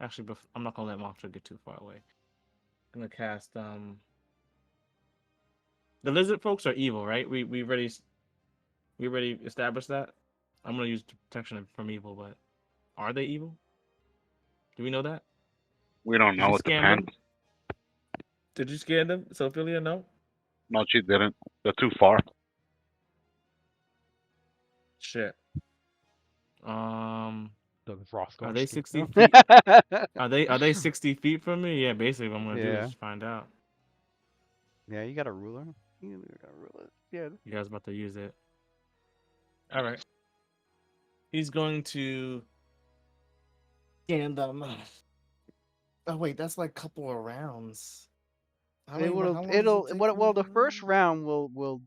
actually, I'm not gonna let Mockjaw get too far away. I'm gonna cast the lizard folks are evil, right? We already established that. I'm gonna use protection from evil, but are they evil? Do we know that? we don't Did know. you It scan depends. them? Did you scan them, Sophia? No. No, she didn't. They're too far. Shit. The Frost Are they Guards keep 60 them. feet? Are they 60 feet from me? Yeah, basically what I'm gonna do Yeah. is find out. Yeah, you got a ruler. You got a ruler. Yeah. You guys about to use it. Alright. He's going to scan them. Oh wait, that's like a couple of rounds. How It many? will. How long does It'll. it take? Well, the first round will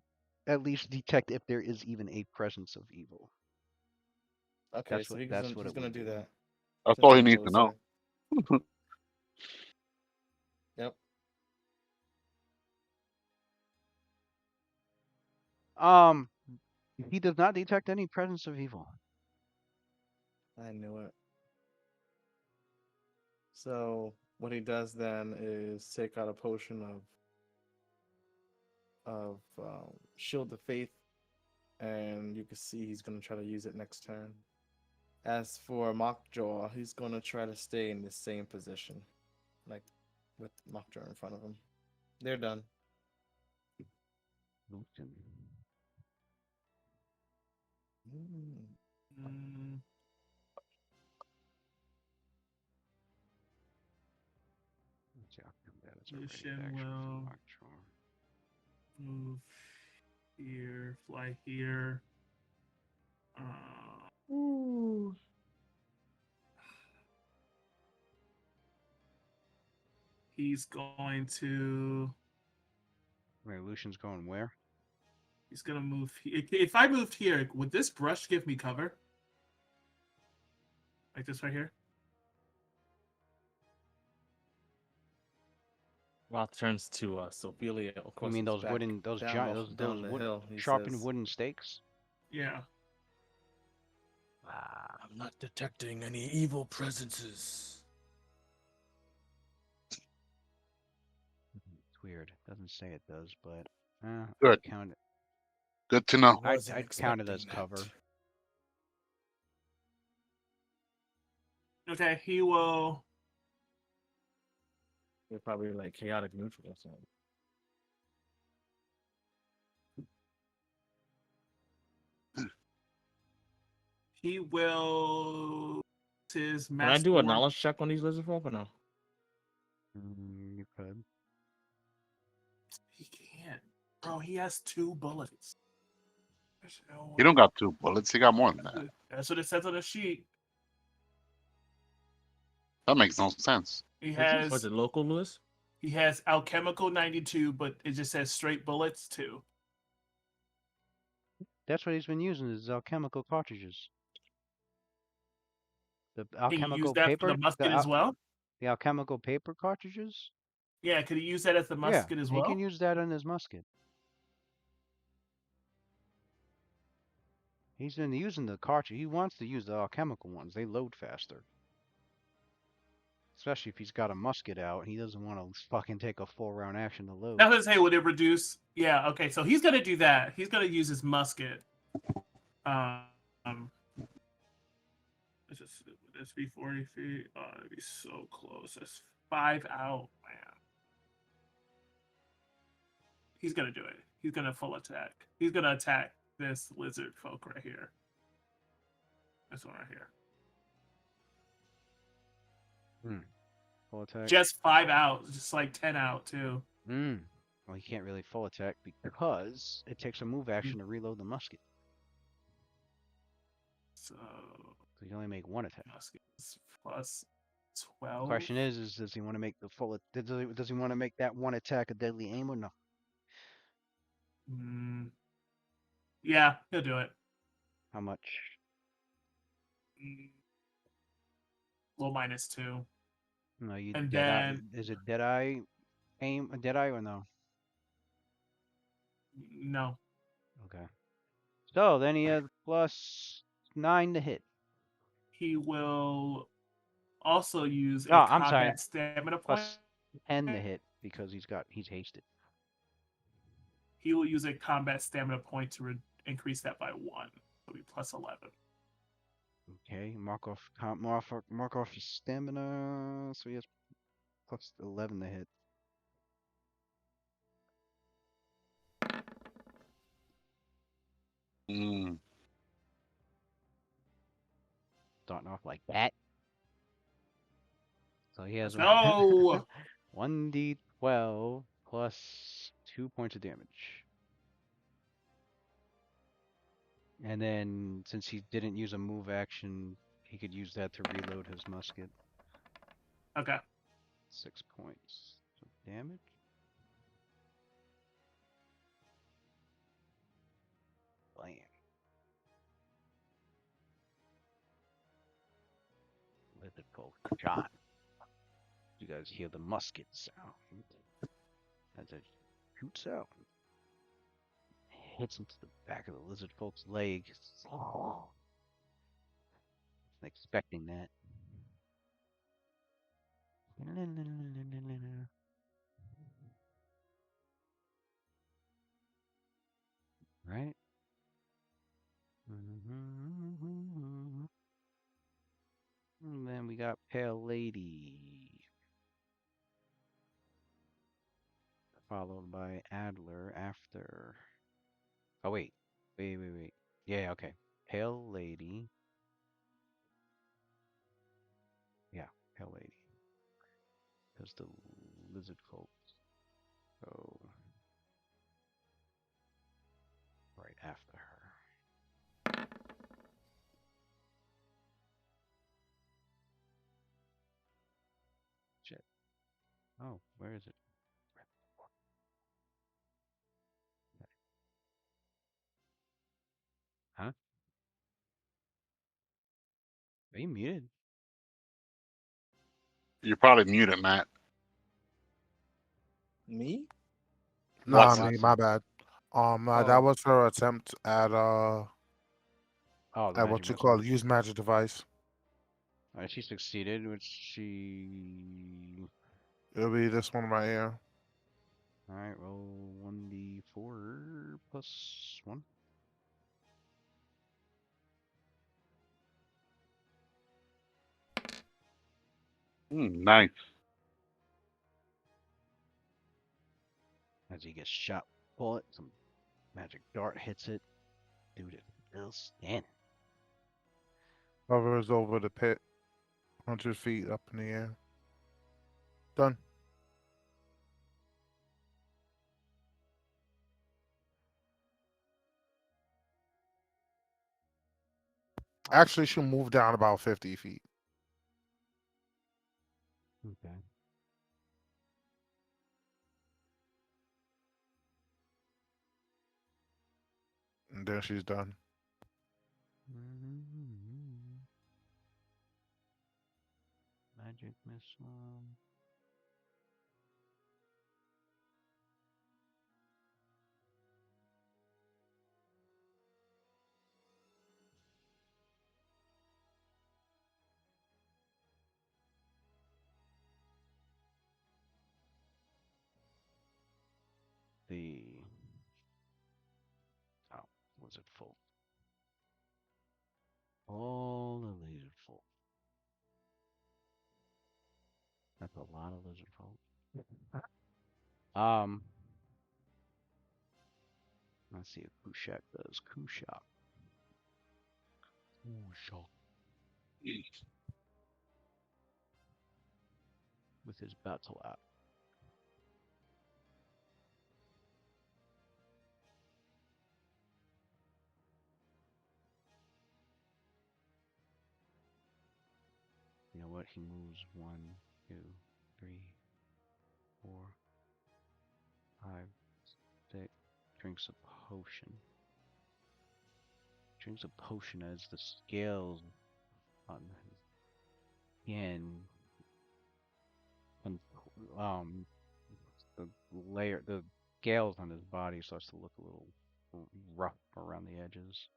at least detect if there is even a presence of evil. Okay, so That's what he's it gonna will do do. that. That's Since all you I'm need to know. closer. Yep. He does not detect any presence of evil. I knew it. So what he does then is take out a potion of Shield of Faith, and you can see he's gonna try to use it next turn. As for Mockjaw, he's gonna try to stay in the same position, like with Mockjaw in front of him. They're done. Lucian. Mm, Let's see, that's a ready Lucian action will from Lockjaw. move here, fly here. Ooh. He's going to. Wait, Lucian's going where? He's gonna move. If I moved here, would this brush give me cover? Like this right here? Roth turns to Ophelia. Of You course, mean it's those back. wooden, those down giant, down the wood, hill, he sharpened says. wooden stakes? Yeah. I'm not detecting any evil presences. It's weird. Doesn't say it does, but Good. count it. Good to know. I'd count it as expecting cover. Okay, he will. They're probably like chaotic neutral or something. He will. His Can I do a Master knowledge check on these lizard folk or no? You could. He can't. Bro, he has 2 bullets. There's no He don't way. got 2 bullets. He got more than that. That's what it says on the sheet. That makes no sense. He Was has it local, Lewis? he has alchemical 92, but it just says straight bullets 2. That's what he's been using is alchemical cartridges. The Can you use alchemical that for paper, the musket as well? the alchemical paper cartridges. Yeah, could he use that as the Yeah, musket as he well? can use that on his musket. He's been using the cartridge. He wants to use the alchemical ones. They load faster. Especially if he's got a musket out. He doesn't want to fucking take a 4-round action to load. That's what I say. Would it reduce? Yeah. Okay. So he's gonna do that. He's gonna use his musket. Would this be 40 feet? Oh, it'd be so close. That's 5 out, man. He's gonna do it. He's gonna full attack. He's gonna attack this lizard folk right here. This one right here. Full attack. Just 5 out. Just like 10 out too. Well, he can't really full attack because it takes a move action to reload the musket. So So you can only make 1 attack. musket is plus 12. Question is does he want to make the full? Does he want to make that 1 attack a deadly aim or no? Yeah, he'll do it. How much? Well, -2. No, you And dead eye. then Is it dead eye aim? Dead eye or no? no. Okay. So then he has +9 to hit. He will also use a Oh, I'm sorry. combat stamina point. +10 to hit because he's hasted. He will use a combat stamina point to increase that by 1. It'll be +11. Okay, mark off his stamina. So he has +11 to hit. Starting off like that. So he has No. 1d12 plus 2 points of damage. And then since he didn't use a move action, he could use that to reload his musket. Okay. 6 points of damage. Blam. Lizard folk shot. You guys hear the musket sound as it shoots out. Hits into the back of the lizard folk's leg. Expecting that. Right? And then we got Pale Lady, followed by Adler after. Oh, wait. Wait. Yeah, okay. Pale Lady. Yeah, Pale Lady. Because the lizard folks go right after her. Shit. Oh, where is it? Huh? Are you muted? You're probably muted, Matt. Me? Nah, Watson. me, my bad. That Oh, was her attempt Oh, the at magic what you call missile. use magic device. Alright, she succeeded, which she. It'll be this one right here. Alright, roll 1d4 plus 1. Nice. As he gets shot, bullet, some magic dart hits it. Dude is still standing. Hovers over the pit, 100 feet up in the air. Done. Actually, she'll move down about 50 feet. Okay. And then she's done. Magic missile. The oh, was it full? All the lizard folk. That's a lot of lizard folk. Let's see what Kushak does. Kushak. With his battle app. You know what? He moves 1, 2, 3, 4, 5, 6. Drinks a potion. Drinks a potion as the scales on his skin um the scales on his body starts to look a little rough around the edges.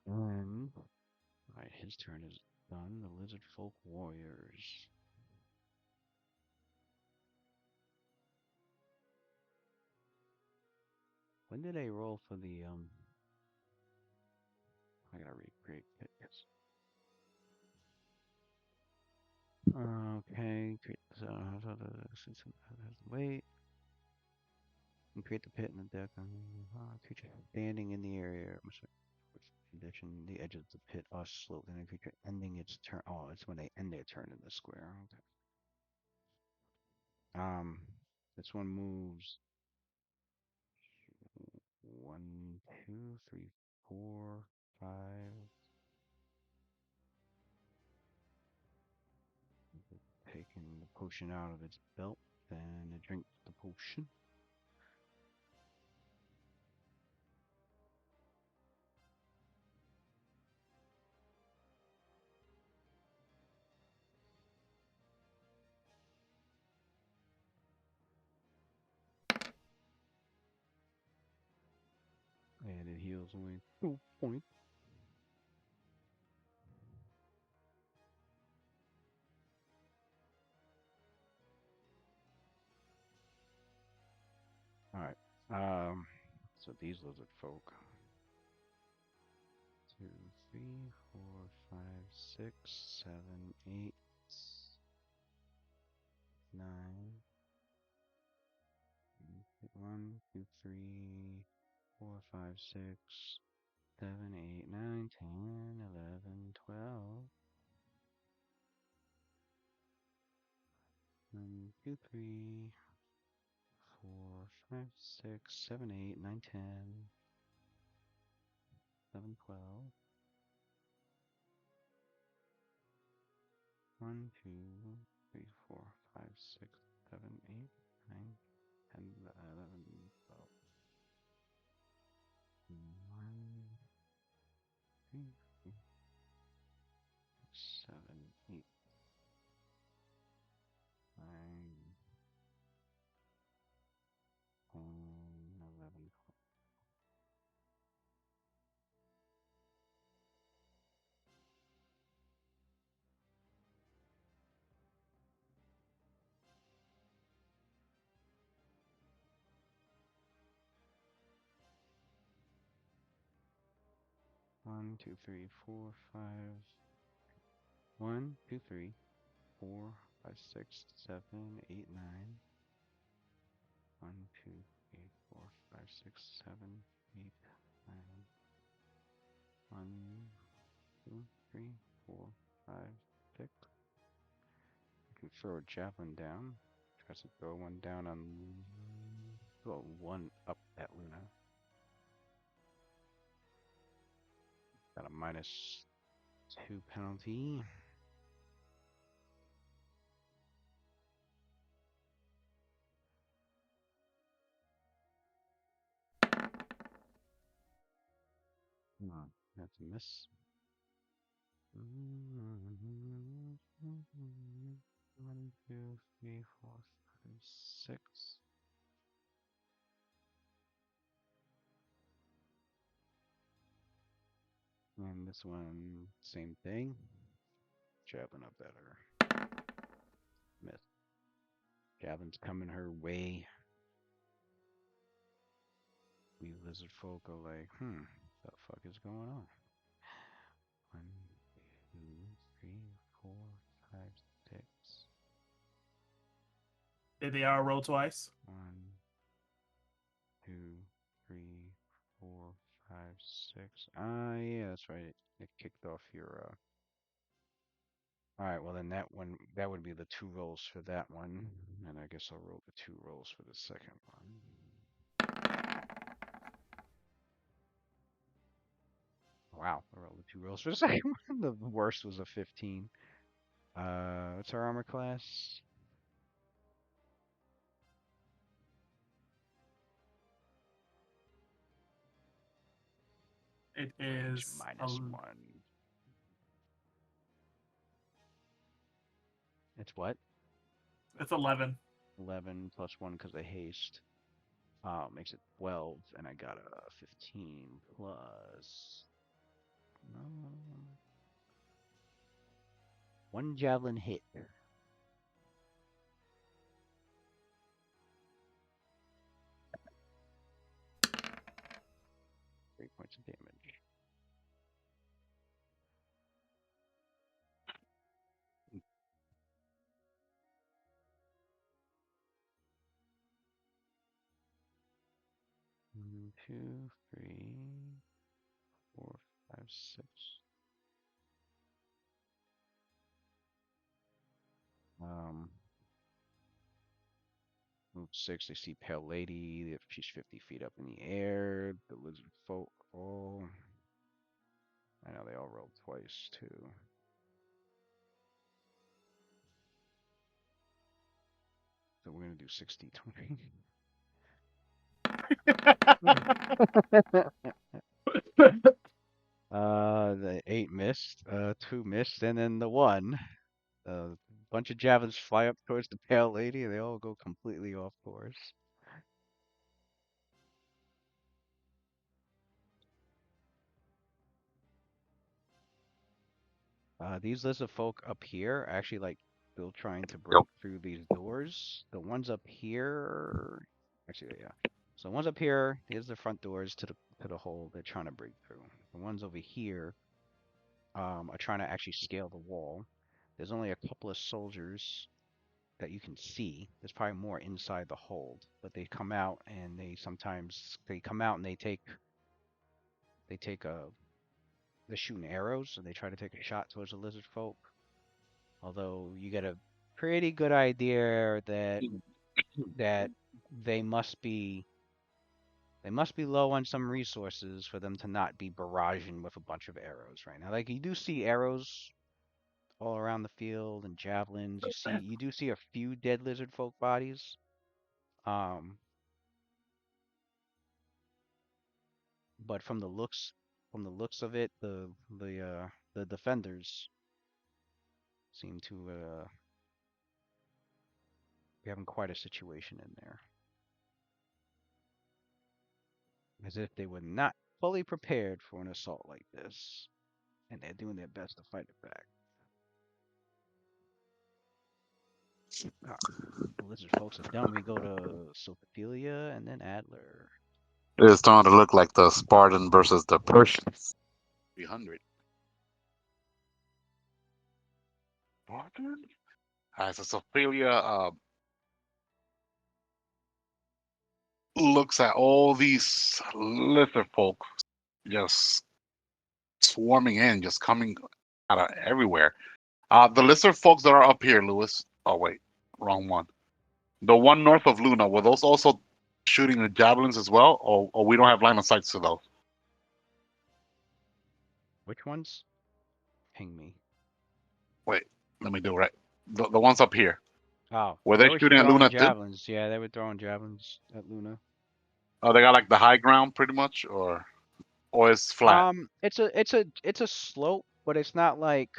And alright, his turn is done. The lizard folk warriors. When did I roll for the I gotta recreate it. Yes. Okay, create wait. And create the pit in the deck. Creature standing in the area. Condition. The edges of the pit are sloped, and a creature ending its turn. Oh, it's when they end their turn in the square. Okay. This one moves 1, 2, 3, 4, 5. Taking the potion out of its belt, then it drinks the potion. And it heals only 2 points. Alright. So these lizard folk. 2, 3, 4, 5, 6, 7, 8, 9. 1, 2, 3, 4, 5, 6, 7, 8, 9, 10, 11, 12. 1, 2, 3, 4, 5, 6, 7, 8, 9, 10, 11, 12. 1, 2, 3, 4, 5, 6, 7, 8, 9, 10, 11, 12. 1, 2, 3, 7, 8, 9, 10, 11, 1, 2, 3, 4, 5. 1, 2, 3, 4, 5, 6, 7, 8, 9. 1, 2, 3, 4, 5, 6, 7, 8, 9. 1, 2, 3, 4, 5, 6. You can throw a javelin down. Tries to throw one down on. Throw one up at Luna. Got a -2 penalty. That's a miss. 1, 2, 3, 4, 5, 6. And this one, same thing. Javelin up at her. Miss. Javelin's coming her way. We lizard folk are like, what the fuck is going on? 1, 2, 3, 4, 5, 6. Did they all roll twice? 1, 2, 3, 4, 5, 6. Yeah, that's right. It kicked off your. Alright, well then that would be the 2 rolls for that one. And I guess I'll roll the 2 rolls for the second one. Wow, I rolled the 2 rolls for the second one. The worst was a 15. What's our armor class? It Range is -1. It's what? It's 11. 11 plus 1 because of haste. Makes it 12, and I got a 15 plus. No. 1 javelin hit. 3 points of damage. One, 2, 3, 4, 5, 6. Move 6. They see Pale Lady. She's 50 feet up in the air. The lizard folk. Oh, I know they all rolled twice too. So we're gonna do 60, 20. The 8 missed. 2 missed, and then the 1. A bunch of javelins fly up towards the Pale Lady, and they all go completely off course. These lizard folk up here are actually like still trying to break through these doors. The ones up here, actually, yeah. So the ones up here, here's the front doors to the hole they're trying to break through. The ones over here, are trying to actually scale the wall. There's only a couple of soldiers that you can see. There's probably more inside the hold, but they come out and they come out and they take they're shooting arrows and they try to take a shot towards the lizard folk. Although you get a pretty good idea that they must be low on some resources for them to not be barraging with a bunch of arrows right now. Like you do see arrows all around the field and javelins. You do see a few dead lizard folk bodies. But from the looks of it, the defenders seem to be having quite a situation in there. As if they were not fully prepared for an assault like this, and they're doing their best to fight it back. The lizard folks are done. We go to Sophophilia and then Adler. It's starting to look like the Spartan versus the Persians. 300. Spartan? Alright, so Sophia looks at all these lizard folk just swarming in, just coming out of everywhere. The lizard folks that are up here, Lewis. Oh wait, wrong one. The one north of Luna, were those also shooting the javelins as well, or we don't have line of sight to those? Which ones? Ping me. Wait, let me do it right. The ones up here. Oh, Were they they were shooting at throwing Luna too? javelins. Yeah, they were throwing javelins at Luna. Oh, they got like the high ground pretty much, or it's flat. It's a slope, but it's not like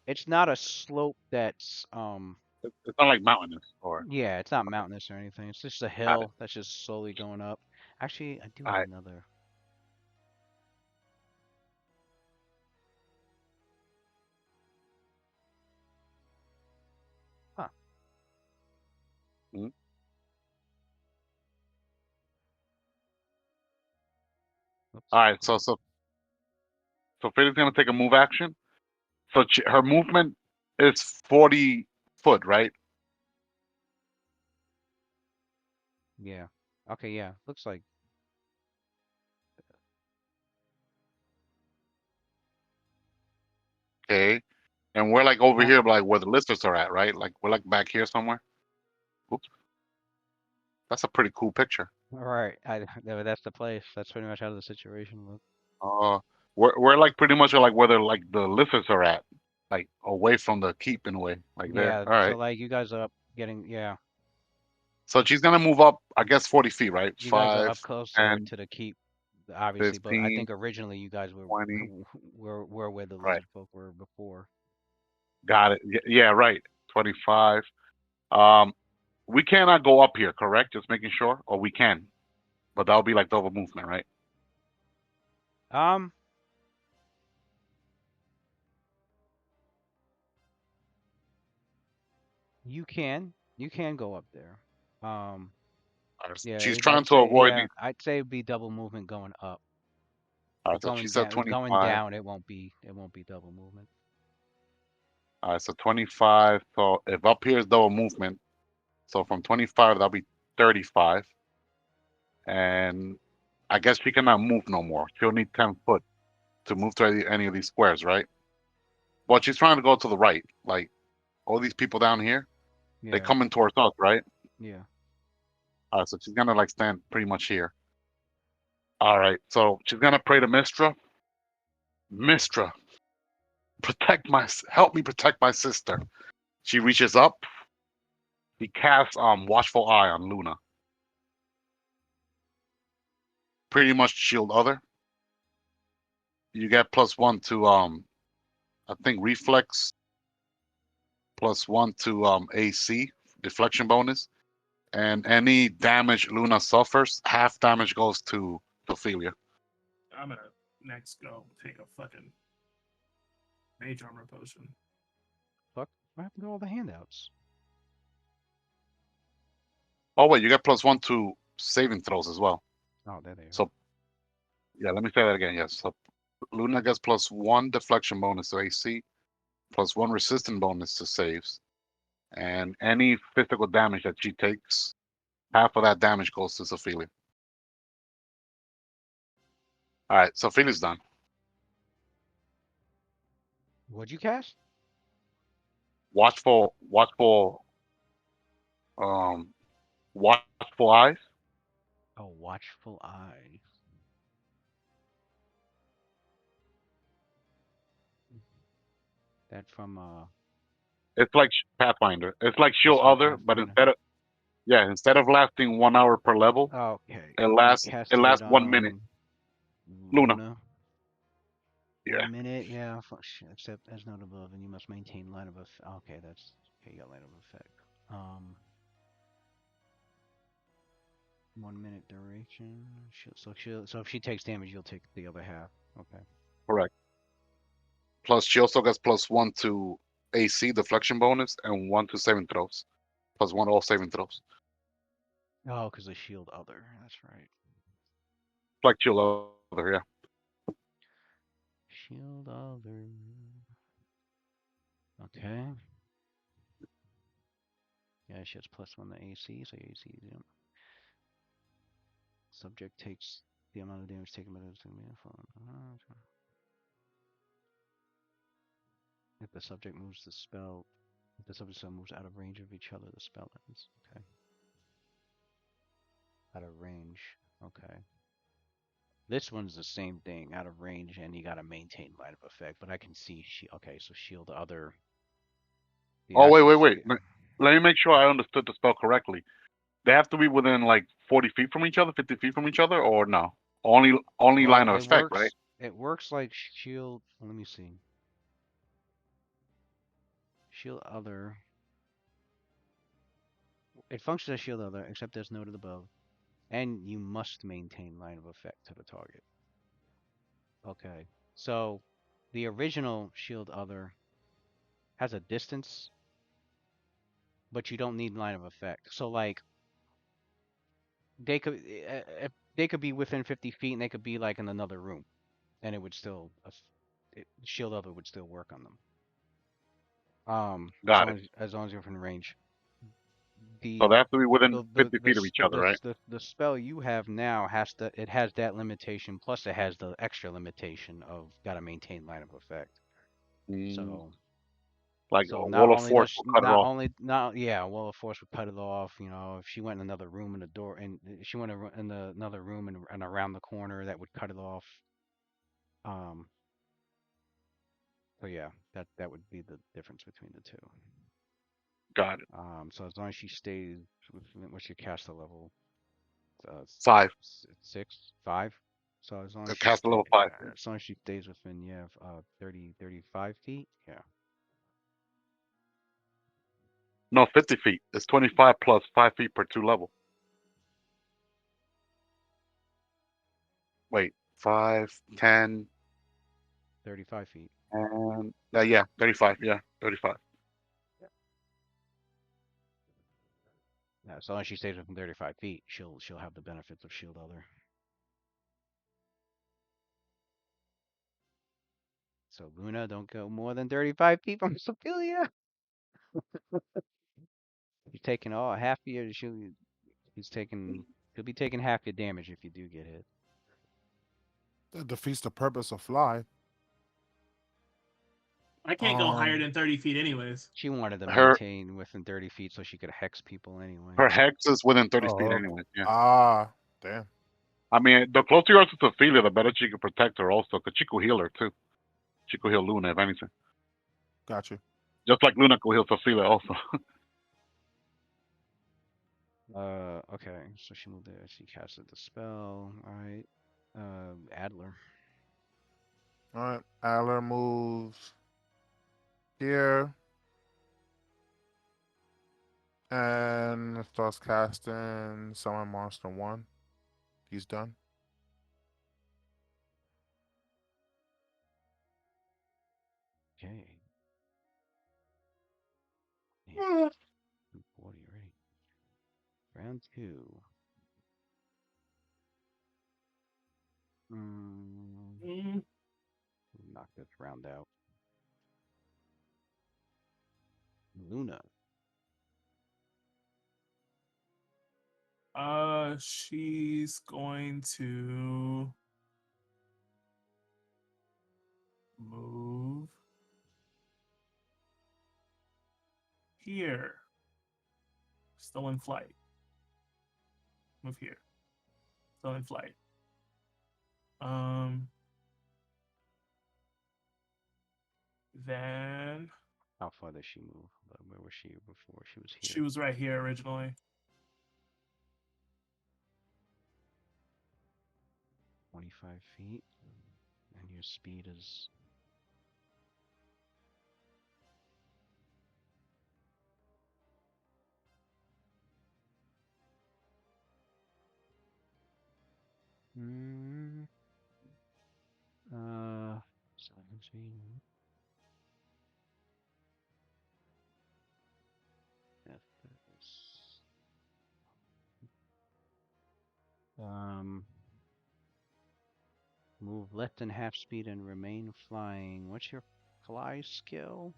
it's not a slope that's It's not like mountainous or. yeah, it's not mountainous or anything. It's just a Got it. hill that's just slowly going up. Actually, I do All have right. another. Huh. Mhm. Oops. All right. So Freddy's gonna take a move action. So her movement is 40 foot, right? Yeah. Okay, yeah. Looks like Okay. And we're like over now. here, like where the lizards are at, right? Like we're like back here somewhere. Oops. That's a pretty cool picture. All right. That's the place. That's pretty much how the situation looks. Uh, we're like pretty much like where like the lizards are at, like away from the keep in a way, like there. Yeah, All so right. like you guys are up getting So she's gonna move up, I guess, 40 feet, right? you guys are 5, up closer 10, to the keep, obviously, but I 15, think originally you guys were 20. were where the Right. lizard folk were before. Got it. Yeah, right. 25. Um, we cannot go up here, correct? Just making sure, or we can, but that'll be like double movement, right? Um, you can go up there. Um, All right, so yeah, she's trying I'd to say avoid these. I'd say it'd be double movement going up, All but right, so she said going 25. down it won't be double movement. All right, so 25. So if up here is double movement, so from 25 that'll be 35, and I guess she cannot move no more. She'll need 10 foot to move to any of these squares, right? Well, she's trying to go to the right, like all these people down here. They Yeah, coming towards us, right? yeah. All right, so she's gonna like stand pretty much here. All right, so she's gonna pray to Mistra. Mistra, help me protect my sister. She reaches up. He casts watchful eye on Luna. Pretty much shield other. You get +1 to I think reflex, +1 to AC deflection bonus, and any damage Luna suffers, half damage goes to Ophelia. I'm gonna next go take a fucking mage armor potion. Fuck, what happened to all the handouts? Oh wait, you get +1 to saving throws as well. Oh, there they are. So yeah, let me say that again. Yes, so Luna gets +1 deflection bonus to AC, +1 resistant bonus to saves, and any physical damage that she takes, half of that damage goes to Ophelia. All right, Sophilia's done. What'd you cast? Watchful, um, watchful eyes. Oh, watchful eye. That from It's like Pathfinder. It's like that's Shield from Other, but Pathfinder. instead of lasting 1 hour per level, Okay, it and you lasts it casted it lasts 1 minute. on Luna. Luna. Yeah, 1 minute, yeah. Except as noted above, and you must maintain line of effect. Okay, that's okay. You got line of effect. 1 minute duration. So if she takes damage, you'll take the other half. Okay. correct. Plus, she also gets +1 to AC deflection bonus and 1 to saving throws. +1 all saving throws. Oh, because the shield other. That's right. It's like Shield Other, yeah. Shield other. Okay. Yeah, she has +1 to AC, so AC. Yep. Subject takes the amount of damage taken by the if the subject moves the spell, if the subject moves out of range of each other, the spell ends. Okay. Out of range. Okay. This one's the same thing, out of range, and you gotta maintain line of effect. But I can see okay, so shield other. The Oh wait, actual wait, wait. Let me make sure I understood the spell correctly. They have to be within like 40 feet from each other, 50 feet from each other, or no? Only line Well, of it effect, right? works. It works like shield. Let me see. Shield other. It functions as shield other, except as noted above, and you must maintain line of effect to the target. Okay, so the original shield other has a distance, but you don't need line of effect. So like they could be within 50 feet and they could be like in another room, and it would still shield other would still work on them. Got it. As long as you're within range. So The they have to be within 50 feet of each other, right? the spell you have now has that limitation, plus it has the extra limitation of gotta maintain line of effect. Mm, So like a wall of force will cut it off. Wall of force would cut it off. You know, if she went in another room and the door and she went in another room and around the corner, that would cut it off. Um. So yeah, that would be the difference between the two. Got it. So as long as she stays what's your caster level? 5. 6, 5. So as long as Cast a level 5. as long as she stays within 35 feet, yeah. No, 50 feet. It's 25 plus 5 feet per 2 level. Wait, 5, 10, 35 feet. and yeah, 35. Yeah, 35. Yeah, as long as she stays within 35 feet, she'll have the benefits of shield other. So Luna, don't go more than 35 feet from Sophia. You're taking all half of your she'll be taking half your damage if you do get hit. That defeats the purpose of fly. I can't go higher than 30 feet, anyways. She wanted to Her maintain within 30 feet so she could hex people anyway. her hex is within 30 Oh, feet okay. anyway. Yeah. Ah, damn. I mean, the closer you are to Ophelia, the better she can protect her also, because she could heal her too. She could heal Luna if anything. Got you. Just like Luna could heal Ophelia also. Okay, so she moved there. She casted the spell. All right. Adler. All right. Adler moves here and starts casting Summon Monster 1. He's done. Okay. Yeah. 240 already. Round 2. Mm, Knock this round out. Luna. she's going to move here. Still in flight. Move here. Still in flight. Then How far does she move? Where was she before she was here? she was right here originally. 25 feet. And your speed is. Mm, 17. F is, move less than half speed and remain flying. What's your fly skill?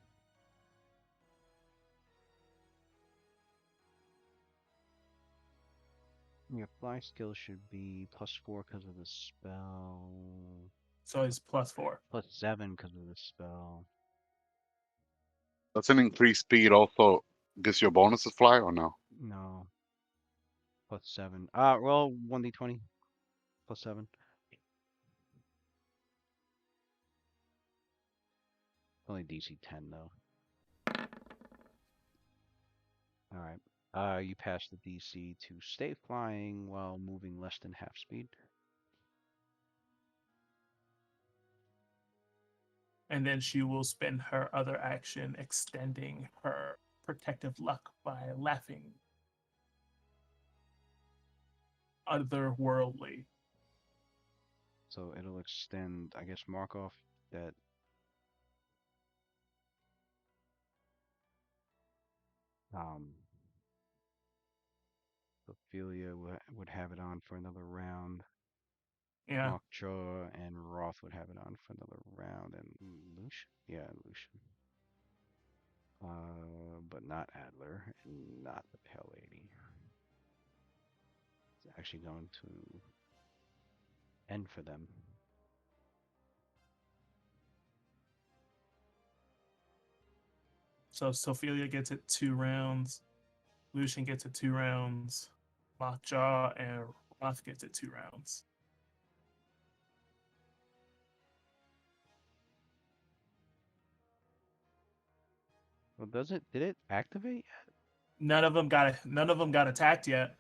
Your fly skill should be +4 because of the spell. So it's +4. +7 because of the spell. That's an increased speed also gives you a bonus to fly or no? No. +7. Roll 1d20. +7. Only DC 10 though. Alright. You pass the DC to stay flying while moving less than half speed. And then she will spend her other action extending her protective luck by laughing otherworldly. So it'll extend, I guess, mark off that. Ophelia would have it on for another round. Yeah. Mockjaw and Roth would have it on for another round, and Lucian? Yeah, Lucian. But not Adler, and not the Pale Lady. It's actually going to end for them. So Sophelia gets it 2 rounds. Lucian gets it 2 rounds. Mockjaw and Roth gets it 2 rounds. Well, did it activate yet? None of them got attacked yet.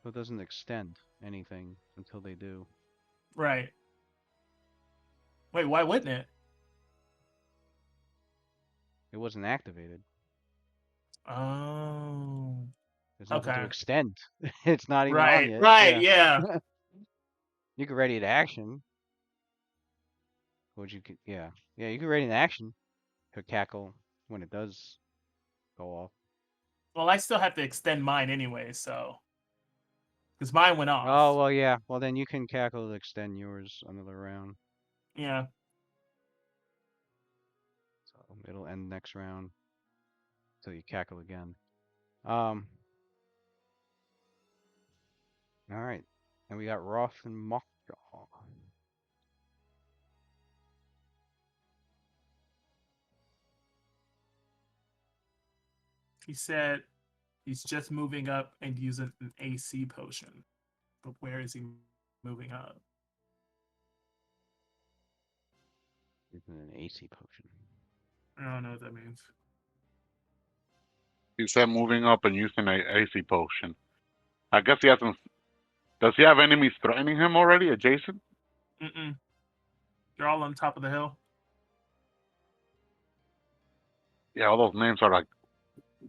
So it doesn't extend anything until they do. Right. Wait, why wouldn't it? It wasn't activated. Oh. There's nothing to Okay. extend. It's not even on Right. yet. Right. Yeah. You can ready to action. Would you? Yeah. Yeah, you can ready to action. Could cackle when it does go off. Well, I still have to extend mine anyway, so because mine went off. Oh, well, yeah. Well, then you can cackle to extend yours another round. Yeah. So it'll end next round until you cackle again. All right. And we got Roth and Mockjaw. He said he's just moving up and using an AC potion. But where is he moving up? Using an AC potion. I don't know what that means. He said moving up and using a AC potion. I guess he hasn't. Does he have enemies threatening him already adjacent? Mm-mm. They're all on top of the hill. Yeah, all those names are like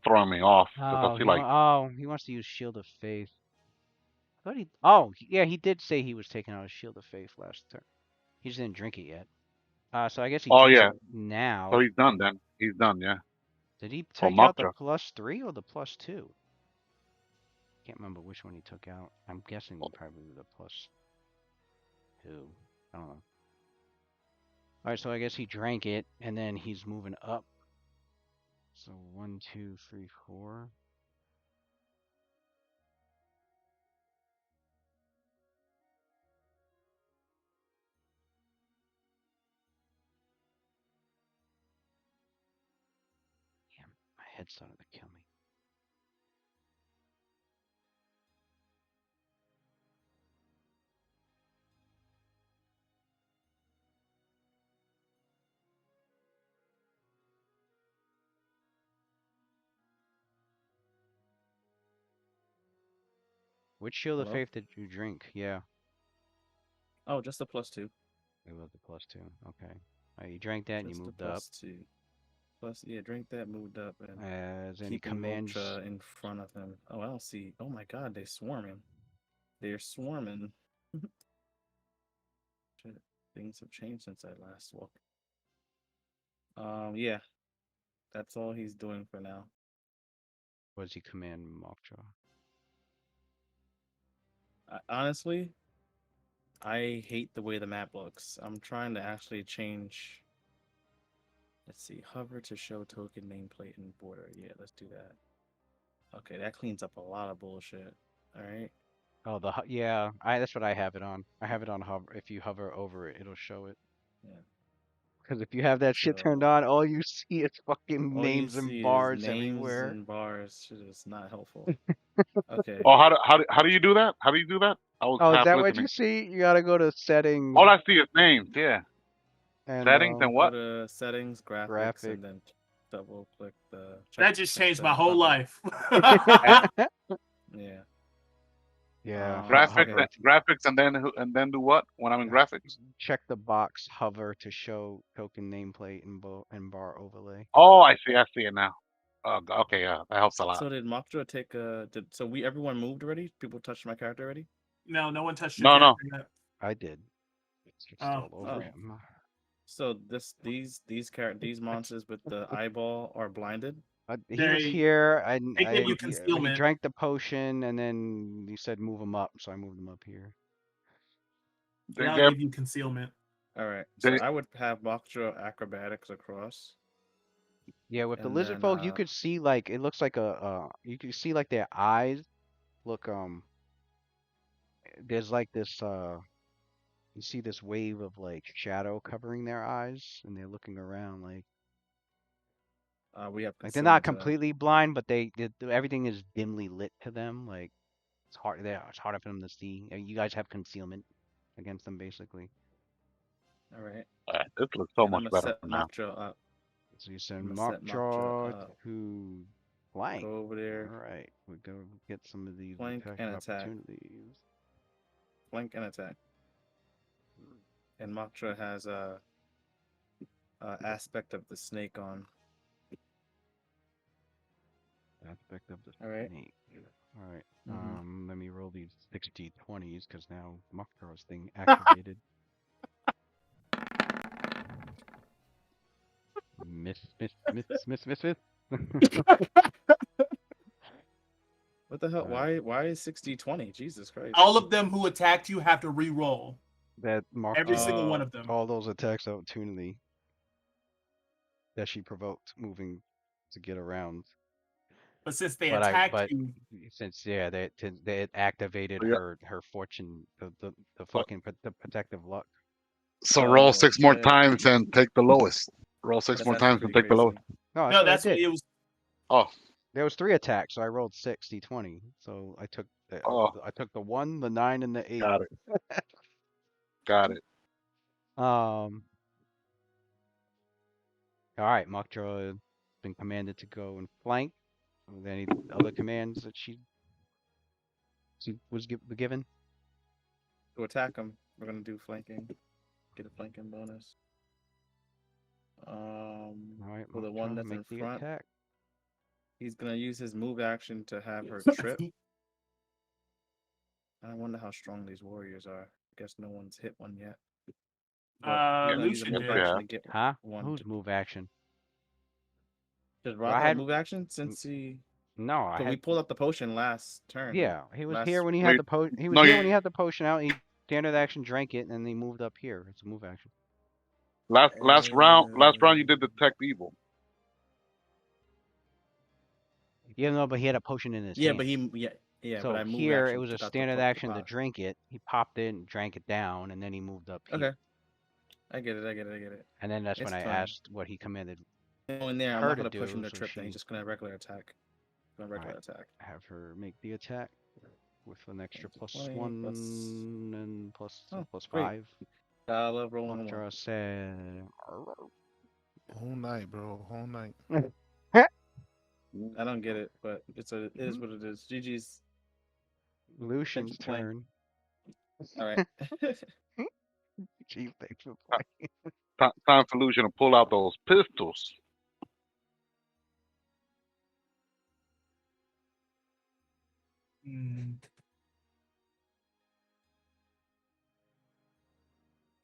throwing me off because I Oh, see like he wants to use Shield of Faith. I thought he. Oh, yeah, he did say he was taking out his Shield of Faith last turn. He just didn't drink it yet. So I guess he oh drinks yeah, it now. so he's done then. He's done, yeah. Did he Oh, take out the Mockjaw. +3 or the +2? Can't remember which one he took out. I'm guessing probably the +2. I don't know. Alright, so I guess he drank it, and then he's moving up. So 1, 2, 3, 4. Damn, my head started to kill me. Which Shield of Hello? Faith did you drink? Yeah, Oh, just the +2. it was the +2. Okay. You drank that and you Just the moved up. +2. Plus, yeah, drink that, moved up, and As any keeping commands? Moksha in front of him. Oh, I don't see. Oh my God, they're swarming. They're swarming. Shit, things have changed since I last walked. Yeah, that's all he's doing for now. What does he command Mockjaw? Honestly, I hate the way the map looks. I'm trying to actually change. Let's see, hover to show token nameplate and border. Yeah, let's do that. Okay, that cleans up a lot of bullshit. All right. Oh, yeah, that's what I have it on. I have it on hover. If you hover over it, it'll show it. Yeah. Because if you have that shit turned So on, all you see is fucking all you names and see is bars names everywhere. and bars. Shit is not helpful. Okay. Oh, how do you do that? How do you do that? I was Oh, is half that what you listening. see? You gotta go to settings All I see is names. Yeah, and settings and Go what? to settings, graphics, graphic. and then double click the. That just check changed the my whole hover. life. Yeah. Yeah, Graphics, Okay. graphics, and then do what when I'm in graphics? check the box, hover to show token nameplate and bar overlay. Oh, I see it now. Okay, yeah, that helps a lot. So did Mockjaw take everyone moved already? People touched my character already? No, no one touched your No, character yet. I did. It's just Oh, all over him. So these monsters with the eyeball are blinded? He was here, They give you he concealment. drank the potion, and then he said move him up, so I moved him up here. That'll give you concealment. All right. So I would have Mockjaw acrobatics across. Yeah, with the And lizard then, folk, you could see like it looks like you can see like their eyes look there's like this you see this wave of like shadow covering their eyes, and they're looking around like we have they're not concealment to them. completely blind, but everything is dimly lit to them. Like it's harder for them to see. You guys have concealment against them, basically. All right. This looks so And much I'm gonna better set now. Mockjaw up. So you send I'm gonna set Mockjaw Mockjaw up. to flank. Go over there. All right, we go get some of these Flank attack and attack. opportunities. Flank and attack. And Mockjaw has a aspect of the snake on. Aspect of the All right. snake. All right. Mhm. Let me roll these 60/20s because now Mockjaw's thing activated. Miss. What the hell? Why is 60/20? Jesus Christ. All of them who attacked you have to re-roll. That Every single one of them. all those attacks opportunity that she provoked moving to get around. But since they attacked you, since they activated her fortune, the fucking the protective luck. So roll 6 more times and take the lowest. Roll 6 more times and take the lowest. No, no, that's what it was. Oh, There was 3 attacks, so I rolled 6 d20. So I took Oh, the 1, the 9, and the 8. got it. Got it. All right, Mockdraw has been commanded to go and flank. Are there any other commands that she was given? To attack him, we're gonna do flanking. Get a flanking bonus. All right, For the one Mockdraw, that's make in the front, attack. he's gonna use his move action to have her trip. I wonder how strong these warriors are. I guess no one's hit one yet. But he's gonna use a Lucian move did. action Yeah. to get Huh? one. Whose move action? Does Well, Rock I have a had move action since he? no. I Cause we had pulled up the potion last turn. yeah. He was here Last when he had Wait, the He was no, here when he had the potion out. He standard action drank it, and then he moved up here. It's a move action. last round you did detect evil. Yeah, no, but he had a potion in his Yeah, hand. but yeah, So but I move here it action was a took out standard the action to pot. drink it. He popped it and drank it down, and then he moved up Okay, here. I get it. And then that's when It's I fine. asked what he commanded Go in there. I'm her not to gonna push him do, to so trip. Then he's she just gonna regular attack. Gonna regular attack. have her make the attack with an extra plus 20 1 plus. and so Oh, plus great. 5. I love rolling a one. Mockdraw said, Whole night, bro. Whole night. I don't get it, but it is what it is. GG's. Lucian's for playing. turn. All right. Gee, thanks for playing. Time for Lucian to pull out those pistols.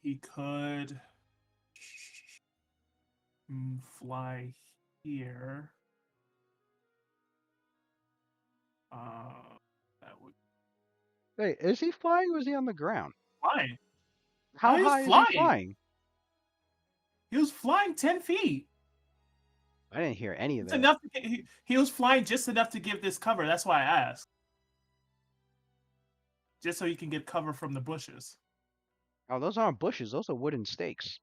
He could fly here. That would Wait, is he flying or is he on the ground? fly. How he was high is he flying. flying? He was flying 10 feet. I didn't hear any of It's that. enough. He was flying just enough to give this cover. That's why I asked. Just so he can get cover from the bushes. Oh, those aren't bushes. Those are wooden stakes.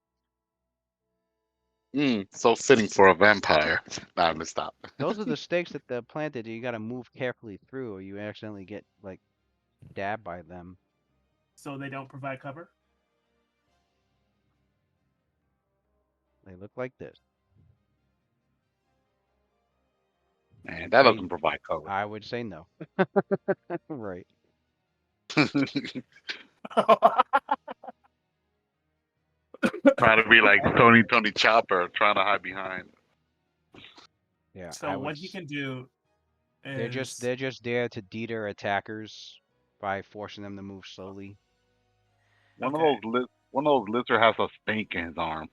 So fitting for a vampire. Nah, I'm gonna stop. Those are the stakes that they're planted. You got to move carefully through, or you accidentally get like dabbed by them. So they don't provide cover? They look like this. Man, that doesn't provide cover. I would say no. Right. Trying to be like Tony Chopper, trying to hide behind. Yeah. So what he can do is they're just there to deter attackers by forcing them to move slowly. One of those lizard has a snake in his arm.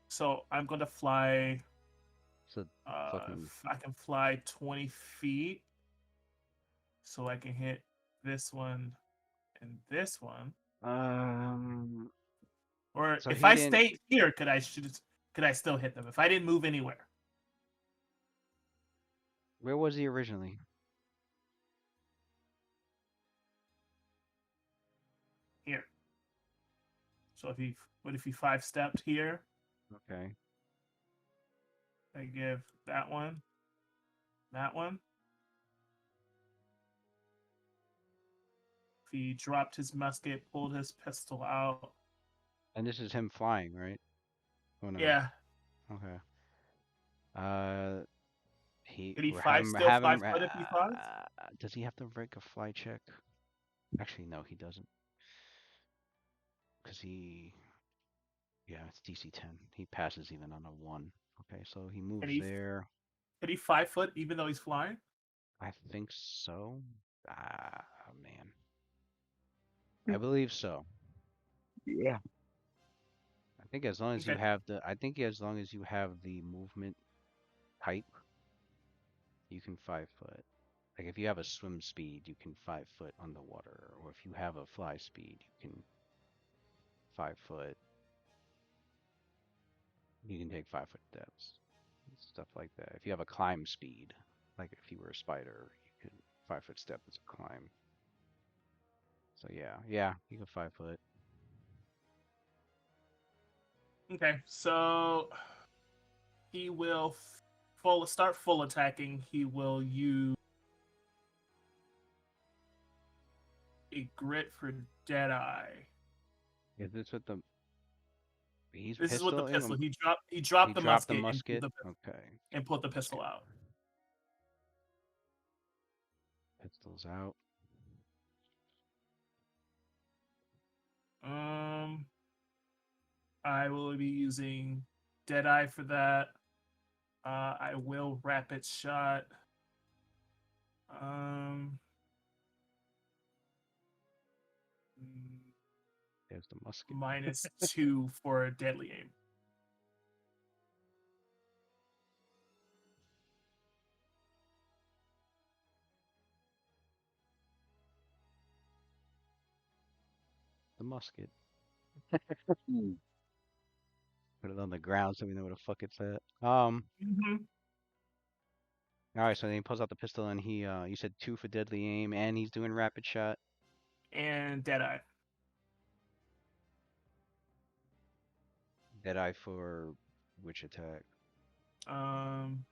So I'm gonna fly. So I can fly 20 feet, so I can hit this one and this one. Or so if he I didn't- stayed here, could I still hit them if I didn't move anywhere? Where was he originally? Here. So if he 5-stepped here? Okay. I give that one. If he dropped his musket, pulled his pistol out. And this is him flying, right? Oh, no. Yeah. Okay. Did he have him, 5-foot if he flies? does he have to break a fly check? Actually, no, he doesn't. Because yeah, it's DC 10. He passes even on a 1. Okay, so he moves there. Could he 5-foot even though he's flying? I think so. Man. I believe so. Yeah. I think as long as you have the movement type, you can 5-foot. Like if you have a swim speed, you can 5-foot underwater, or if you have a fly speed, you can 5-foot. You can take 5-foot steps, stuff like that. If you have a climb speed, like if you were a spider, you could 5-foot step as a climb. So yeah, you can 5-foot. Okay, so he will full attacking, he will use a grit for Deadeye. Is this with the? He's This is with the pistoling pistol. him? He dropped the dropped the musket, musket. Okay. and pulled the pistol out. Pistols out. I will be using Deadeye for that. I will rapid shot. There's the musket. -2 for deadly aim. The musket. Hmm. Put it on the ground so we know where the fuck it's at. Mhm. All right, so then he pulls out the pistol and he you said 2 for deadly aim and he's doing rapid shot. And Deadeye. Deadeye for which attack? Um,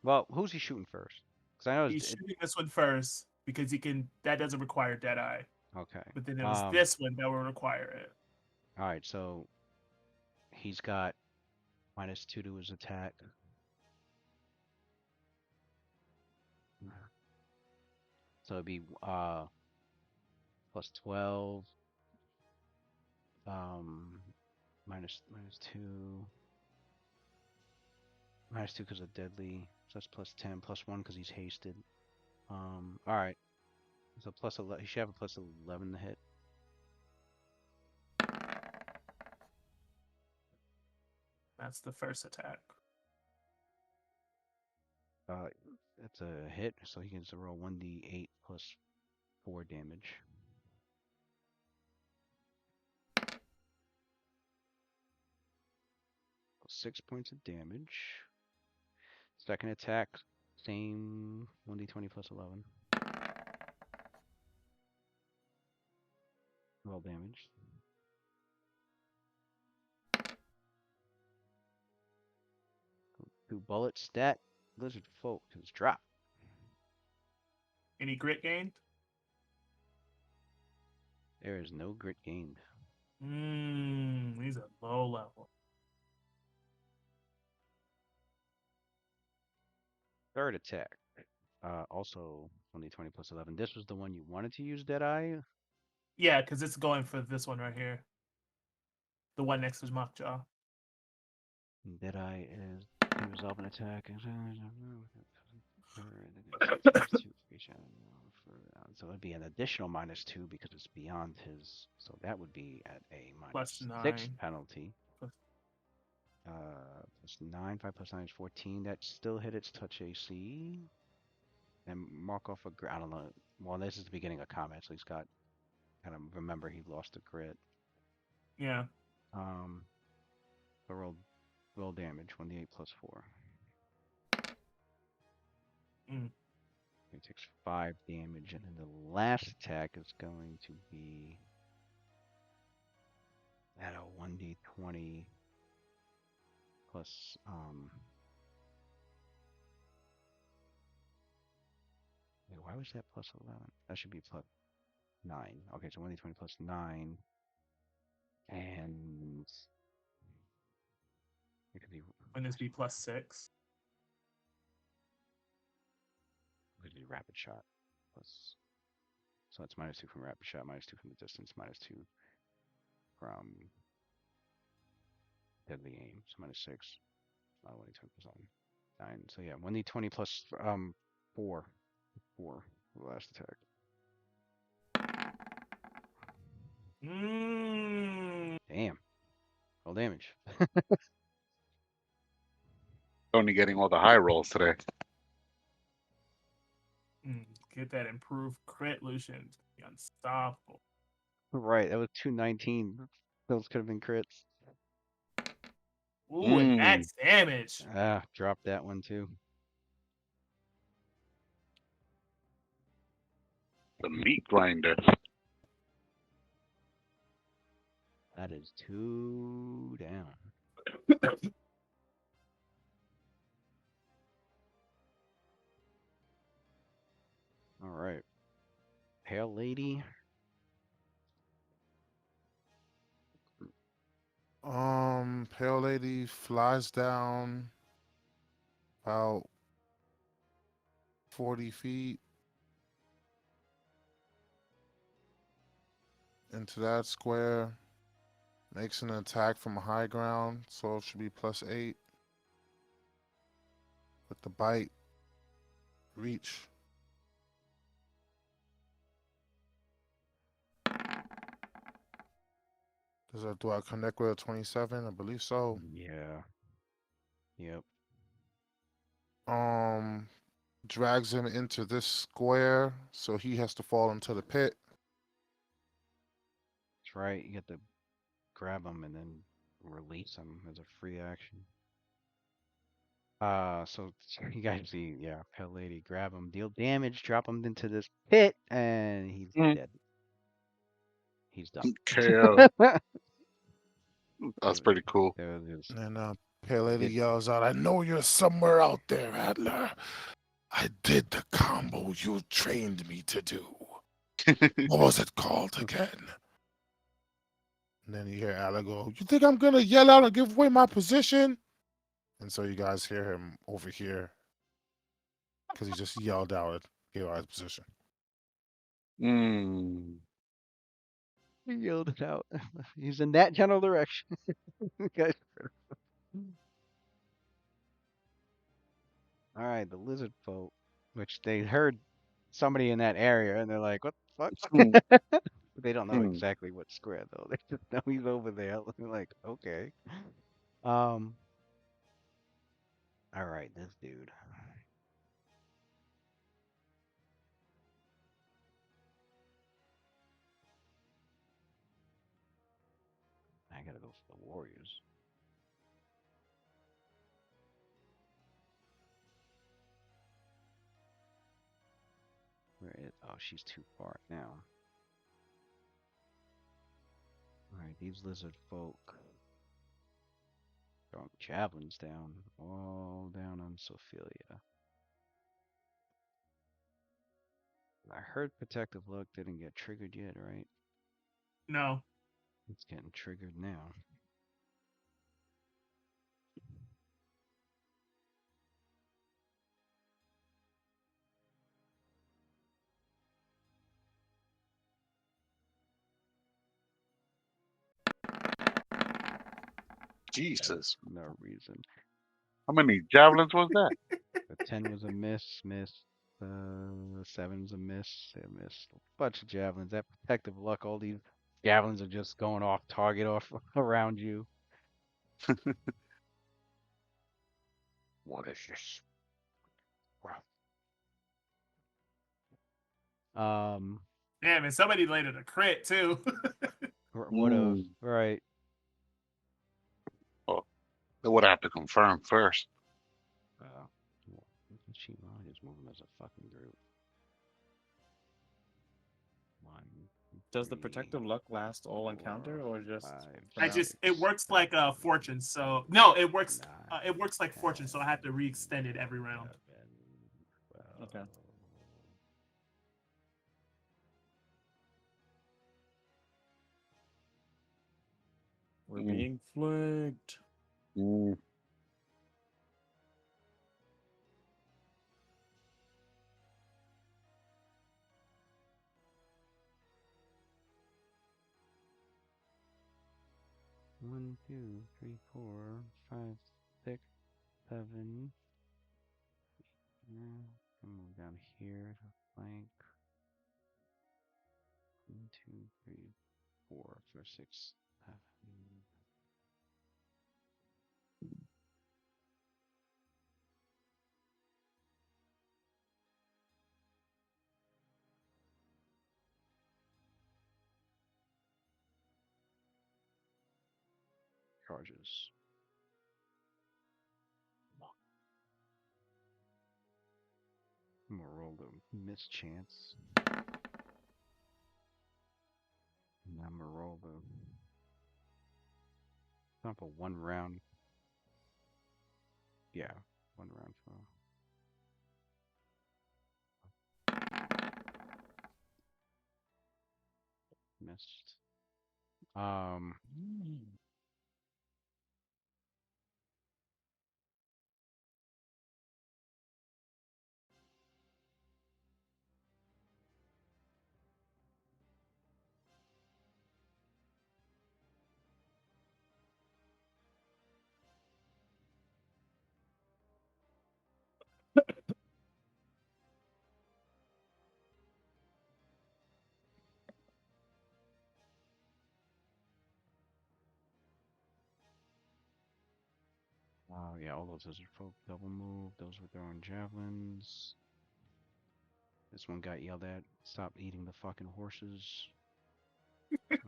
Well, who's he shooting first? Because I know he's shooting this one first because he can. That doesn't require Deadeye. okay. But then there was this one that will require it. All right, so he's got -2 to his attack. So it'd be +12, minus 2, -2 because of deadly. So that's +10, +1 because he's hasted. All right. So +11. He should have a +11 to hit. That's the first attack. That's a hit, so he gets to roll 1d8 +4 damage. So 6 points of damage. Second attack, same 1d20 +11. Roll damage. Two bullets. Stat Lizard Folk has dropped. Any grit gained? There is no grit gained. He's at low level. Third attack. Also 1d20 +11. This was the one you wanted to use, Deadeye? Yeah, because it's going for this one right here. The one next to Mockjaw. Deadeye is to resolve an attack. So it'd be an additional -2 because it's beyond his. So that would be at a -6 +9 penalty. Plus- +9, 5 + 9 is 14. That still hit its touch AC. And mark off a I don't know. Well, this is the beginning of combat, so he's got kind of remember he lost a grit. Yeah. So roll damage 1d8 +4. He takes 5 damage, and then the last attack is going to be at a 1d20 plus wait, why was that +11? That should be +9. Okay, so 1d20 +9, and it could be Wouldn't this be +6? rapid shot plus. So that's -2 from rapid shot, -2 from the distance, -2 from deadly aim, so -6. 1d20 +9. So yeah, 1d20 plus 4 for the last attack. Damn. Roll damage. Only getting all the high rolls today. Get that improved crit, Lucian. Be unstoppable. Right, that was 219. Those could have been crits. Ooh, and max damage. Dropped that one too. The meat grinder. That is 2 down. All right. Pale lady. Pale lady flies down about 40 feet into that square. Makes an attack from a high ground, so it should be +8. With the bite, reach. Do I connect with a 27? I believe so. Yeah. Yep. Drags him into this square, so he has to fall into the pit. That's right. You get to grab him and then release him as a free action. So you guys see, yeah, Pale Lady, grab him, deal damage, drop him into this pit, and he's dead. He's done. KO. That That's pretty cool. was his. And Pale Lady It- yells out, "I know you're somewhere out there, Adler. I did the combo you trained me to do. What was it called again?" And then you hear Adler go, "You think I'm gonna yell out and give away my position?" And so you guys hear him over here because he just yelled out and gave out his position. He yelled it out. He's in that general direction. Guys. All right, the lizard folk, which they heard somebody in that area, and they're like, "What the fuck?" They don't know exactly what square though. They just know he's over there. They're like, okay. All right, this dude. I gotta go for the Warriors. Where is? Oh, she's too far now. All right, these lizard folk throwing javelins down, all down on Sophelia. I heard protective look didn't get triggered yet, right? No. It's getting triggered now. Jesus. No reason. How many javelins was that? The 10 was a miss, miss. 7's a miss, a miss. A bunch of javelins. That protective luck, all these javelins are just going off target, off around you. What is this? Wow. Damn, and somebody landed a crit too. Would have, right. Oh, they would have to confirm first. She is moving as a fucking group. Does the protective luck last all encounter or just? It works like a fortune. So no, it works. It works like fortune. So I have to re-extend it every round. Okay. We're being flanked. 1, 2, 3, 4, 5, 6, 7. Move down here to flank. 1, 2, 3, 4, 5, 6, 7. Charges. I'm gonna roll the mischance. And I'm gonna roll the. Not a 1 round. Yeah, 1 round for. missed. Um, yeah, all those lizard folk double move. Those were throwing javelins. This one got yelled at. Stop eating the fucking horses.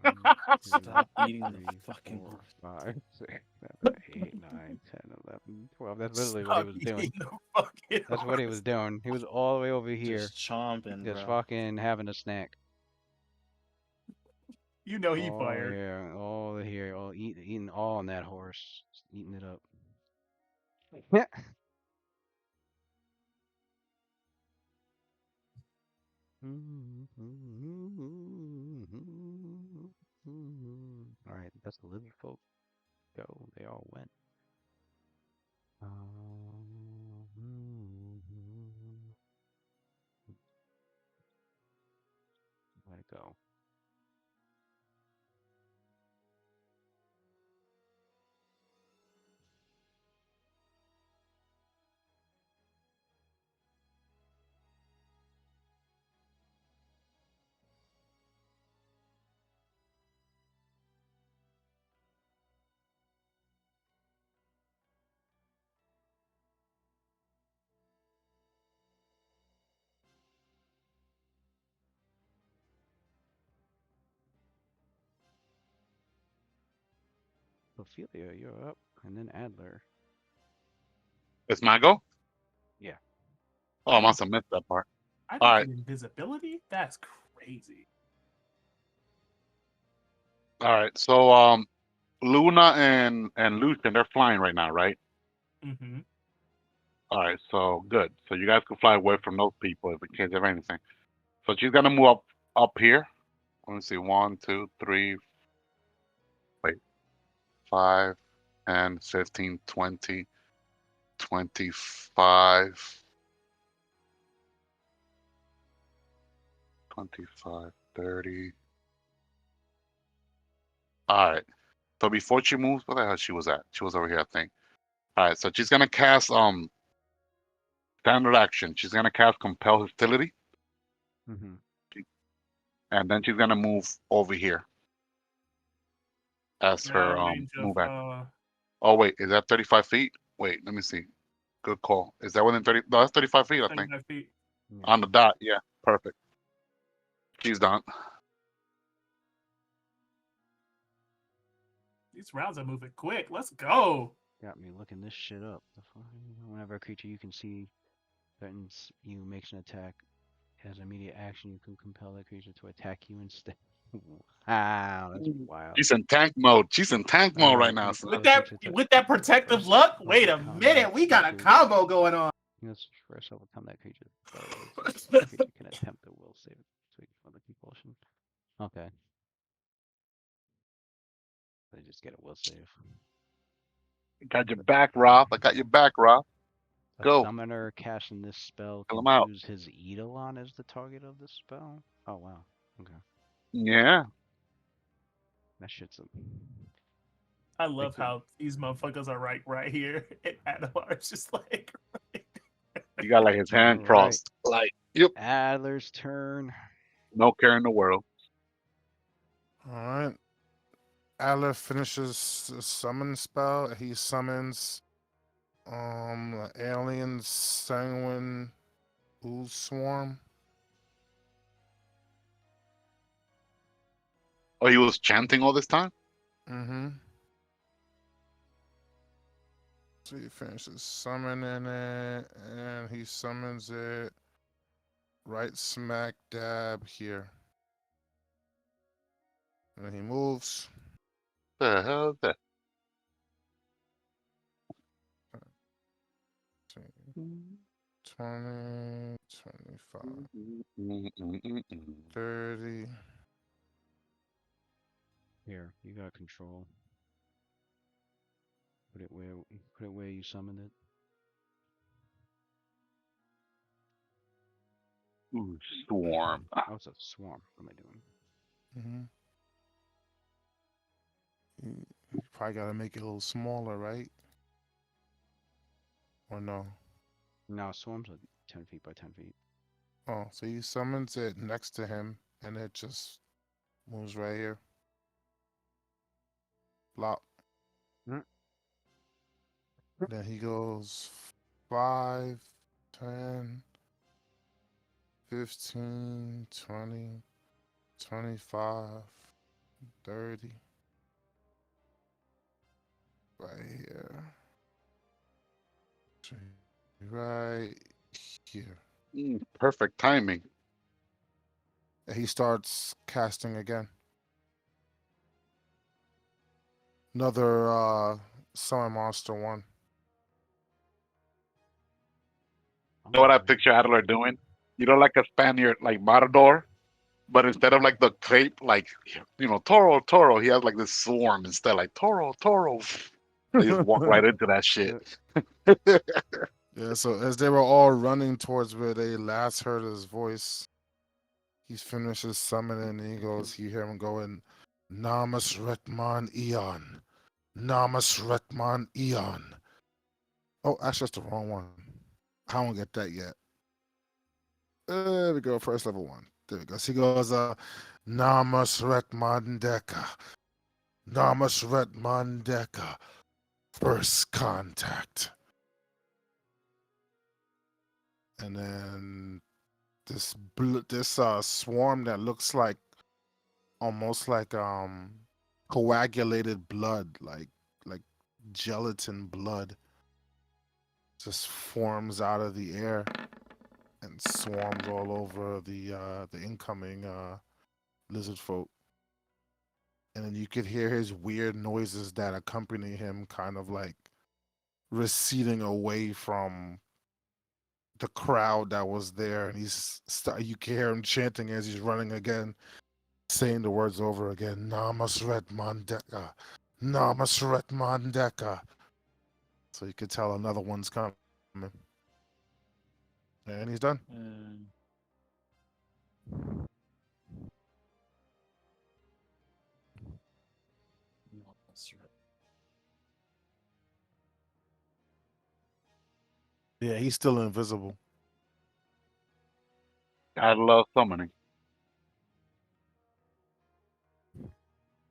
One, two, Stop eating the three, fucking 4, horse. 5, 6, 7, 8, 9, 10, 11, 12. That's literally what he Stop was doing. eating the fucking That's what he was horse. doing. He was all the way over here, Just chomping, just bro. fucking having a snack. You know he All fired. here, all here, all eating all on that horse, just eating it up. Yeah. All right, that's the lizard folk. Go. They all went. Let it go. Ophelia, you're up, and then Adler. It's my go? Yeah. Oh, I must have missed that part. I All don't right. get invisibility? That's crazy. All right. So Luna and Lucian, they're flying right now, right? Mm-hmm. All right, so good. So you guys can fly away from those people if in case of anything. So she's gonna move up here. Let me see. 1, 2, 3, wait, 5, 10, 15, 20, 25, 25, 30. All right. So before she moves, where the hell she was at? She was over here, I think. All right, so she's gonna cast standard action. She's gonna cast compel hostility, Mm-hmm. and then she's gonna move over here as Out her of range of move action. Oh wait, is that 35 feet? Wait, let me see. Good call. Is that within 30? No, that's 35 feet, I think. 75 feet. Yeah. On the dot, yeah. Perfect. She's done. These rounds are moving quick. Let's go. Got me looking this shit up. Whenever a creature you can see threatens you makes an attack, as an immediate action, you can compel that creature to attack you instead. Wow, that's wild. She's in tank mode. She's in tank mode right now, son. With that protective luck, wait a minute, we got a combo going on. Let's first overcome that creature. The creature can attempt a will save to ignore the compulsion. Okay. They just get a will save. Got your back, Rob. I got your back, Rob. A Go. summoner casting this spell Kill can him out. choose his Eidolon as the target of the spell. Oh wow. Okay. Yeah. That shit's a I love how these motherfuckers are right here. And Adlar's just like You got like his hand Alright. crossed. Like, yep. Adler's turn. No care in the world. All right. Adler finishes the summon spell. He summons alien sanguine ooze swarm. Oh, he was chanting all this time? Mm-hmm. So he finishes summoning it, and he summons it right smack dab here. And then he moves. The hell is that? 20, 25, 30. Here, you got control. Put it where you summoned it. Ooh, swarm. Oh, it's a swarm. What am I doing? You probably gotta make it a little smaller, right? Or no? No, swarms are 10 feet by 10 feet. Oh, so he summons it next to him, and it just moves right here. Flop. Mm. Then he goes 5, 10, 15, 20, 25, 30. Right here. Right here. Perfect timing. And he starts casting again. Another summon monster one. You know what I picture Adler doing? You know, like a Spaniard, like Matador, but instead of like the cape, like Toro, Toro, he has like this swarm instead, like Toro, Toro. They just walk right into that shit. Yeah, so as they were all running towards where they last heard his voice, he finishes summoning and he goes, you hear him going, Namas Retman Eon. Namas Retman Eon. Oh, actually, that's the wrong one. I don't get that yet. There we go, first level 1. There we go. So he goes, Namas Retman Deka. Namas Retman Deka. First contact. And then this swarm that looks like almost like coagulated blood, like gelatin blood, just forms out of the air and swarms all over the incoming lizard folk. And then you could hear his weird noises that accompany him, kind of like receding away from the crowd that was there, and you can hear him chanting as he's running again, saying the words over again, Namasret Mandeka, Namasret Mandeka. So you could tell another one's coming. And he's done. No, that's right. Yeah, he's still invisible. I love summoning.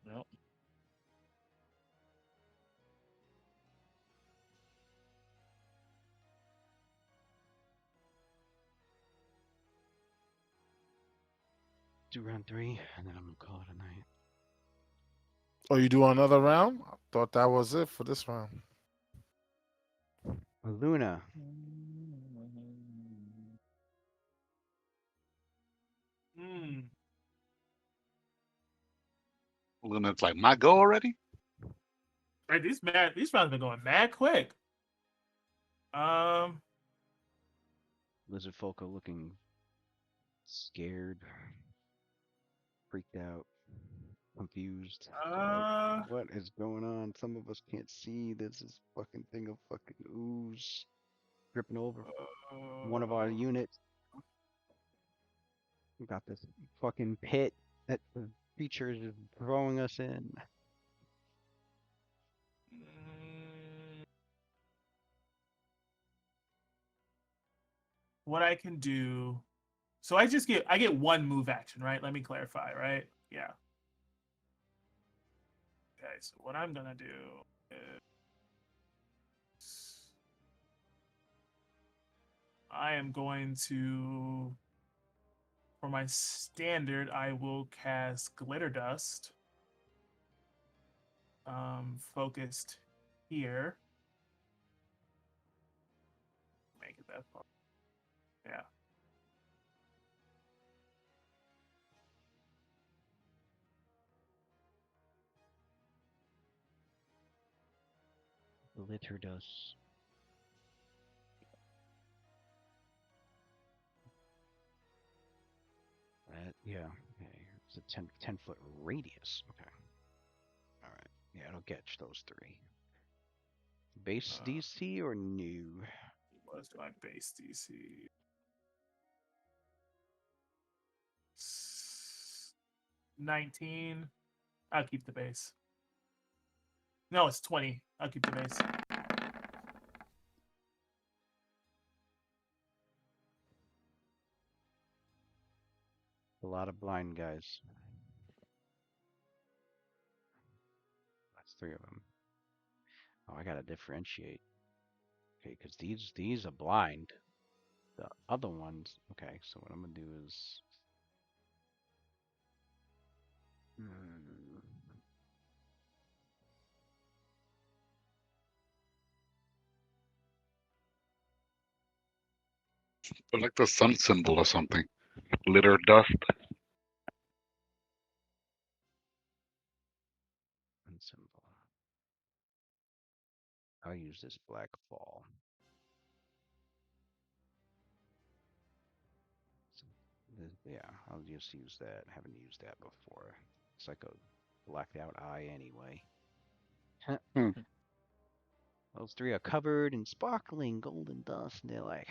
Yep. Do round 3, and then I'm gonna call it a night. Oh, you do another round? I thought that was it for this round. Luna. Luna's like, my go already? Right, these rounds been going mad quick. Lizard folk are looking scared, freaked out, confused. Like, what is going on? Some of us can't see. There's this fucking thing of fucking ooze dripping over one of our units. We got this fucking pit that the creature is throwing us in. What I can do. So I get one move action, right? Let me clarify, right? Yeah. Okay, so what I'm gonna do is I am going to, for my standard, I will cast Glitter Dust. Focused here. Make it that far. Yeah. Glitter dust. Yeah. Okay. It's a 10 foot radius. Okay. I'll get those 3. Base Uh, DC or new? What's my base DC? 19. I'll keep the base. No, it's 20. I'll keep the base. A lot of blind guys. That's 3 of them. Oh, I gotta differentiate. Okay, because these are blind. The other ones. Okay, so what I'm gonna do is. Hmm. But like the sun symbol or something. Litter dust. Symbol. I'll use this black ball. Yeah, I'll just use that. I haven't used that before. It's like a blacked out eye anyway. Hmm. Those 3 are covered in sparkling golden dust, and they're like.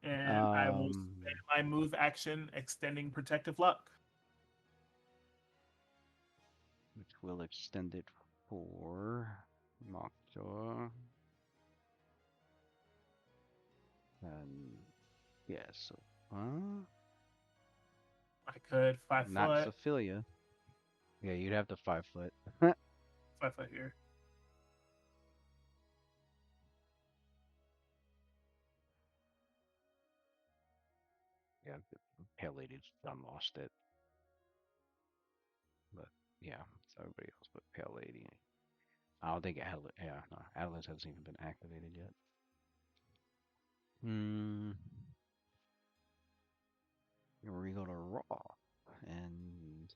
And I will spend my move action extending protective luck. Which will extend it for Mockjaw. And yeah, so I could 5 not foot. Sophia. Yeah, you'd have to 5 foot. 5 foot here. Yeah, the Pale Lady's done lost it. But yeah, it's everybody else but Pale Lady. I don't think Atlas hasn't even been activated yet. Here we go to Raw. And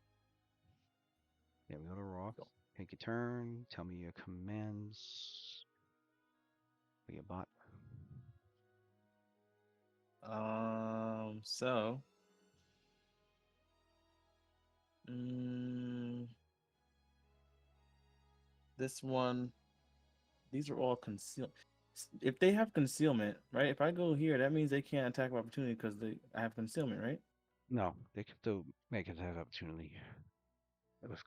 yeah, we go to Raw. Take your turn. Tell me your commands. For your bot. So. This one. These are all concealed. If they have concealment, right? If I go here, that means they can't attack of opportunity because I have concealment, right? No, they can still make it have opportunity. With Dang.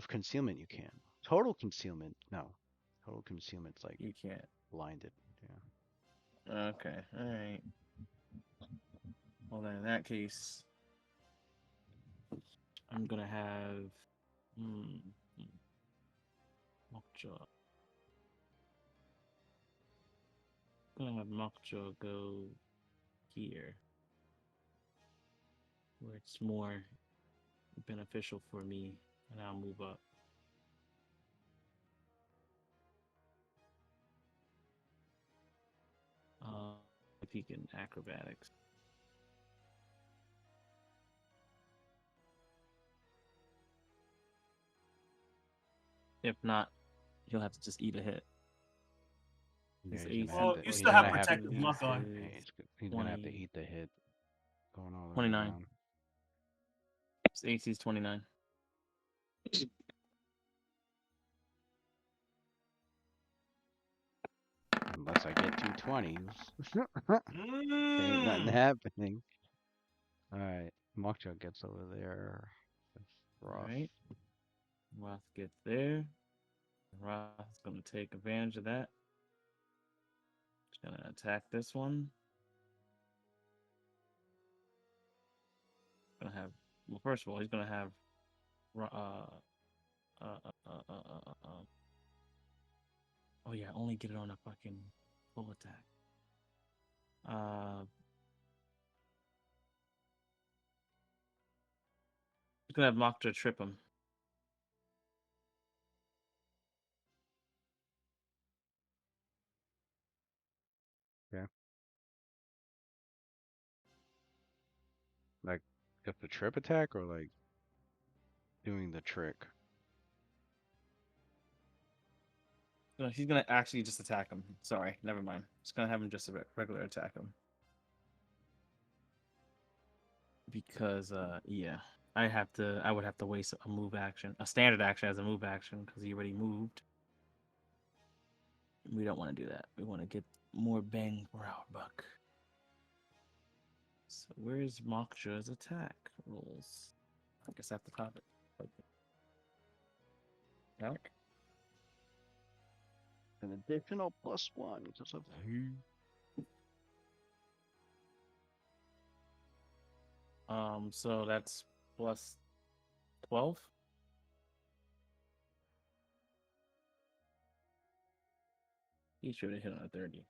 concealment, you can. Total concealment, no. Total concealment's like You can't. blinded. Yeah. Okay. All right. Well, then in that case, I'm gonna have Mockjaw. Gonna have Mockjaw go here, where it's more beneficial for me, and I'll move up. If he can acrobatics. If not, he'll have to just eat a hit. Yeah, His he's gonna AC. have Well, to, you he's still gonna have have protective to luck eat, on. yeah, he's gonna have to eat the hit. Going all the way 29. around. His AC is 29. Unless I get 220s. Ain't nothing happening. Alright, Mockjaw gets over there. All right. Roth gets there. Roth's gonna take advantage of that. He's gonna attack this one. Gonna have. Well, first of all, he's gonna have. Oh yeah, only get it on a fucking full attack. He's gonna have Mockjaw trip him. Yeah. Like, if the trip attack or like doing the trick? No, he's gonna actually just attack him. Sorry, never mind. Just gonna have him just regular attack him. because yeah, I would have to waste a move action, a standard action as a move action because he already moved. We don't want to do that. We want to get more bang for our buck. So where's Moksha's attack rules? I guess I have to pop it. Okay. Alright. An additional +1 because of So that's plus 12. He should have hit on a 30.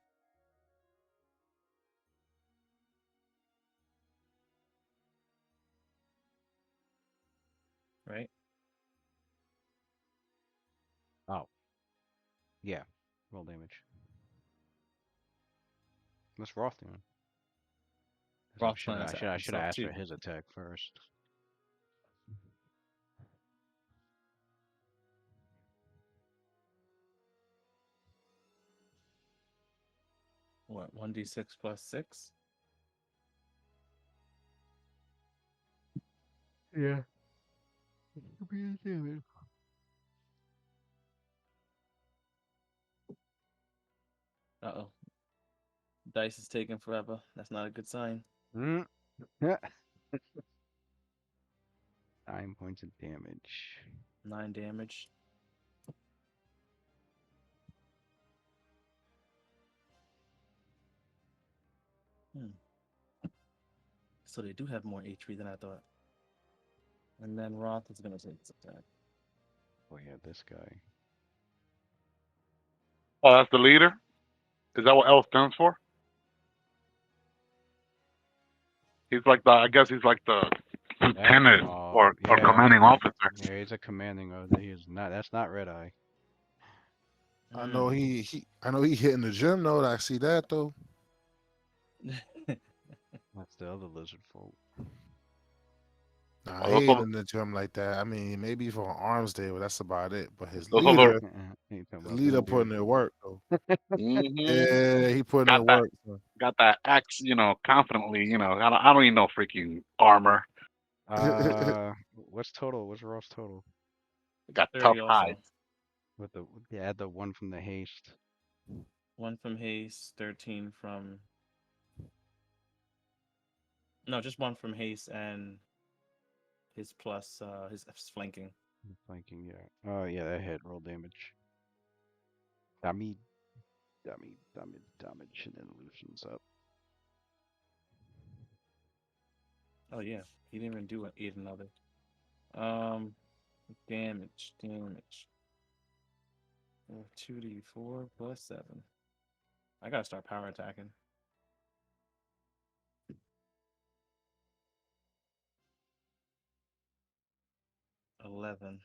Right? Oh. Yeah. Roll damage. What's Roth doing? I Roth's should playing have attack himself asked too. for his attack first. What, 1d6 plus 6? Yeah. Could be his damage. Uh-oh. Dice is taking forever. That's not a good sign. Yeah. 9 points of damage. 9 damage. So they do have more HP than I thought. And then Roth is going to take this attack. Oh yeah, this guy. Oh, that's the leader. Is that what L stands for? He's like the. I guess he's like the lieutenant or Yeah. commanding officer. Yeah, he's a commanding of. He is not. That's not Red Eye. I know I know he hit in the gym though. I see that though. That's the other lizard folk. Nah, he Those ain't are, in the gym like that. I mean, maybe for Arms Day, but that's about it. But his those are the. leader, He talking his about leader them putting dudes. in work though. Mm-hmm. Yeah, he putting Got in that. work. So. Got that axe. Confidently. I don't need no freaking armor. What's total? What's Ross total? Got 30 tough also. hide. With the add the one from the haste. 1 from haste, 13 from. No, just 1 from haste and his plus his flanking. Flanking, yeah. Oh yeah, that hit. Roll damage. Damage, and then loosens up. Oh yeah, he didn't even do eat another. Damage. 2d4 plus 7. I gotta start power attacking. $11.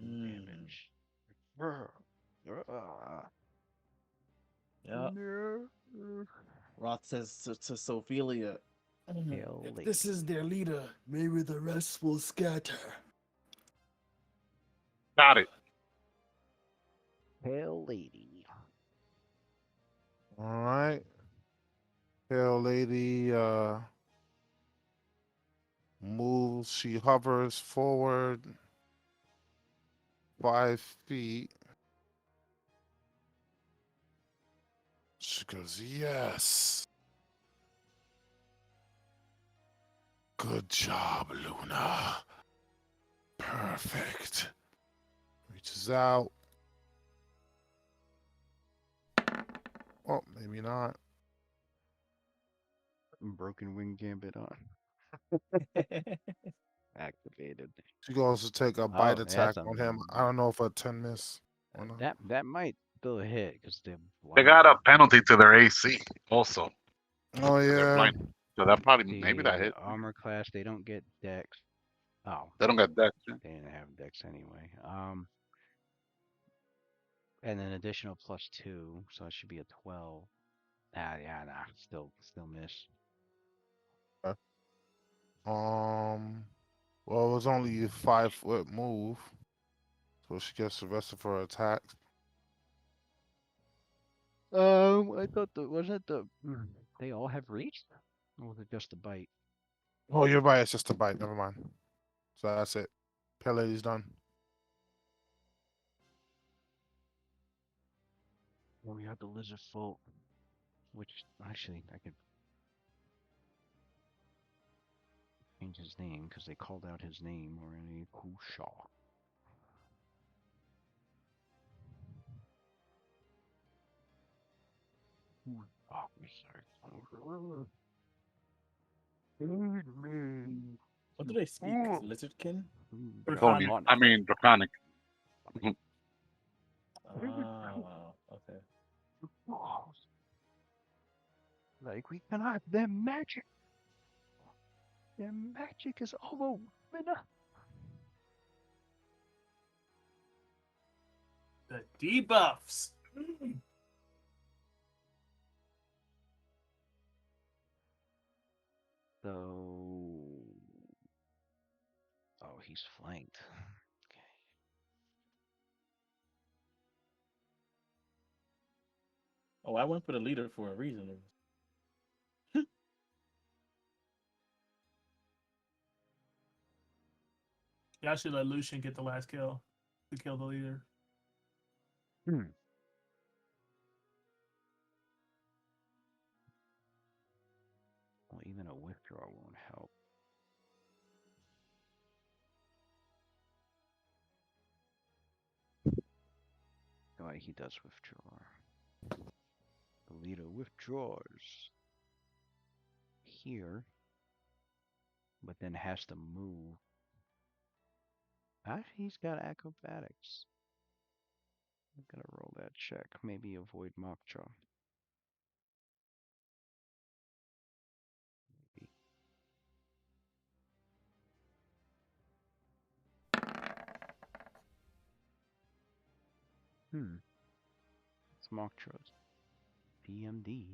Damage. Yeah. Roth says to Sophelia, If this is their leader, maybe the rest will scatter. Got it. Pale lady. All right, Pale Lady moves. She hovers forward 5 feet. She goes, yes. Good job, Luna. Perfect. Reaches out. Oh, maybe not. Broken wing gambit on. Activated. She goes to take a bite attack on him. I don't know if a 10 miss or not. That might still hit because they're They blind. got a penalty to their AC also. Oh, They're yeah. blind. So that probably maybe that The hit. armor class, they don't get dex. Oh, They don't get that. they didn't have dex anyway. And an additional +2, so it should be a 12. Yeah, nah, still miss. Well, it was only a 5 foot move, so she gets the rest of her attacks. I thought wasn't the they all have reached? Or was it just a bite? Oh, you're right. It's just a bite. Never mind. So that's it. Pale Lady's done. Well, we have the lizard folk, which actually I could change his name because they called out his name already. Kushaw. What do they speak? Lizardkin? Tony, Draconic. I mean draconic. Oh, okay. Like we cannot. Their magic. Their magic is overwhelming. The debuffs. Mm. So. Oh, he's flanked. Okay. Oh, I went for the leader for a reason. Y'all should let Lucian get the last kill to kill the leader. Hmm. Well, even a withdraw won't help. Oh, he does withdraw. The leader withdraws here, but then has to move. Ah, he's got acrobatics. I'm gonna roll that check. Maybe avoid mock draw. Maybe. It's mock draws. PMD.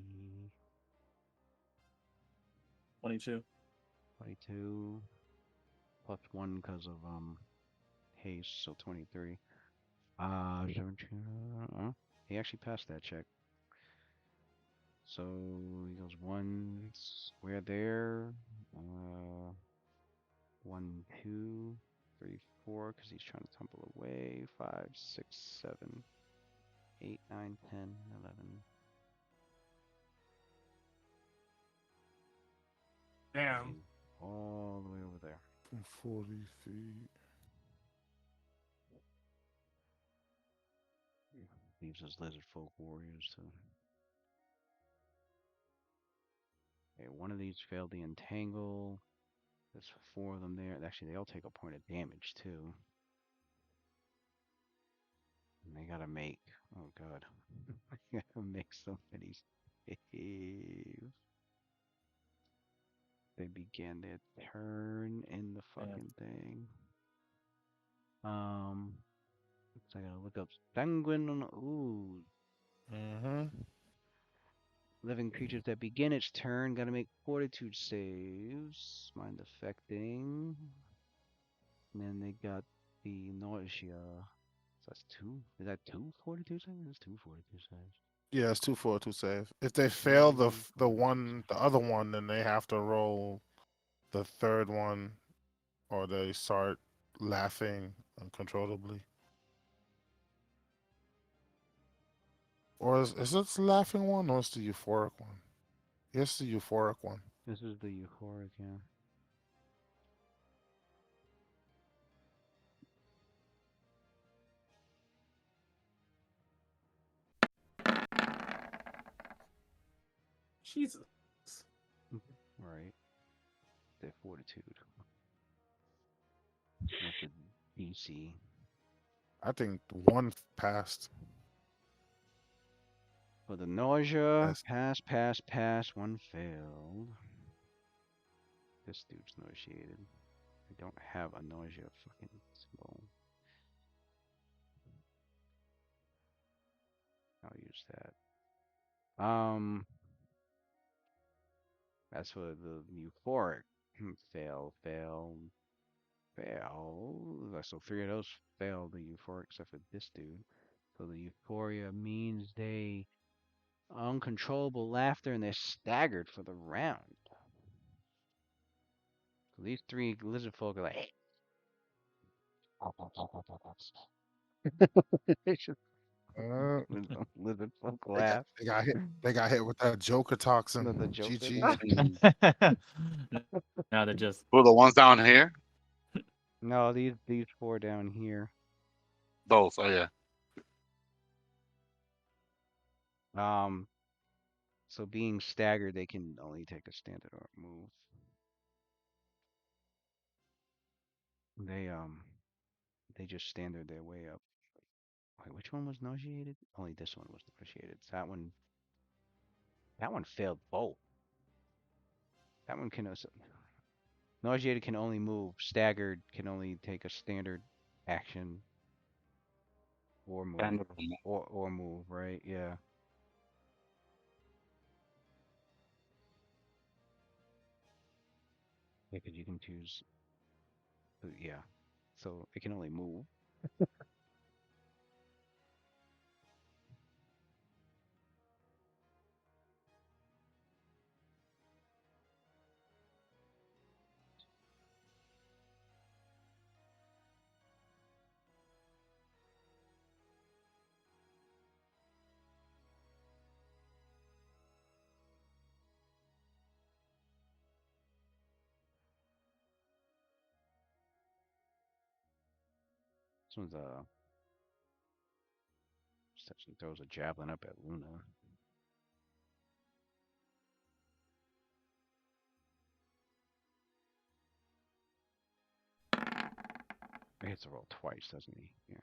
22. 22 plus 1 because of haste, so 23. 17. He actually passed that check. So he goes 1 square there. 1, 2, 3, 4, because he's trying to tumble away. 5, 6, 7, 8, 9, 10, 11. Damn. All the way over there. 40 feet. Leaves his lizard folk warriors to. Okay, one of these failed the entangle. There's 4 of them there. Actually, they all take a point of damage too. And they gotta make. Oh god. I gotta make somebody save. They began their turn in the fucking thing. So I gotta look up sanguine. Ooh, Mm-hmm. living creatures that begin its turn gotta make fortitude saves. Mind affecting. And then they got the nausea. So that's 2. Is that 2 fortitude saves? It's 2 fortitude saves. Yeah, it's 2-4-2 save. If they fail the fortitude the other one, then they have to roll the third one, or they start laughing uncontrollably. Or is it the laughing one, or is the euphoric one? Yes, the euphoric one. This is the euphoric, yeah. Jesus. Right. Their fortitude. With the DC. I think one passed. For the nausea, That's, pass, 1 failed. This dude's nauseated. I don't have a nausea fucking symbol. I'll use that. As for the euphoric, fail. So 3 of those failed the euphoric except for this dude. So the euphoria means they uncontrollable laughter, and they're staggered for the round. So these three lizard folk are like, they just Uh, lizard folk they got laugh. they got hit. They got hit with that Joker toxin. The joke they GG. got. Now they're just Who the ones down here? No, these four down here. Those. Oh yeah. So being staggered, they can only take a standard or move. They just standard their way up. Wait, which one was nauseated? Only this one was nauseated. So that one failed both. That one can also, nauseated can only move. Staggered can only take a standard action or move. And Or move, right? Yeah. Yeah, because you can choose. Yeah. So it can only move. This one's steps and throws a javelin up at Luna. He hits the roll twice, doesn't he? Yeah.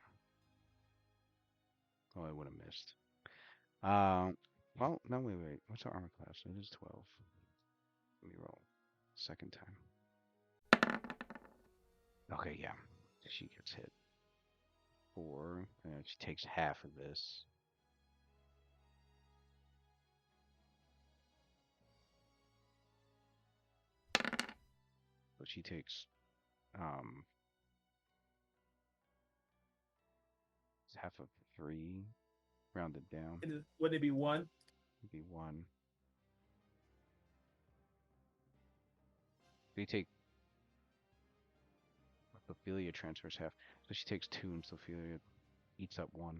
Oh, I would have missed. Well, no, wait. What's our armor class? It is 12. Let me roll. Second time. Okay, yeah. She gets hit. 4. And she takes half of this. So she takes it's half of 3, rounded down. Would it be 1? It'd be 1. So you take Ophelia transfers half. So she takes 2 and Ophelia eats up 1.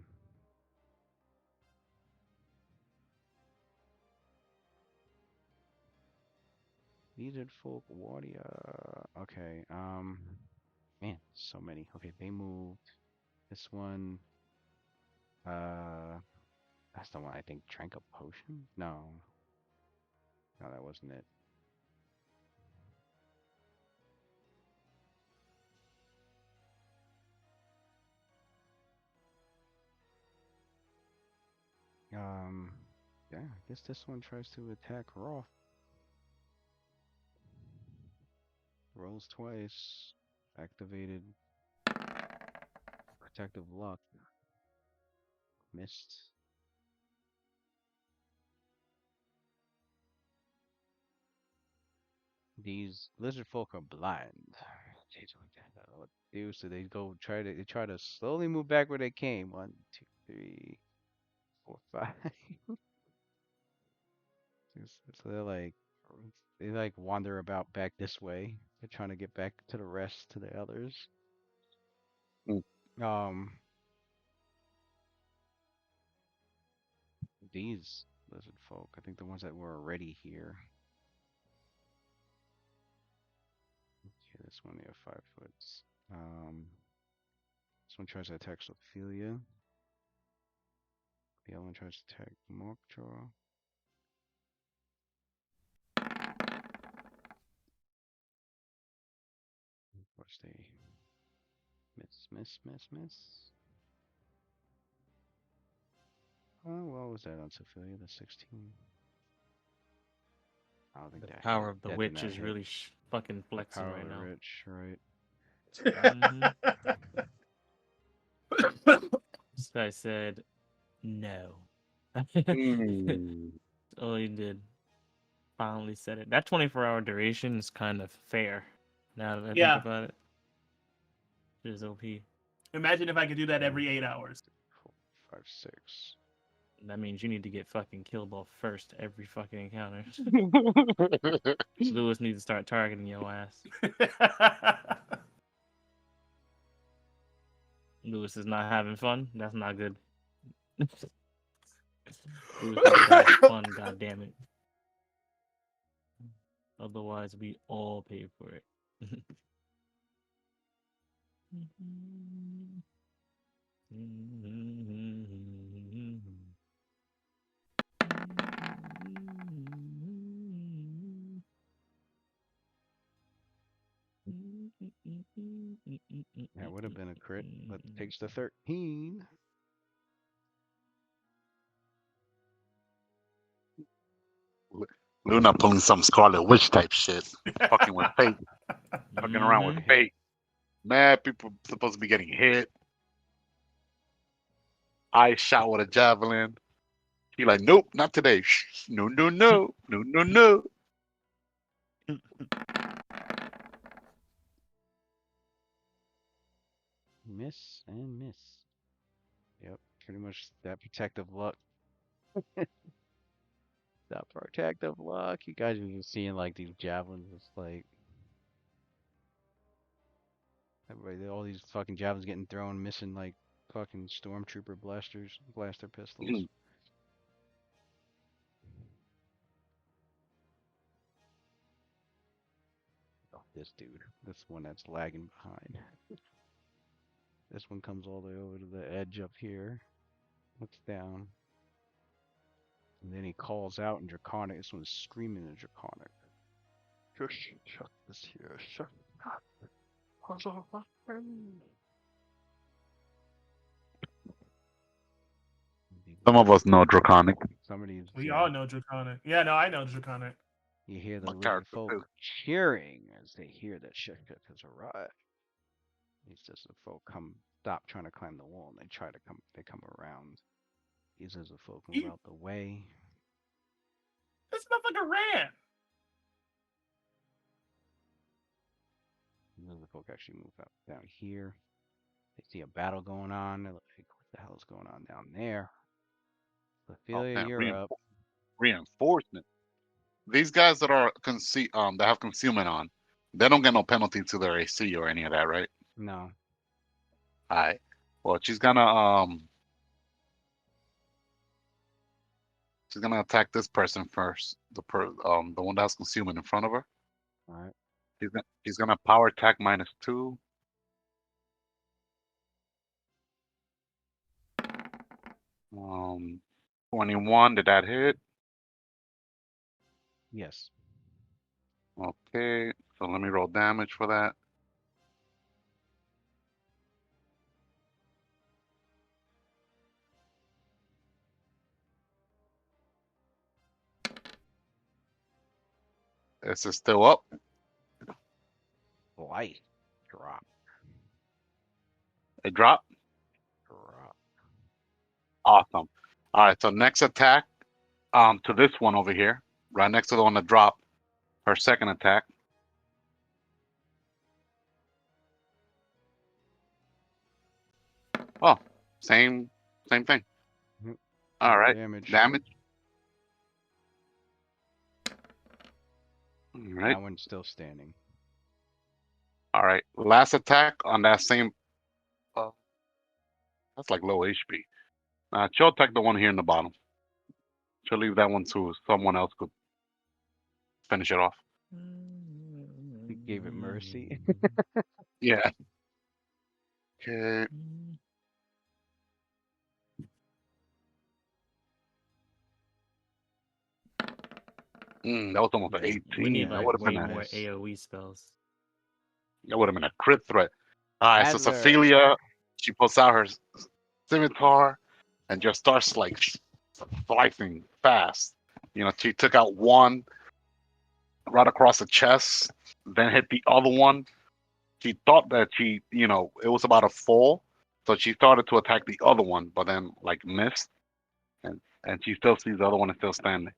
Lizard folk warrior. Okay, man, so many. Okay, they moved. This one, that's the one I think drank a potion? No. No, that wasn't it. Yeah, I guess this one tries to attack Roth. Rolls twice. Activated. Protective luck. Missed. These lizard folk are blind. They don't know what to do, so they try to slowly move back where they came. 1, 2, 3, 4, 5. So they like wander about back this way. They're trying to get back to the rest, to the others. Mm. These lizard folk, I think the ones that were already here. Okay, this one, yeah, 5 foot. This one tries to attack Ophelia. The other one tries to attack Mokjaw. Of course, they miss. Oh, what was that on Ophelia? The 16. I don't think the that power hit. of the That did witch not is hit. really fucking The flexing power right of the now. rich, right? This guy said no. Mm. Oh, he did. Finally said it. That 24-hour duration is kind of fair. Now that I Yeah. think about it, it is OP. Imagine if I could do that every 8 hours. 4, 5, 6. That means you need to get fucking killed off first every fucking encounter. Lewis needs to start targeting your ass. Lewis is not having fun. That's not good. Lewis needs to have fun. God damn it. Otherwise, we all pay for it. That would have been a crit, but takes the 13. Luna pulling some Scarlet Witch type shit. Fucking with fate. Fucking around with Mhm. fate. Mad people supposed to be getting hit. I shot with a javelin. He like, nope, not today. Shh, no, no, no, no, no, no. Miss and miss. Yep, pretty much that protective luck. That protective luck. You guys are just seeing like these javelins. It's like everybody, all these fucking javelins getting thrown, missing like fucking stormtrooper blaster pistols. Oh, this dude, this one that's lagging behind. This one comes all the way over to the edge up here. Looks down. And then he calls out in Draconic. This one's screaming in Draconic. Shush, shut this here. Shut up. Some of us know Draconic. Some of these, We yeah. all know Draconic. Yeah, no, I know Draconic. You hear the My living character folk too. cheering as they hear that Shishka has arrived. He says the folk stop trying to climb the wall and they come around. He says the folk move out the way. This motherfucker ran. And then the folk actually move out down here. They see a battle going on. They're like, what the hell is going on down there? Oh Ophelia, man, you're up. reinforcement. These guys that are that have concealment on, they don't get no penalty to their AC or any of that, right? No. Alright. Well, she's gonna attack this person first. The one that has concealment in front of her. Alright. He's gonna power attack -2. 21. Did that hit? Yes. Okay. So let me roll damage for that. This is still up. Light. Drop. It dropped. Drop. Awesome. All right. So next attack, to this one over here, right next to the one that dropped. Her second attack. Oh, same thing. Yep. All right. Damage. Damage. All right. That one's still standing. All right. Last attack on that same. That's like low HP. She'll attack the one here in the bottom. She'll leave that one so someone else could finish it off. He gave it mercy. Yeah. Okay. That was almost an 18. We need That like would have way been more nice. AoE spells. that would have been a crit threat. All right, so Adler. Ophelia, she pulls out her scimitar and just starts like slicing fast. You know, she took out one right across the chest, then hit the other one. She thought that it was about to fall, so she started to attack the other one, but then like missed, and she still sees the other one is still standing.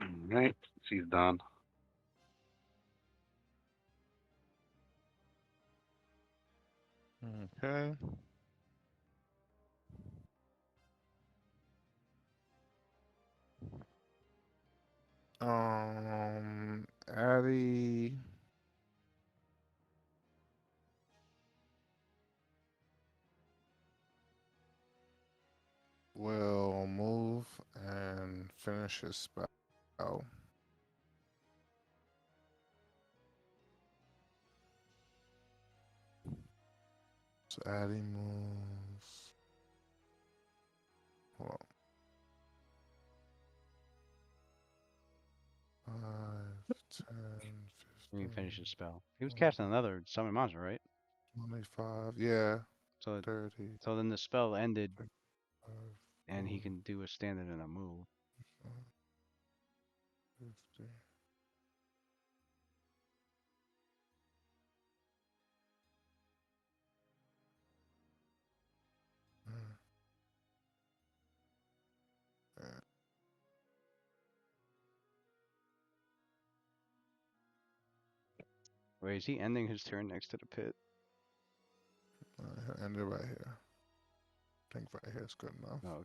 All right, she's done. Okay. Addy will move and finish his spell. So Addy moves. Hold on. 5, 10, When he 15, finished his spell. He was 20, casting another summon monster, right? 25. Yeah. So 30. so then the spell ended 5, and he can do a standard and a move. 50. Wait, is he ending his turn next to the pit? End it right here. I think right here is good enough. Oh,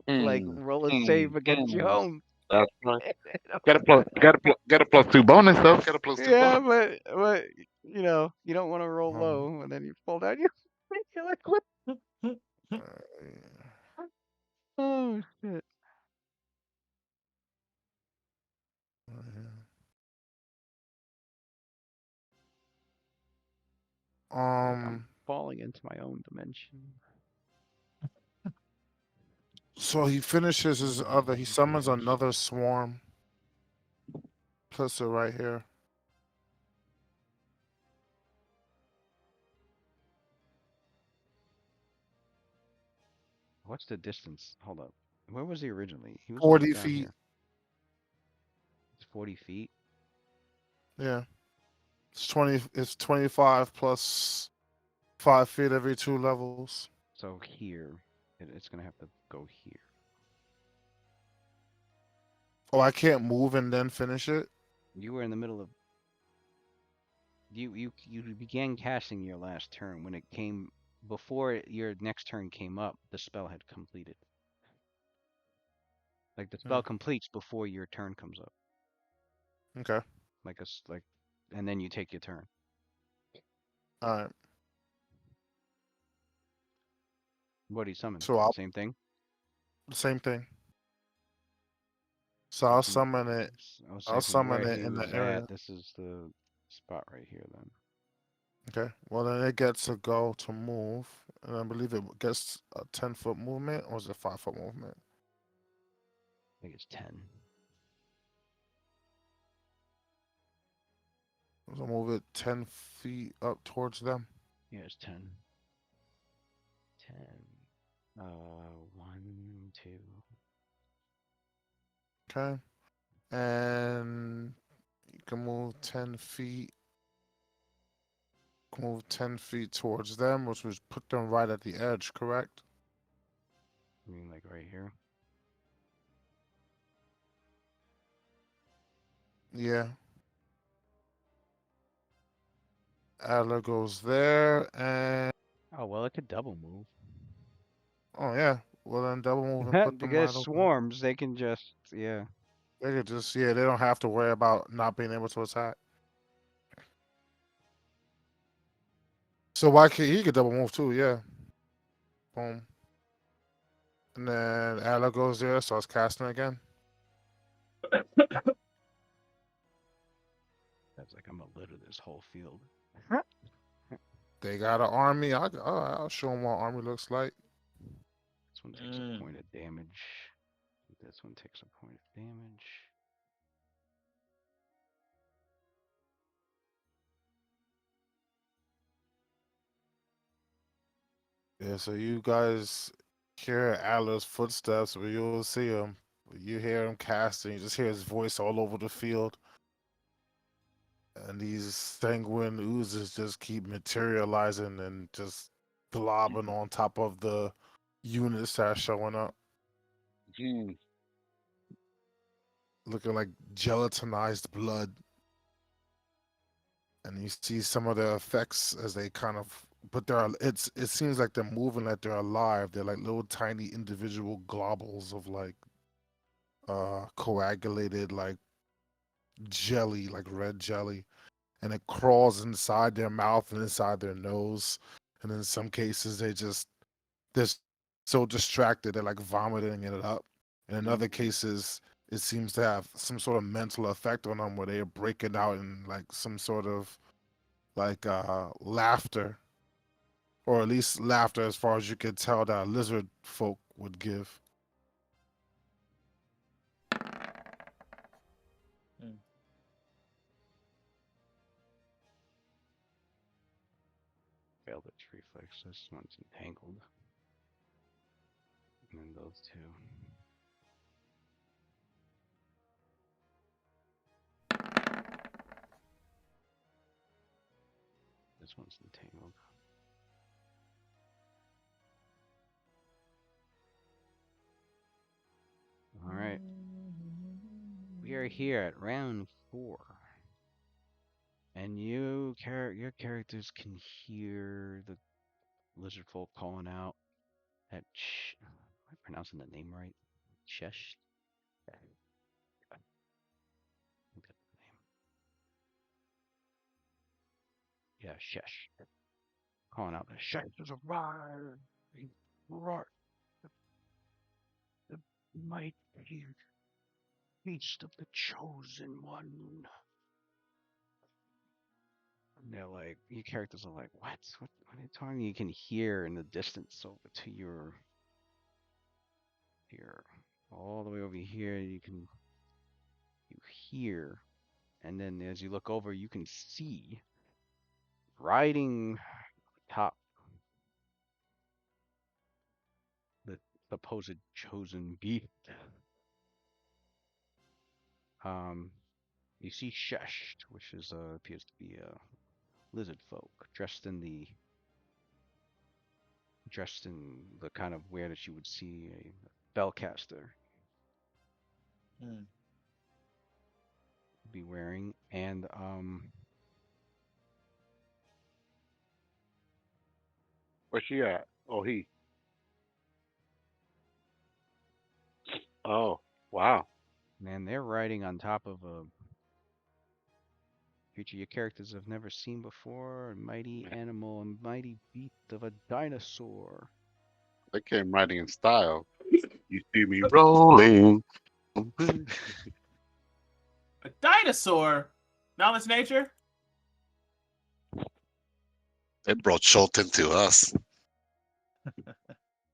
okay. Like Mm, roll a save against your mm. home. That's right. Get a +2 bonus though. Get a +2 Yeah, bonus. but you don't want to roll low and then you fall down. You're like, what? Oh shit! Like I'm falling into my own dimension. So he finishes his other. He summons another swarm. Puts it right here. What's the distance? Hold up. Where was he originally? He was like 40 down feet. here. It's 40 feet. Yeah. It's 20. It's 25 plus 5 feet every 2 levels. So here, it's gonna have to go here. Oh, I can't move and then finish it. You were in the middle of. You began casting your last turn when it came before your next turn came up. The spell had completed. Like the spell completes before your turn comes up. Okay. Like, and then you take your turn. All right. What do you summon? So Same thing. same thing. So I'll summon it. I'll say I'll from summon where it he in the was area. at. This is the spot right here. Then. Okay. Well, then it gets a go to move, and I believe it gets a 10-foot movement, or is it 5-foot movement? I think it's 10. So move it 10 feet up towards them. Yeah, it's 10. 10. 1, 2. Okay. And you can move 10 feet. Move 10 feet towards them, which would put them right at the edge, correct? I mean, like right here. Yeah. Adler goes there, and Oh well, it could double move. oh yeah. Well then, double move and put them Because right over. swarms, they can just yeah. They could just They don't have to worry about not being able to attack. So why can't he could double move too? Yeah. Boom. And then Adler goes there, starts casting again. That's like I'm gonna litter this whole field. They got an army. I'll show them what army looks like. This one takes a point of damage. This one takes a point of damage. Yeah, so you guys hear Adler's footsteps, but you'll see him. You hear him casting. You just hear his voice all over the field. And these sanguine oozes just keep materializing and just blobbing on top of the units that are showing up. Looking like gelatinized blood. and you see some of the effects as they kind of, but it seems like they're moving like they're alive. They're like little tiny individual globules of like coagulated like jelly, like red jelly, and it crawls inside their mouth and inside their nose. And in some cases, they're so distracted they're like vomiting it up. And in other cases, it seems to have some sort of mental effect on them where they're breaking out in like some sort of like laughter, or at least laughter as far as you could tell that lizard folk would give. Mm. Failed its reflex. This one's entangled. And then those two. This one's entangled. All right. We are here at round 4. And your characters can hear the lizard folk calling out at am I pronouncing the name right? Shesh? Yeah, I think that's the name. Yeah, Shesh. Calling out, the Shesh has arrived. He brought the mighty feast of the chosen one. And they're like, your characters are like, what? What are you talking? You can hear in the distance over to your here, all the way over here. You hear, and then as you look over, you can see riding top the supposed chosen beast. Um, you see Shesh, which is appears to be a lizard folk dressed in the kind of wear that you would see a spellcaster Mm. be wearing, and Where's she at? Oh, he. Oh, wow. man, they're riding on top of a creature your characters have never seen before, a mighty Man, animal, a mighty beast of a dinosaur. they came writing in style. You see me rolling. A dinosaur. Knowledge nature. They brought Schulten to us.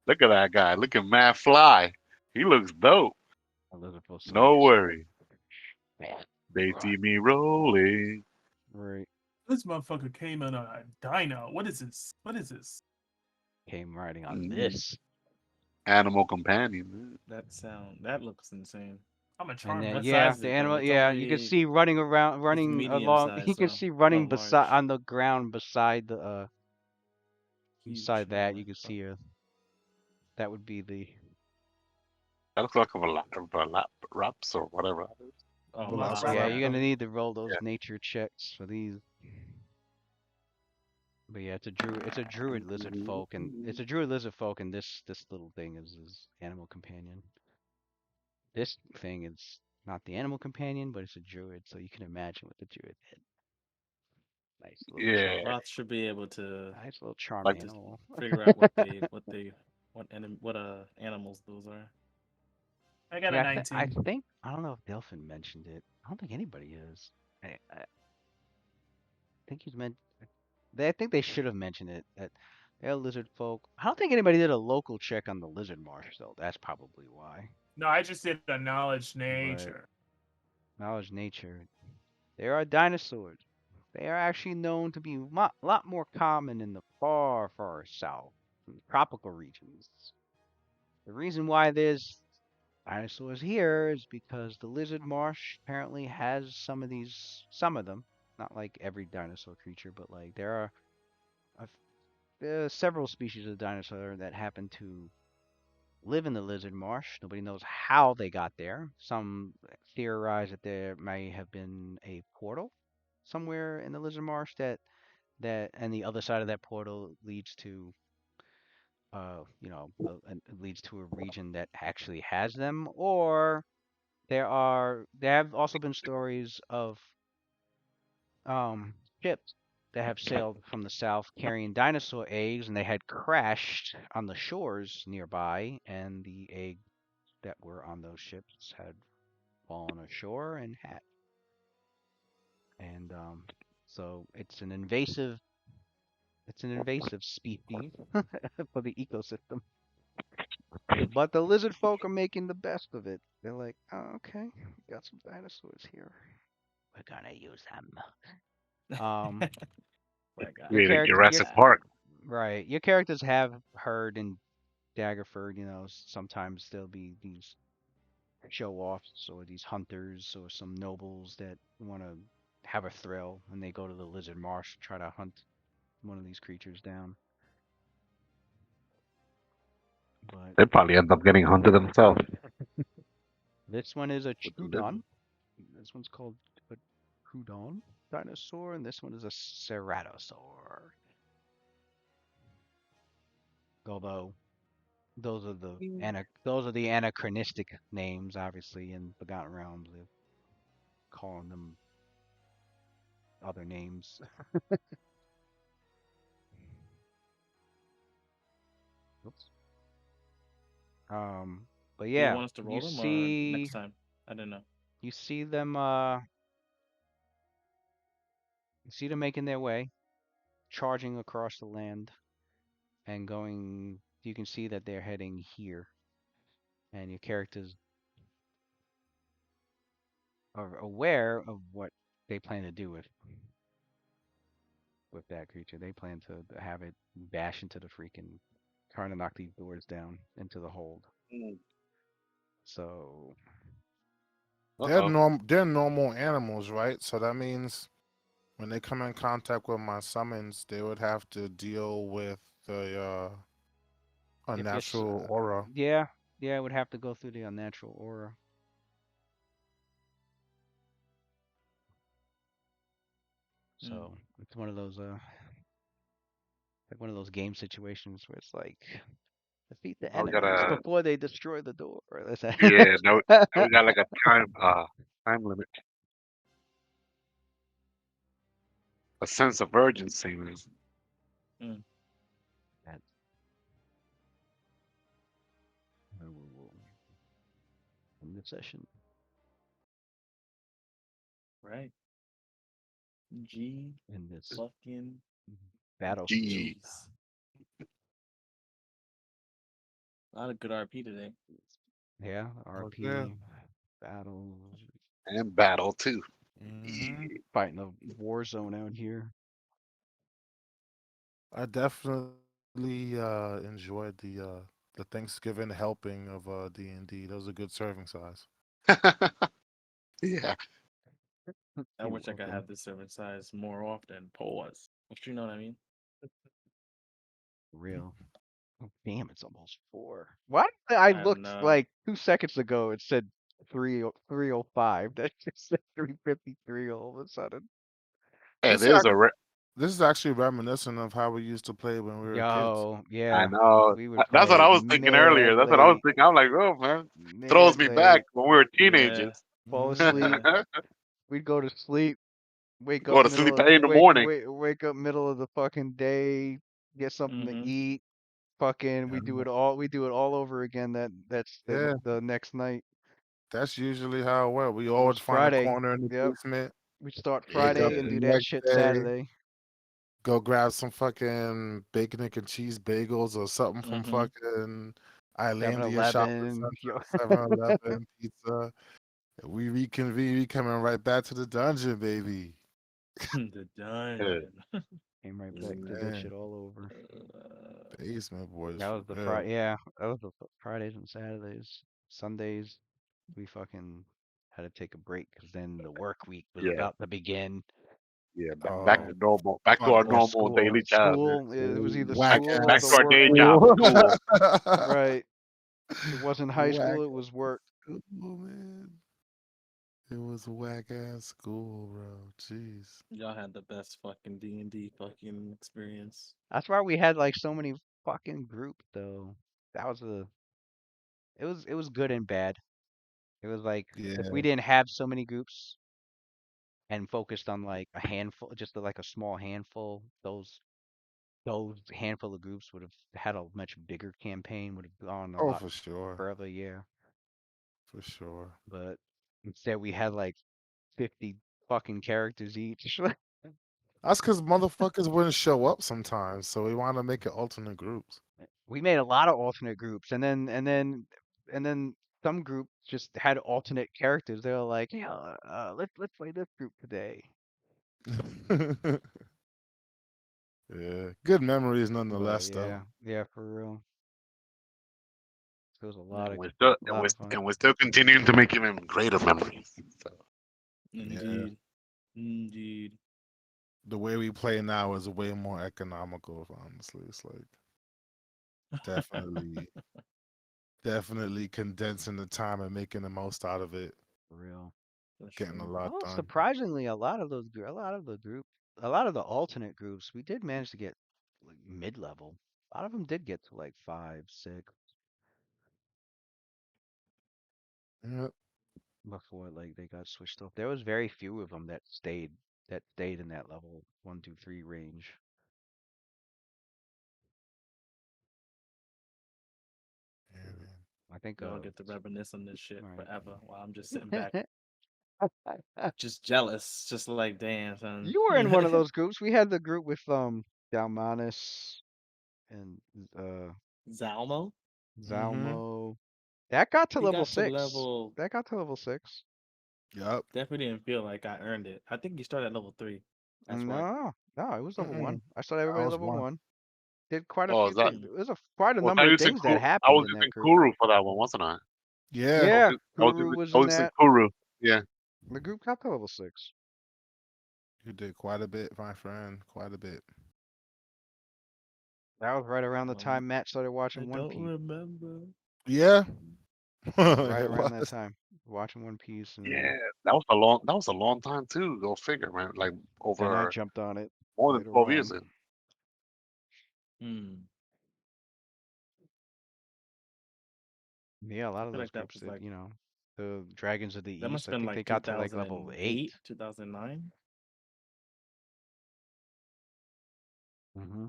Look at that guy. Look at Matt Fly. He looks dope. Elizabeth No like, worry. man, They see me rolling. right, This motherfucker came in a dino. What is this? What is this? came riding on Mm, this. animal companion. That looks insane. I'm a And charm then What hunter. yeah, size is the it though? animal, It's yeah, you can only see running around, it's running medium along. size, You can so see running not beside large. on the ground Huge, beside no that. You way. can see that would be the That looks like a raps or whatever that is. Oh yeah. Velociraptor. You're gonna need to roll those Yeah. nature checks for these. But yeah, it's a druid lizard folk, and it's a druid lizard folk, and this little thing is his animal companion. This thing is not the animal companion, but it's a druid, so you can imagine what the druid did. Nice little Yeah. charm. Roth should be able to Nice little charm Like, just animal. figure out what animals those are. I got a Yeah, I 19. think I don't know if Delphin mentioned it. I don't think anybody is. I think he's meant. I think they should have mentioned it. That they're lizard folk. I don't think anybody did a local check on the lizard marsh though. That's probably why. No, I just did a knowledge But nature. knowledge nature. There are dinosaurs. They are actually known to be a lot more common in the far, far south, in the tropical regions. The reason why there's dinosaurs here is because the lizard marsh apparently has some of them. Not like every dinosaur creature, but like there are several species of dinosaur that happen to live in the lizard marsh. Nobody knows how they got there. Some theorize that there may have been a portal somewhere in the Lizard Marsh and the other side of that portal leads to and it leads to a region that actually has them, or there have also been stories of um ships that have sailed from the south carrying dinosaur eggs, and they had crashed on the shores nearby, and the eggs that were on those ships had fallen ashore and hatched. And so it's an invasive species for the ecosystem. But the lizard folk are making the best of it. They're like, oh, okay, we got some dinosaurs here. We're gonna use them. That guy. Your Creating character, Jurassic Park. right? Your characters have heard in Daggerford. Sometimes there'll be these show-offs or these hunters or some nobles that want to have a thrill, and they go to the Lizard Marsh to try to hunt one of these creatures down. But They probably end up getting hunted themselves. this one is a With the Trudon. This one's called a Trudon dinosaur, and this one is a Ceratosaur. Although those are the anachronistic names, obviously, in Forgotten Realms. They're calling them other names. Oops. But Do you yeah, want us to roll them or next time? I don't know. you see them making their way, charging across the land and going. You can see that they're heading here, and your characters are aware of what they plan to do with that creature. They plan to have it bash into the freaking, trying to knock these doors down into the hold. So They're normal animals, right? So that means when they come in contact with my summons, they would have to deal with the if you're, unnatural aura. yeah, it would have to go through the unnatural aura. So it's one of those like one of those game situations where it's like defeat the Now we enemies gotta, before they destroy the door. That's yeah, now we got like a time limit, a sense of urgency, man. That's where we will end the session. Right. G In this fucking battlefield. Gee. G's. A lot of good RP today. Yeah, Oh, yeah. RP battles. And battle too. Mm-hmm. Fighting a war zone out here. I definitely enjoyed the Thanksgiving helping of D&D. That was a good serving size. Yeah. I wish I could have this serving size more often. Pause. You know what I mean? Real. Oh, damn, it's almost 4. Why did I I looked know. like 2 seconds ago? It said 3:05. That just said 3:53 all of a sudden. It This is act- a. this is actually reminiscent of how we used to play when we were kids. Yo, I yeah, know. we would That's what play I was thinking earlier. mad That's what I was late, thinking. I'm like, oh man, throws mad me back late. when we were Yeah. teenagers. Fall Mhm. asleep. We'd go to sleep. Wake Go up to middle sleep of at 8 in the wake morning. wake wake up middle of the fucking day. Get something to eat. Fucking, we do it all over again. That's Yeah, the next night. that's usually how it went. We It all was would find a Friday. corner in the Yep. basement, We'd start wake up Friday Yeah. and the do that next shit day, Saturday. go grab some fucking bacon and cheese bagels or something from fucking 7-Eleven. Islandia Shopping Yo. Center, 7-Eleven, pizza. We reconvene, we coming right back to the dungeon, baby. The dungeon. Came right back, did that shit Man, all over. basement boys That for was the real. Yeah, that was the Fridays and Saturdays. Sundays, we fucking had to take a break because then the work week was Yeah. about to begin. Yeah. Back Oh, to normal. Back to fuck our Or that. normal daily job. school. It was either Whack school or Back the ass to our work day week. job, school. school. Right. It wasn't high Whack school, it was work. ass school, man. It was a whack ass school, bro. Jeez. Y'all had the best fucking D&D fucking experience. That's why we had like so many fucking groups though. That was it was good and bad. It was like if Yeah. we didn't have so many groups and focused on like a handful, just like a small handful, those handful of groups would have had a much bigger campaign, would have gone a Oh, lot for sure. further, yeah. For sure. But instead we had like 50 fucking characters each. That's because motherfuckers wouldn't show up sometimes, so we want to make it alternate groups. We made a lot of alternate groups, and then some groups just had alternate characters. They were like, yeah, let's play this group today. Yeah. Good memories But nonetheless, though. yeah, yeah, for real. It was a lot And of we're still a lot of fun. continuing to make even greater memories. So Yeah. Indeed. Indeed. The way we play now is way more economical, honestly. It's like definitely, definitely condensing the time and making the most out of it, For real. That's getting a true. lot Oh, done. surprisingly, a lot of the alternate groups, we did manage to get like mid-level. A lot of them did get to like 5, 6 Yeah. before like they got switched off. There was very few of them that stayed in that level 1, 2, 3 range. Yeah, man. I think Y'all get to reminisce on this shit right. forever while I'm just sitting back, just jealous, just like damn son. You were in one of those groups. We had the group with Dalmanis and uh Zalmo. Mm-hmm. Zalmo. That got to He level got to 6. level. That got to level 6. Yep. Definitely didn't feel like I earned it. I think he started at level 3. That's why. No, no, it was level Mm-mm. 1. I started I everybody was level one. 1. Did quite a oh, few is that things. Mm. There's quite a was number I of using things that I happened was in that using group. Kuru for that one, wasn't I? Yeah. Yeah, Guru I was was in using that. Kuru. Yeah. The group got to level 6. You did quite a bit, my friend. Quite a bit. That was right around the Well, time Matt started I watching One don't Piece. remember. Yeah. Right It around that was. time, watching One Piece, and Yeah. That was a long time too. Go figure, man. Like then I over jumped on it more than later 12 years. on. Hmm. Yeah, a I lot of feel those like that groups was did, like the Dragons of the that must East. have I been think they like got to like level 8. 2008, 2009. Mm-hmm.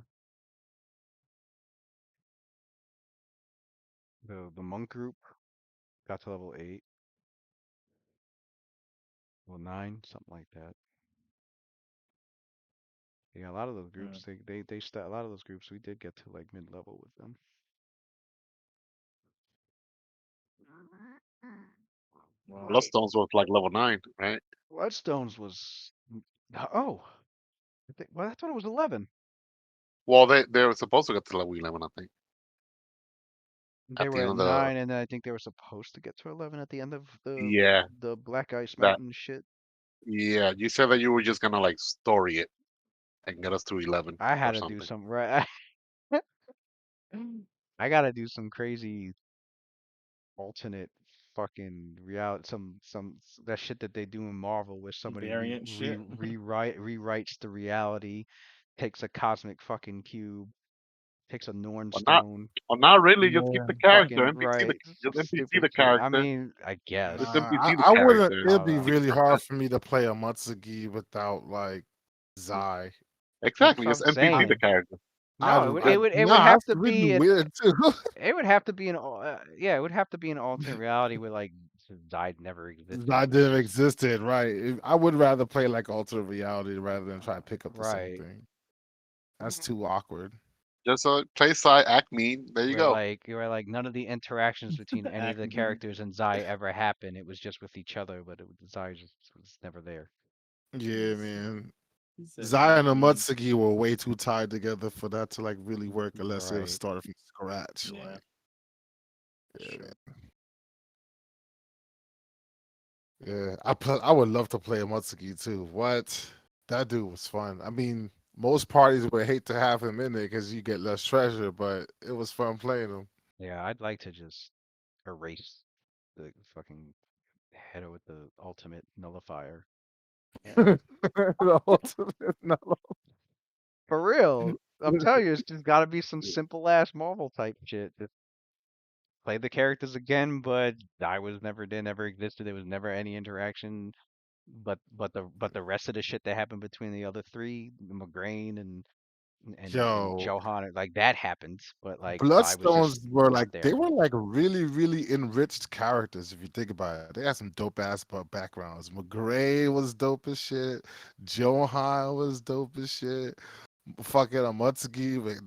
The monk group got to level 8, well 9, something like that. Yeah, a lot of those Mm. groups, a lot of those groups, we did get to like mid-level with them. Wow. Bloodstones was like level 9, right? Bloodstones was, oh, well, I thought it was 11. Well, they were supposed to get to level 11, I think, They at were the end at of the 9, and then I think they were supposed to get to 11 at the end of yeah the Black Ice that Mountain shit. yeah. You said that you were just gonna like story it and get us to 11 I had or to do something. something right. I gotta do some crazy alternate fucking reality, that shit that they do in Marvel, where somebody Variant shit. rewrites the reality, takes a cosmic fucking cube, takes a Norn Or not, stone, or not really. Just keep Yeah. the character. fucking NPC the right, some just NPC stupid the kid. I character. mean, I Just guess. I, NPC the I wouldn't. character. I It'd don't be know. really hard for me to play a Matsugi without like Zai. That's Exactly. what Just I'm NPC the saying. character. No, it would I it would it would nah, have that's to really be an weird too. it would have to be yeah, it would have to be an alternate reality where like Zide never existed. Zai didn't existed, right? I would rather play like alternate reality rather than try to pick up the same Right. thing. That's too awkward. Just play side, act mean. There you go. Where like none of the interactions between any of the Acme. characters and Zai ever happened. It was just with each other, but Zai just was never there. Yeah, man. He said Zai and acme. Amutsugi were way too tied together for that to like really work unless it was Right. started from scratch. Yeah. Like, yeah, Sure. man. Yeah. I would love to play Amutsugi too. What? That dude was fun. I mean, most parties would hate to have him in there because you get less treasure, but it was fun playing him. Yeah, I'd like to just erase the fucking hit her with the ultimate nullifier. The ultimate no. For real. I'm telling you, it's just got to be some simple ass Marvel type shit. Just play the characters again, but I was never there, never existed. There was never any interaction. But the rest of the shit that happened between the other three, Migraine and Yo, Johan, like that happened. But like I was just Bloodstones were not like they there. were like really, really enriched characters if you think about it. They had some dope ass backgrounds. McGray was dope as shit. Johan was dope as shit. Fucking Amutsuki with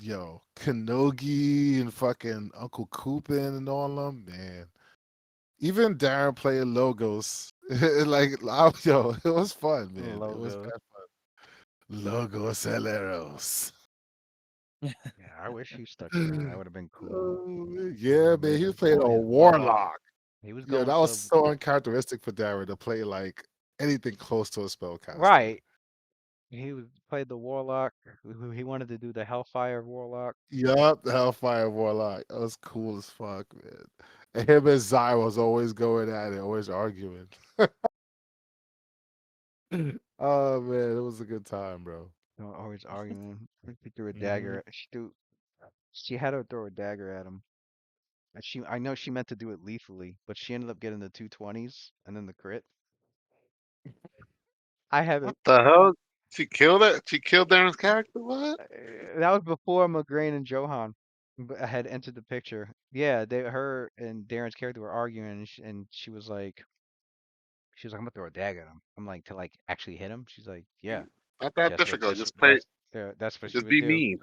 yo Kanogi and fucking Uncle Coopin and all them, man. Even Darren playing logos, like yo, it was fun, man. It was Logo. bad fun. Logos Celeros. Yeah, I wish he stuck around. That would have been cool. Yeah, man, he was playing a warlock. He was Yeah, going that was sub. so uncharacteristic for Darren to play like anything close to a spellcaster. Right. He was played the warlock. He wanted to do the Hellfire warlock. Yup, the Hellfire Warlock. That was cool as fuck, man. And him and Zai was always going at it, always arguing. Oh man, it was a good time, bro. They were always arguing. She threw a Mm-hmm. dagger. She had her throw a dagger at him. And I know she meant to do it lethally, but she ended up getting the 220s and then the crit. I What haven't. the hell? She killed it. She killed Darren's character. What? That was before Migraine and Johan had entered the picture. Yeah, her and Darren's character were arguing, and she was like, I'm gonna throw a dagger at him. I'm like, to like actually hit him. She's like, yeah, Not that that's what difficult. Just play. that's what she Just would be do. mean.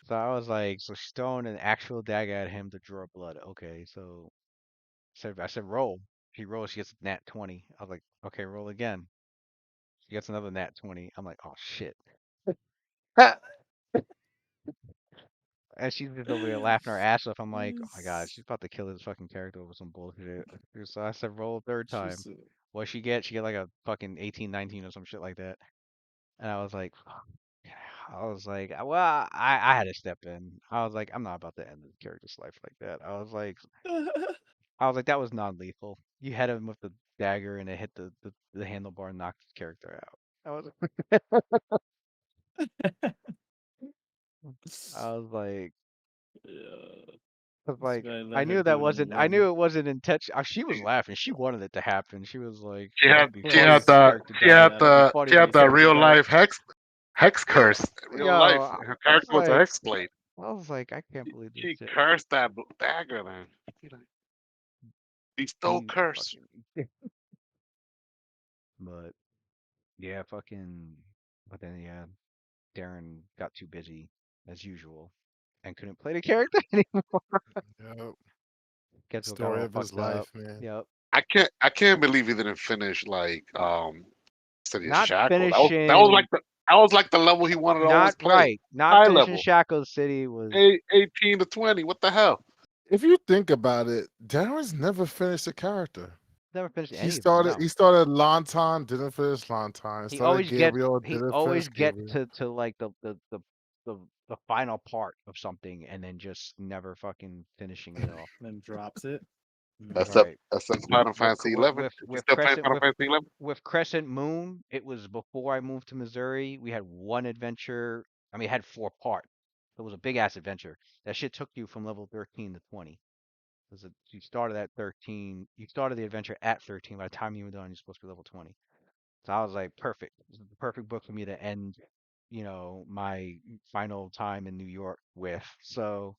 So I was like, so she's throwing an actual dagger at him to draw blood. Okay, so I said roll. She rolls. She gets a nat 20. I was like, okay, roll again. She gets another nat 20. I'm like, oh shit. And she's just over there laughing her ass off. I'm like, oh my god, she's about to kill this fucking character over some bullshit. So I said, roll a third time. She's What she get? She get like a fucking 18, 19 or some shit like that. And I was like, fuck. I was like, well, I had to step in. I was like, I'm not about to end the character's life like that. I was like, that was non-lethal. You hit him with the dagger and it hit the handlebar and knocked the character out. I was I was like, yeah. 'cause So like gotta I let her knew do that it in wasn't I knew one. it wasn't intentional. She was laughing. She wanted it to happen. She was like, She "Oh, had. it'd be She funny had if the Plus, the. character She died. had yeah. It'd be the. funny She if had the the character real died." life hex curse. Real life. Yo, Her I was character was a like, hex blade. I can't believe this She shit. cursed that dagger. Then. He stole He curse. fucking. But yeah, fucking. But then yeah, Darren got too busy as usual and couldn't play the character anymore. Yep. Schedule got Story all of his fucked up. life, man. Yep. I can't believe he didn't finish like City of Not Shackles. That was finishing. like the level he wanted to always Not play. right. Not High finishing level. Shackles City was 18 to 20. What the hell? If you think about it, Darren's never finished a character. never finished He any of them. started No. he started Lantan, didn't finish Lantan. He Started always gets Gabriel, he didn't finish always gets Gabriel. to like the the final part of something and then just never fucking finishing it off. Then drops it. Except Right. except Final With Fantasy 11. Is he still playing Final Fantasy 11? With Crescent Moon, it was before I moved to Missouri. We had one adventure. I mean, it had 4 parts. It was a big ass adventure. That shit took you from level 13 to 20. Because you started at 13. You started the adventure at 13. By the time you were done, you're supposed to be level 20. So I was like, perfect. This is the perfect book for me to end, my final time in New York with. So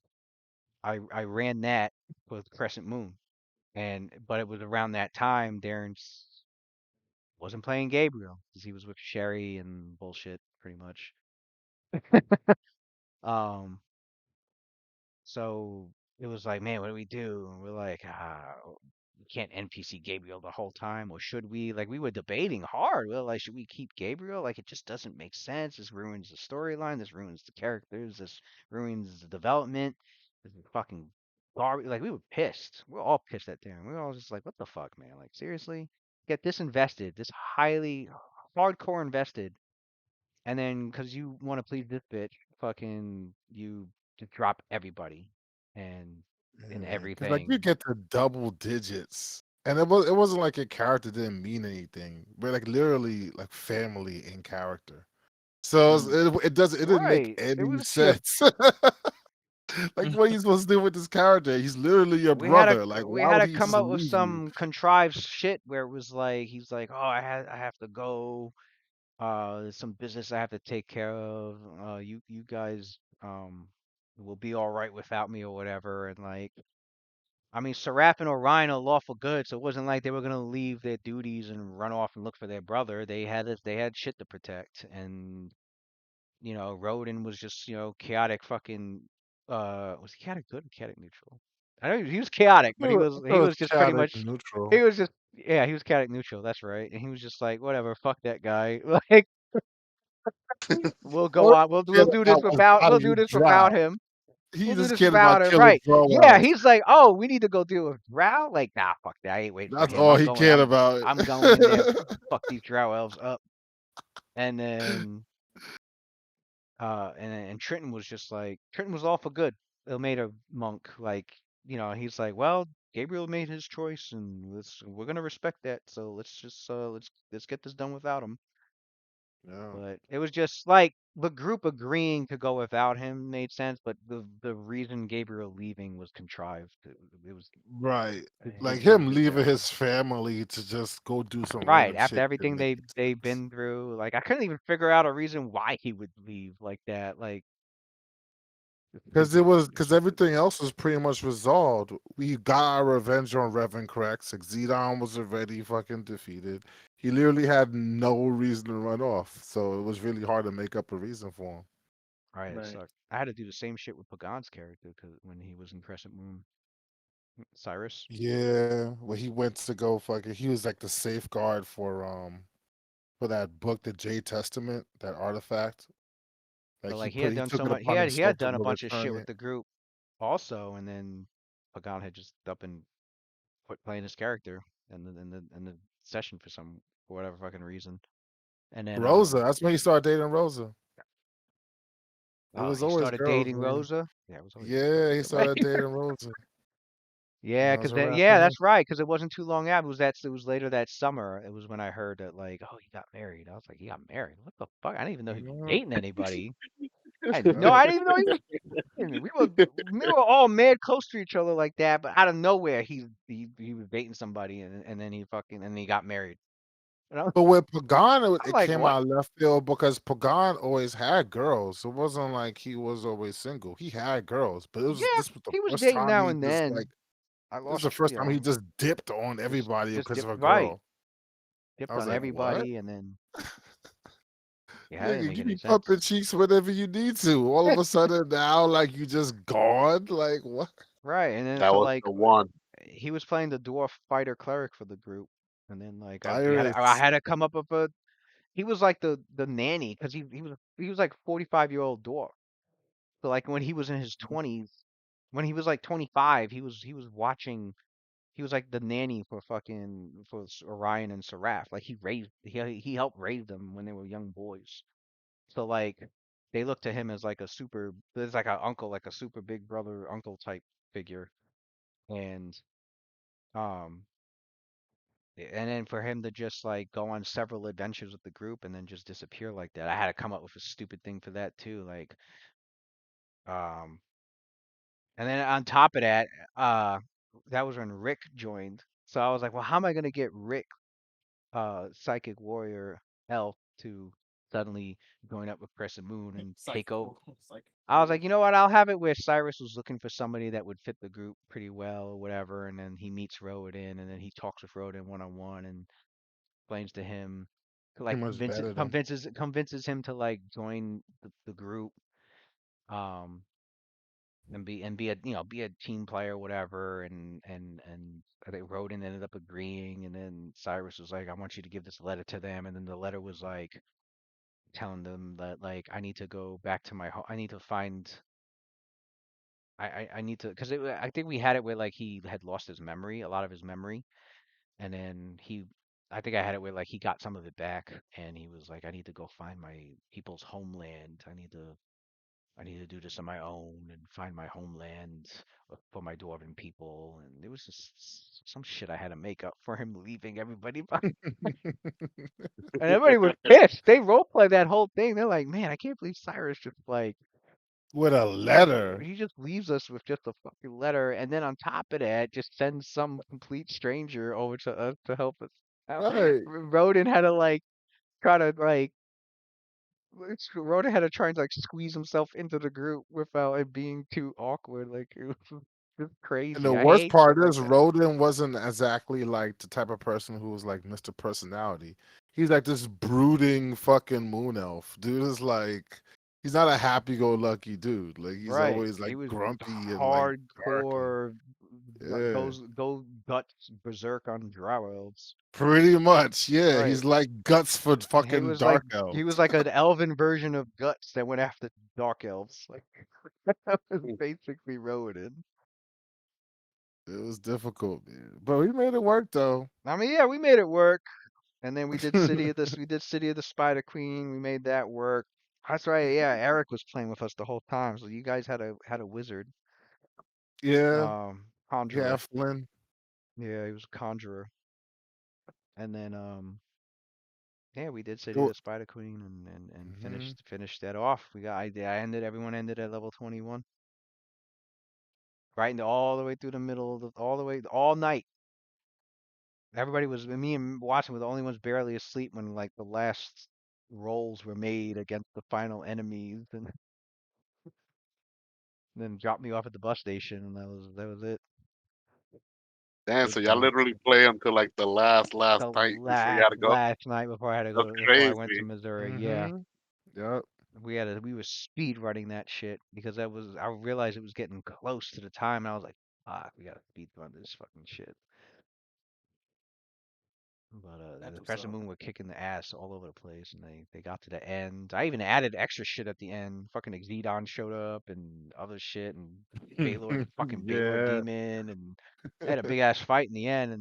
I ran that with Crescent Moon. But it was around that time Darren wasn't playing Gabriel because he was with Sherry and bullshit pretty much. Um, so it was like, man, what do we do? And we're like, we can't NPC Gabriel the whole time, or should we? Like, we were debating hard. We were like, should we keep Gabriel? Like, it just doesn't make sense. This ruins the storyline. This ruins the characters. This ruins the development. This is fucking garbage. Like, we were pissed. We were all pissed at Darren. We were all just like, what the fuck, man? Like, seriously? Get this invested, this highly hardcore invested, and then because you want to please this bitch, fucking you just drop everybody and Yeah, man. Because like you everything. get to double digits And it wasn't like a character didn't mean anything. We're like literally like family in character. So it didn't make Right. It any was just sense. Like what are you supposed to do with this character? He's literally your we had brother. to Like we why had would to he come just up with leave you? some contrived shit where it was like he's like, "Oh, I have to go. There's some business I have to take care of. You guys will be all right without me or whatever." And like, I mean, Seraph and Orion are lawful good, so it wasn't like they were gonna leave their duties and run off and look for their brother. They had shit to protect, and Rodin was just chaotic fucking. Was he chaotic good or chaotic neutral? I know he was chaotic, but It he was was just pretty chaotic much. He neutral. was just yeah, he was chaotic neutral. That's right, and he was just like whatever, fuck that guy. Like we'll go All on. he cared about was We'll do battling this without Drow. him. He We'll do just this cared without about him. killing Right. Drow Yeah, elves. he's like, "Oh, we need to go deal with Drow." Like, nah, fuck that. I ain't waiting for That's him. all he cared about. I'm going in there, fuck these Drow elves up. And then and Trenton was just like Trenton was all for good. It made a monk like, he's like, "Well, Gabriel made his choice and we're going to respect that. So let's just let's get this done without him." Yeah. But it was just like the group agreeing to go without him made sense, but the reason Gabriel leaving was contrived. It was Right. it Like was him just leaving bad. his family to just go do some Right, random after shit everything didn't make any they've sense. been through, like I couldn't even figure out a reason why he would leave like that. Like just Because it stupid. was It's because just stupid. everything else was pretty much resolved. We got our revenge on Reverend Crax. Like Zedon was already fucking defeated. He literally had no reason to run off. So it was really hard to make up a reason for him. Right, it Right. sucked. I had to do the same shit with Pagan's character because when he was in Crescent Moon, Cyrus. Yeah, when he went to go fucking, he was like the safeguard for that book, the Jade Testament, that artifact. Like But like he had he done took so it much, upon he had himself to done a go bunch of return shit with it. the group also, and then Pagan had just up and quit playing his character in the session for whatever fucking reason. And then Rosa, that's when he started dating Rosa. It oh, was he always started girls, dating man. Rosa. Yeah, it was always Yeah, he Rosa, right? started dating Rosa. Yeah, That cause was a then wrap yeah, for him. that's right. Cause it wasn't too long after. It was later that summer. It was when I heard that like, oh, he got married. I was like, he got married. What the fuck? I didn't even know he was Mhm, dating anybody. yeah. I didn't even know he was dating. We were all mad close to each other like that, but out of nowhere he was dating somebody and then he got married. And But with Pagan, I'm it like, came what? out of left field because Pagan always had girls. It wasn't like he was always single. He had girls, but Yeah, this was the he was first dating time now he and just then. like I this is lost, the first time he just dipped on everybody just because of dipped a right, girl. I dipped was on like, what? everybody, and then yeah, that didn't Nigga, make you any be sense. pumping cheeks whenever you need to. All of a sudden now, like you just gone. Like what? Right, and then That so was like the one. he was playing the dwarf fighter cleric for the group, and then like I Cyrus. had to come up with a. He was like the nanny because he was like 45-year-old dwarf. So like when he was in his 20s, when he was like 25, he was watching. He was like the nanny for Orion and Seraph. Like he helped raise them when they were young boys. So like they look to him as like a super. There's like an uncle, like a super big brother uncle type figure, and um and then for him to just like go on several adventures with the group and then just disappear like that, I had to come up with a stupid thing for that too. Like, um, and then on top of that, uh, that was when Rick joined. So I was like, well, how am I gonna get Rick, psychic warrior elf, to suddenly join up with Crescent Moon and take over? Psychic I was warrior. like, you know what? I'll have it where Cyrus was looking for somebody that would fit the group pretty well or whatever, and then he meets Rodan, and then he talks with Rodan one on one, and explains to him, like Pretty much better than. convinces him to like join the group, um, and be a be a team player, whatever, and I think Rodan ended up agreeing, and then Cyrus was like, I want you to give this letter to them, and then the letter was like telling them that like I need to go back to my home, I need to find. I need to because I think we had it where like he had lost his memory, a lot of his memory, and then I think I had it where like he got some of it back, and he was like, I need to go find my people's homeland. I need to I need to do this on my own and find my homeland for my dwarven people. And there was just some shit I had to make up for him leaving everybody behind. And everybody was pissed. They roleplayed that whole thing. They're like, man, I can't believe Cyrus just like With a letter. he just leaves us with just a fucking letter, and then on top of that, just sends some complete stranger over to us to help us out. Right. Roden had to like try to like Roden had to try and like squeeze himself into the group without it being too awkward. Like it was just And the crazy. I worst hate shit part like is that. Roden wasn't exactly like the type of person who was like Mr. Personality. He's like this brooding fucking moon elf. Dude is like he's not a happy go lucky dude. Like he's Right. always He like was grumpy and like dark and hardcore yeah. go guts berserk on drow elves. Pretty much, yeah. Right. He's like guts for He fucking was like dark elves. he was like an elven version of Guts that went after dark elves. Like that was basically Roden. It was difficult, man. But we made it work though. I mean, yeah, we made it work. And then we did City of the Spider Queen. We made that work. That's right. Yeah, Eric was playing with us the whole time. So you guys had a wizard, Yeah, yeah, conjurer. Flynn. Yeah, he was a conjurer. And then yeah, we did City of Go- the Spider Queen and mhm. finished that off. I ended everyone ended at level 21. Right into all the way through the middle of all the way all night. Everybody was me and Watson were the only ones barely asleep when like the last rolls were made against the final enemies, and then dropped me off at the bus station, and that was it. Damn, Good so y'all times. literally play until like the last The night before you had to go. last night before I had to That's go before I went to crazy. Missouri. Yeah, Mhm. Yep. we were speed running that shit because I realized it was getting close to the time, and I was like, fuck, we gotta speed run this fucking shit. But That's the what's Crescent up. Moon were kicking the ass all over the place, and they got to the end. I even added extra shit at the end. Fucking Xedon showed up and other shit, and Baylor Yeah. Demon, and they had a big ass fight in the end,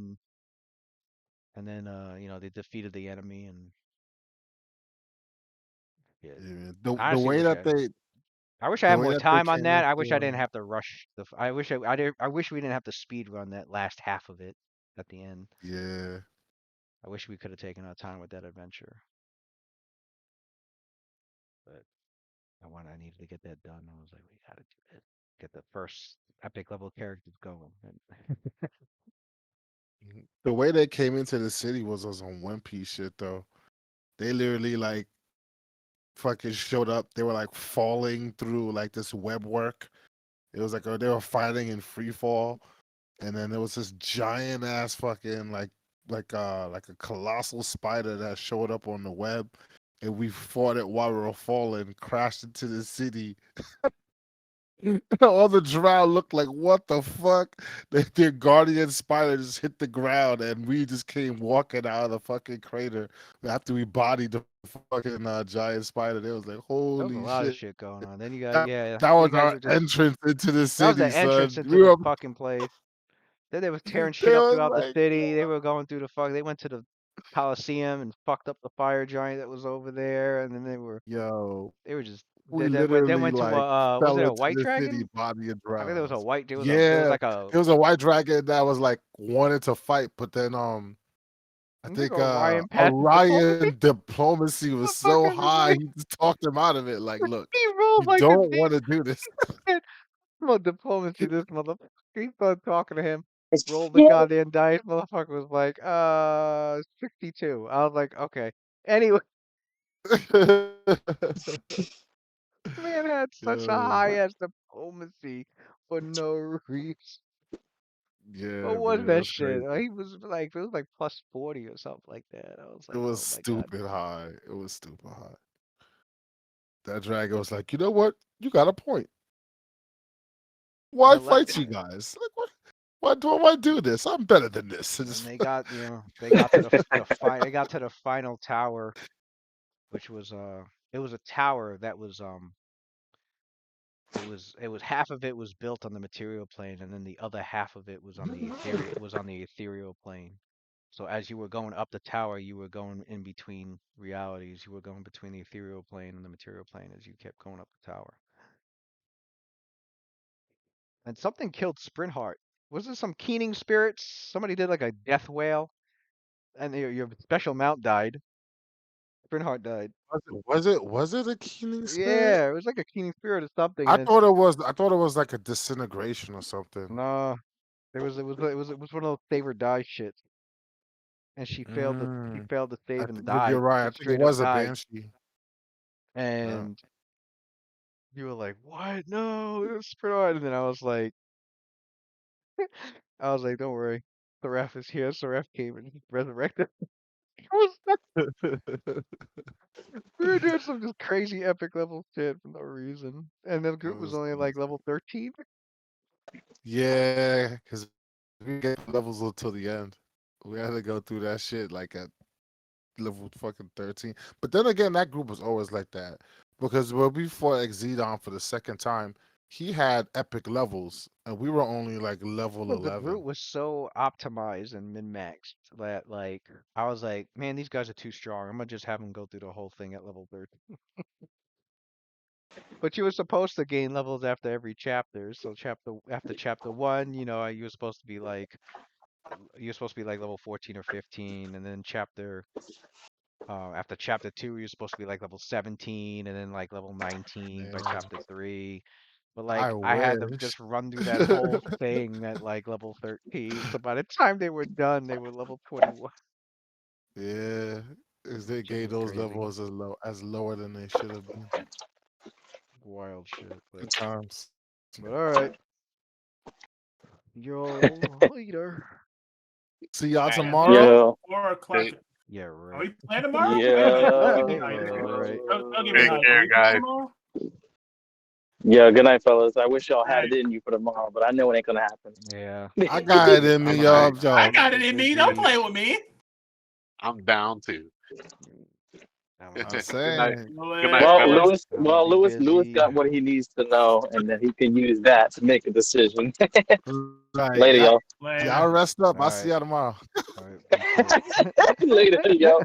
and then they defeated the enemy, and yeah. Yeah, man. I The honestly way that they I wish I the had way more that they time on came that. I wish I into didn't have to rush I wish I wish we didn't have to speed run that last half of it at the end. yeah. I wish we could have taken our time with that adventure, but I needed to get that done. I was like, we gotta do it. Get the first epic level characters going. And The way they came into the city was on some One Piece shit though. They literally like fucking showed up. They were like falling through like this web work. It was like they were fighting in free fall, and then there was this giant ass fucking like a colossal spider that showed up on the web, and we fought it while we were falling, crashed into the city. All the drow looked like, what the fuck? Their guardian spider just hit the ground, and we just came walking out of the fucking crater after we bodied the fucking giant spider. They was like, there was a holy lot of shit. shit going on. Then you got That, yeah, that you was guys our were just entrance into the that was the city, entrance son. into We the were, fucking place. Then they was tearing they shit up was throughout the like, city. They were going through the fuck. They went to the Coliseum and fucked up the fire giant that was over there, and then yo, they were just we then literally went to like was fell it a into white the city dragon? body of I think there was a drowns. white. There was Yeah, like a it was a white dragon that was like wanted to fight, but then I I think think Orion passed the diplomacy. Orion diplomacy was so Motherfucker just high, he just talked him out of it. Like, look, he rolled you like a don't demon. want to do this. I'm on diplomacy, this motherfucker. He started talking to him. Rolled the goddamn dice. Motherfucker was like, 62. I was like, okay. Anyway, man had such a Yeah, high ass diplomacy for no reason. What yeah, was man, that that's shit? crazy. He was like, it was like plus 40 or something like that. I was It like, was oh my god. stupid high. It was stupid high. That dragon was like, you know what? You got a point. And Why fight you guys? Like, what? Why do this? I'm better than this. And then just, they got to they got to the final tower, which was it was a tower that was it was half of it was built on the material plane, and then the other half of it was on the ethereal plane. So as you were going up the tower, you were going in between realities. You were going between the ethereal plane and the material plane as you kept going up the tower. and something killed Sprintheart. Was it some keening spirits? Somebody did like a death whale, and your special mount died. Sprintheart died. Was it a Keening spirit? Yeah, it was like a keening spirit or something, I and thought it was. I thought it was like a disintegration or something. no, it was one of those save or die shits, and she Mm, failed to I save and think you're died, right. I just think it straight up was a died, banshee. Yeah. and you were like, what? No, it was Sprintheart, and then I was like, don't worry, Seraph is here. Seraph came and resurrected. It was We were doing some just crazy epic level shit for no reason. And the group was only like level 13. Yeah, because we get levels until the end. We had to go through that shit like at level fucking 13. But then again, that group was always like that. Because when we fought Exedon for the second time, he had epic levels, and we were only like level Well, the group 11. was so optimized and min-maxed that like I was like, man, these guys are too strong. I'm gonna just have them go through the whole thing at level 13. But you were supposed to gain levels after every chapter. So after chapter 1, you were supposed to be like level 14 or 15, and then after chapter 2, you're supposed to be like level 17, and then like level 19 by Yeah, chapter 3. But I like I had to wish. just run through that whole thing at like level 13. So by the time they were done, they were level 21. Yeah, because they Shit gave was those crazy. levels as lower than they should have been. Wild shit. Good times. But all right. Yo, later. See y'all Alright, tomorrow. 4 o'clock. Hey, Yeah, Are right. we playing tomorrow? Yeah. Don't get me Yeah, hyped. right. Don't get me take hyped. Are care, we playing guys. tomorrow? Yeah, good night, fellas. I wish y'all had Alright. it in you for tomorrow, but I know it ain't gonna happen. Yeah. I got it in me, I'm All gonna right, y'all. be I Yo, I'm gonna got it be in me. Don't busy. play with me. I'm down too. I'm gonna I'm be Good night. saying. Good night, Well, Later. fellas. Lewis, I'm gonna be Lewis busy. got what he needs to know, and then he can use that to make a decision. Like, Later, y'all. y'all Later. rest up. All I'll see right. y'all tomorrow. All right. Be cool. Later, y'all.